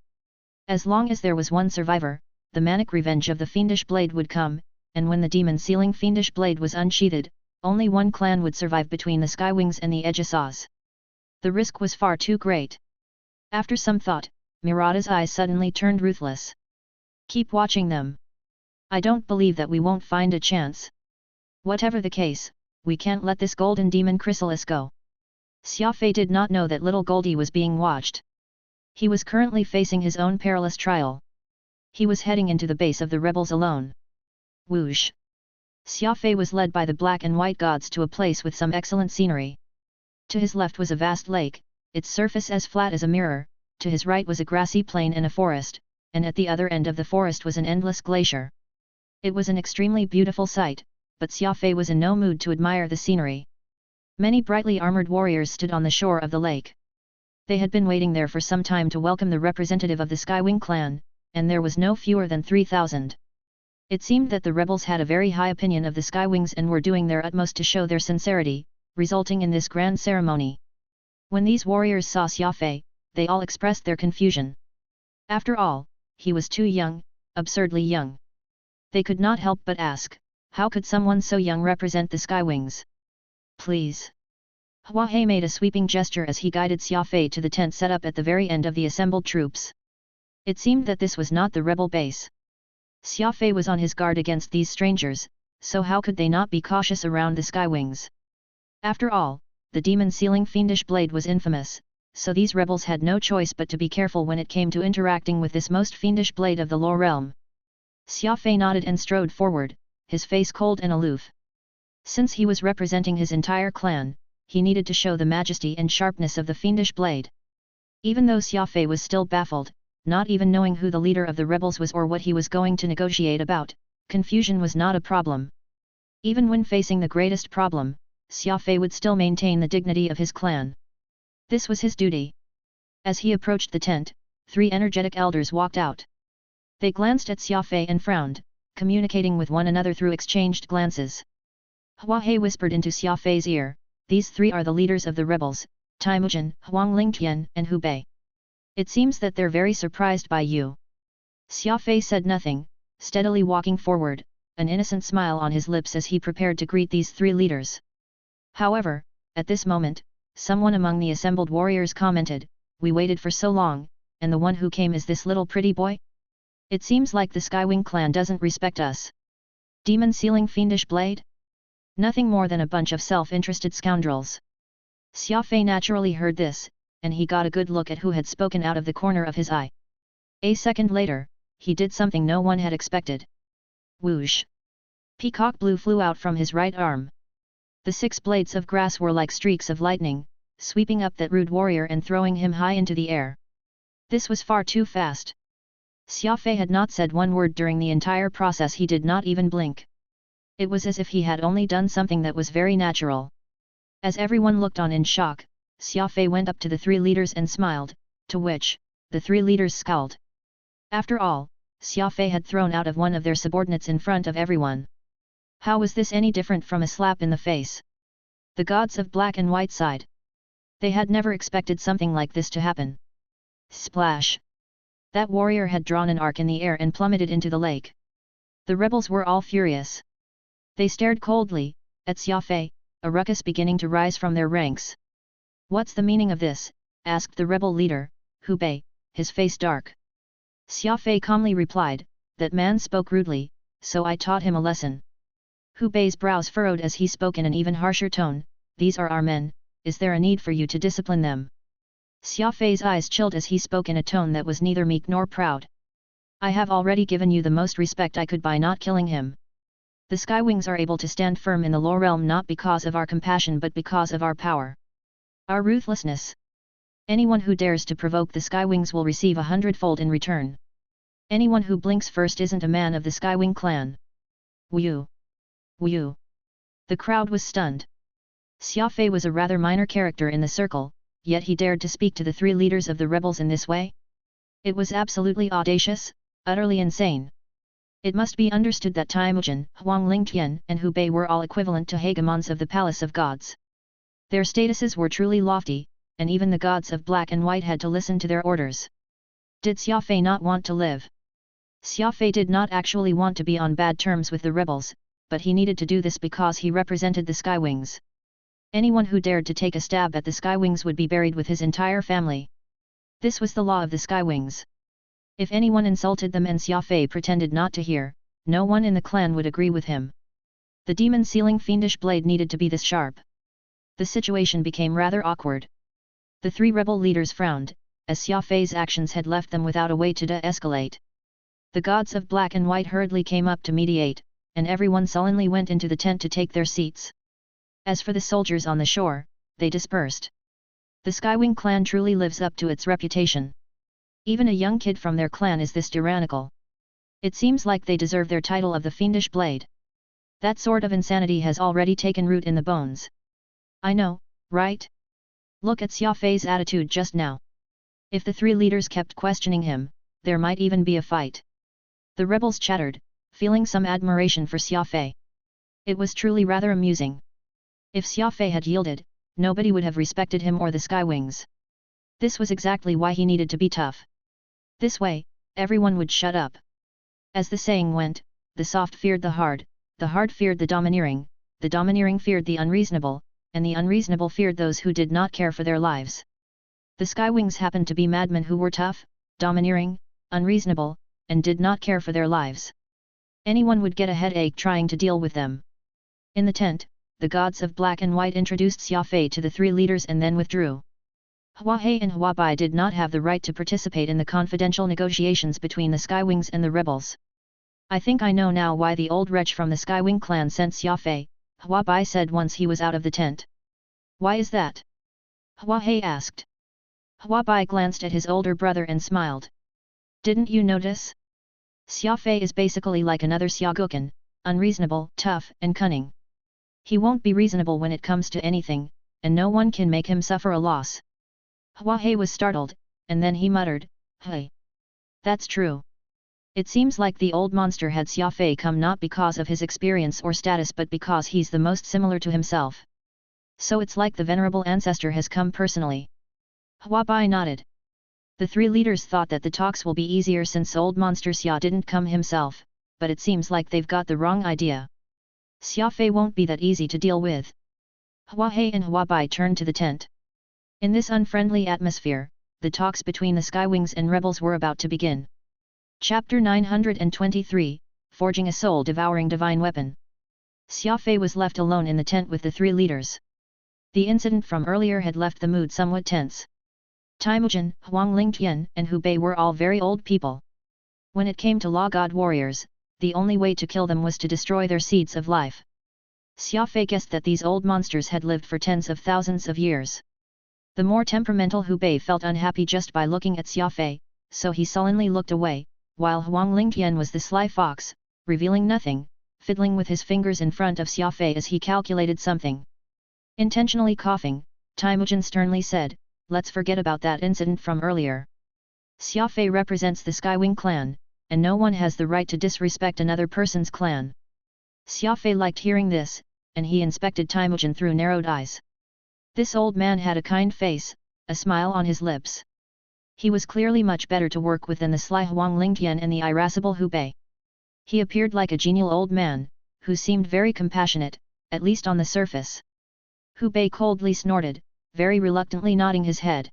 Speaker 1: As long as there was one survivor, the manic revenge of the fiendish blade would come, and when the demon-sealing fiendish blade was unsheathed, only one clan would survive between the Skywings and the Ejisas. The risk was far too great. After some thought, Mirada's eyes suddenly turned ruthless. Keep watching them. I don't believe that we won't find a chance. Whatever the case, we can't let this golden demon chrysalis go. Xia Fei did not know that Little Goldie was being watched. He was currently facing his own perilous trial. He was heading into the base of the rebels alone. Whoosh! Xia Fei was led by the black and white gods to a place with some excellent scenery. To his left was a vast lake, its surface as flat as a mirror, to his right was a grassy plain and a forest, and at the other end of the forest was an endless glacier. It was an extremely beautiful sight, but Xia Fei was in no mood to admire the scenery. Many brightly armored warriors stood on the shore of the lake. They had been waiting there for some time to welcome the representative of the Skywing clan, and there was no fewer than 3,000. It seemed that the rebels had a very high opinion of the Skywings and were doing their utmost to show their sincerity, resulting in this grand ceremony. When these warriors saw Xia Fei, they all expressed their confusion. After all, he was too young, absurdly young. They could not help but ask, how could someone so young represent the Skywings? Please. Hua He made a sweeping gesture as he guided Xia Fei to the tent set up at the very end of the assembled troops. It seemed that this was not the rebel base. Xia Fei was on his guard against these strangers, so how could they not be cautious around the Skywings? After all, the demon-sealing fiendish blade was infamous, so these rebels had no choice but to be careful when it came to interacting with this most fiendish blade of the Law realm. Xia Fei nodded and strode forward, his face cold and aloof. Since he was representing his entire clan, he needed to show the majesty and sharpness of the fiendish blade. Even though Xia Fei was still baffled, not even knowing who the leader of the rebels was or what he was going to negotiate about, confusion was not a problem. Even when facing the greatest problem, Xia Fei would still maintain the dignity of his clan. This was his duty. As he approached the tent, 3 energetic elders walked out. They glanced at Xia Fei and frowned, communicating with one another through exchanged glances. Hua He whispered into Xia Fei's ear, "These 3 are the leaders of the rebels, Temujin, Huang Lingtian and Hu Bei. It seems that they're very surprised by you." Xia Fei said nothing, steadily walking forward, an innocent smile on his lips as he prepared to greet these 3 leaders. However, at this moment, someone among the assembled warriors commented, "We waited for so long, and the one who came is this little pretty boy? It seems like the Skywing clan doesn't respect us. Demon-sealing fiendish blade? Nothing more than a bunch of self-interested scoundrels." Xia Fei naturally heard this, and he got a good look at who had spoken out of the corner of his eye. A second later, he did something no one had expected. Whoosh! Peacock blue flew out from his right arm. The 6 blades of grass were like streaks of lightning, sweeping up that rude warrior and throwing him high into the air. This was far too fast. Xia Fei had not said one word during the entire process. He did not even blink. It was as if he had only done something that was very natural. As everyone looked on in shock, Xia Fei went up to the 3 leaders and smiled, to which, the 3 leaders scowled. After all, Xia Fei had thrown out of one of their subordinates in front of everyone. How was this any different from a slap in the face? The gods of black and white sighed. They had never expected something like this to happen. Splash! That warrior had drawn an arc in the air and plummeted into the lake. The rebels were all furious. They stared coldly at Xia Fei, a ruckus beginning to rise from their ranks. "What's the meaning of this?" asked the rebel leader, Hu Bei, his face dark. Xia Fei calmly replied, "That man spoke rudely, so I taught him a lesson." Hu Bei's brows furrowed as he spoke in an even harsher tone, "These are our men, is there a need for you to discipline them?" Xia Fei's eyes chilled as he spoke in a tone that was neither meek nor proud. "I have already given you the most respect I could by not killing him. The Skywings are able to stand firm in the Law realm not because of our compassion but because of our power. Our ruthlessness. Anyone who dares to provoke the Skywings will receive 100-fold in return. Anyone who blinks first isn't a man of the Skywing clan." Wu! Wu! The crowd was stunned. Xia Fei was a rather minor character in the circle, yet he dared to speak to the 3 leaders of the rebels in this way? It was absolutely audacious, utterly insane. It must be understood that Temujin, Huang Lingtian and Hu Bei were all equivalent to hegemons of the Palace of Gods. Their statuses were truly lofty, and even the gods of black and white had to listen to their orders. Did Xia Fei not want to live? Xia Fei did not actually want to be on bad terms with the rebels, but he needed to do this because he represented the Skywings. Anyone who dared to take a stab at the Skywings would be buried with his entire family. This was the law of the Skywings. If anyone insulted them and Xia Fei pretended not to hear, no one in the clan would agree with him. The demon-sealing fiendish blade needed to be this sharp. The situation became rather awkward. The 3 rebel leaders frowned, as Xia Fei's actions had left them without a way to de-escalate. The gods of black and white hurriedly came up to mediate, and everyone sullenly went into the tent to take their seats. As for the soldiers on the shore, they dispersed. The Skywing clan truly lives up to its reputation. Even a young kid from their clan is this tyrannical. It seems like they deserve their title of the Fiendish Blade. That sort of insanity has already taken root in the bones. I know, right? Look at Xia Fei's attitude just now. If the three leaders kept questioning him, there might even be a fight. The rebels chattered, feeling some admiration for Xia Fei. It was truly rather amusing. If Xia Fei had yielded, nobody would have respected him or the Skywings. This was exactly why he needed to be tough. This way, everyone would shut up. As the saying went, the soft feared the hard feared the domineering feared the unreasonable, and the unreasonable feared those who did not care for their lives. The Skywings happened to be madmen who were tough, domineering, unreasonable, and did not care for their lives. Anyone would get a headache trying to deal with them. In the tent, the gods of black and white introduced Xia Fei to the three leaders and then withdrew. Hua Hei and Hua Bai did not have the right to participate in the confidential negotiations between the Skywings and the rebels. I think I know now why the old wretch from the Skywing clan sent Xia Fei, Hua Bai said once he was out of the tent. Why is that? Hua Hei asked. Hua Bai glanced at his older brother and smiled. Didn't you notice? Xia Fei is basically like another Xiaogukan, unreasonable, tough, and cunning. He won't be reasonable when it comes to anything, and no one can make him suffer a loss. Hua Hei was startled, and then he muttered, "Hey. That's true. It seems like the old monster had Xia Fei come not because of his experience or status but because he's the most similar to himself. So it's like the venerable ancestor has come personally." Hua Bai nodded. The three leaders thought that the talks will be easier since old monster Xia didn't come himself, but it seems like they've got the wrong idea. Xia Fei won't be that easy to deal with. Hua Hei and Hua Bai turned to the tent. In this unfriendly atmosphere, the talks between the Skywings and rebels were about to begin. Chapter 923, Forging a Soul-Devouring Divine Weapon. Xia Fei was left alone in the tent with the three leaders. The incident from earlier had left the mood somewhat tense. Temujin, Huang Lingtian and Hu Bei were all very old people. When it came to law god warriors, the only way to kill them was to destroy their seeds of life. Xia Fei guessed that these old monsters had lived for tens of thousands of years. The more temperamental Hu Bei felt unhappy just by looking at Xia Fei, so he sullenly looked away, while Huang Lingtian was the sly fox, revealing nothing, fiddling with his fingers in front of Xia Fei as he calculated something. Intentionally coughing, Temujin sternly said, "Let's forget about that incident from earlier. Xia Fei represents the Skywing clan, and no one has the right to disrespect another person's clan." Xia Fei liked hearing this, and he inspected Temujin through narrowed eyes. This old man had a kind face, a smile on his lips. He was clearly much better to work with than the sly Huang Lingtian and the irascible Hu Bei. He appeared like a genial old man, who seemed very compassionate, at least on the surface. Hu Bei coldly snorted, very reluctantly nodding his head.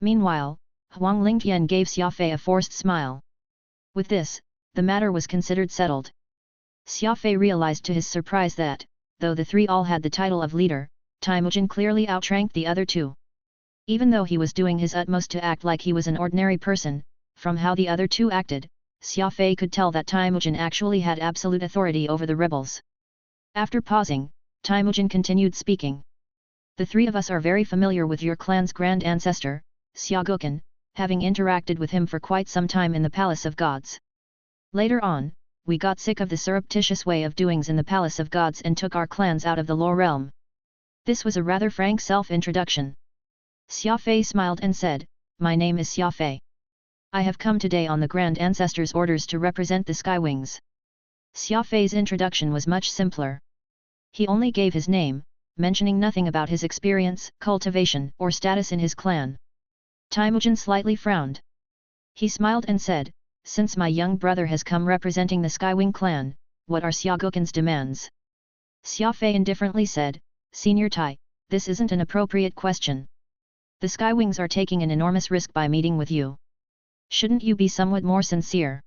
Speaker 1: Meanwhile, Huang Lingtian gave Xia Fei a forced smile. With this, the matter was considered settled. Xia Fei realized to his surprise that, though the three all had the title of leader, Temujin clearly outranked the other two. Even though he was doing his utmost to act like he was an ordinary person, from how the other two acted, Xia Fei could tell that Temujin actually had absolute authority over the rebels. After pausing, Temujin continued speaking. "The three of us are very familiar with your clan's grand ancestor, Xiaogukan, having interacted with him for quite some time in the Palace of Gods. Later on, we got sick of the surreptitious way of doings in the Palace of Gods and took our clans out of the Law Realm." This was a rather frank self-introduction. Xia Fei smiled and said, "My name is Xia Fei. I have come today on the Grand Ancestor's orders to represent the Skywings." Xia Fei's introduction was much simpler. He only gave his name, mentioning nothing about his experience, cultivation, or status in his clan. Temujin slightly frowned. He smiled and said, "Since my young brother has come representing the Skywing clan, what are Xiaogukan's demands?" Xia Fei indifferently said, "Senior Tai, this isn't an appropriate question. The Skywings are taking an enormous risk by meeting with you. Shouldn't you be somewhat more sincere?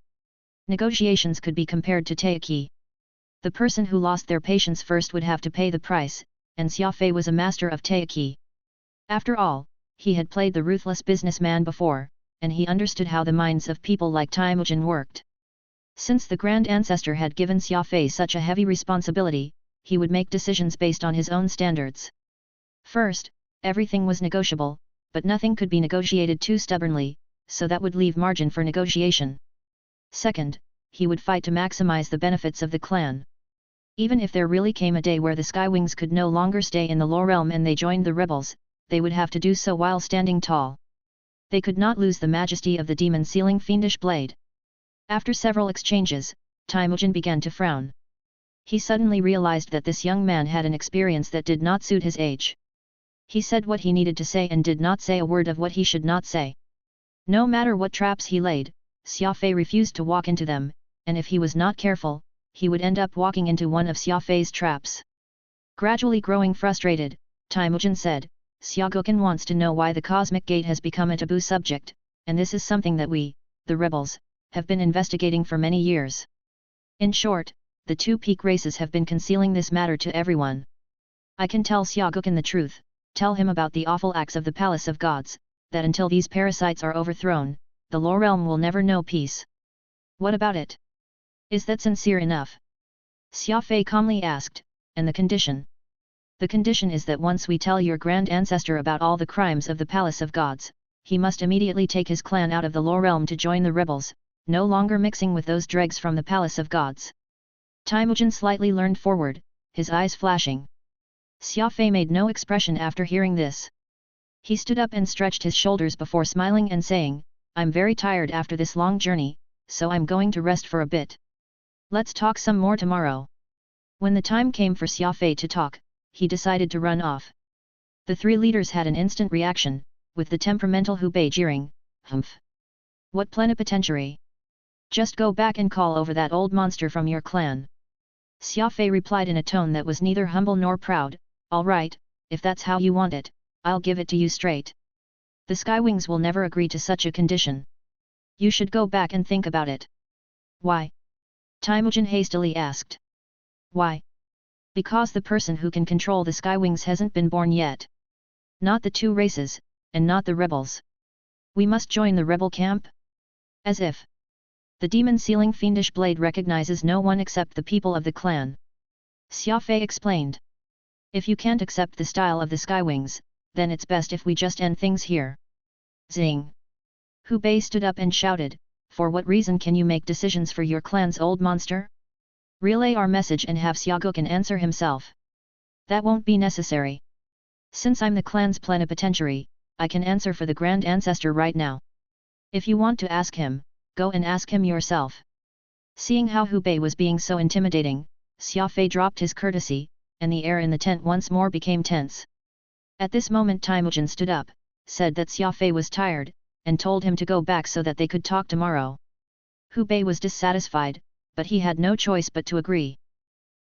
Speaker 1: Negotiations could be compared to Taiki. The person who lost their patience first would have to pay the price, and Xia Fei was a master of Taiki. After all, he had played the ruthless businessman before, and he understood how the minds of people like Temujin worked. Since the Grand Ancestor had given Xia Fei such a heavy responsibility, he would make decisions based on his own standards. First, everything was negotiable, but nothing could be negotiated too stubbornly, so that would leave margin for negotiation. Second, he would fight to maximize the benefits of the clan. Even if there really came a day where the Skywings could no longer stay in the Law Realm and they joined the rebels, they would have to do so while standing tall. They could not lose the majesty of the demon-sealing fiendish blade. After several exchanges, Temujin began to frown. He suddenly realized that this young man had an experience that did not suit his age. He said what he needed to say and did not say a word of what he should not say. No matter what traps he laid, Xia Fei refused to walk into them, and if he was not careful, he would end up walking into one of Xia Fei's traps. Gradually growing frustrated, Temujin said, Xia Gukan wants to know why the Cosmic Gate has become a taboo subject, and this is something that we, the rebels, have been investigating for many years. In short, the two peak races have been concealing this matter to everyone. I can tell Xia Gukan the truth, tell him about the awful acts of the Palace of Gods, that until these parasites are overthrown, the Law Realm will never know peace. What about it? Is that sincere enough? Xia Fei calmly asked, and the condition? The condition is that once we tell your Grand Ancestor about all the crimes of the Palace of Gods, he must immediately take his clan out of the Law Realm to join the rebels, no longer mixing with those dregs from the Palace of Gods. Temujin slightly leaned forward, his eyes flashing. Xia Fei made no expression after hearing this. He stood up and stretched his shoulders before smiling and saying, I'm very tired after this long journey, so I'm going to rest for a bit. Let's talk some more tomorrow. When the time came for Xia Fei to talk, he decided to run off. The three leaders had an instant reaction, with the temperamental Hu Bei jeering, Humph! What plenipotentiary! Just go back and call over that old monster from your clan. Xia Fei replied in a tone that was neither humble nor proud, all right, if that's how you want it, I'll give it to you straight. The Skywings will never agree to such a condition. You should go back and think about it. Why? Temujin hastily asked. Why? Because the person who can control the Skywings hasn't been born yet. Not the two races, and not the rebels. We must join the rebel camp? As if. The demon-sealing fiendish blade recognizes no one except the people of the clan. Xia Fei explained. If you can't accept the style of the Skywings, then it's best if we just end things here. Zing! Hu Bei stood up and shouted, for what reason can you make decisions for your clan's old monster? Relay our message and have Xia Gukan answer himself. That won't be necessary. Since I'm the clan's plenipotentiary, I can answer for the Grand Ancestor right now. If you want to ask him, go and ask him yourself. Seeing how Hu Bei was being so intimidating, Xia Fei dropped his courtesy, and the air in the tent once more became tense. At this moment Temujin stood up, said that Xia Fei was tired, and told him to go back so that they could talk tomorrow. Hu Bei was dissatisfied, but he had no choice but to agree.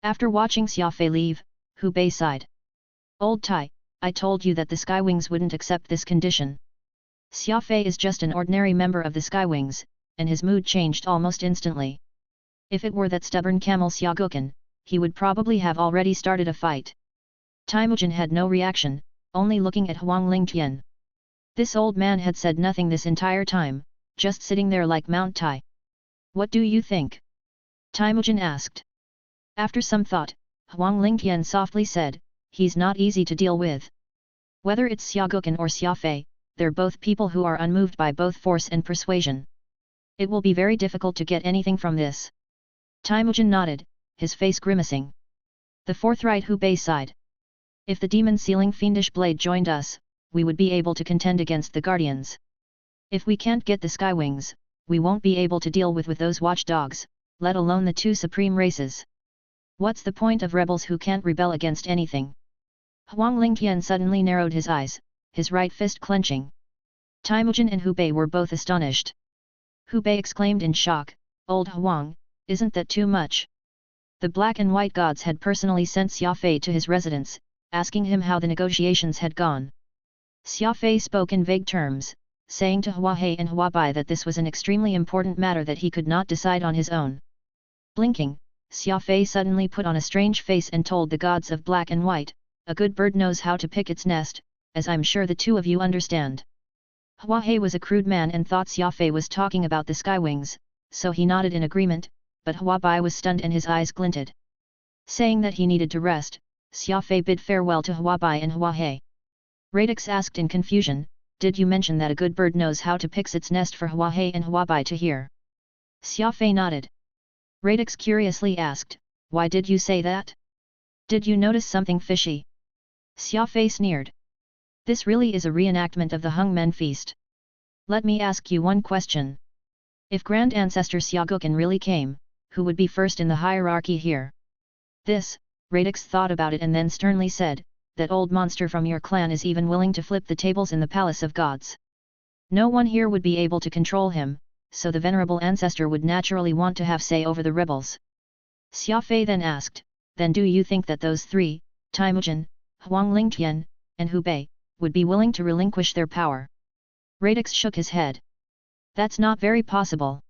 Speaker 1: After watching Xia Fei leave, Hu Bei sighed. Old Tai, I told you that the Skywings wouldn't accept this condition. Xia Fei is just an ordinary member of the Skywings, and his mood changed almost instantly. If it were that stubborn camel Xia Gukan, he would probably have already started a fight. Temujin had no reaction, only looking at Huang Lingtian. This old man had said nothing this entire time, just sitting there like Mount Tai. What do you think? Temujin asked. After some thought, Huang Lingtian softly said, he's not easy to deal with. Whether it's Xia Gukan or Xia Fei, they're both people who are unmoved by both force and persuasion. It will be very difficult to get anything from this. Temujin nodded, his face grimacing. The forthright Hu Bei sighed. If the demon-sealing fiendish blade joined us, we would be able to contend against the Guardians. If we can't get the Skywings, we won't be able to deal with those watchdogs, let alone the two supreme races. What's the point of rebels who can't rebel against anything? Huang Lingtian suddenly narrowed his eyes, his right fist clenching. Temujin and Hu Bei were both astonished. Hu Bei exclaimed in shock, Old Huang, isn't that too much? The Black and White Gods had personally sent Xia Fei to his residence, asking him how the negotiations had gone. Xia Fei spoke in vague terms, saying to Hua Hei and Hua Bai that this was an extremely important matter that he could not decide on his own. Blinking, Xia Fei suddenly put on a strange face and told the gods of Black and White, a good bird knows how to pick its nest, as I'm sure the two of you understand. Hua Hei was a crude man and thought Xia Fei was talking about the Skywings, so he nodded in agreement, but Hua Bai was stunned and his eyes glinted. Saying that he needed to rest, Xia Fei bid farewell to Hua Bai and Hua He. Radix asked in confusion, "Did you mention that a good bird knows how to fix its nest for Hua He and Hua Bai to hear?" Xia Fei nodded. Radix curiously asked, "Why did you say that? Did you notice something fishy?" Xia Fei sneered. "This really is a reenactment of the Hung Men feast. Let me ask you one question. If Grand Ancestor Xia Gukan really came, who would be first in the hierarchy here?" This, Radix thought about it and then sternly said, "That old monster from your clan is even willing to flip the tables in the Palace of Gods. No one here would be able to control him, so the venerable ancestor would naturally want to have say over the rebels." Xia Fei then asked, "Then do you think that those three, Temujin, Huang Lingtian, and Hu Bei, would be willing to relinquish their power?" Radix shook his head. "That's not very possible.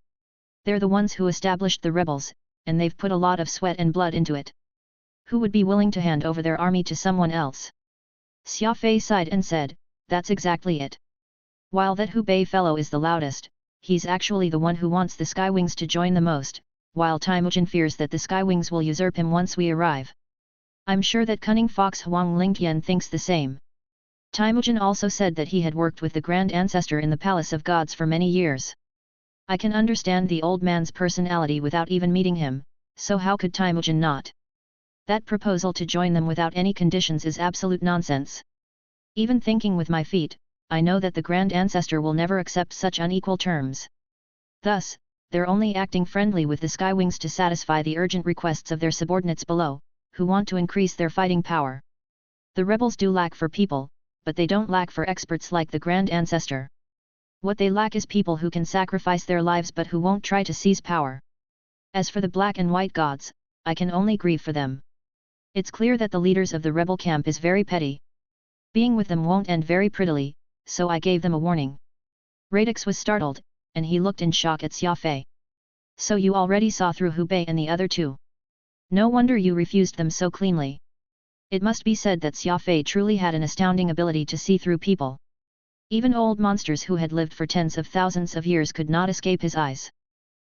Speaker 1: They're the ones who established the rebels, and they've put a lot of sweat and blood into it. Who would be willing to hand over their army to someone else?" Xia Fei sighed and said, "That's exactly it. While that Hu Bei fellow is the loudest, he's actually the one who wants the Skywings to join the most, while Temujin fears that the Skywings will usurp him once we arrive. I'm sure that cunning fox Huang Lingtian thinks the same." Temujin also said that he had worked with the Grand Ancestor in the Palace of Gods for many years. "I can understand the old man's personality without even meeting him, so how could Temujin not? That proposal to join them without any conditions is absolute nonsense. Even thinking with my feet, I know that the Grand Ancestor will never accept such unequal terms. Thus, they're only acting friendly with the Skywings to satisfy the urgent requests of their subordinates below, who want to increase their fighting power. The rebels do lack for people, but they don't lack for experts like the Grand Ancestor. What they lack is people who can sacrifice their lives but who won't try to seize power. As for the black and white gods, I can only grieve for them. It's clear that the leaders of the rebel camp is very petty. Being with them won't end very prettily, so I gave them a warning." Radix was startled, and he looked in shock at Xia Fei. "So you already saw through Hu Bei and the other two? No wonder you refused them so cleanly." It must be said that Xia Fei truly had an astounding ability to see through people. Even old monsters who had lived for tens of thousands of years could not escape his eyes.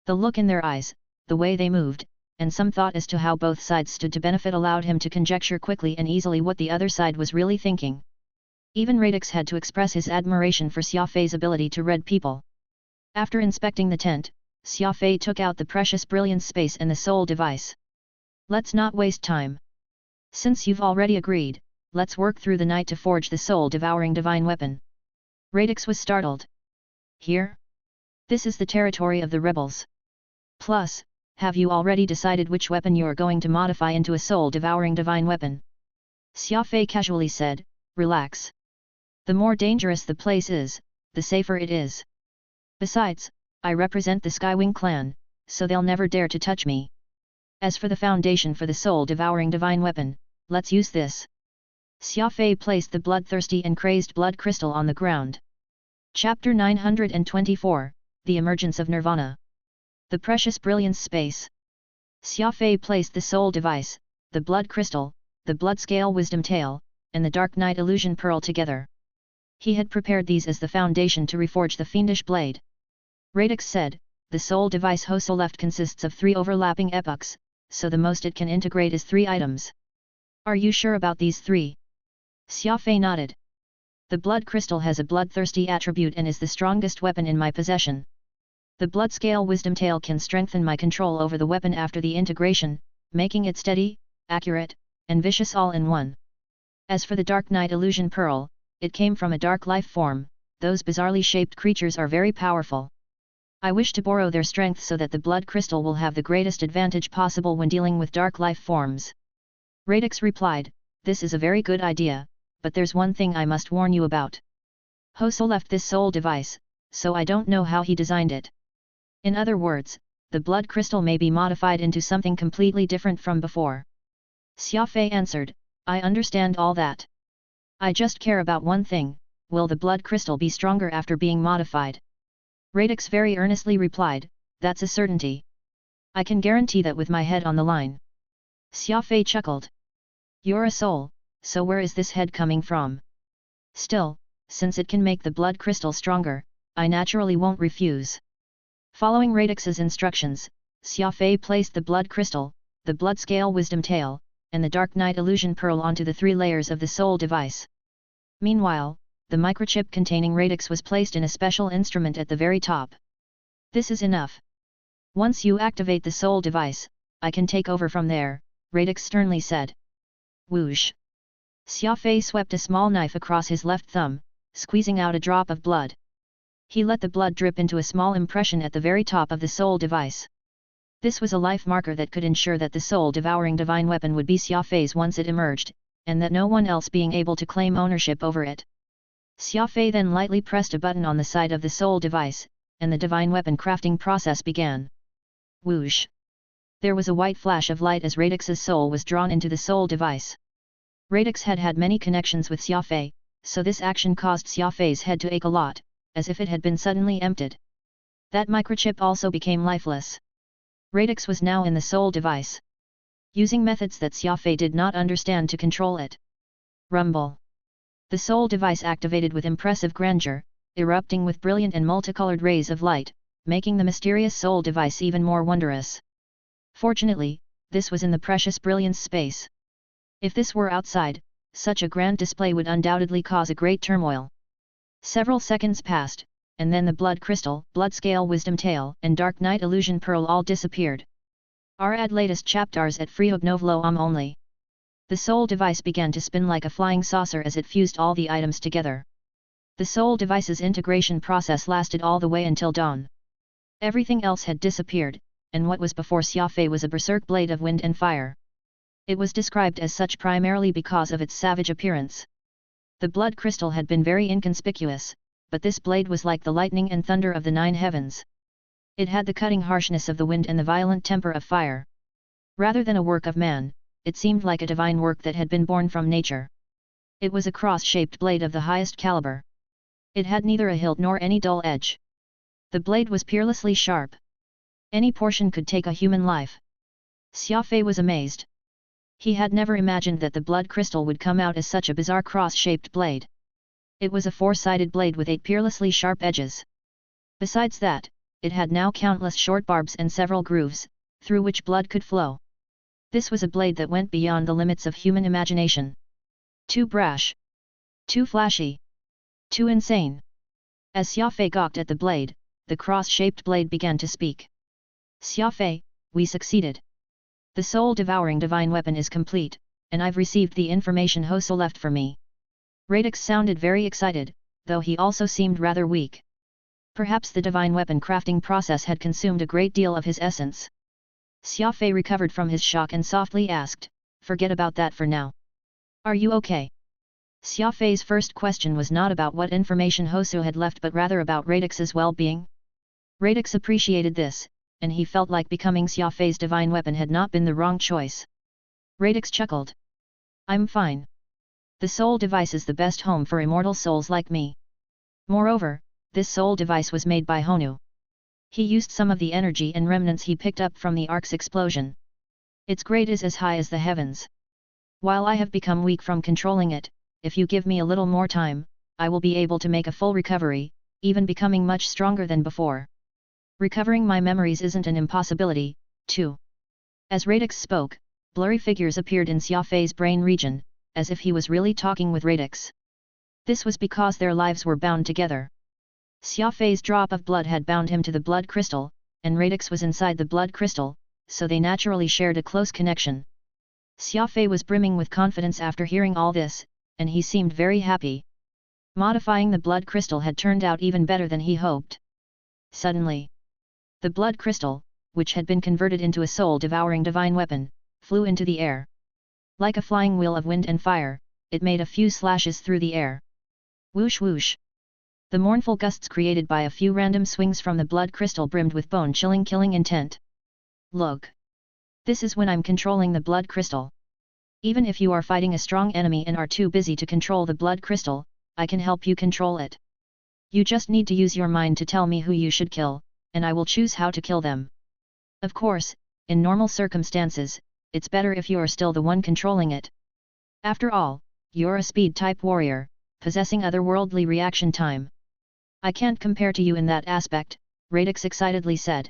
Speaker 1: The look in their eyes, the way they moved, and some thought as to how both sides stood to benefit allowed him to conjecture quickly and easily what the other side was really thinking. Even Radix had to express his admiration for Xia Fei's ability to read people. After inspecting the tent, Xia Fei took out the precious brilliance space and the soul device. "Let's not waste time. Since you've already agreed, let's work through the night to forge the soul-devouring divine weapon." Radix was startled. "Here? This is the territory of the rebels. Plus, have you already decided which weapon you're going to modify into a soul-devouring divine weapon?" Xia Fei casually said, "Relax. The more dangerous the place is, the safer it is. Besides, I represent the Skywing clan, so they'll never dare to touch me. As for the foundation for the soul-devouring divine weapon, let's use this." Xia Fei placed the bloodthirsty and crazed blood crystal on the ground. Chapter 924, The Emergence of Nirvana. The precious brilliance space. Xia Fei placed the soul device, the blood crystal, the blood scale wisdom tail, and the dark night illusion pearl together. He had prepared these as the foundation to reforge the fiendish blade. Radix said, "The soul device Hoso left consists of 3 overlapping epochs, so the most it can integrate is 3 items. Are you sure about these 3? Xia Fei nodded. "The blood crystal has a bloodthirsty attribute and is the strongest weapon in my possession. The blood scale wisdom tail can strengthen my control over the weapon after the integration, making it steady, accurate, and vicious all in one. As for the dark night illusion pearl, it came from a dark life form. Those bizarrely shaped creatures are very powerful. I wish to borrow their strength so that the blood crystal will have the greatest advantage possible when dealing with dark life forms." Radix replied, "This is a very good idea, but there's one thing I must warn you about. Hoso left this soul device, so I don't know how he designed it. In other words, the blood crystal may be modified into something completely different from before." Xia Fei answered, "I understand all that. I just care about one thing, will the blood crystal be stronger after being modified?" Radix very earnestly replied, "That's a certainty. I can guarantee that with my head on the line." Xia Fei chuckled. "You're a soul, so where is this head coming from? Still, since it can make the blood crystal stronger, I naturally won't refuse." Following Radix's instructions, Xia Fei placed the blood crystal, the blood scale wisdom tail, and the dark night illusion pearl onto the 3 layers of the soul device. Meanwhile, the microchip containing radix was placed in a special instrument at the very top. This is enough. Once you activate the soul device, I can take over from there, radix sternly said. Whoosh! Xia Fei swept a small knife across his left thumb, squeezing out a drop of blood. He let the blood drip into a small impression at the very top of the soul device. This was a life marker that could ensure that the soul-devouring divine weapon would be Xia Fei's once it emerged, and that no one else being able to claim ownership over it. Xia Fei then lightly pressed a button on the side of the soul device, and the divine weapon crafting process began. Whoosh! There was a white flash of light as Radix's soul was drawn into the soul device. Radix had had many connections with Xia Fei, so this action caused Xia Fei's head to ache a lot, as if it had been suddenly emptied. That microchip also became lifeless. Radix was now in the soul device, using methods that Xia Fei did not understand to control it. Rumble! The soul device activated with impressive grandeur, erupting with brilliant and multicolored rays of light, making the mysterious soul device even more wondrous. Fortunately, this was in the precious brilliance space. If this were outside, such a grand display would undoubtedly cause a great turmoil. Several seconds passed, and then the blood crystal, blood scale wisdom tail, and dark night illusion pearl all disappeared. Add latest chapters at free.novelo only. The soul device began to spin like a flying saucer as it fused all the items together. The soul device's integration process lasted all the way until dawn. Everything else had disappeared, and what was before Xia Fei was a berserk blade of wind and fire. It was described as such primarily because of its savage appearance. The blood crystal had been very inconspicuous, but this blade was like the lightning and thunder of the 9 heavens. It had the cutting harshness of the wind and the violent temper of fire. Rather than a work of man, it seemed like a divine work that had been born from nature. It was a cross-shaped blade of the highest caliber. It had neither a hilt nor any dull edge. The blade was peerlessly sharp. Any portion could take a human life. Xia Fei was amazed. He had never imagined that the blood crystal would come out as such a bizarre cross-shaped blade. It was a 4-sided blade with 8 peerlessly sharp edges. Besides that, it had now countless short barbs and several grooves, through which blood could flow. This was a blade that went beyond the limits of human imagination. Too brash. Too flashy. Too insane. As Xia Fei gawked at the blade, the cross-shaped blade began to speak. Xia Fei, we succeeded. The soul-devouring divine weapon is complete, and I've received the information Hoso left for me. Radix sounded very excited, though he also seemed rather weak. Perhaps the divine weapon crafting process had consumed a great deal of his essence. Xia Fei recovered from his shock and softly asked, forget about that for now. Are you okay? Xia Fei's first question was not about what information Hoso had left but rather about Radix's well-being. Radix appreciated this, and he felt like becoming Xia Fei's divine weapon had not been the wrong choice. Radix chuckled. I'm fine. The soul device is the best home for immortal souls like me. Moreover, this soul device was made by Honu. He used some of the energy and remnants he picked up from the Ark's explosion. Its grade is as high as the heavens. While I have become weak from controlling it, if you give me a little more time, I will be able to make a full recovery, even becoming much stronger than before. Recovering my memories isn't an impossibility, too. As Radix spoke, blurry figures appeared in Xia Fei's brain region, as if he was really talking with Radix. This was because their lives were bound together. Xia Fei's drop of blood had bound him to the blood crystal, and Radix was inside the blood crystal, so they naturally shared a close connection. Xia Fei was brimming with confidence after hearing all this, and he seemed very happy. Modifying the blood crystal had turned out even better than he hoped. Suddenly, the blood crystal, which had been converted into a soul-devouring divine weapon, flew into the air. Like a flying wheel of wind and fire, it made a few slashes through the air. Whoosh whoosh! The mournful gusts created by a few random swings from the blood crystal brimmed with bone-chilling killing intent. Look! This is when I'm controlling the blood crystal. Even if you are fighting a strong enemy and are too busy to control the blood crystal, I can help you control it. You just need to use your mind to tell me who you should kill, and I will choose how to kill them. Of course, in normal circumstances, it's better if you are still the one controlling it. After all, you're a speed-type warrior, possessing otherworldly reaction time. I can't compare to you in that aspect, Radix excitedly said.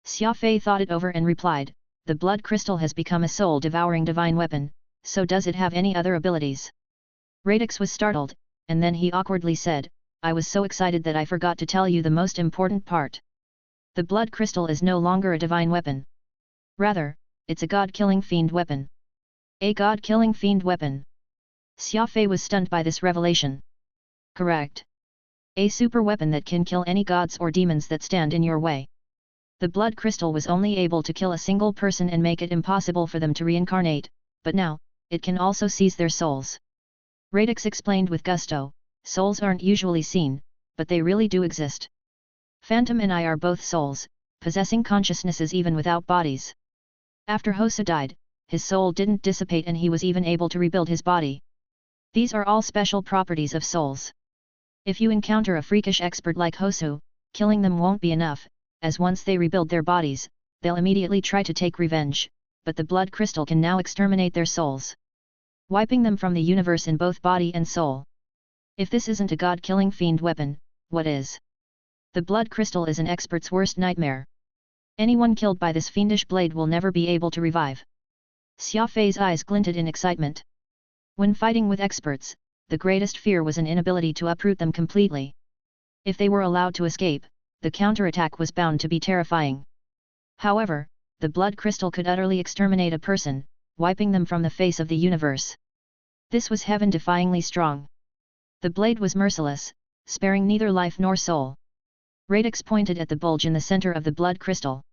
Speaker 1: Xia Fei thought it over and replied, the blood crystal has become a soul-devouring divine weapon, so does it have any other abilities? Radix was startled, and then he awkwardly said, I was so excited that I forgot to tell you the most important part. The blood crystal is no longer a divine weapon. Rather, it's a god-killing fiend weapon. A god-killing fiend weapon. Xia Fei was stunned by this revelation. Correct. A super weapon that can kill any gods or demons that stand in your way. The blood crystal was only able to kill a single person and make it impossible for them to reincarnate, but now, it can also seize their souls. Radix explained with gusto, souls aren't usually seen, but they really do exist. Phantom and I are both souls, possessing consciousnesses even without bodies. After Hosu died, his soul didn't dissipate and he was even able to rebuild his body. These are all special properties of souls. If you encounter a freakish expert like Hosu, killing them won't be enough, as once they rebuild their bodies, they'll immediately try to take revenge, but the blood crystal can now exterminate their souls, wiping them from the universe in both body and soul. If this isn't a god-killing fiend weapon, what is? The blood crystal is an expert's worst nightmare. Anyone killed by this fiendish blade will never be able to revive. Xia Fei's eyes glinted in excitement. When fighting with experts, the greatest fear was an inability to uproot them completely. If they were allowed to escape, the counterattack was bound to be terrifying. However, the blood crystal could utterly exterminate a person, wiping them from the face of the universe. This was heaven-defyingly strong. The blade was merciless, sparing neither life nor soul. Radix pointed at the bulge in the center of the blood crystal.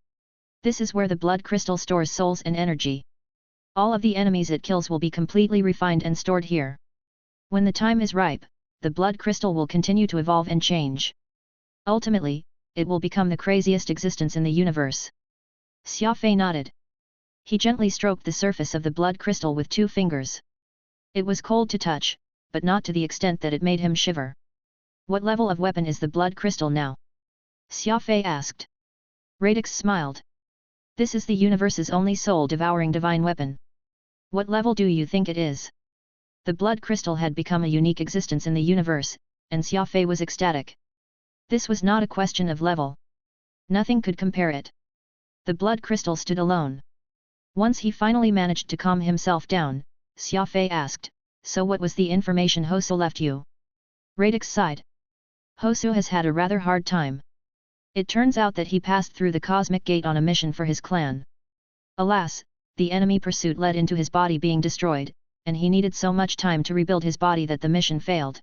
Speaker 1: This is where the blood crystal stores souls and energy. All of the enemies it kills will be completely refined and stored here. When the time is ripe, the blood crystal will continue to evolve and change. Ultimately, it will become the craziest existence in the universe. Xia Fei nodded. He gently stroked the surface of the blood crystal with 2 fingers. It was cold to touch, but not to the extent that it made him shiver. What level of weapon is the blood crystal now? Xia Fei asked. Radix smiled. This is the universe's only soul-devouring divine weapon. What level do you think it is? The blood crystal had become a unique existence in the universe, and Xia Fei was ecstatic. This was not a question of level. Nothing could compare it. The blood crystal stood alone. Once he finally managed to calm himself down, Xia Fei asked, so what was the information Hosu left you? Radix sighed. Hosu has had a rather hard time. It turns out that he passed through the cosmic gate on a mission for his clan. Alas, the enemy pursuit led into his body being destroyed, and he needed so much time to rebuild his body that the mission failed.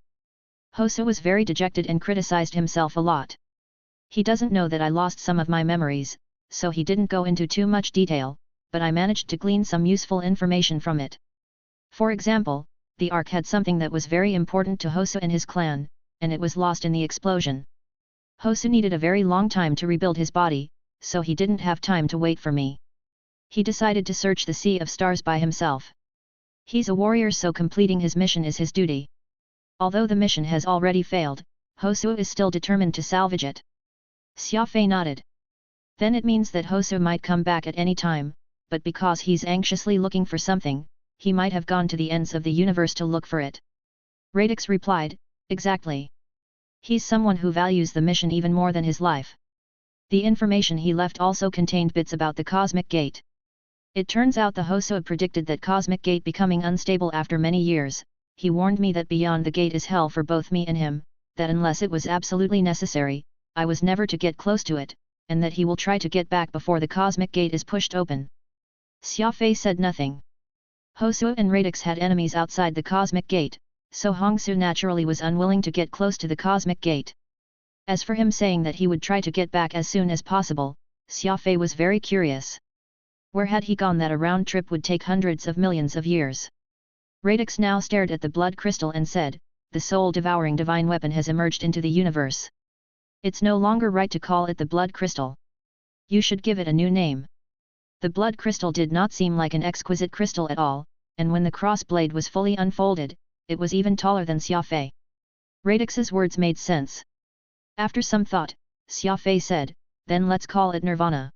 Speaker 1: Hosu was very dejected and criticized himself a lot. He doesn't know that I lost some of my memories, so he didn't go into too much detail, but I managed to glean some useful information from it. For example, the Ark had something that was very important to Hosu and his clan, and it was lost in the explosion. Hosu needed a very long time to rebuild his body, so he didn't have time to wait for me. He decided to search the Sea of Stars by himself. He's a warrior, so completing his mission is his duty. Although the mission has already failed, Hosu is still determined to salvage it. Xia Fei nodded. Then it means that Hosu might come back at any time, but because he's anxiously looking for something, he might have gone to the ends of the universe to look for it. Radix replied, exactly. He's someone who values the mission even more than his life. The information he left also contained bits about the Cosmic Gate. It turns out the Hosu predicted that Cosmic Gate becoming unstable after many years. He warned me that beyond the gate is hell for both me and him, that unless it was absolutely necessary, I was never to get close to it, and that he will try to get back before the Cosmic Gate is pushed open. Xia Fei said nothing. Hosu and Radix had enemies outside the Cosmic Gate, so Hongsu naturally was unwilling to get close to the Cosmic Gate. As for him saying that he would try to get back as soon as possible, Xia Fei was very curious. Where had he gone that a round trip would take hundreds of millions of years? Radix now stared at the blood crystal and said, the soul-devouring divine weapon has emerged into the universe. It's no longer right to call it the blood crystal. You should give it a new name. The blood crystal did not seem like an exquisite crystal at all, and when the cross blade was fully unfolded, it was even taller than Xia Fei. Radix's words made sense. After some thought, Xia Fei said, then let's call it Nirvana.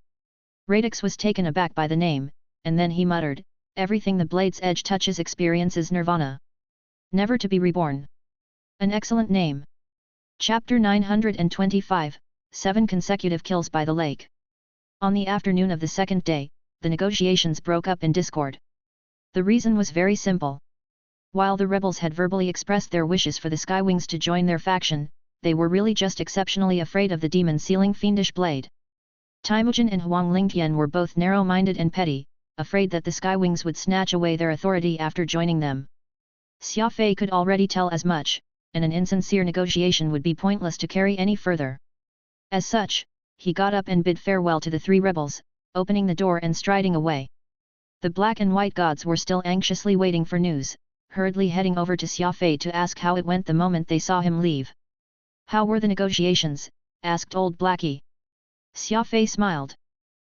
Speaker 1: Radix was taken aback by the name, and then he muttered, everything the blade's edge touches experiences Nirvana. Never to be reborn. An excellent name. Chapter 925, 7 consecutive kills by the lake. On the afternoon of the second day, the negotiations broke up in discord. The reason was very simple. While the rebels had verbally expressed their wishes for the Skywings to join their faction, they were really just exceptionally afraid of the demon-sealing fiendish blade. Temujin and Huang Lingtian were both narrow-minded and petty, afraid that the Skywings would snatch away their authority after joining them. Xia Fei could already tell as much, and an insincere negotiation would be pointless to carry any further. As such, he got up and bid farewell to the three rebels, opening the door and striding away. The black and white gods were still anxiously waiting for news, hurriedly heading over to Xia Fei to ask how it went the moment they saw him leave. "How were the negotiations?" asked Old Blackie. Xia Fei smiled.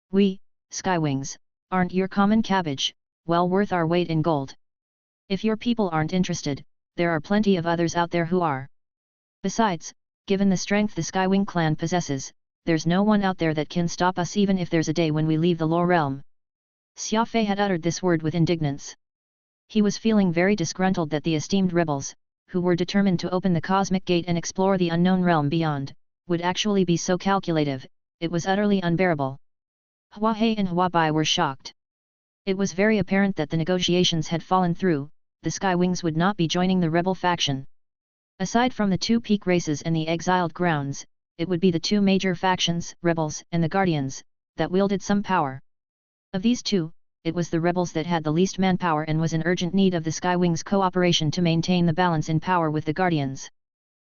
Speaker 1: "We, Skywings, aren't your common cabbage, well worth our weight in gold. If your people aren't interested, there are plenty of others out there who are. Besides, given the strength the Skywing clan possesses, there's no one out there that can stop us even if there's a day when we leave the Lore Realm." Xia Fei had uttered this word with indignance. He was feeling very disgruntled that the esteemed rebels, who were determined to open the cosmic gate and explore the unknown realm beyond, would actually be so calculative. It was utterly unbearable. Hua Hei and Hua Bai were shocked. It was very apparent that the negotiations had fallen through. The Skywings would not be joining the rebel faction. Aside from the two peak races and the exiled grounds, it would be the two major factions, rebels and the Guardians, that wielded some power. Of these two, it was the rebels that had the least manpower and was in urgent need of the Skywings' cooperation to maintain the balance in power with the Guardians.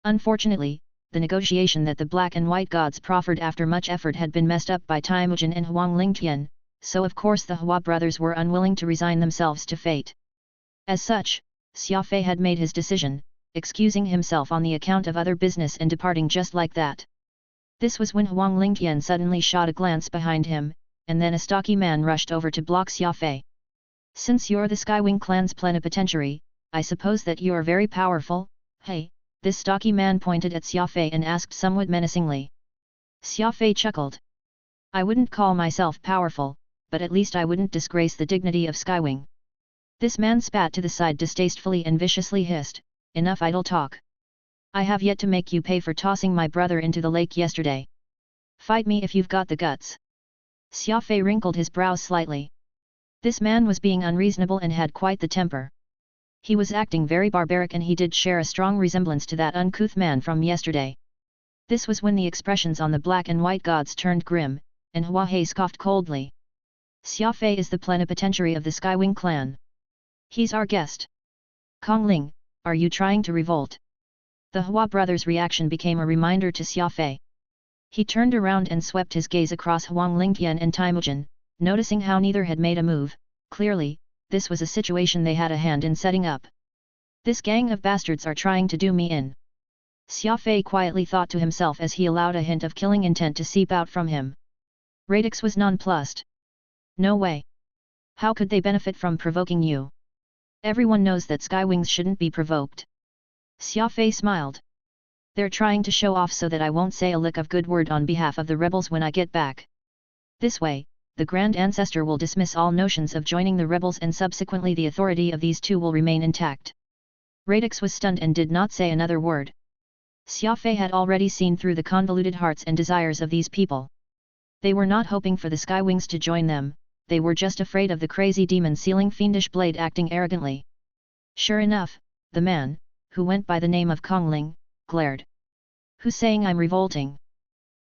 Speaker 1: Unfortunately, the negotiation that the black and white gods proffered after much effort had been messed up by Temujin and Huang Lingtian, so of course the Hua brothers were unwilling to resign themselves to fate. As such, Xia Fei had made his decision, excusing himself on the account of other business and departing just like that. This was when Huang Lingtian suddenly shot a glance behind him, and then a stocky man rushed over to block Xia Fei. "Since you're the Skywing clan's plenipotentiary, I suppose that you are very powerful, hey?" This stocky man pointed at Xia Fei and asked somewhat menacingly. Xia Fei chuckled. "I wouldn't call myself powerful, but at least I wouldn't disgrace the dignity of Skywing." This man spat to the side distastefully and viciously hissed, "Enough idle talk. I have yet to make you pay for tossing my brother into the lake yesterday. Fight me if you've got the guts." Xia Fei wrinkled his brows slightly. This man was being unreasonable and had quite the temper. He was acting very barbaric and he did share a strong resemblance to that uncouth man from yesterday. This was when the expressions on the black and white gods turned grim, and Hua Hei scoffed coldly. "Xia Fei is the plenipotentiary of the Skywing clan. He's our guest. Kongling, are you trying to revolt?" The Hua brothers' reaction became a reminder to Xia Fei. He turned around and swept his gaze across Huang Lingtian and Temujin, noticing how neither had made a move. Clearly, this was a situation they had a hand in setting up. "This gang of bastards are trying to do me in," Xia Fei quietly thought to himself as he allowed a hint of killing intent to seep out from him. Radix was nonplussed. "No way. How could they benefit from provoking you? Everyone knows that Skywings shouldn't be provoked." Xia Fei smiled. "They're trying to show off so that I won't say a lick of good word on behalf of the rebels when I get back. This way, the Grand Ancestor will dismiss all notions of joining the rebels and subsequently the authority of these two will remain intact." Radix was stunned and did not say another word. Xia Fei had already seen through the convoluted hearts and desires of these people. They were not hoping for the Skywings to join them, they were just afraid of the crazy demon-sealing fiendish blade acting arrogantly. Sure enough, the man, who went by the name of Kongling, glared. "Who's saying I'm revolting?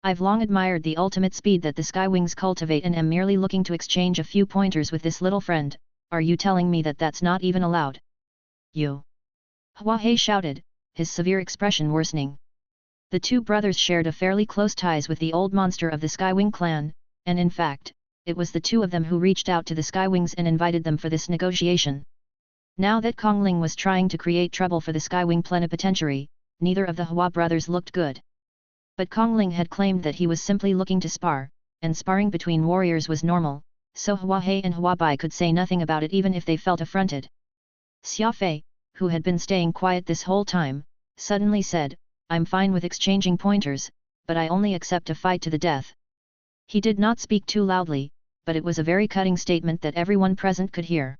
Speaker 1: I've long admired the ultimate speed that the Skywings cultivate and am merely looking to exchange a few pointers with this little friend. Are you telling me that that's not even allowed?" "You!" Hua Hei shouted, his severe expression worsening. The two brothers shared a fairly close ties with the old monster of the Skywing clan, and in fact, it was the two of them who reached out to the Skywings and invited them for this negotiation. Now that Kongling was trying to create trouble for the Skywing plenipotentiary, neither of the Hua brothers looked good. But Kongling had claimed that he was simply looking to spar, and sparring between warriors was normal, so Hua Hei and Hua Bai could say nothing about it even if they felt affronted. Xia Fei, who had been staying quiet this whole time, suddenly said, "I'm fine with exchanging pointers, but I only accept a fight to the death." He did not speak too loudly, but it was a very cutting statement that everyone present could hear.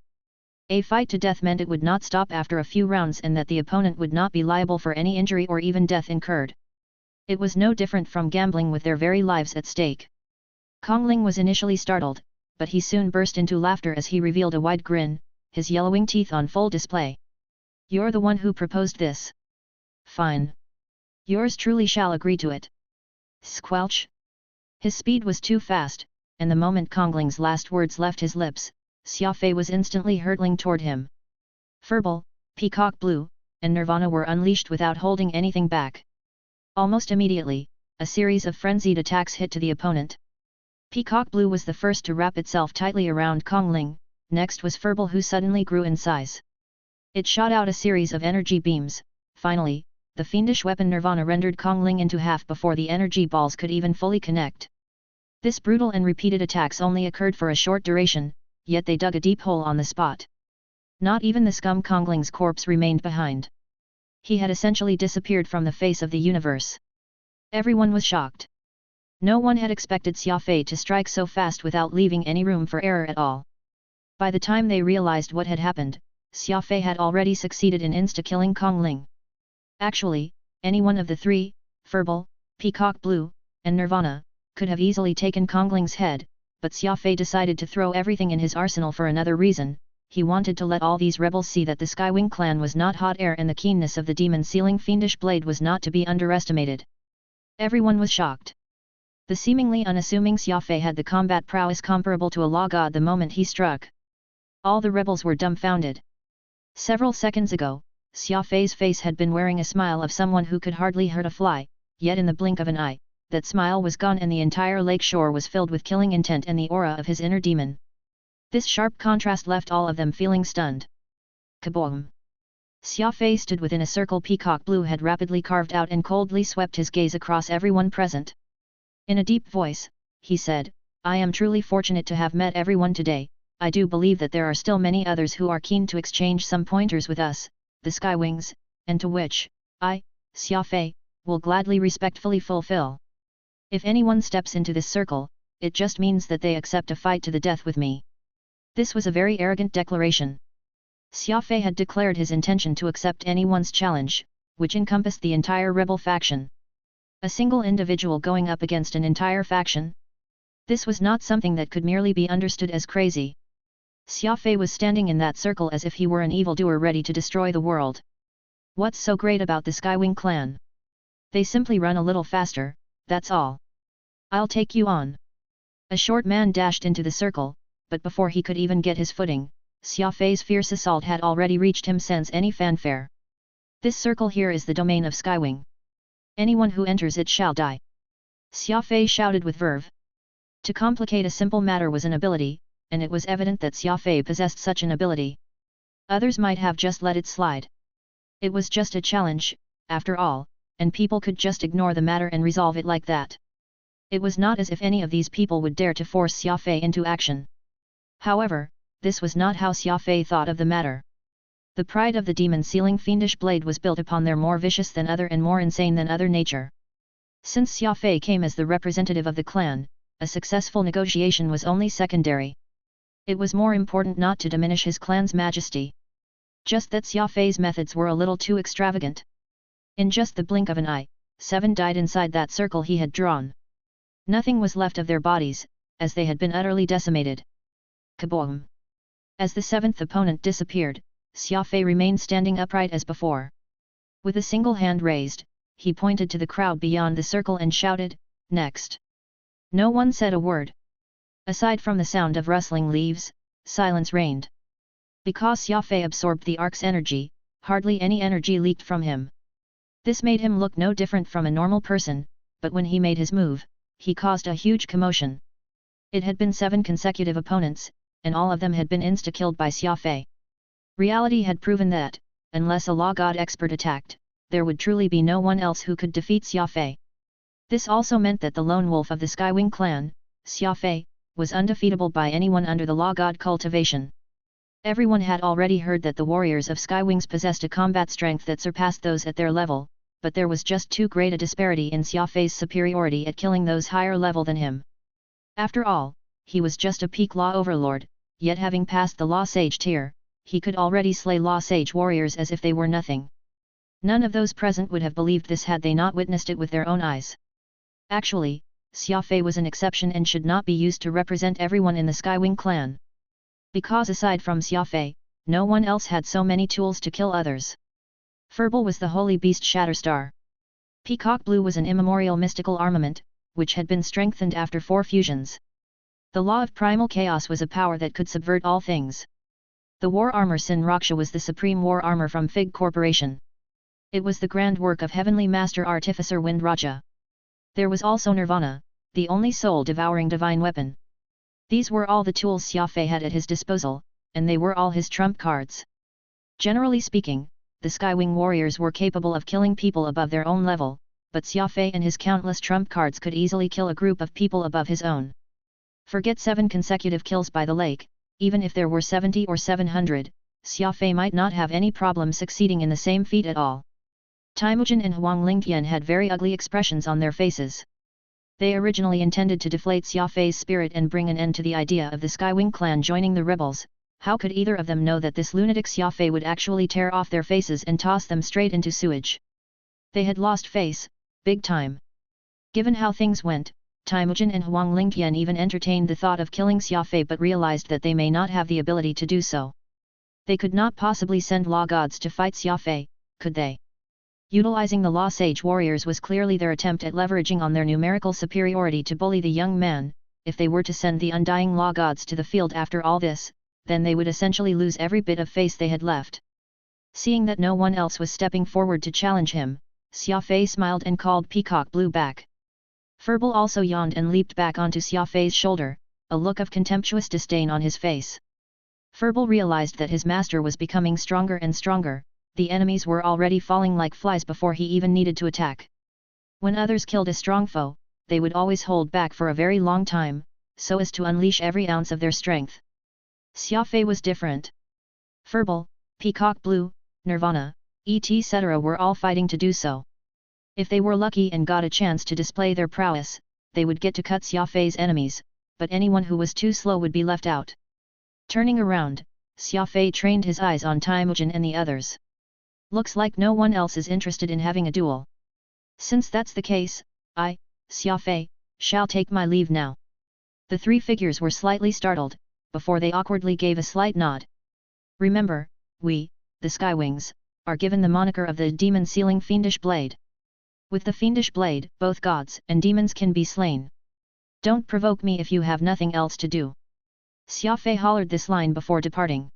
Speaker 1: A fight to death meant it would not stop after a few rounds and that the opponent would not be liable for any injury or even death incurred. It was no different from gambling with their very lives at stake. Kongling was initially startled, but he soon burst into laughter as he revealed a wide grin, his yellowing teeth on full display. You're the one who proposed this. Fine. Yours truly shall agree to it. Squelch. His speed was too fast, and the moment Kongling's last words left his lips, Xia Fei was instantly hurtling toward him. Furball, Peacock Blue, and Nirvana were unleashed without holding anything back. Almost immediately, a series of frenzied attacks hit to the opponent. Peacock Blue was the first to wrap itself tightly around Kongling, next was Furball, who suddenly grew in size. It shot out a series of energy beams. Finally, the fiendish weapon Nirvana rendered Kongling into half before the energy balls could even fully connect. This brutal and repeated attacks only occurred for a short duration, yet they dug a deep hole on the spot. Not even the scum Kongling's corpse remained behind. He had essentially disappeared from the face of the universe. Everyone was shocked. No one had expected Xia Fei to strike so fast without leaving any room for error at all. By the time they realized what had happened, Xia Fei had already succeeded in insta-killing Kongling. Actually, any one of the three, Furball, Peacock Blue, and Nirvana, could have easily taken Kongling's head, but Xia Fei decided to throw everything in his arsenal for another reason. He wanted to let all these rebels see that the Skywing clan was not hot air and the keenness of the demon-sealing fiendish blade was not to be underestimated. Everyone was shocked. The seemingly unassuming Xia Fei had the combat prowess comparable to a law god the moment he struck. All the rebels were dumbfounded. Several seconds ago, Xia Fei's face had been wearing a smile of someone who could hardly hurt a fly, yet in the blink of an eye, that smile was gone and the entire lake shore was filled with killing intent and the aura of his inner demon. This sharp contrast left all of them feeling stunned. Kaboom! Xia Fei stood within a circle Peacock Blue had rapidly carved out and coldly swept his gaze across everyone present. In a deep voice, he said, I am truly fortunate to have met everyone today. I do believe that there are still many others who are keen to exchange some pointers with us, the Skywings, and to which, I, Xia Fei, will gladly respectfully fulfill. If anyone steps into this circle, it just means that they accept a fight to the death with me. This was a very arrogant declaration. Xia Fei had declared his intention to accept anyone's challenge, which encompassed the entire rebel faction. A single individual going up against an entire faction? This was not something that could merely be understood as crazy. Xia Fei was standing in that circle as if he were an evildoer ready to destroy the world. What's so great about the Skywing clan? They simply run a little faster, that's all. I'll take you on. A short man dashed into the circle, but before he could even get his footing, Xia Fei's fierce assault had already reached him sans any fanfare. This circle here is the domain of Skywing. Anyone who enters it shall die. Xia Fei shouted with verve. To complicate a simple matter was an ability, and it was evident that Xia Fei possessed such an ability. Others might have just let it slide. It was just a challenge, after all, and people could just ignore the matter and resolve it like that. It was not as if any of these people would dare to force Xia Fei into action. However, this was not how Xia Fei thought of the matter. The pride of the demon-sealing fiendish blade was built upon their more vicious than other and more insane than other nature. Since Xia Fei came as the representative of the clan, a successful negotiation was only secondary. It was more important not to diminish his clan's majesty. Just that Xia Fei's methods were a little too extravagant. In just the blink of an eye, 7 died inside that circle he had drawn. Nothing was left of their bodies, as they had been utterly decimated. Kaboom! As the 7th opponent disappeared, Xia Fei remained standing upright as before. With a single hand raised, he pointed to the crowd beyond the circle and shouted, "Next!" No one said a word. Aside from the sound of rustling leaves, silence reigned. Because Xia Fei absorbed the ark's energy, hardly any energy leaked from him. This made him look no different from a normal person, but when he made his move, he caused a huge commotion. It had been 7 consecutive opponents, and all of them had been insta-killed by Xia Fei. Reality had proven that, unless a law god expert attacked, there would truly be no one else who could defeat Xia Fei. This also meant that the lone wolf of the Skywing clan, Xia Fei, was undefeatable by anyone under the law god cultivation. Everyone had already heard that the warriors of Skywings possessed a combat strength that surpassed those at their level, but there was just too great a disparity in Xia Fei's superiority at killing those higher level than him. After all, he was just a peak law overlord, yet having passed the law sage tier, he could already slay law sage warriors as if they were nothing. None of those present would have believed this had they not witnessed it with their own eyes. Actually, Xia Fei was an exception and should not be used to represent everyone in the Skywing clan. Because aside from Xia Fei, no one else had so many tools to kill others. Furball was the holy beast Shatterstar. Peacock Blue was an immemorial mystical armament, which had been strengthened after 4 fusions. The law of primal chaos was a power that could subvert all things. The war armor Sin Raksha was the supreme war armor from Fig Corporation. It was the grand work of Heavenly Master Artificer Wind Raja. There was also Nirvana, the only soul-devouring divine weapon. These were all the tools Xia Fei had at his disposal, and they were all his trump cards. Generally speaking, the Skywing warriors were capable of killing people above their own level, but Xia Fei and his countless trump cards could easily kill a group of people above his own. Forget 7 consecutive kills by the lake, even if there were 70 or 700, Xia Fei might not have any problem succeeding in the same feat at all. Temujin and Huang Lingtian had very ugly expressions on their faces. They originally intended to deflate Xia Fei's spirit and bring an end to the idea of the Skywing clan joining the rebels. How could either of them know that this lunatic Xia Fei would actually tear off their faces and toss them straight into sewage? They had lost face, big time. Given how things went, Temujin and Huang Lingtian even entertained the thought of killing Xia Fei but realized that they may not have the ability to do so. They could not possibly send law gods to fight Xia Fei, could they? Utilizing the Law Sage warriors was clearly their attempt at leveraging on their numerical superiority to bully the young man. If they were to send the undying law gods to the field after all this, then they would essentially lose every bit of face they had left. Seeing that no one else was stepping forward to challenge him, Xia Fei smiled and called Peacock Blue back. Furball also yawned and leaped back onto Xia Fei's shoulder, a look of contemptuous disdain on his face. Furball realized that his master was becoming stronger and stronger. The enemies were already falling like flies before he even needed to attack. When others killed a strong foe, they would always hold back for a very long time, so as to unleash every ounce of their strength. Xia Fei was different. Furball, Peacock Blue, Nirvana, etc. were all fighting to do so. If they were lucky and got a chance to display their prowess, they would get to cut Xia Fei's enemies, but anyone who was too slow would be left out. Turning around, Xia Fei trained his eyes on Temujin and the others. Looks like no one else is interested in having a duel. Since that's the case, I, Xia Fei, shall take my leave now. The 3 figures were slightly startled, before they awkwardly gave a slight nod. Remember, we, the Skywings, are given the moniker of the demon-sealing fiendish blade. With the fiendish blade, both gods and demons can be slain. Don't provoke me if you have nothing else to do. Xia Fei hollered this line before departing.